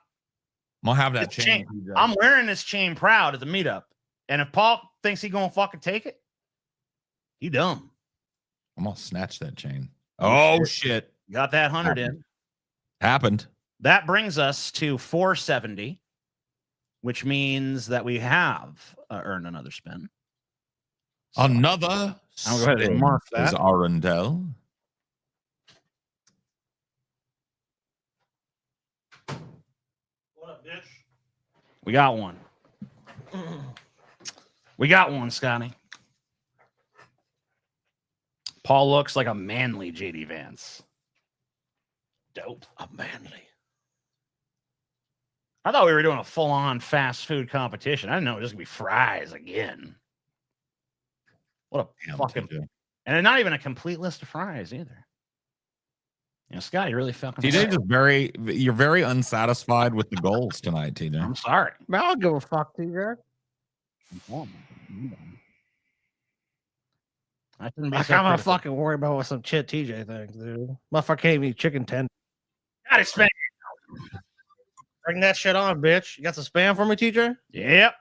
I'm gonna have that
This
chain.
I'm wearing this chain proud at the meetup. And if Paul thinks he gonna fucking take it, he dumb.
I'm gonna snatch that chain. Oh shit.
Got that 100 in.
Happened.
That brings us to 470, which means that we have earned another spin. So
Another.
I'll go ahead and mark that.
Is Arundel.
What up, bitch?
We got one. We got one, Scotty. Paul looks like a manly JD Vance. Dope. A manly. I thought we were doing a full-on fast food competition. I didn't know it was just going to be fries again. What a fucking... And not even a complete list of fries either. You know, Scotty really fucking...
TJ just you're very unsatisfied with the goals tonight, TJ.
I'm sorry.
Man, I don't give a fuck, TJ.
I shouldn't be
Like,
so
I'm not
critical.
fucking worried about what some shit TJ thinks, dude. Motherfucker can't even eat chicken tenders.
Got it, spam.
Bring that shit on, bitch. You got some spam for me, TJ?
Yep.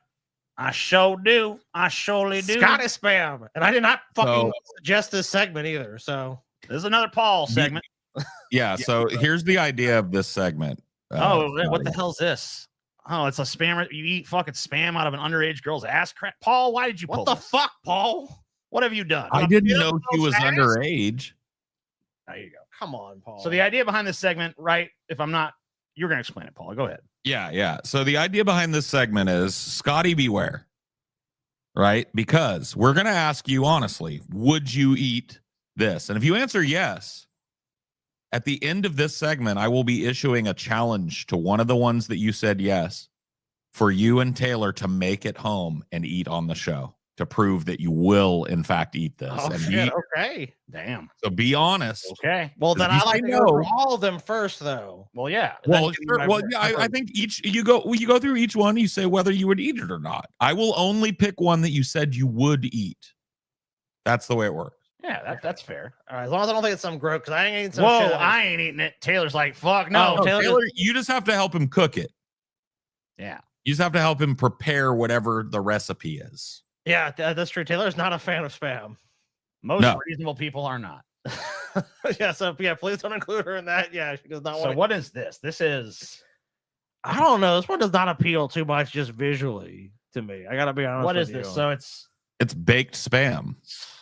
I sure do. I surely do.
Scotty spam. And I did not fucking suggest this segment either. So
this is another Paul segment.
Yeah, so here's the idea of this segment.
What the hell's this? Oh, it's a spammer. You eat fucking spam out of an underage girl's ass crack. Paul, why did you pull
what the
this?
fuck, Paul?
What have you done?
I didn't know she was underage.
There you go.
Come on, Paul.
So the idea behind this segment, right? If I'm not, you're going to explain it, Paul. Go ahead.
Yeah. So the idea behind this segment is Scotty beware, right? Because we're going to ask you honestly, would you eat this? And if you answer yes, at the end of this segment, I will be issuing a challenge to one of the ones that you said yes for you and Taylor to make it home and eat on the show to prove that you will, in fact, eat this.
Oh,
and
shit, okay.
Damn.
So be honest.
Okay.
Well, then
If you
I like
say
to go through all of them first, though.
Well, yeah.
Well, I think you go through each one. You say whether you would eat it or not. I will only pick one that you said you would eat. That's the way it works.
Yeah, that's fair.
All right, as long as I don't think it's some gross, because I ain't eating some
Whoa,
shit.
I ain't eating it. Taylor's like, fuck no.
No, Taylor, you just have to help him cook it.
Yeah.
You just have to help him prepare whatever the recipe is.
Yeah, that's true. Taylor's not a fan of spam.
Most reasonable people are not.
Yeah, so yeah, please don't include her in that. Yeah, she does not want.
So what is this? This is...
I don't know. This one does not appeal too much just visually to me. I gotta be honest.
What
with
is
you.
this? So
It's baked spam.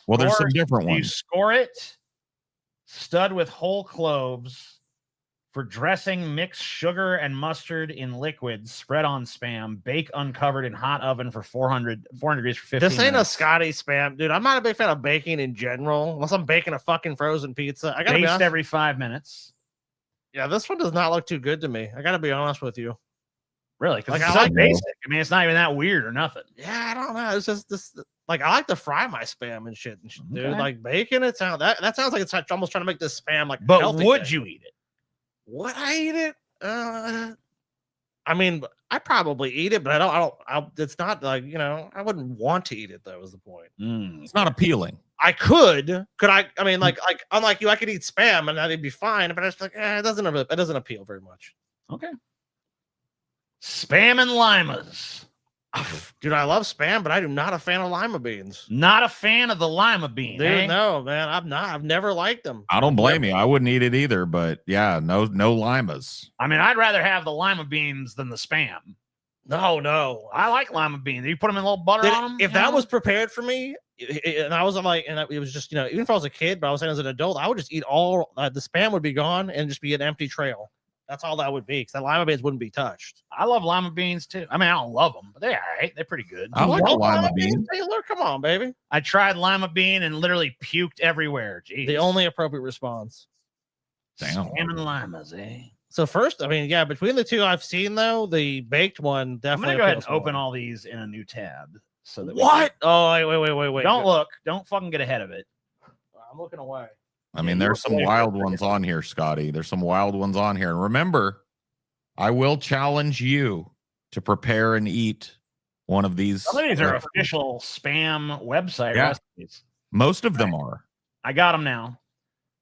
Well, there's some different
You
ones.
score it, stud with whole cloves. For dressing, mix sugar and mustard in liquids, spread on spam, bake uncovered in hot oven for 400 degrees for 15
This ain't
minutes.
a Scotty spam, dude. I'm not a big fan of baking in general, unless I'm baking a fucking frozen pizza. I gotta be
Based
honest.
every 5 minutes.
Yeah, this one does not look too good to me. I gotta be honest with you.
Really? Because
Like,
it's
I
so
like
basic. I mean, it's not even that weird or nothing.
Yeah, I don't know. It's just this. Like, I like to fry my spam and shit, dude.
Okay.
Like bacon, that sounds like it's almost trying to make this spam like.
But
healthy
would
thing.
you eat it?
Would I eat it? I mean, I probably eat it, but I don't. It's not like I wouldn't want to eat it. That was the point.
It's not appealing.
I could I? I mean, like unlike you, I could eat Spam and that'd be fine. But it's like it doesn't appeal very much.
Okay. Spam and limas.
Dude, I love Spam, but I'm not a fan of lima beans.
Not a fan of the lima bean.
Dude, no, man, I'm not. I've never liked them.
I don't blame you. I wouldn't eat it either, but yeah, no limas.
I mean, I'd rather have the lima beans than the Spam.
No.
I like lima beans. You put them in a little butter on them.
If that was prepared for me, and I was like, and it was just, even if I was a kid, but I was saying as an adult, I would just eat all the Spam would be gone and just be an empty trail. That's all that would be, because that lima beans wouldn't be touched.
I love lima beans too. I mean, I don't love them, but they're all right. They're pretty good.
I like the lima bean.
Taylor, come on, baby.
I tried lima bean and literally puked everywhere. Jeez.
The only appropriate response.
Damn.
Spam and limas, eh?
So first, I mean, yeah, between the two I've seen though, the baked one definitely.
I'm gonna go ahead and
appeals
open
more.
all these in a new tab so that
What? Oh, wait.
Don't look. Don't fucking get ahead of it.
I'm looking away.
I mean, there's some wild ones on here, Scotty. There's some wild ones on here. And remember, I will challenge you to prepare and eat one of these.
Some of these are official Spam website recipes.
Most of them are.
I got them now.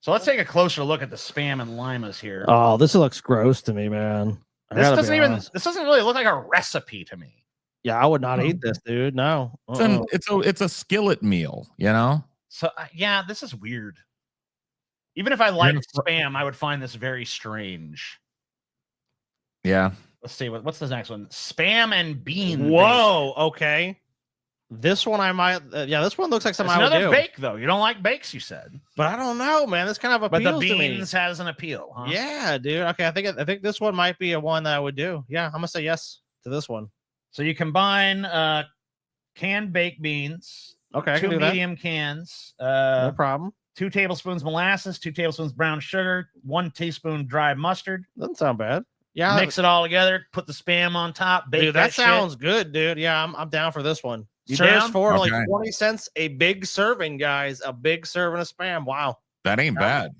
So let's take a closer look at the Spam and limas here.
Oh, this looks gross to me, man.
This doesn't really look like a recipe to me.
Yeah, I would not eat this, dude. No.
It's a skillet meal,
So yeah, this is weird. Even if I liked Spam, I would find this very strange.
Yeah.
Let's see what's the next one. Spam and bean.
Whoa. Okay. This one I might. This one looks like something I would do.
Another bake though. You don't like bakes, you said.
But I don't know, man. This kind of appeals
But the
to me.
beans has an appeal, huh?
Yeah, dude. Okay, I think this one might be a one that I would do. Yeah, I'm gonna say yes to this one.
So you combine canned baked beans.
Okay, I can
two
do that.
medium cans.
No problem.
2 tablespoons molasses, 2 tablespoons brown sugar, 1 teaspoon dry mustard.
Doesn't sound bad. Yeah,
Mix it all together. Put the Spam on top. Bake
dude, that
shit.
sounds good, dude. Yeah, I'm down for this one.
You
Serves
down?
for
Okay.
like 20 cents a big serving, guys. A big serving of Spam. Wow.
That ain't bad.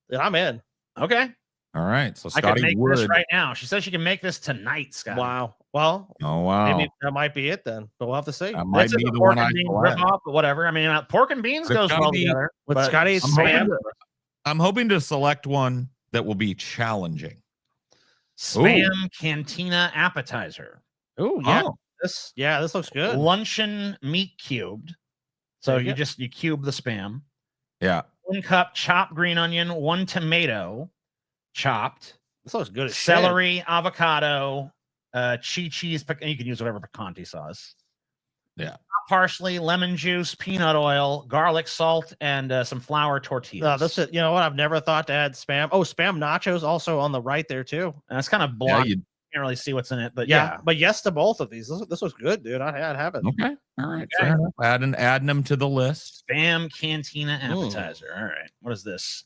Dude, I'm in.
Okay.
All right. So
I can
Scotty
make
would.
this right now. She says she can make this tonight, Scott.
Wow. Well,
Oh wow.
maybe that might be it then, but we'll have to see.
That might
This is
be
a
the
pork
one I
and beans
select.
ripoff, but whatever. I mean, pork and beans
It's
goes
gotta
well
be-
together.
With
but
Scotty's
I'm
Spam.
hoping to select one that will be challenging.
Spam Cantina appetizer.
Oh yeah.
Oh.
This looks good.
Luncheon meat cubed. So
There you
you cube the Spam.
Yeah.
1 cup chopped green onion, 1 tomato chopped,
This looks good as shit.
celery, avocado, cheese, and you can use whatever picante sauce.
Yeah.
Parsley, lemon juice, peanut oil, garlic, salt, and some flour tortillas.
No, that's it. You know what? I've never thought to add Spam. Oh, Spam nachos also on the right there too.
And it's kind of
Yeah.
blunt. You can't really see what's in it, but yeah.
But yes to both of these. This looks good, dude. I'd have it.
Okay. All right. Fair enough. Adding them to the list.
Spam Cantina appetizer. All right. What is this?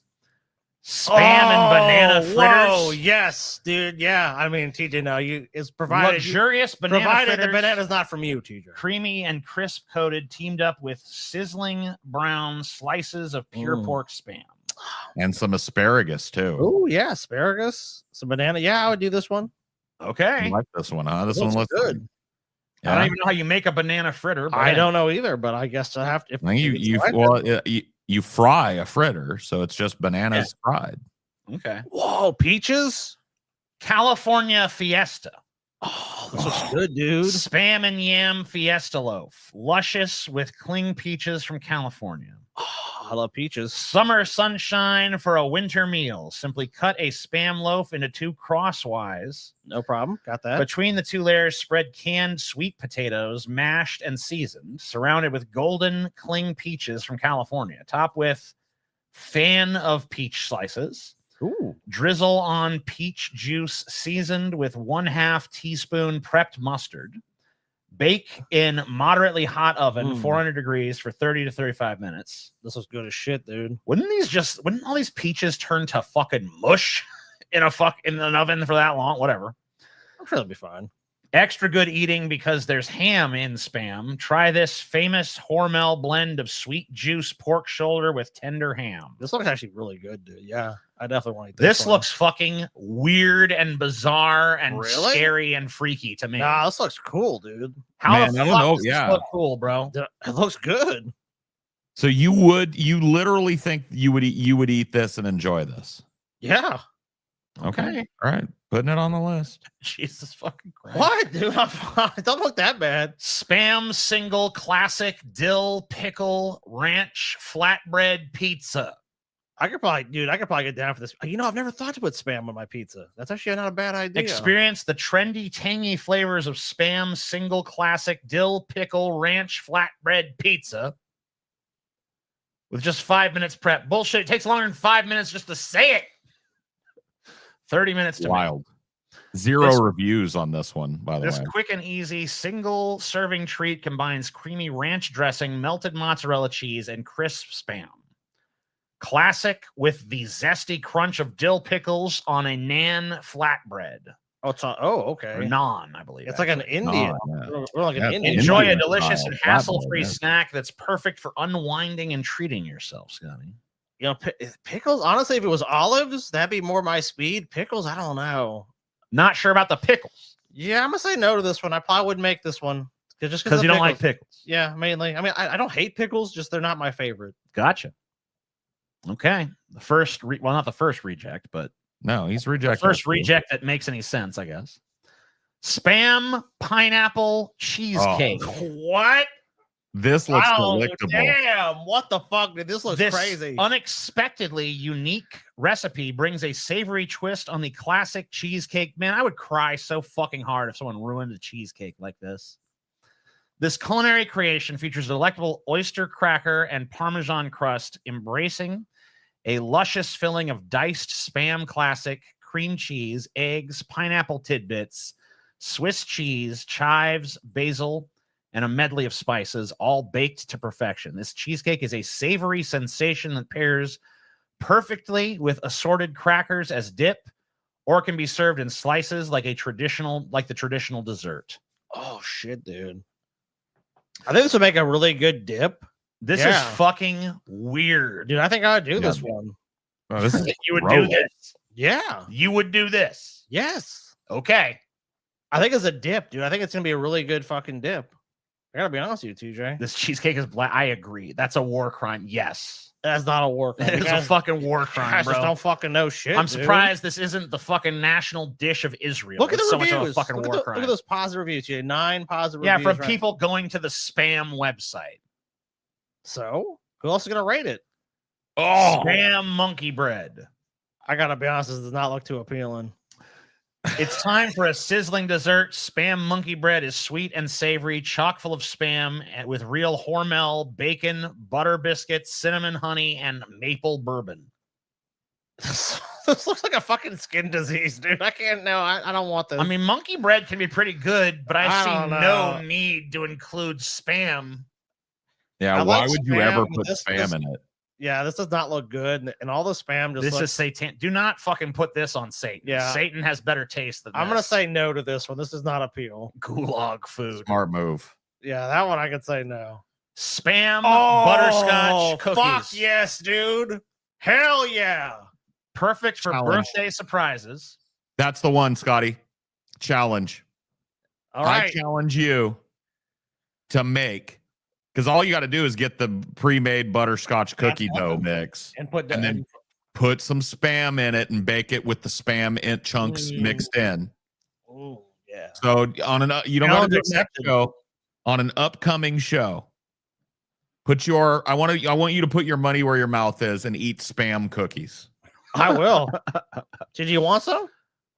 Spam and banana fritters.
Whoa, yes, dude. Yeah. I mean, TJ, no, it's provided.
Luxurious banana
provided
fritters.
the banana's not from you, TJ.
Creamy and crisp coated, teamed up with sizzling brown slices of pure pork Spam.
And some asparagus too.
Oh, yeah. Asparagus, some banana. Yeah, I would do this one.
Okay.
I like this one, huh? This one looks
good.
I don't even know how you make a banana fritter. But
I don't know either, but I guess I have to.
You fry a fritter, so it's just bananas fried.
Okay.
Whoa, peaches?
California Fiesta.
Oh, this looks good, dude.
Spam and yam Fiesta loaf. Luscious with cling peaches from California.
Oh, I love peaches.
Summer sunshine for a winter meal. Simply cut a Spam loaf into 2 crosswise.
No problem. Got that.
Between the 2 layers, spread canned sweet potatoes, mashed and seasoned, surrounded with golden cling peaches from California. Top with fan of peach slices.
Ooh.
Drizzle on peach juice seasoned with 1/2 teaspoon prepped mustard. Bake in moderately hot oven, 400 degrees for 30 to 35 minutes.
This was good as shit, dude.
Wouldn't all these peaches turn to fucking mush in an oven for that long? Whatever.
I'm sure that'll be fine.
Extra good eating because there's ham in Spam. Try this famous Hormel blend of sweet juice pork shoulder with tender ham.
This looks actually really good, dude. Yeah, I definitely want to eat
This
one.
looks fucking weird and bizarre and
Really?
scary and freaky to me.
Nah, this looks cool, dude.
How
Man,
the
I
fuck
don't know.
does this
Yeah.
look cool, bro?
It looks good.
So you literally think you would eat this and enjoy this?
Yeah.
Okay. All right. Putting it on the list.
Jesus fucking Christ.
What, dude? It don't look that bad.
Spam single classic dill pickle ranch flatbread pizza.
I could probably get down for this. You know, I've never thought to put Spam on my pizza. That's actually not a bad idea.
Experience the trendy, tangy flavors of Spam single classic dill pickle ranch flatbread pizza with just 5 minutes prep. Bullshit. It takes longer than 5 minutes just to say it. 30 minutes to
Wild. Zero reviews on this one, by the
This
way.
quick and easy single serving treat combines creamy ranch dressing, melted mozzarella cheese, and crisp Spam. Classic with the zesty crunch of dill pickles on a naan flatbread.
Oh, it's on. Oh, okay.
Or naan, I believe.
It's like an Indian. We're like an Indian.
Enjoy a
Indian
delicious
style
and hassle-free
flatbread, yeah.
snack that's perfect for unwinding and treating yourself, Scotty.
You know, pickles. Honestly, if it was olives, that'd be more my speed. Pickles, I don't know.
Not sure about the pickles.
Yeah, I'm gonna say no to this one. I probably would make this one just
Because you don't like pickles.
Yeah, mainly. I mean, I don't hate pickles, just they're not my favorite.
Gotcha. Okay. The first, well, not the first reject, but
No, he's
the
rejected.
first reject that makes any sense, I guess. Spam pineapple cheesecake.
What?
This looks
Oh,
delectable.
damn! What the fuck, dude? This looks
This
crazy.
unexpectedly unique recipe brings a savory twist on the classic cheesecake. Man, I would cry so fucking hard if someone ruined a cheesecake like this. This culinary creation features a delectable oyster cracker and Parmesan crust, embracing a luscious filling of diced Spam classic, cream cheese, eggs, pineapple tidbits, Swiss cheese, chives, basil, and a medley of spices, all baked to perfection. This cheesecake is a savory sensation that pairs perfectly with assorted crackers as dip, or can be served in slices like the traditional dessert.
Oh shit, dude! I think this would make a really good dip.
This
Yeah.
is fucking weird.
Dude, I think I would do this one.
Oh, this is
You would do
gross.
this.
Yeah.
You would do this.
Yes.
Okay.
I think it's a dip, dude. I think it's gonna be a really good fucking dip. I gotta be honest with you, TJ.
This cheesecake is black. I agree. That's a war crime. Yes.
That's not a war crime.
It's a fucking war crime,
guys
bro.
just don't fucking know shit.
I'm
dude.
surprised this isn't the fucking national dish of Israel.
Look at
It's
the
so much
reviews.
of a fucking war crime.
Look at those positive reviews. You had 9 positive
Yeah,
reviews.
from
right?
people going to the Spam website.
So who else is gonna rate it?
Oh,
Spam monkey bread.
I gotta be honest, this does not look too appealing.
It's time for a sizzling dessert. Spam monkey bread is sweet and savory, chock full of Spam and with real Hormel, bacon, butter biscuits, cinnamon honey, and maple bourbon.
This looks like a fucking skin disease, dude. I can't. No, I don't want this.
I mean, monkey bread can be pretty good, but I
I
see
don't
no
know.
need to include Spam.
yeah.
I
Why
like
would you
Spam,
ever
but
put
this-
Spam
this-
in it?
yeah, this does not look good, and all the Spam just.
This
looks,
is Satan. Do not fucking put this on Satan.
Yeah.
Satan has better taste than
I'm gonna
this.
say no to this one. This does not appeal.
gulag food.
Smart move.
Yeah, that one I could say no.
Spam butterscotch cookies.
Fuck yes, dude. Hell yeah.
Perfect for
Challenge.
birthday surprises.
That's the one, Scotty. Challenge.
All
I
right.
challenge you to make, because all you got to do is get the pre-made butterscotch cookie dough mix
And put
and then put some Spam in it and bake it with the Spam in chunks mixed in.
Oh yeah.
So on an you don't
Challenge
want to do it next
accepted.
show, on an upcoming show. Put your I want you to put your money where your mouth is and eat Spam cookies.
I will. Did you want some?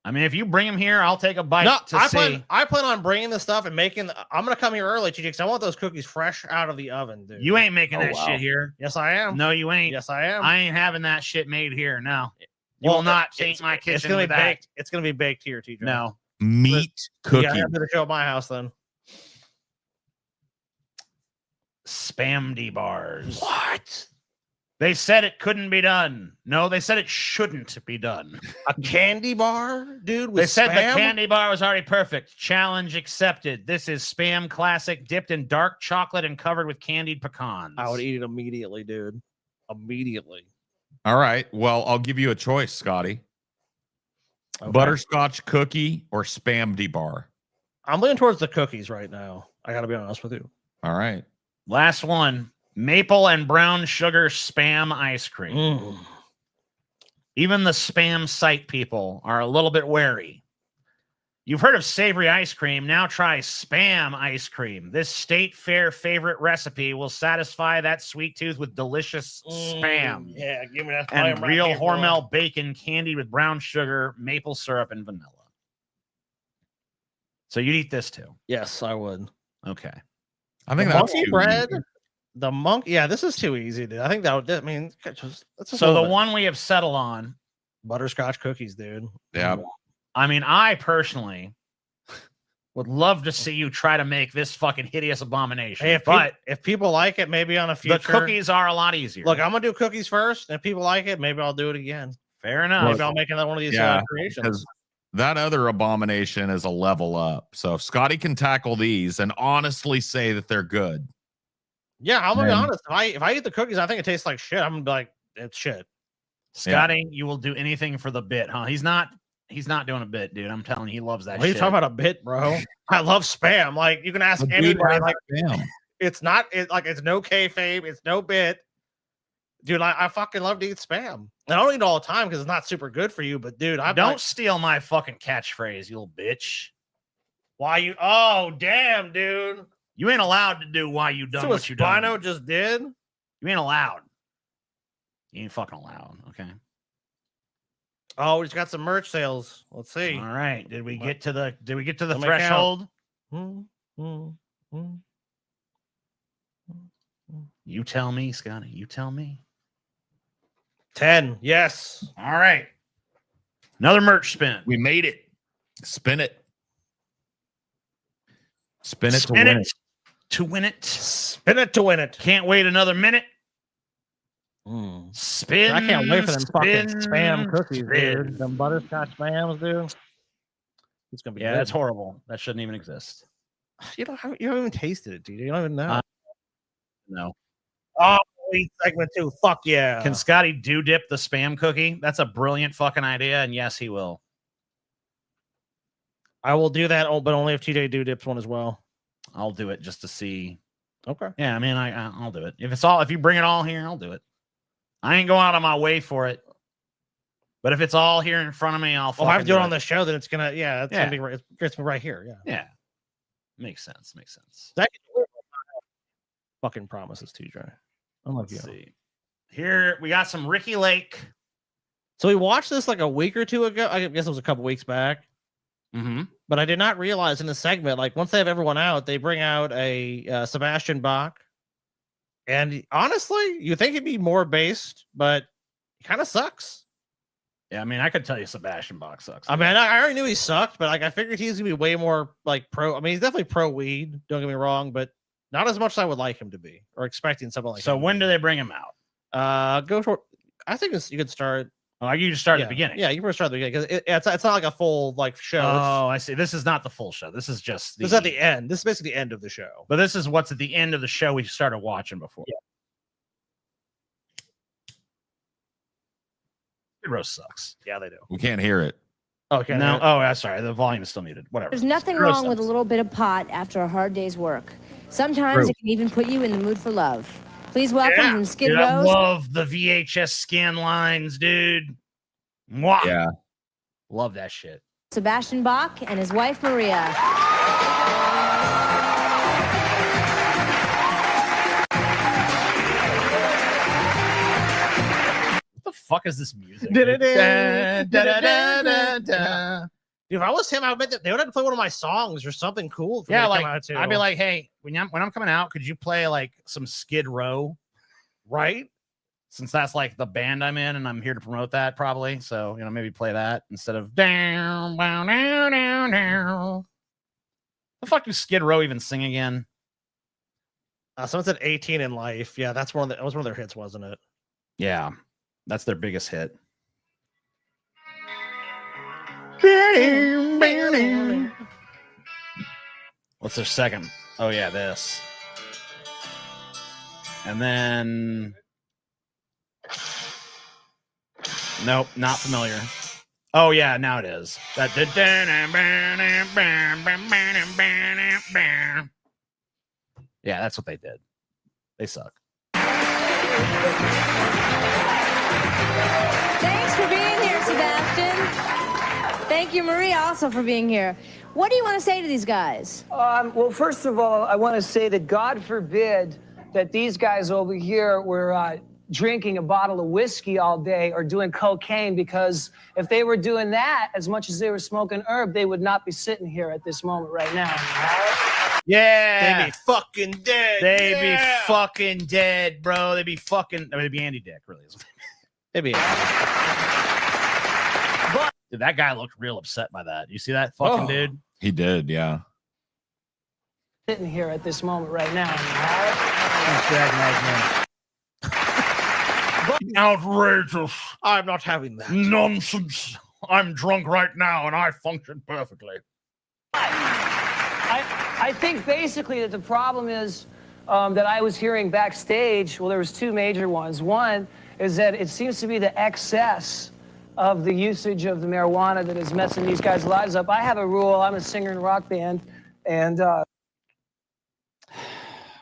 I mean, if you bring them here, I'll take a bite
No,
to
I
see.
plan on bringing this stuff and making. I'm gonna come here early, TJ, because I want those cookies fresh out of the oven, dude.
You ain't making
Oh,
that
wow.
shit here.
Yes, I am.
No, you ain't.
Yes, I am.
I ain't having that shit made here. No. You
Well,
will not
it's-
taint my
It's
kitchen
gonna be
with that.
baked. It's gonna be baked here, TJ.
No.
Meat
Yeah,
cookie.
I have to show at my house then.
Spamdy bars.
What?
They said it couldn't be done. No, they said it shouldn't be done.
A candy bar, dude. With
They said
Spam?
the candy bar was already perfect. Challenge accepted. This is Spam Classic, dipped in dark chocolate and covered with candied pecans.
I would eat it immediately, dude. Immediately.
All right. Well, I'll give you a choice, Scotty.
Okay.
Butterscotch cookie or Spamdy bar.
I'm leaning towards the cookies right now. I got to be honest with you.
All right.
Last one. Maple and brown sugar Spam ice cream. Even the Spam site people are a little bit wary. You've heard of savory ice cream. Now try Spam ice cream. This state fair favorite recipe will satisfy that sweet tooth with delicious Spam.
Yeah, give me that.
And
Spam
real
right here, boy.
Hormel bacon candied with brown sugar, maple syrup, and vanilla. So you'd eat this too?
Yes, I would.
Okay.
I think
the
that's
monkey
too
bread.
easy.
The monk. Yeah, this is too easy, dude. I think that would. I mean, that's
So the one we have settled on,
butterscotch cookies, dude.
Yeah.
I mean, I personally would love to see you try to make this fucking hideous abomination.
Hey, if people like it, maybe on a future.
The cookies are a lot easier.
Look, I'm gonna do cookies first, and if people like it, maybe I'll do it again.
Fair enough.
Maybe I'll make another one of these creations.
Because that other abomination is a level up. So if Scotty can tackle these and honestly say that they're good.
Yeah, I'm gonna be honest. If I eat the cookies, I think it tastes like shit. I'm gonna be like, it's shit.
Scotty, you will do anything for the bit, huh? He's not doing a bit, dude. I'm telling you, he loves that
What are
shit.
you talking about a bit, bro? I love Spam. Like, you can ask anybody. Like, it's not it's no kayfabe, it's no bit. Dude, I fucking love to eat Spam. And I don't eat it all the time because it's not super good for you. But dude,
Don't steal my fucking catchphrase, you little bitch.
Why you? Oh, damn, dude.
You ain't allowed to do why you done
So
what you done.
Spino just did.
You ain't allowed. You ain't fucking allowed. Okay.
Oh, we just got some merch sales. Let's see.
All right. Did we get to the
Let me
threshold?
count.
You tell me, Scotty. You tell me.
10. Yes.
All right. Another merch spin.
We made it. Spin it. Spin it
Spin
to win
it
it.
to win it.
Spin it to win it.
Can't wait another minute. Spin.
I can't wait for them fucking
spin,
Spam cookies,
spin.
dude. Them butterscotch Spams, dude. It's gonna be
Yeah,
good.
that's horrible. That shouldn't even exist.
You haven't even tasted it, dude. You don't even know.
No.
Oh, eat segment 2. Fuck yeah.
Can Scotty do dip the Spam cookie? That's a brilliant fucking idea, and yes, he will.
I will do that, but only if TJ do dips one as well.
I'll do it just to see.
Okay.
Yeah, I mean, I'll do it. If you bring it all here, I'll do it. I ain't going out of my way for it. But if it's all here in front of me, I'll.
Well, if I have to do it on the show, then it's gonna. Yeah, it's gonna be right. It's gonna be right here. Yeah.
Yeah. Makes sense. Makes sense.
That fucking promises, TJ. I love you.
Let's see. Here we got some Ricky Lake.
So we watched this like a week or two ago. I guess it was a couple weeks back.
Mm-hmm.
But I did not realize in the segment, like once they have everyone out, they bring out a Sebastian Bach. And honestly, you think he'd be more based, but he kind of sucks.
Yeah, I mean, I could tell you Sebastian Bach sucks.
I mean, I already knew he sucked, but like I figured he's gonna be way more like pro. I mean, he's definitely pro weed. Don't get me wrong, but not as much as I would like him to be, or expecting something like.
So
him
when do they bring him out?
Go for. I think you could start.
Oh, you just start at the beginning.
Yeah, you can start at the beginning because it's not like a full like show.
Oh, I see. This is not the full show. This is just.
This is at the end. This is basically the end of the show.
But this is what's at the end of the show we started watching before.
Yeah.
Skid Row sucks.
Yeah, they do.
We can't hear it.
Okay.
No. Oh, I'm sorry. The volume is still muted. Whatever.
There's nothing
Skid Row
wrong with a
sucks.
little bit of pot after a hard day's work. Sometimes
True.
it can even put you in the mood for love. Please welcome from Skid
Dude, I
Row's.
love the VHS scan lines, dude. Mwah.
Yeah.
Love that shit.
Sebastian Bach and his wife Maria.
What the fuck is this music?
Dude, if I was him, I would bet that they would have to play one of my songs or something cool. For me
Yeah,
to
like
come out to.
I'd be like, hey, when I'm coming out, could you play like some Skid Row,
right?
Since that's like the band I'm in, and I'm here to promote that probably. So maybe play that instead of down, down, down, down, down. The fuck do Skid Row even sing again?
Someone said 18 in Life. Yeah, that was one of their hits, wasn't it?
Yeah, that's their biggest hit. What's their second? Oh yeah, this. And then nope, not familiar. Oh yeah, now it is. That yeah, that's what they did. They suck.
Thanks for being here, Sebastian. Thank you, Maria, also for being here. What do you want to say to these guys?
Well, first of all, I want to say that God forbid that these guys over here were drinking a bottle of whiskey all day or doing cocaine, because if they were doing that as much as they were smoking herb, they would not be sitting here at this moment right now.
Yeah,
They'd be fucking dead.
They'd be fucking dead, bro. They'd be fucking. I mean, they'd be Andy Dick, really.
They'd be.
Dude, that guy looked real upset by that. You see that fucking dude?
He did, yeah.
Sitting here at this moment right now.
Outrageous.
I'm not having that.
Nonsense. I'm drunk right now and I function perfectly.
I think basically that the problem is that I was hearing backstage. Well, there was two major ones. One is that it seems to be the excess of the usage of the marijuana that is messing these guys' lives up. I have a rule. I'm a singer in a rock band, and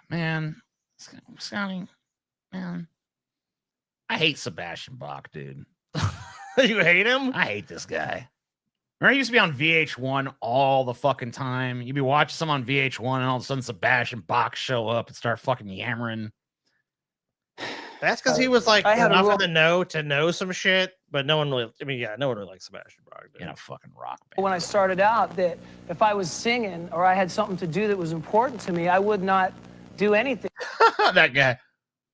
man, Scotty, man, I hate Sebastian Bach, dude.
You hate him?
I hate this guy. Remember, he used to be on VH1 all the fucking time. You'd be watching some on VH1, and all of a sudden Sebastian Bach show up and start fucking yammering.
That's because he was like
I had a
enough
rule-
in the know to know some shit, but no one really. I mean, yeah, no one really likes Sebastian Bach. Dude.
In a fucking rock band.
when I started out, that if I was singing or I had something to do that was important to me, I would not do anything.
That guy.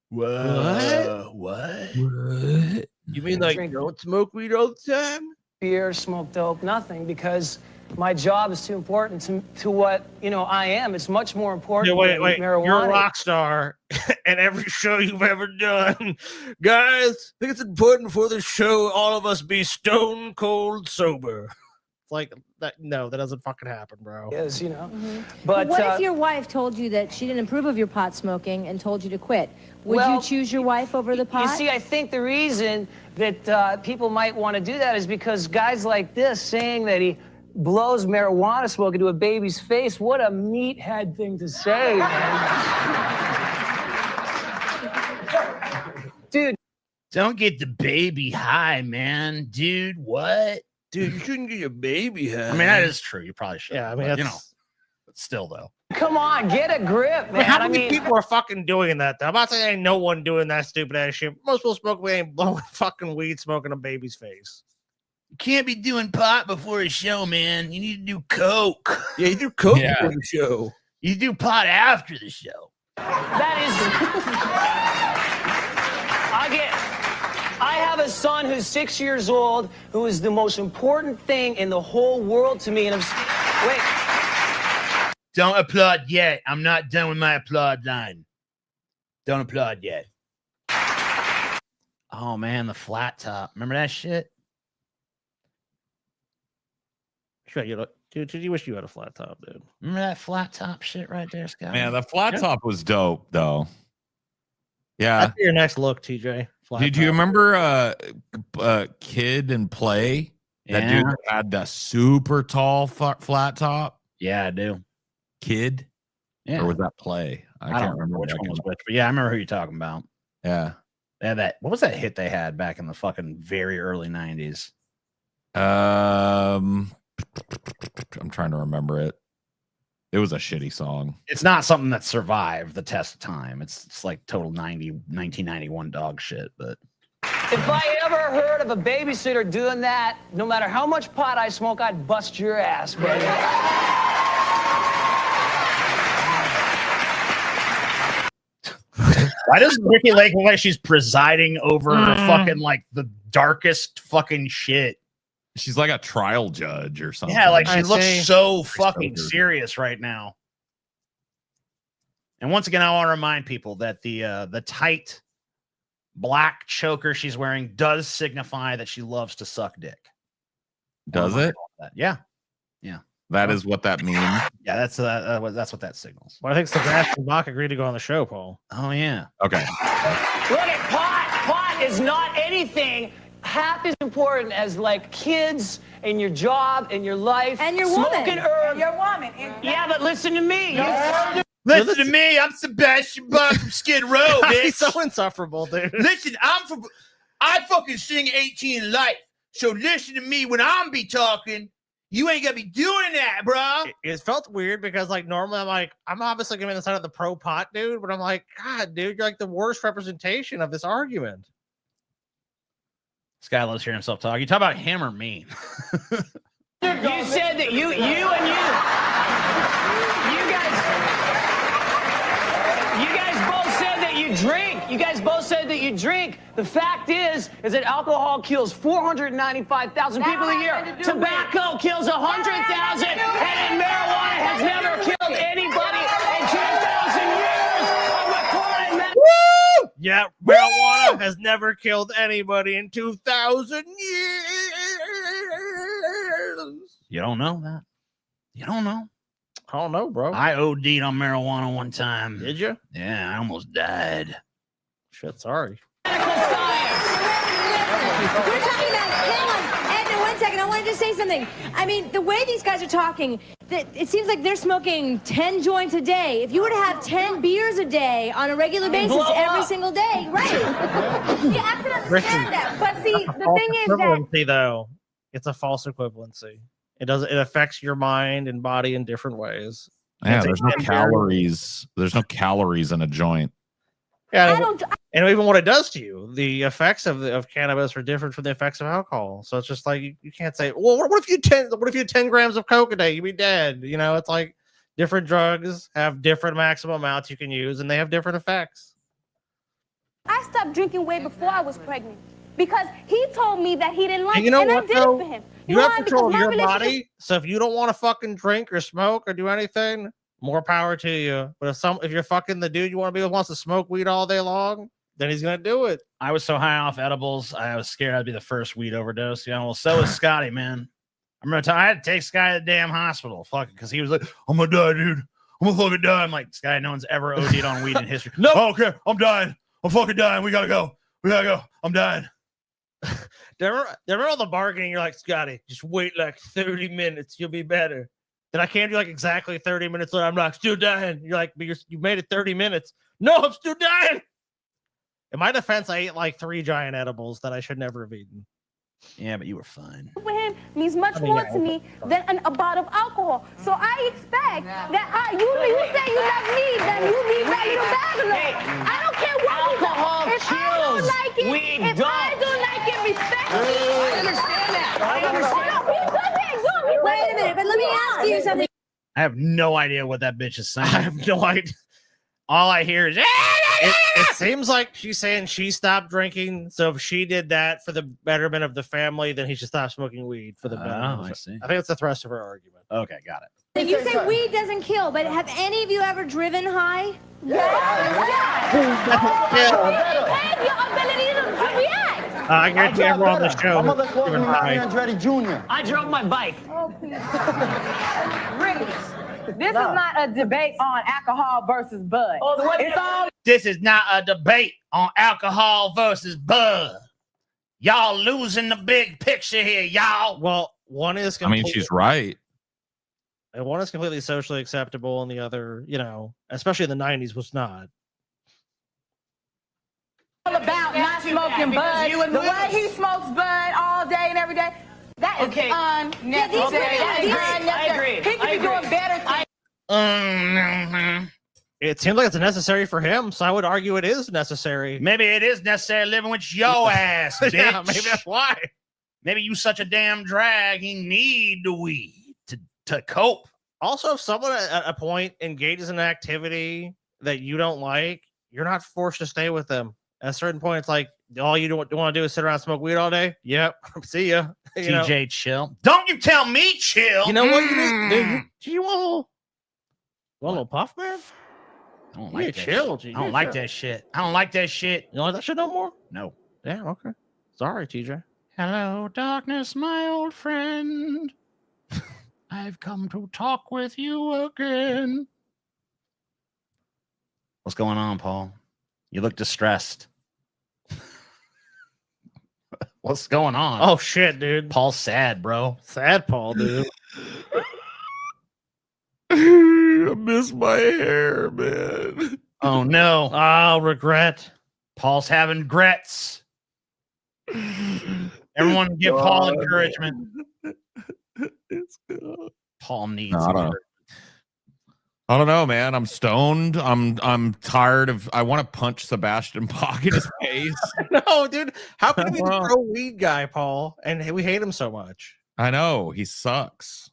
What?
What?
You mean like
Drink-
don't smoke weed all the time?
Beer, smoke dope, nothing, because my job is too important to what I am. It's much more important
Yeah,
than
wait.
marijuana.
You're a rock star, and every show you've ever done, guys, I think it's important before the show all of us be stone cold sober. It's like that. No, that doesn't fucking happen, bro.
Is,
Mm-hmm.
But
what if your wife told you that she didn't approve of your pot smoking and told you to quit? Would
Well,
you choose your wife over the pot?
You see, I think the reason that people might want to do that is because guys like this saying that he blows marijuana smoke into a baby's face. What a meathead thing to say, man. Dude.
Don't get the baby high, man. Dude, what?
Dude, you shouldn't get your baby high.
I mean, that is true. You probably should.
Yeah, I mean,
but,
that's...
but still, though.
Come on, get a grip, man.
How many people are fucking doing that, though? I'm not saying ain't no one doing that stupid ass shit. Most people smoke weed ain't blowing fucking weed smoking a baby's face.
You can't be doing pot before a show, man. You need to do coke.
Yeah, you do coke before the show.
You do pot after the show.
That is. I have a son who's 6 years old, who is the most important thing in the whole world to me. And wait.
Don't applaud yet. I'm not done with my applaud line. Don't applaud yet. Oh, man, the flat top. Remember that shit?
Sure, dude, you wish you had a flat top, dude.
Remember that flat top shit right there, Scott?
Man, the flat top was dope, though. Yeah.
That's your next look, TJ.
Did you remember Kid and Play? That dude had the super tall flat top?
Yeah, I do.
Kid?
Yeah.
Or was that Play? I can't remember
which one was which, but yeah, I remember who you're talking about.
Yeah.
They had that. What was that hit they had back in the fucking very early 90s?
I'm trying to remember it. It was a shitty song.
It's not something that survived the test of time. It's like total 1991 dog shit. But
If I ever heard of a babysitter doing that, no matter how much pot I smoke, I'd bust your ass, buddy.
why does Ricky Lake look like she's presiding over fucking like the darkest fucking shit?
She's like a trial judge or something.
Yeah, like she looks so fucking serious right now. And once again, I want to remind people that the tight black choker she's wearing does signify that she loves to suck dick.
Does it?
Yeah. Yeah.
That is what that means.
Yeah, that's what that signals.
Well, I think Sebastian and Bach agreed to go on the show, Paul.
Oh, yeah.
Okay.
Look at pot. Pot is not anything half as important as like kids and your job and your life
And your
smoking
woman.
herb.
Your woman.
Yeah, but listen to me.
Listen to me. I'm Sebastian Bach from Skid Row, bitch.
He's so insufferable, dude.
Listen, I fucking sing 18 in life. So listen to me when I'm be talking. You ain't gonna be doing that, bro.
It felt weird because, like, normally I'm like, I'm obviously giving the side of the pro pot dude, but I'm like, God, dude, you're like the worst representation of this argument.
This guy loves hearing himself talk. You talk about him or me?
You said that you guys both said that you drink. You guys both said that you drink. The fact is that alcohol kills 495,000 people a year. Tobacco kills 100,000, and marijuana has never killed anybody in 2,000 years of recorded.
Woo! Yeah, marijuana has never killed anybody in 2,000 years.
You don't know that. You don't know.
I don't know, bro.
I OD'd on marijuana one time.
Did you?
Yeah, I almost died.
Shit, sorry.
We're talking about, hang on, Edna, 1 second. I wanted to say something. I mean, the way these guys are talking, it seems like they're smoking 10 joints a day. If you were to have 10 beers a day on a regular basis every single day, right? Yeah, I can understand that. But see, the thing is that
Equivalency, though, it's a false equivalency. It affects your mind and body in different ways.
Yeah, there's no calories. There's no calories in a joint.
Yeah, and even what it does to you, the effects of cannabis are different from the effects of alcohol. So it's just like you can't say, well, what if you had 10 grams of coke a day, you'd be dead. You know, it's like different drugs have different maximum amounts you can use, and they have different effects.
I stopped drinking way before I was pregnant because he told me that he didn't like
And you know
it, and
what,
I did
though?
it for him.
You
know
have
why?
control of
Because my
your
relationship-
body. So if you don't want to fucking drink or smoke or do anything, more power to you. But if you're fucking the dude you want to be with wants to smoke weed all day long, then he's gonna do it.
I was so high off edibles, I was scared I'd be the first weed overdose. You know, well, so was Scotty, man. I remember I had to take Scotty to the damn hospital, fucking, because he was like, "I'm gonna die, dude. I'm gonna fucking die." I'm like, Scotty, no one's ever OD'd on weed in history. No, okay, I'm dying. I'm fucking dying. We gotta go. I'm dying.
Do you remember all the bargaining? You're like, Scotty, just wait like 30 minutes. You'll be better. Then I can't do like exactly 30 minutes later. I'm like, still dying. You're like, but you made it 30 minutes. No, I'm still dying. In my defense, I ate like 3 giant edibles that I should never have eaten.
Yeah, but you were fine.
with him means much more to me than a bottle of alcohol. So I expect that you say you love me, then you leave that little bag alone. I don't care what
Alcohol
if I don't
kills.
like it,
We
if I don't like it, respect me.
I understand that. I understand.
Wait a minute, but let me ask you something.
I have no idea what that bitch is saying.
I have no idea.
All I hear is,
it seems like she's saying she stopped drinking. So if she did that for the betterment of the family, then he should stop smoking weed for the betterment.
I see.
I think that's the thrust of her argument.
Okay, got it.
You say weed doesn't kill, but have any of you ever driven high? Yes. And your ability to react.
I guarantee everyone on the show. Driven high.
Andretti Jr. I drove my bike.
Ricky, this is not a debate on alcohol versus bud. It's all
This is not a debate on alcohol versus bud. Y'all losing the big picture here, y'all.
Well, one is
I mean, she's right.
And one is completely socially acceptable, and the other, you know, especially in the 90s, was not.
all about not smoking bud. The way he smokes bud all day and every day, that is unnecessary.
I agree.
He could be doing better things.
It seems like it's necessary for him, so I would argue it is necessary.
Maybe it is necessary living with your ass, bitch.
Yeah, maybe that's why.
Maybe you such a damn drag. He need the weed to cope.
Also, if someone at a point engages in an activity that you don't like, you're not forced to stay with them. At a certain point, it's like all you want to do is sit around and smoke weed all day. Yep, see ya.
TJ, chill. Don't you tell me chill.
You know what you do? Do you want a little puff, man?
I don't
You
like
need
that
to chill,
shit.
G.
I don't like that shit. I don't like that shit.
You don't like that shit no more?
No.
Yeah, okay. Sorry, TJ.
Hello, darkness, my old friend. I've come to talk with you again. What's going on, Paul? You look distressed. What's going on?
Oh shit, dude.
Paul's sad, bro.
Sad Paul, dude.
I miss my hair, man.
Oh no.
Oh, regret.
Paul's having grets. Everyone give Paul encouragement.
It's good.
Paul needs
No, I don't know, man. I'm stoned. I'm tired of. I want to punch Sebastian Bach in his face.
No, dude. How can we be pro weed guy, Paul? And we hate him so much.
I know he sucks.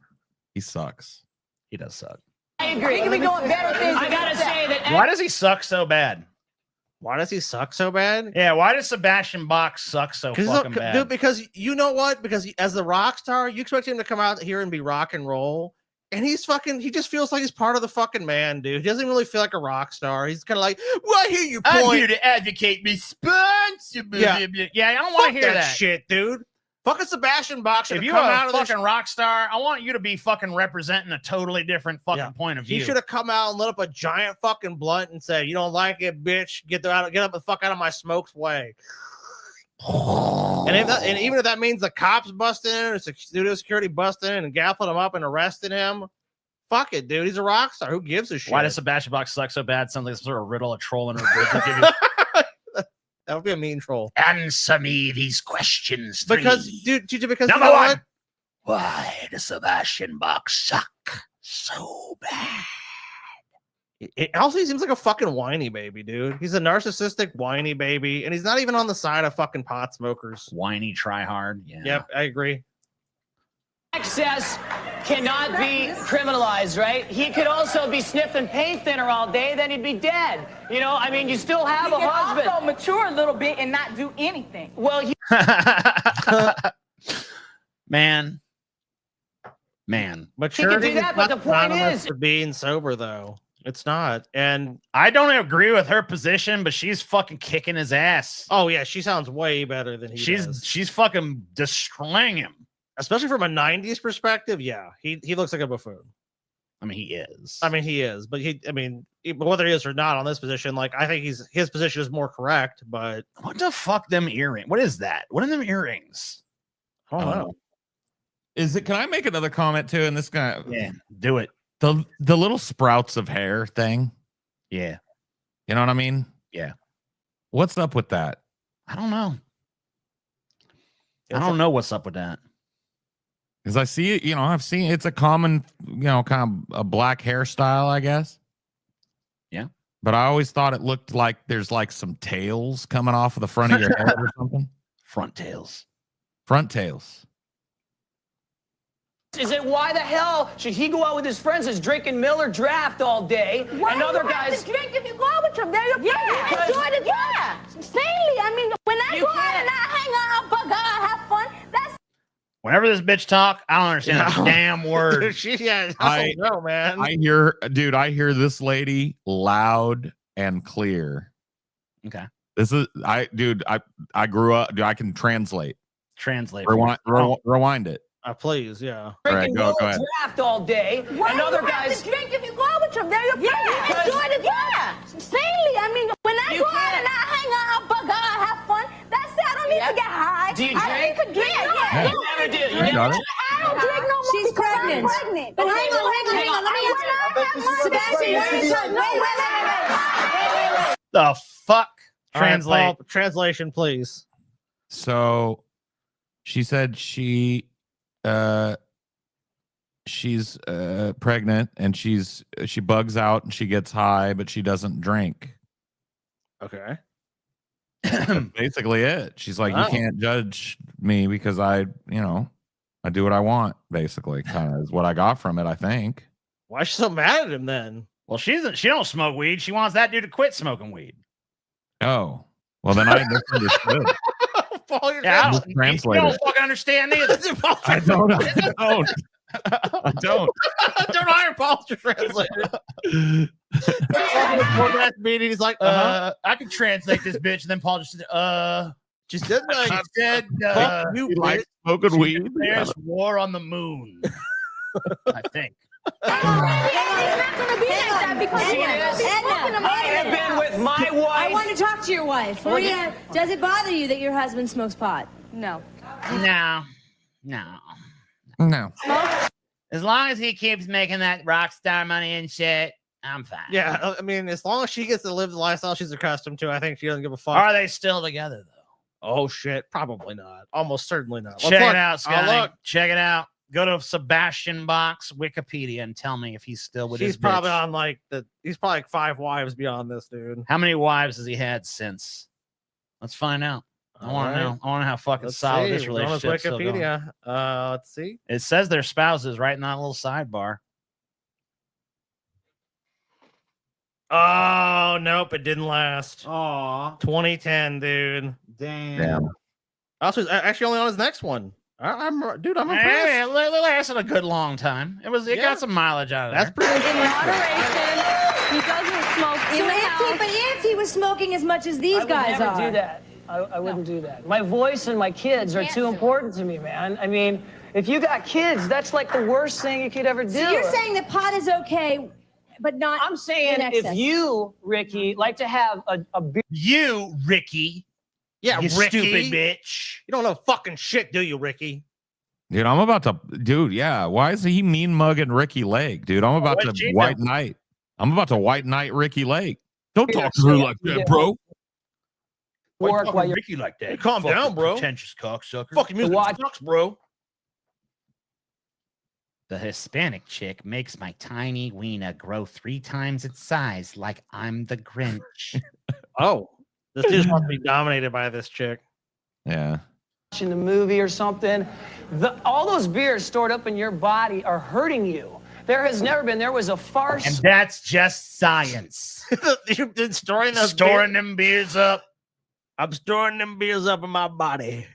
He sucks.
He does suck.
I agree. We can be doing better things. I gotta say that.
Why does he suck so bad?
Why does he suck so bad?
Yeah, why does Sebastian Bach suck so fucking bad?
Dude, because you know what? Because as the rock star, you expect him to come out here and be rock and roll. And he just feels like he's part of the fucking man, dude. He doesn't really feel like a rock star. He's kind of like, well, I hear your point.
I'm here to advocate responsibility. Yeah, I don't want to hear that
shit, dude. Fucking Sebastian Bach should
If
have
you're
come
a
out of this.
fucking rock star, I want you to be fucking representing a totally different fucking point of view.
He should have come out and lit up a giant fucking blunt and said, "You don't like it, bitch? Get up the fuck out of my smoke's way." And even if that means the cops busted in, or studio security busted in and gaffled him up and arrested him, fuck it, dude. He's a rock star. Who gives a shit?
Why does Sebastian Bach suck so bad? Something some sort of riddle, a troll in her.
That would be a mean troll.
Answer me these questions.
Because, dude, because
number
you know
one,
what?
why does Sebastian Bach suck so bad?
It also, he seems like a fucking whiny baby, dude. He's a narcissistic whiny baby, and he's not even on the side of fucking pot smokers.
Whiny, try hard. Yeah.
Yep, I agree.
Excess cannot be criminalized, right? He could also be sniffing paint thinner all day, then he'd be dead. You know, I mean, you still have a husband.
Also mature a little bit and not do anything.
Well,
Man.
Maturity
do that,
is
but
not
the point
synonymous
is-
for being sober, though. It's not. And
I don't agree with her position, but she's fucking kicking his ass.
oh yeah, she sounds way better than he does.
She's fucking destroying him.
Especially from a 90s perspective, yeah. He looks like a buffoon.
I mean, he is.
He is, but whether he is or not on this position, like I think his position is more correct, but
What the fuck them earrings? What is that? What are them earrings?
I don't know.
Is it? Can I make another comment too? And this guy,
Yeah, do it.
the little sprouts of hair thing.
Yeah.
You know what I mean?
Yeah.
What's up with that?
I don't know. I don't know what's up with that.
Because I see it, I've seen it's a common, kind of a black hairstyle, I guess.
Yeah.
But I always thought it looked like there's like some tails coming off of the front of your head or something.
Front tails.
Front tails.
is it why the hell should he go out with his friends that's drinking Miller Draft all day,
Why
and
do
other
you have
guys?
to drink if you go out with them? They're your friends. Enjoy the time. Freely. I mean, when I
You
go out
can't.
and I hang out, I bug out, I have fun. That's
Whenever this bitch talk, I don't understand a damn word.
I don't know, man.
I hear this lady loud and clear.
Okay.
This is I grew up. I can translate.
Translate.
Rewind it.
Please, yeah.
All right,
Drinking
go
Miller
ahead.
Draft all day,
why
and
do
other
you have
guys.
to drink if you go out with them? They're your friends. Enjoy the time. Freely. I mean, when I
You
go out
can't.
and I hang out, I bug out, I have fun. That's it. I don't need to get high.
Do you
I
drink?
need to drink.
Yeah.
You never do. You
You got
never
it.
I don't drink no more. She's because pregnant. I'm pregnant. But Okay, hang well, on. Let me answer. Sebastian, wait.
The fuck?
All right,
Translate.
Paul, translation, please.
So she said she's pregnant and she bugs out and she gets high, but she doesn't drink.
Okay.
That's basically it. She's like,
Wow.
you can't judge me because I do what I want, basically. Kind of is what I got from it, I think.
Why is she so mad at him then?
Well, she don't smoke weed. She wants that dude to quit smoking weed.
Oh. Well, then I misunderstood.
Paul, you're
Yeah,
Just
you
translate
don't
it.
fucking understand either.
I don't. I don't.
Don't hire Paul to translate it. He's like,
I can translate this bitch, and then Paul just said,
like,
said,
fuck you,
He
bitch.
likes smoking weed.
there's war on the moon. I think.
I
have been with my wife.
I want to talk to your wife. Maria, does it bother you that your husband smokes pot? No.
No.
No.
As long as he keeps making that rock star money and shit, I'm fine.
Yeah, I mean, as long as she gets to live the lifestyle she's accustomed to, I think she doesn't give a fuck.
Are they still together though?
Oh shit, probably not. Almost certainly not.
Check it out, Scotty. Check it out. Go to Sebastian Bach's Wikipedia and tell me if he's still with his
He's probably
bitch.
on like he's probably like 5 wives beyond this dude.
How many wives has he had since? Let's find out. I want to know. I want to know how fucking solid this relationship is.
Wikipedia. Let's see.
It says they're spouses right in that little sidebar.
Oh nope, it didn't last.
Aw.
2010, dude.
Damn.
Also, he's actually only on his next one. I'm impressed.
Hey, it lasted a good long time. It got some mileage out of
That's
there.
pretty
In moderation. He doesn't smoke. But if he was smoking as much as these guys
I would
are.
never do that. I wouldn't do that. My voice and my kids are too important to me, man. I mean, if you got kids, that's like the worst thing you could ever do.
So you're saying that pot is okay, but not.
I'm saying
in
if
excess.
you, Ricky, like to have a beer.
You, Ricky.
Yeah,
you
Ricky.
stupid bitch.
You don't know fucking shit, do you, Ricky?
Dude, I'm about to, yeah. Why is he mean mugging Ricky Lake, dude? I'm about to white knight. I'm about to white knight Ricky Lake. Don't talk to her like that, bro.
Work while you're
Ricky like that.
Hey, calm down, bro.
Pretentious cocksucker.
Fucking music sucks, bro.
The Hispanic chick makes my tiny wiener grow 3 times its size like I'm the Grinch.
Oh, this dude wants to be dominated by this chick.
Yeah.
watching the movie or something, all those beers stored up in your body are hurting you. There was a farce.
And that's just science.
You've been storing those
them beers up.
I'm storing them beers up in my body.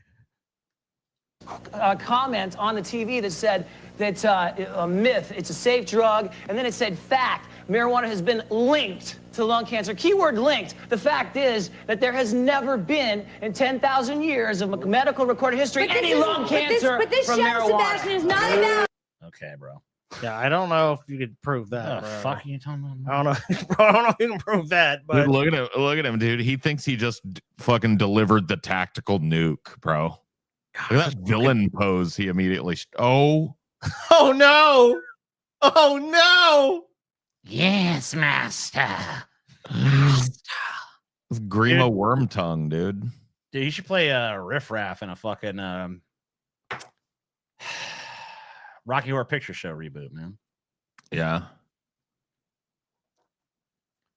A comment on the TV that said that a myth, it's a safe drug, and then it said fact, marijuana has been linked to lung cancer. Keyword linked. The fact is that there has never been in 10,000 years of medical recorded history any lung cancer
But this
from
show,
marijuana.
Sebastian, is not about.
Okay, bro.
Yeah, I don't know if you could prove that.
What the
bro.
fuck are you talking about?
I don't know. Bro, I don't know if you can prove that. But
Dude, look at him, dude. He thinks he just fucking delivered the tactical nuke, bro. Look at that villain pose he immediately. Oh
no! Oh no!
Yes, master.
It's Grima worm tongue, dude.
Dude, you should play a riff raff in a fucking Rocky Horror Picture Show reboot, man.
Yeah.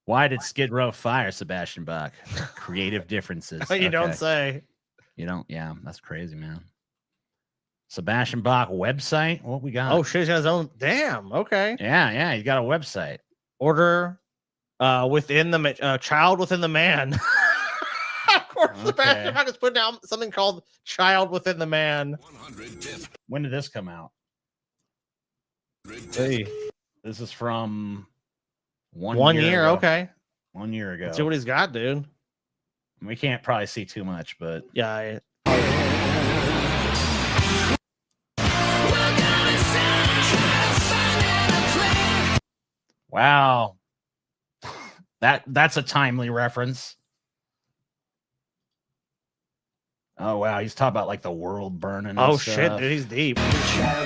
Why did Skid Row fire Sebastian Bach? Creative differences.
You don't
Okay.
say.
You don't. Yeah, that's crazy, man. Sebastian Bach website. What we got?
Oh shit, he's got his own. Damn. Okay.
Yeah. He's got a website.
Order within the child within the man. Of course, Sebastian Bach is putting down something called Child Within the Man.
When did this come out?
Hey.
This is from
1 year.
ago.
Okay.
1 year ago.
Let's see what he's got, dude.
We can't probably see too much, but
Yeah.
wow. That's a timely reference. Oh wow, he's talking about like the world burning. And
Oh
stuff.
shit, dude, he's deep.
Yeah,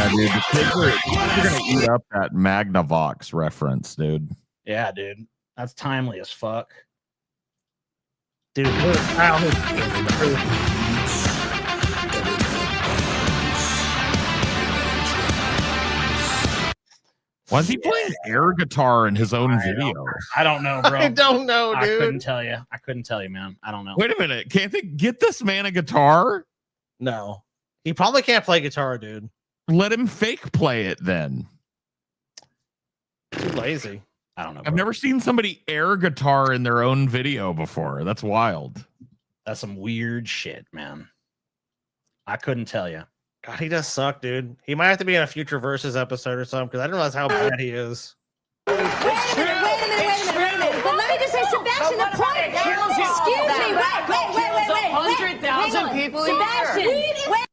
dude. The kids are gonna eat up that Magnavox reference, dude.
Yeah, dude. That's timely as fuck.
Dude,
Why is he playing air guitar in his own video?
I don't know, bro.
I don't know,
I
dude.
couldn't tell you. Man. I don't know.
Wait a minute. Can't they get this man a guitar?
No. He probably can't play guitar, dude.
Let him fake play it then.
Too lazy.
I don't know.
I've never seen somebody air guitar in their own video before. That's wild.
That's some weird shit, man. I couldn't tell you.
God, he does suck, dude. He might have to be in a future Versus episode or something because I didn't realize how bad he is.
Wait a minute. But let me just say, Sebastian, the point. Excuse me. Wait.
100,000 people a year.
Sebastian, wait.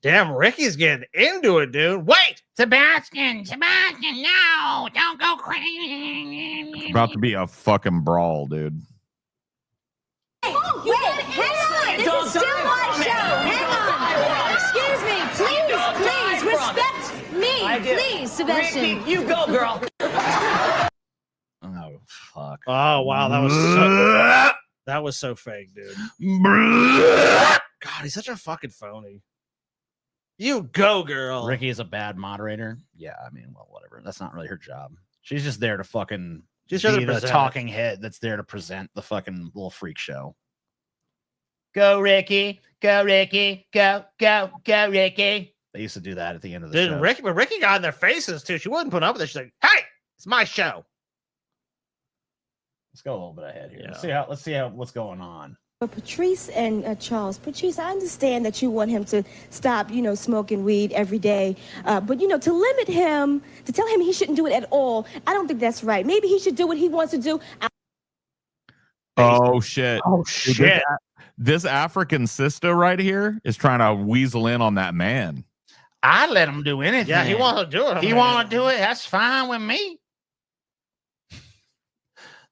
Damn, Ricky's getting into it, dude. Wait,
Sebastian, no, don't go crazy. It's about to be a fucking brawl, dude.
Wait, hang on. This is still my show. Hang on. Excuse me. Please, respect me. Please, Sebastian.
Ricky, you go, girl.
Oh fuck.
Oh wow, that was so fake, dude. God, he's such a fucking phony. You go, girl.
Ricky is a bad moderator. Yeah, I mean, well, whatever. That's not really her job. She's just there to fucking
She's
be
there to
the
present it.
talking head that's there to present the fucking little freak show. Go, Ricky. Go, Ricky. Go, Ricky. They used to do that at the end of the
Dude,
show.
Ricky got in their faces too. She wouldn't put up with it. She's like, "Hey, it's my show."
Let's go a little bit ahead here.
Yeah.
Let's see how what's going on.
But Patrice and Charles, Patrice, I understand that you want him to stop, smoking weed every day. But, to limit him, to tell him he shouldn't do it at all, I don't think that's right. Maybe he should do what he wants to do.
Oh shit!
Oh
Dude,
shit!
This African sister right here is trying to weasel in on that man.
I let him do anything.
Yeah, he wants to do it.
He want to do it. That's fine with me.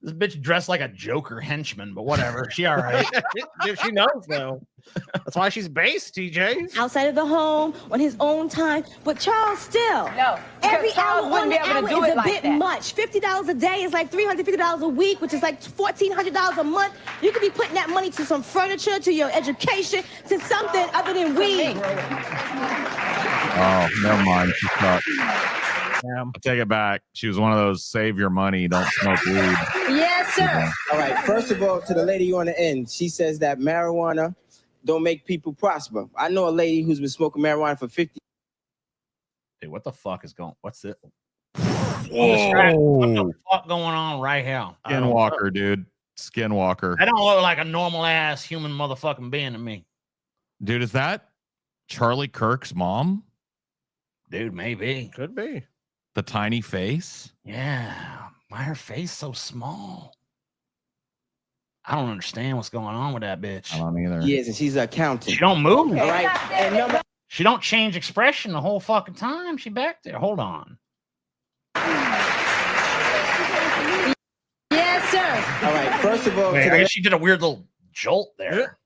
This bitch dressed like a Joker henchman, but whatever. She all right.
Dude, she knows though. That's why she's based, TJ.
Outside of the home, on his own time. But Charles still. No. Every
Charles
hour
wouldn't
on
be
the
able to
hour
do
is
it
a
like
bit
that.
much. $50 a day is like $350 a week, which is like $1,400 a month. You could be putting that money to some furniture, to your education, to something other than weed.
Oh, never mind. She sucked. I take it back. She was one of those save your money, don't smoke weed.
Yes, sir.
All right. First of all, to the lady on the end, she says that marijuana don't make people prosper. I know a lady who's been smoking marijuana for 50.
Dude, what the fuck is going? What's it?
Whoa.
What the fuck going on right here?
Skinwalker, dude. Skinwalker.
I don't look like a normal ass human motherfucking being to me.
Dude, is that Charlie Kirk's mom?
Dude, maybe.
Could be.
The tiny face?
Yeah. Why her face so small? I don't understand what's going on with that bitch.
I don't either.
Years, and she's an accountant.
She don't move.
All right. And number
She don't change expression the whole fucking time. She back there. Hold on.
Yes, sir.
all right. First of all,
Wait,
to
I
the
guess she did a weird little jolt there.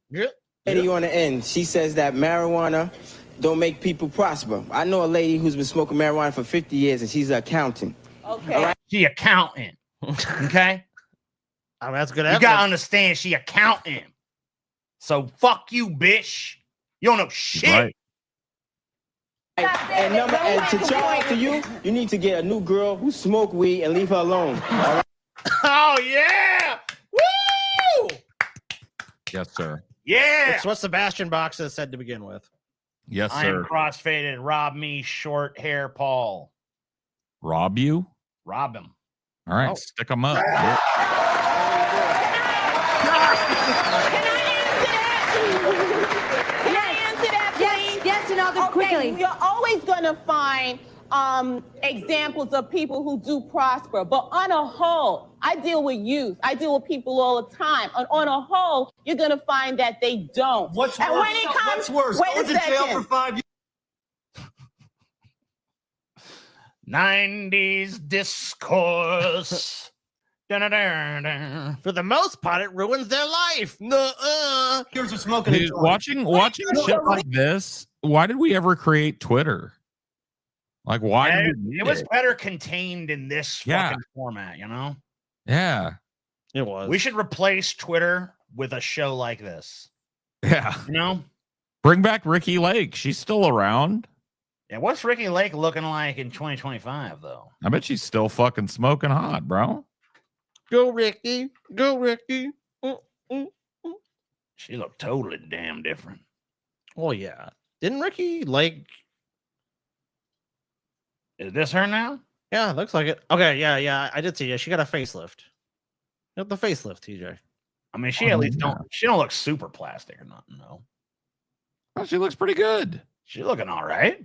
lady on the end, she says that marijuana don't make people prosper. I know a lady who's been smoking marijuana for 50 years, and she's an accountant.
Okay.
All right.
She accountant. Okay?
I mean, that's good
You
evidence.
gotta understand she accountant. So fuck you, bitch. You don't know shit.
Right.
And to Charles, to you, you need to get a new girl who smoke weed and leave her alone. All right?
Oh yeah! Woo!
Yes, sir.
Yeah!
That's what Sebastian Box has said to begin with.
Yes,
I am
sir.
crossfaded. Rob me, short hair Paul.
Rob you?
Rob him.
All right,
Oh.
stick them up.
Yes, and other quickly.
You're always going to find examples of people who do prosper, but on a whole, I deal with youth. I deal with people all the time. On a whole, you're going to find that they don't.
What's
and
worse?
when it comes,
What's worse?
Wait
Going
a
to jail
second.
for 5 years?
90s discourse. Dun-dun-dun-dun.
For the most part, it ruins their life.
Years of smoking.
Dude, watching shit like this, why did we ever create Twitter? Like, why did we need
It was
it?
better contained in this fucking format, you know?
Yeah.
It was.
We should replace Twitter with a show like this.
Yeah.
You know?
Bring back Ricky Lake. She's still around.
Yeah, what's Ricky Lake looking like in 2025, though?
I bet she's still fucking smoking hot, bro.
Go, Ricky. Go, Ricky.
She looked totally damn different.
Oh, yeah. Didn't Ricky, like...
Is this her now?
Yeah, it looks like it. Okay, yeah. I did see it. She got a facelift. Got the facelift, TJ.
I mean, she at least don't look super plastic or nothing, though.
Oh, she looks pretty good.
She's looking all right.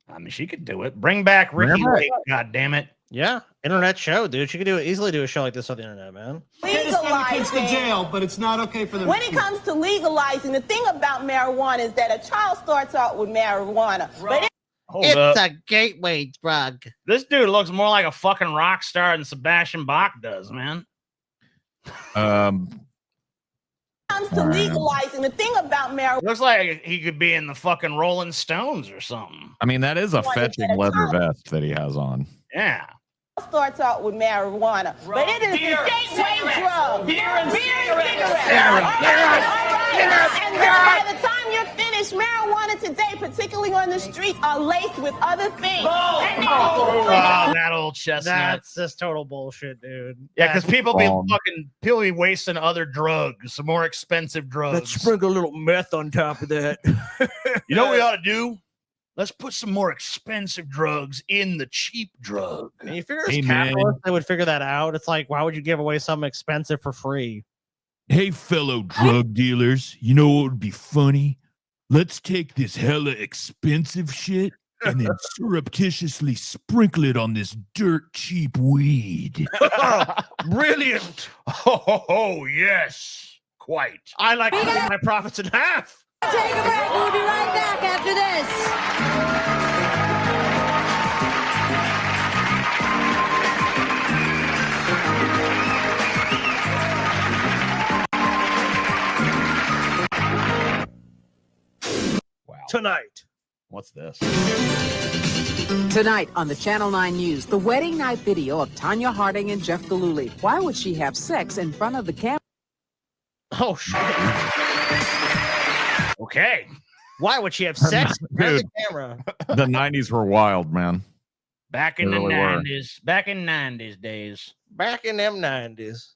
I mean, she could do it. Bring back Ricky Lake, God damn it.
Yeah, internet show, dude. She could easily do a show like this on the internet, man.
Legalizing.
jail, but it's not okay for them.
When it comes to legalizing, the thing about marijuana is that a child starts out with marijuana. But
Hold up.
a gateway drug.
This dude looks more like a fucking rock star than Sebastian Bach does, man.
comes to legalizing, the thing about marijuana.
Looks like he could be in the fucking Rolling Stones or something.
I mean, that is a fetching leather vest that he has on.
Yeah.
Starts out with marijuana, but it is the gateway drug. Beer and cigarettes. And by the time you're finished, marijuana today, particularly on the streets, are laced with other things.
Oh, that old chestnut.
That's just total bullshit, dude.
Yeah, because people be wasting other drugs, some more expensive drugs.
Let's sprinkle a little meth on top of that.
You know what we ought to do? Let's put some more expensive drugs in the cheap drug.
And you figure as capitalists, they would figure that out. It's like, why would you give away something expensive for free?
Hey, fellow drug dealers, you know what would be funny? Let's take this hella expensive shit and then surreptitiously sprinkle it on this dirt cheap weed.
Brilliant.
Oh, yes. Quite.
I like to cut my profits in half.
Take a break. We'll be right back after this.
Tonight.
What's this?
Tonight on the Channel 9 News, the wedding night video of Tanya Harding and Jeff Gillooly. Why would she have sex in front of the camera?
Oh, shit.
Okay.
Why would she have sex in front of the camera?
The 90s were wild, man.
Back in
They
the
really were.
90s. Back in 90s days.
Back in them 90s.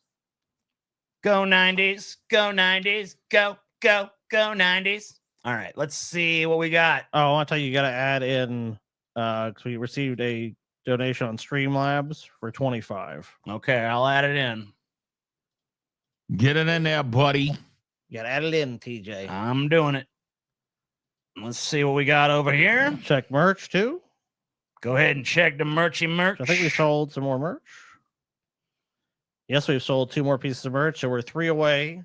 Go 90s. Go 90s. Go, go, go 90s. All right, let's see what we got.
Oh, I want to tell you, you got to add in, because we received a donation on Streamlabs for 25.
Okay, I'll add it in.
Get it in there, buddy.
You got to add it in, TJ.
I'm doing it. Let's see what we got over here.
Check merch, too.
Go ahead and check the merch.
I think we sold some more merch. Yes, we've sold 2 more pieces of merch, so we're 3 away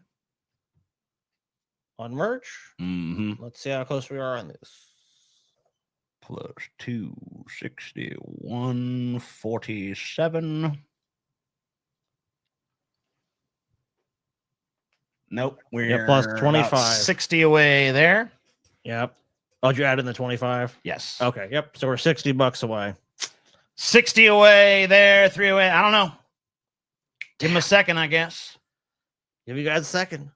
on merch.
Mm-hmm.
Let's see how close we are on this.
Plus 260, 147. Nope. We're
plus
about
25.
60 away there.
Yep. Oh, did you add in the 25?
Yes.
Okay. Yep. So we're $60 away.
60 away there, 3 away. I don't know. Give him a second, I guess.
Give you guys a second.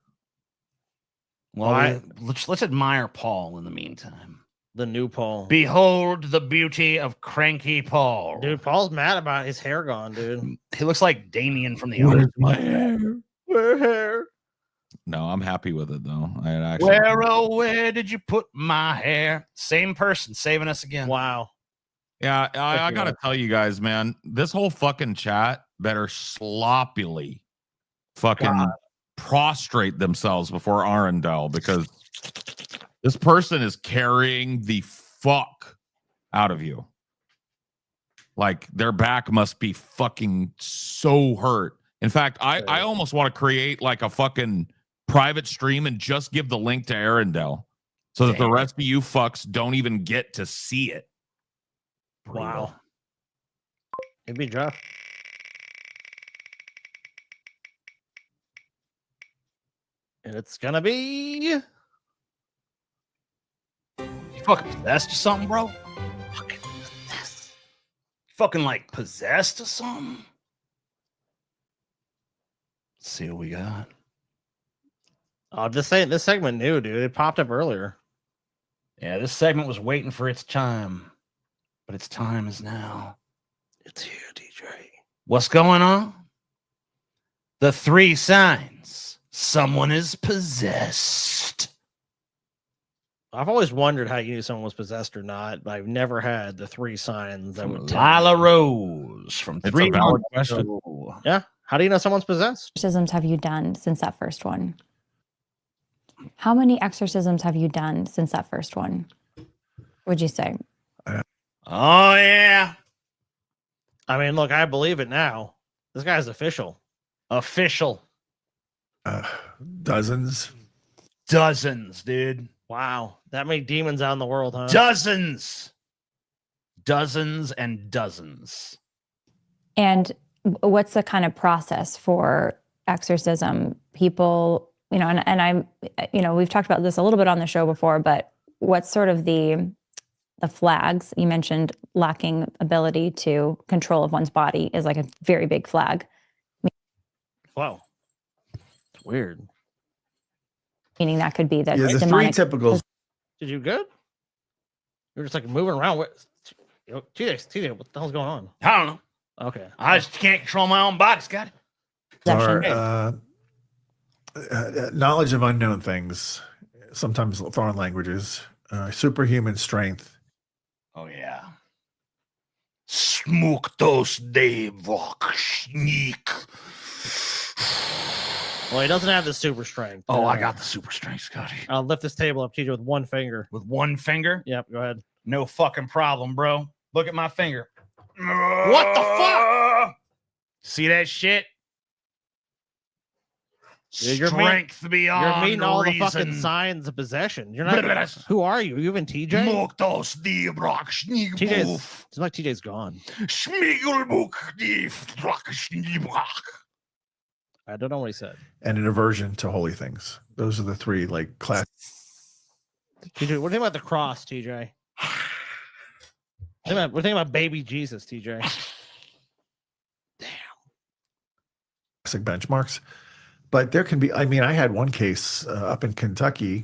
Well, let's admire Paul in the meantime.
The new Paul.
Behold the beauty of cranky Paul.
Dude, Paul's mad about his hair gone, dude.
He looks like Damien from the
Where's
Army.
my hair?
Where hair?
No, I'm happy with it, though. I actually.
Where did you put my hair? Same person saving us again.
Wow.
Yeah, I got to tell you guys, man, this whole fucking chat better sloppily fucking prostrate themselves before Arundel, because this person is carrying the fuck out of you. Like, their back must be fucking so hurt. In fact, I almost want to create like a fucking private stream and just give the link to Arundel so that the rest of you fucks don't even get to see it.
Wow. It'd be rough. And it's gonna be.
You fucking possessed or something, bro? Fucking like possessed or something? Let's see what we got.
Oh, this segment new, dude. It popped up earlier.
Yeah, this segment was waiting for its time, but its time is now.
It's here, DJ.
What's going on? The 3 signs someone is possessed.
I've always wondered how you knew someone was possessed or not, but I've never had the 3 signs that would tell
Lila Rose from
It's
3
a valid
months
question.
ago.
Yeah. How do you know someone's possessed?
Exorcisms have you done since that first one? How many exorcisms have you done since that first one? Would you say?
Oh yeah.
I mean, look, I believe it now. This guy's official.
Official.
Dozens.
Dozens, dude.
Wow. That many demons out in the world, huh?
Dozens. Dozens and dozens.
And what's the kind of process for exorcism? People, and I'm, we've talked about this a little bit on the show before, but what's sort of the flags? You mentioned lacking ability to control of one's body is like a very big flag.
Wow. It's weird.
Meaning that could be the
the
demonic.
three typicals.
Did you good? You're just like moving around. TJ, what the hell's going on?
I don't know.
Okay.
I just can't control my own body, Scott.
Are knowledge of unknown things, sometimes foreign languages, superhuman strength.
Oh yeah. Smoke those day walk sneak.
Well, he doesn't have the super strength.
Oh, I got the super strength, Scotty.
I'll lift this table up, TJ, with one finger.
With one finger?
Yep, go ahead.
No fucking problem, bro. Look at my finger. What the fuck? See that shit?
Dude, you're
Strength beyond
You're meeting all
reason.
the fucking signs of possession. You're not. Who are you? Are you even TJ? TJ's. It's like TJ's gone. I don't know what he said.
And an aversion to holy things. Those are the three class.
TJ, what do you think about the cross, TJ? What do you think about baby Jesus, TJ?
Classic benchmarks. But there can be, I had one case up in Kentucky.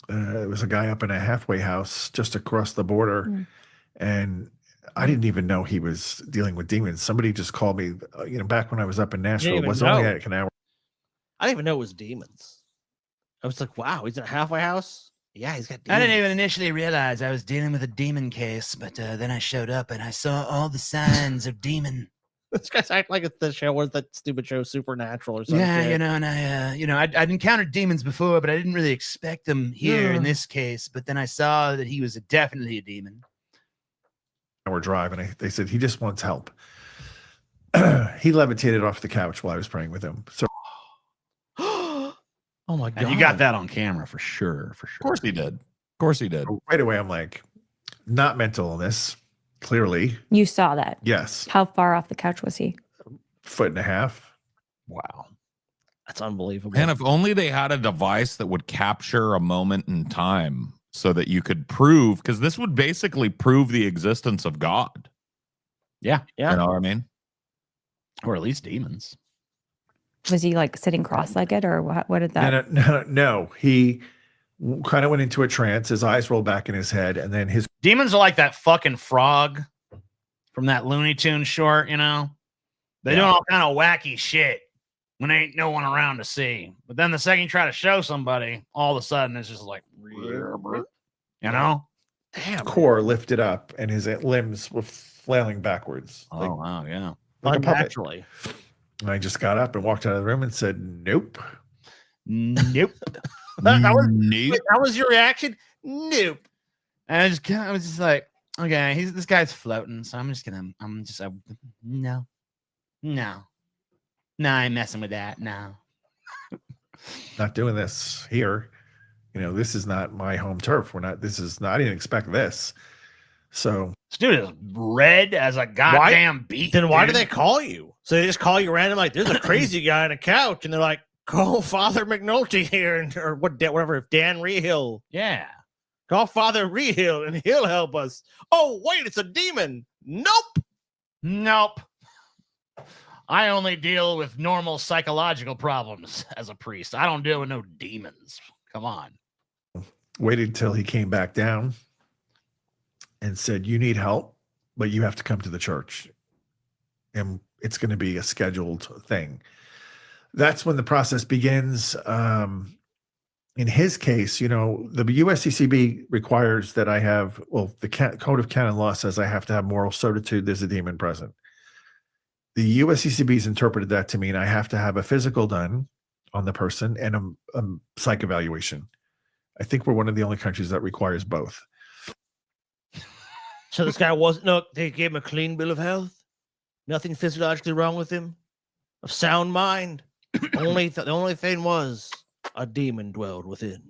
It was a guy up in a halfway house just across the border. And I didn't even know he was dealing with demons. Somebody just called me, back when I was up in Nashville. It was only like an hour.
I didn't even know it was demons. I was like, wow, he's in a halfway house? Yeah, he's got demons.
I didn't even initially realize I was dealing with a demon case, but then I showed up and I saw all the signs of demon.
This guy's act like the show was that stupid show Supernatural or something.
Yeah, and I'd encountered demons before, but I didn't really expect them here in this case. But then I saw that he was definitely a demon.
Hour drive, and they said he just wants help. He levitated off the couch while I was praying with him. So,
oh my god,
and you got that on camera for sure.
Of course he did. Of course he did.
Right away, I'm like, not mental illness. Clearly,
You saw that.
yes.
How far off the couch was he?
1.5 feet.
Wow.
That's unbelievable.
And if only they had a device that would capture a moment in time so that you could prove, because this would basically prove the existence of God.
Yeah.
You know what I mean?
Or at least demons.
Was he like sitting cross-legged, or what did that?
No. He kind of went into a trance. His eyes rolled back in his head, and then his
Demons are like that fucking frog from that Looney Tunes short, They doing all kind of wacky shit when there ain't no one around to see. But then the second you try to show somebody, all of a sudden it's just like,
Damn, core lifted up, and his limbs were flailing backwards.
Oh, wow, yeah.
Like a puppet.
Unnaturally.
And I just got up and walked out of the room and said, "Nope,
nope."
That was your reaction? Nope.
And I was just like, okay, this guy's floating, so I'm just no, I ain't messing with that. No,
not doing this here. This is not my home turf. I didn't expect this. So
this dude is red as a goddamn beet.
Then why do they call you? So they just call you random, like, there's a crazy guy on a couch, and they're like, call Father McNulty here, or whatever, if Dan Rehill.
Yeah.
Call Father Rehill, and he'll help us. Oh, wait, it's a demon. Nope.
I only deal with normal psychological problems as a priest. I don't deal with no demons. Come on.
Waited till he came back down and said, "You need help, but you have to come to the church. And it's going to be a scheduled thing." That's when the process begins. In his case, the USCCB requires that I have, the Code of Canon Law says I have to have moral certitude there's a demon present. The USCCB's interpreted that to mean I have to have a physical done on the person and a psych evaluation. I think we're one of the only countries that requires both.
So this guy they gave him a clean bill of health. Nothing physiologically wrong with him. Of sound mind. The only thing was a demon dwelled within.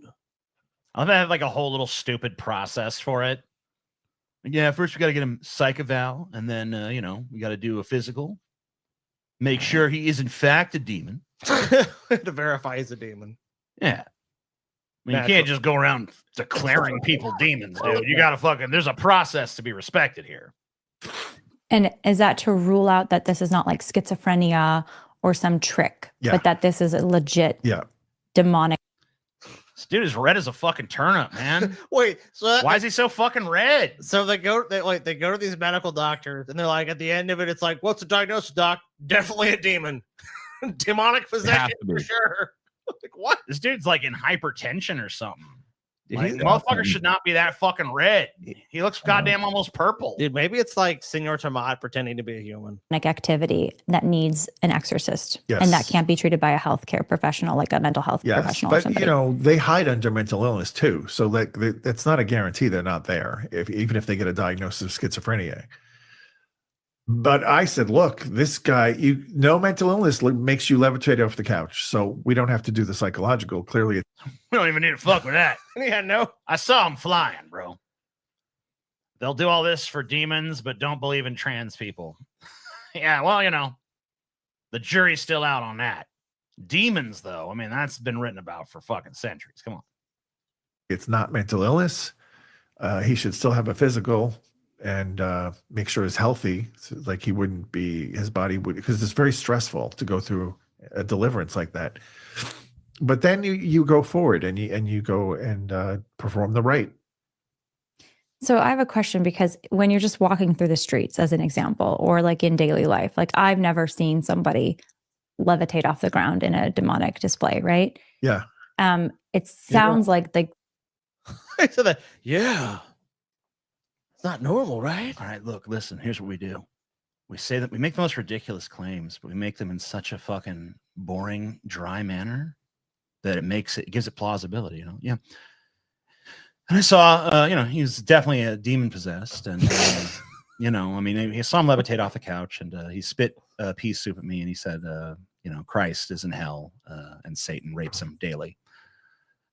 I'll have like a whole little stupid process for it. Yeah, first we got to get him psych eval, and then we got to do a physical. Make sure he is in fact a demon.
To verify he's a demon.
Yeah. I mean, you can't just go around declaring people demons, dude. You got to there's a process to be respected here.
And is that to rule out that this is not like schizophrenia or some trick, but that this is a legit demonic?
This dude is red as a fucking turnip, man.
Wait, so
why is he so fucking red?
So they go to these medical doctors, and they're like, at the end of it, it's like, what's the diagnosis, doc? Definitely a demon. Demonic possession for sure. Like, what?
This dude's like in hypertension or something. Like, motherfucker should not be that fucking red. He looks goddamn almost purple.
Dude, maybe it's like Senor Tomat pretending to be a human.
Activity that needs an exorcist,
Yes.
and that can't be treated by a healthcare professional, like a mental health professional. Or
But
somebody.
they hide under mental illness too, so like that's not a guarantee they're not there. Even if they get a diagnosis of schizophrenia. But I said, look, this guy, no mental illness makes you levitate off the couch, so we don't have to do the psychological. Clearly,
We don't even need to fuck with that.
Yeah, no.
I saw him flying, bro. They'll do all this for demons, but don't believe in trans people. Yeah, well, the jury's still out on that. Demons, though, I mean, that's been written about for fucking centuries. Come on.
it's not mental illness. He should still have a physical and make sure he's healthy. So, like he wouldn't be, his body would, because it's very stressful to go through a deliverance like that. But then you go forward and you go and perform the rite.
So I have a question, because when you're just walking through the streets, as an example, or like in daily life, like I've never seen somebody levitate off the ground in a demonic display, right?
Yeah.
It sounds like
So that, yeah. It's not normal, right?
All right, look, listen, here's what we do. We say that we make the most ridiculous claims, but we make them in such a fucking boring, dry manner that it gives it plausibility, Yeah. And I saw, he was definitely a demon possessed. And, I mean, he saw him levitate off the couch, and he spit pea soup at me. And he said, Christ is in hell and Satan rapes him daily.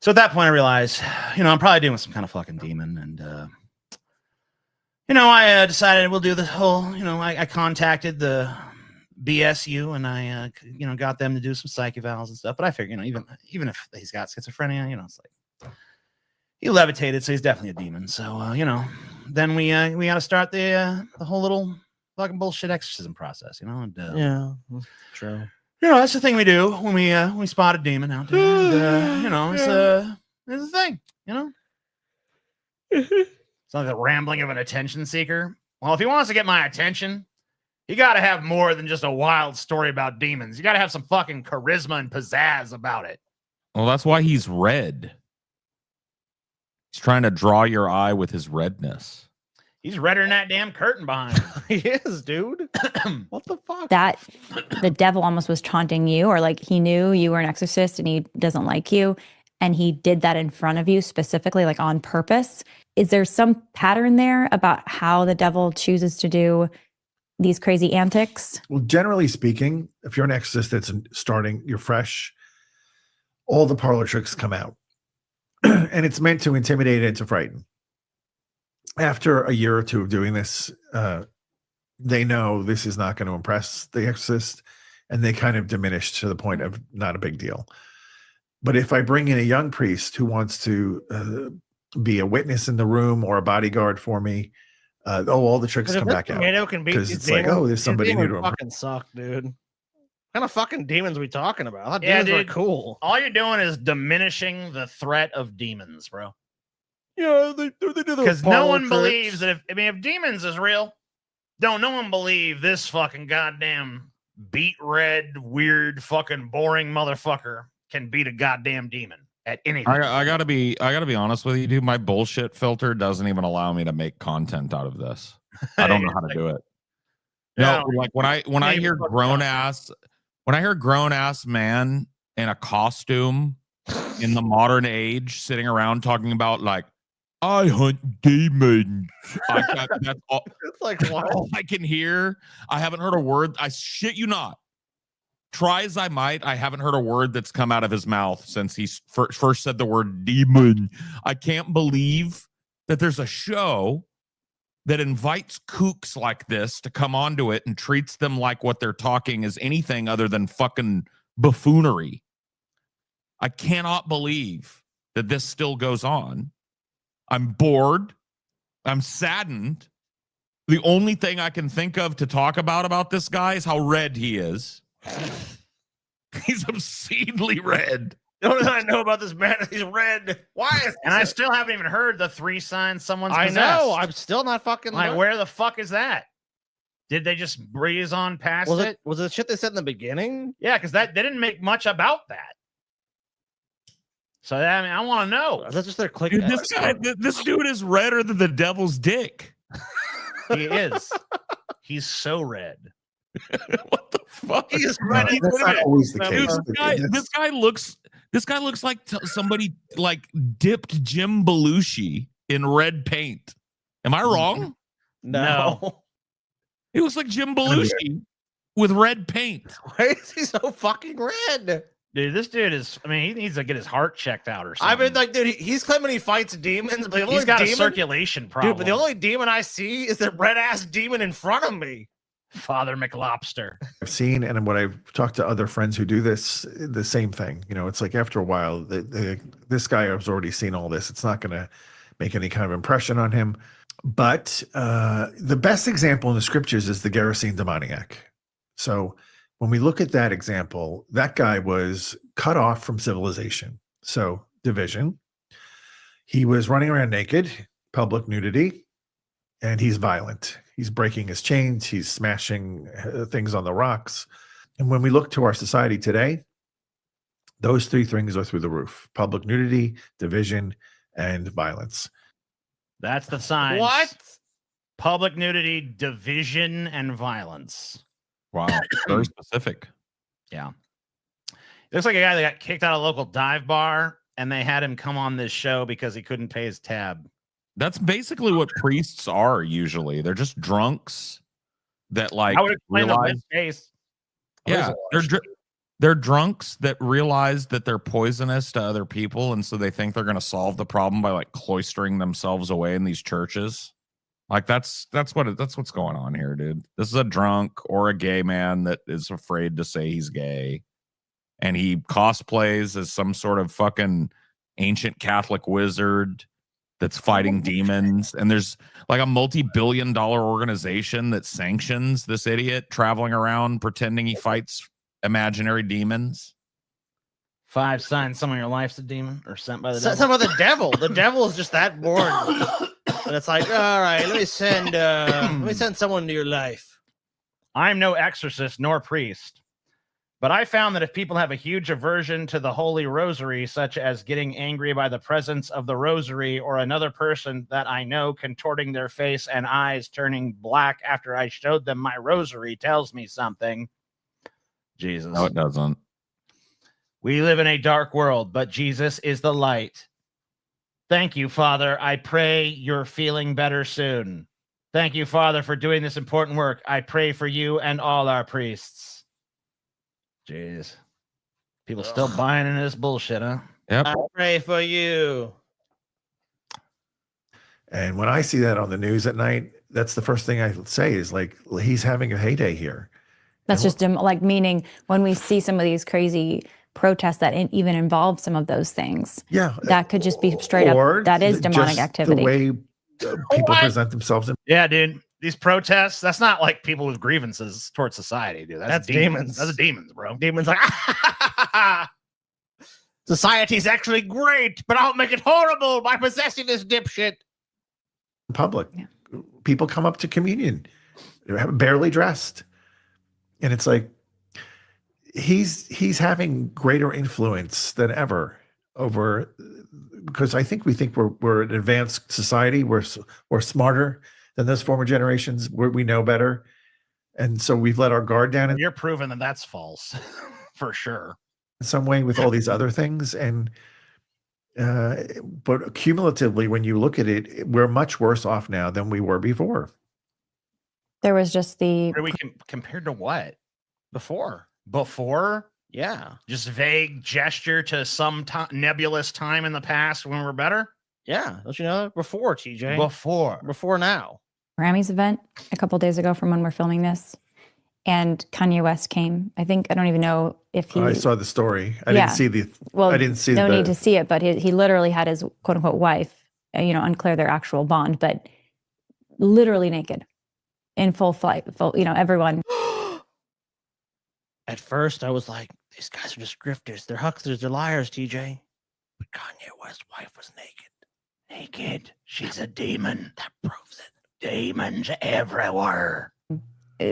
So at that point, I realized, I'm probably dealing with some kind of fucking demon. And, I decided we'll do the whole, I contacted the BSU and I, got them to do some psych evals and stuff. But I figured, even if he's got schizophrenia, it's like, he levitated, so he's definitely a demon. So, then we got to start the whole little fucking bullshit exorcism process, And,
Yeah, true.
That's the thing we do when we spot a demon out there. And, it's a thing, It's not the rambling of an attention seeker. Well, if he wants to get my attention, you got to have more than just a wild story about demons. You got to have some fucking charisma and pizzazz about it.
Well, that's why he's red. He's trying to draw your eye with his redness.
He's redder than that damn curtain behind him.
He is, dude. What the fuck?
that the devil almost was taunting you, or like he knew you were an exorcist and he doesn't like you, and he did that in front of you specifically, like on purpose. Is there some pattern there about how the devil chooses to do these crazy antics?
Well, generally speaking, if you're an exorcist that's starting, you're fresh, all the parlor tricks come out. And it's meant to intimidate and to frighten. After a year or two of doing this, they know this is not going to impress the exorcist, and they kind of diminish to the point of not a big deal. But if I bring in a young priest who wants to be a witness in the room or a bodyguard for me, all the tricks come back out. Because it's like, there's somebody new to impress.
Fucking suck, dude. What kind of fucking demons we talking about? I thought
Yeah,
demons
dude.
were cool.
All you're doing is diminishing the threat of demons, bro.
Yeah, they do the
Because no
parlor
one
tricks.
believes that if demons is real, no one believe this fucking goddamn beet red, weird, fucking boring motherfucker can beat a goddamn demon at anything.
I gotta be honest with you, dude. My bullshit filter doesn't even allow me to make content out of this. I don't know how to do it. No, like when I hear grown ass man in a costume in the modern age sitting around talking about like, I hunt demons. That's all,
It's like what?
all I can hear. I haven't heard a word. I shit you not. Try as I might, I haven't heard a word that's come out of his mouth since he first said the word demon. I can't believe that there's a show that invites kooks like this to come onto it and treats them like what they're talking is anything other than fucking buffoonery. I cannot believe that this still goes on. I'm bored. I'm saddened. The only thing I can think of to talk about this guy is how red he is. He's obscenely red.
The only thing I know about this man is he's red. Why? And I still haven't even heard the 3 signs someone's
I
possessed.
know. I'm still not fucking.
Like, where the fuck is that? Did they just breeze on past
Was
it?
it was it shit they said in the beginning?
Yeah, because they didn't make much about that. So I mean, I want to know.
Is that just their click?
Dude, this dude is redder than the devil's dick.
He is. He's so red.
What the fuck?
He is red.
That's not always the case.
Dude, this guy looks like somebody like dipped Jim Belushi in red paint. Am I wrong?
No.
He looks like Jim Belushi with red paint.
Why is he so fucking red?
Dude, this dude is. I mean, he needs to get his heart checked out or something.
I mean, like, dude, he's claiming he fights demons, but the only
he's got
demon,
a circulation problem.
Dude, but the only demon I see is the red ass demon in front of me.
Father McLobster.
I've seen, and when I've talked to other friends who do this, the same thing. You know, it's like after a while, this guy has already seen all this. It's not going to make any kind of impression on him. But the best example in the scriptures is the Gerasene demoniac. So when we look at that example, that guy was cut off from civilization. So division. He was running around naked, public nudity, and he's violent. He's breaking his chains. He's smashing things on the rocks. And when we look to our society today, those 3 things are through the roof: public nudity, division, and violence.
That's the signs.
What?
Public nudity, division, and violence.
Wow, very specific.
Yeah. Looks like a guy that got kicked out of a local dive bar, and they had him come on this show because he couldn't pay his tab.
That's basically what priests are usually. They're just drunks that like
I would explain the
realize.
red face.
Yeah, they're drunks that realize that they're poisonous to other people, and so they think they're going to solve the problem by like cloistering themselves away in these churches. Like that's what's going on here, dude. This is a drunk or a gay man that is afraid to say he's gay, and he cosplays as some sort of fucking ancient Catholic wizard that's fighting demons. And there's like a multi-billion-dollar organization that sanctions this idiot traveling around pretending he fights imaginary demons.
5 signs some of your life's a demon or sent by the devil.
Some of the devil. The devil is just that bored. And it's like, all right, let me send someone to your life.
I'm no exorcist nor priest, but I found that if people have a huge aversion to the Holy Rosary, such as getting angry by the presence of the Rosary or another person that I know contorting their face and eyes turning black after I showed them my Rosary, tells me something. Jesus.
No, it doesn't.
We live in a dark world, but Jesus is the light. Thank you, Father. I pray you're feeling better soon. Thank you, Father, for doing this important work. I pray for you and all our priests. Jeez. People still buying into this bullshit, huh?
Yep.
I pray for you.
And when I see that on the news at night, that's the first thing I say is like, he's having a heyday here.
That's just like meaning when we see some of these crazy protests that even involve some of those things.
Yeah.
That could just be straight up. That is demonic
just
activity.
The way people present themselves.
Yeah, dude. These protests, that's not like people with grievances towards society, dude. That's demons. That's demons, bro.
Demons like, society's actually great, but I'll make it horrible by possessing this dipshit.
Public. Yeah. People come up to communion, barely dressed. And it's like, he's having greater influence than ever over, because I think we think we're an advanced society. We're smarter than those former generations. We know better. And so we've let our guard down.
You're proving that that's false for sure.
some way with all these other things, and but cumulatively, when you look at it, we're much worse off now than we were before.
There was just the
What are we compared to what?
Before.
Before?
Yeah.
Just vague gesture to some nebulous time in the past when we're better?
Yeah. Don't you know that? Before, TJ. Before now.
Grammys event a couple days ago from when we're filming this, and Kanye West came. I don't even know if he.
I saw the story. I
Yeah.
didn't see the.
Well,
I didn't see
no
the.
need to see it, but he literally had his quote unquote wife, unclear their actual bond, but literally naked, in full flight, everyone.
At first, I was like, these guys are just grifters. They're hucksters. They're liars, TJ. But Kanye West's wife was naked.
Naked. She's a demon. That proves it. Demons everywhere.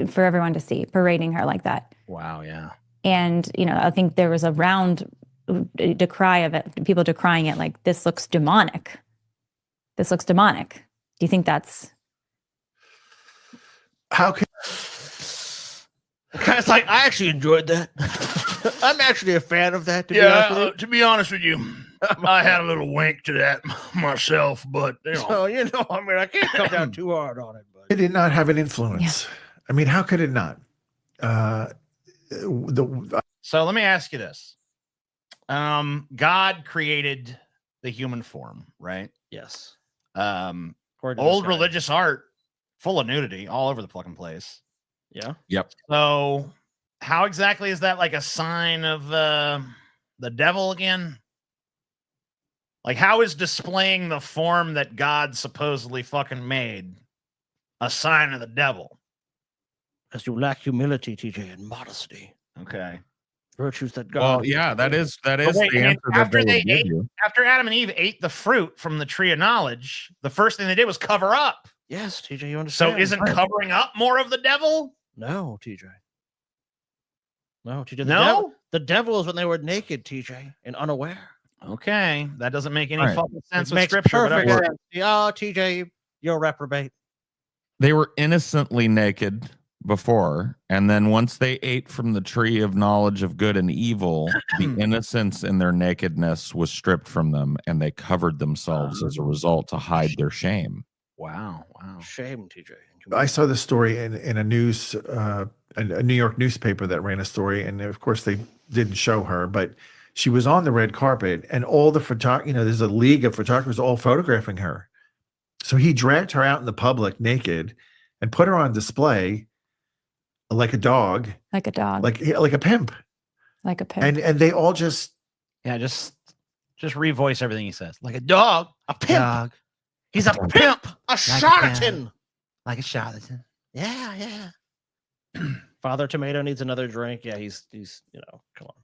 For everyone to see, parading her like that.
Wow, yeah.
And, I think there was a round decry of it, people decrying it like, this looks demonic. This looks demonic. Do you think that's...
How can...
It's like, I actually enjoyed that. I'm actually a fan of that, to be honest with you.
To be honest with you, I had a little wink to that myself, but,
So, I can't come down too hard on it. But
It did not have an influence. I mean, how could it not?
So let me ask you this. God created the human form, right?
Yes.
Old religious art full of nudity all over the fucking place.
Yeah.
Yep.
So how exactly is that like a sign of the devil again? Like, how is displaying the form that God supposedly fucking made a sign of the devil?
Because you lack humility, TJ, and modesty.
Okay.
Virtues that God.
Well, yeah, that is
But
the
wait,
answer that
after
they
they
would give
ate,
you.
after Adam and Eve ate the fruit from the tree of knowledge, the first thing they did was cover up.
Yes, TJ, you
So
understand.
isn't covering up more of the devil?
No, TJ. No, TJ.
No?
The devil is when they were naked, TJ, and unaware.
Okay, that doesn't make any
All right.
fucking sense
It
with
makes
scripture.
perfect
But
sense. Oh, TJ, you're a reprobate.
They were innocently naked before, and then once they ate from the tree of knowledge of good and evil, the innocence in their nakedness was stripped from them, and they covered themselves as a result to hide their shame.
Wow.
Shame, TJ.
I saw the story in a news, a New York newspaper that ran a story, and of course they didn't show her, but she was on the red carpet, and all the there's a league of photographers all photographing her. So he dragged her out in the public naked and put her on display like a dog,
Like a dog.
like a pimp.
Like a pimp.
And they all just
just revoice everything he says. Like a dog,
A pimp.
dog,
He's a pimp. A charlatan.
like a charlatan.
Yeah. Father Tomato needs another drink. Yeah, he's come on.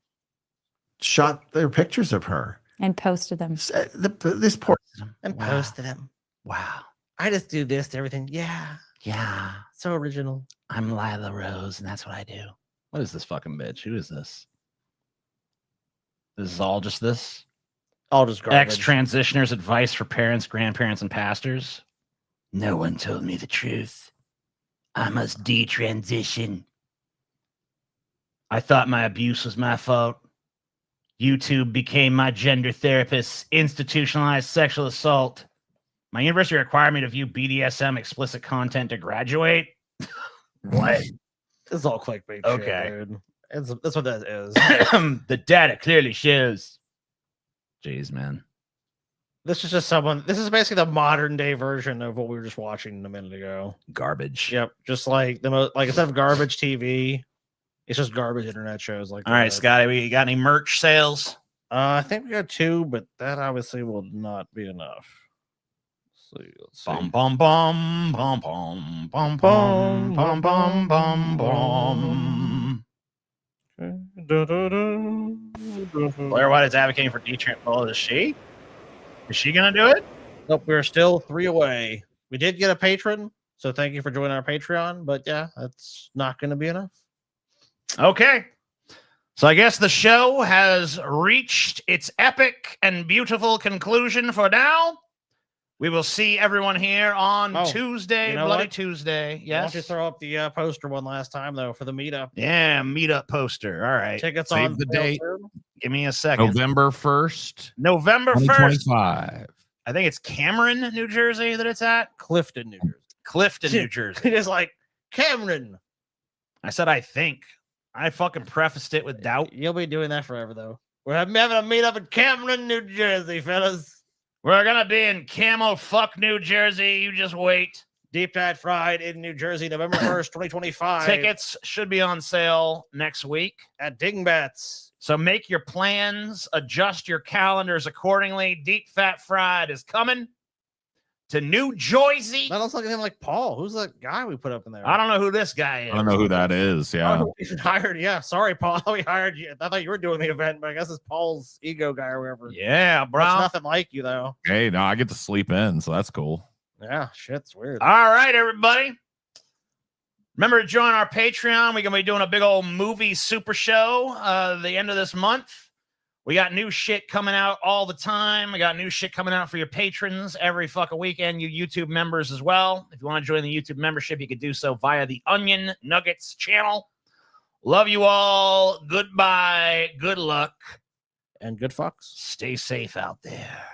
shot their pictures of her.
And posted them.
This poor
And posted them.
Wow.
I just do this to everything. Yeah.
Yeah.
So original.
I'm Lila Rose, and that's what I do. What is this fucking bitch? Who is this? This is all just this?
All just garbage.
Ex-transitioners' advice for parents, grandparents, and pastors.
No one told me the truth. I must detransition. I thought my abuse was my fault. YouTube became my gender therapist, institutionalized sexual assault.
My university required me to view BDSM explicit content to graduate. What?
This is all clickbait.
Okay.
Shit, dude. That's what that is.
The data clearly shows. Jeez, man.
This is just someone. This is basically the modern day version of what we were just watching a minute ago.
Garbage.
Yep. Just like instead of garbage TV, it's just garbage internet shows. Like
All right,
that.
Scotty, we got any merch sales?
I think we got 2, but that obviously will not be enough. Let's see.
Bum bum bum bum bum bum bum bum bum bum bum. Blair White is advocating for detran. Oh, is she? Is she gonna do it?
Nope, we're still 3 away. We did get a patron, so thank you for joining our Patreon. But yeah, that's not going to be enough.
Okay. So I guess the show has reached its epic and beautiful conclusion for now. We will see everyone here on Tuesday,
you know
Bloody
what?
Tuesday.
Why
Yes.
don't you throw up the poster one last time though for the meetup?
Yeah, meetup poster. All right.
Tickets
Save
on
the
sale
date.
soon.
Give me a second.
November 1st,
November 1st.
2025.
I think it's Cameron, New Jersey that it's at.
Clifton, New Jersey.
Clifton, New Jersey.
It is like Cameron.
I said I think. I fucking prefaced it with doubt.
You'll be doing that forever, though. We're having a meetup in Cameron, New Jersey, fellas.
We're gonna be in Camel Fuck, New Jersey. You just wait.
Deep Dyed Fried in New Jersey, November 1st, 2025.
Tickets should be on sale next week
at Dingbats.
So make your plans, adjust your calendars accordingly. Deep Fat Fried is coming to New Jersey.
That looks like him, like Paul. Who's that guy we put up in there?
I don't know who this guy is.
I don't know who that is. Yeah.
Oh, we hired. Yeah, sorry, Paul. We hired you. I thought you were doing the event, but I guess it's Paul's ego guy or whatever.
Yeah, bro.
It's nothing like you, though.
Hey, no, I get to sleep in, so that's cool.
Yeah, shit's weird.
All right, everybody. Remember to join our Patreon. We're going to be doing a big old movie super show the end of this month. We got new shit coming out all the time. We got new shit coming out for your patrons every fucking weekend, you YouTube members as well. If you want to join the YouTube membership, you can do so via the Onion Nuggets channel. Love you all. Goodbye. Good luck.
And good fucks.
Stay safe out there.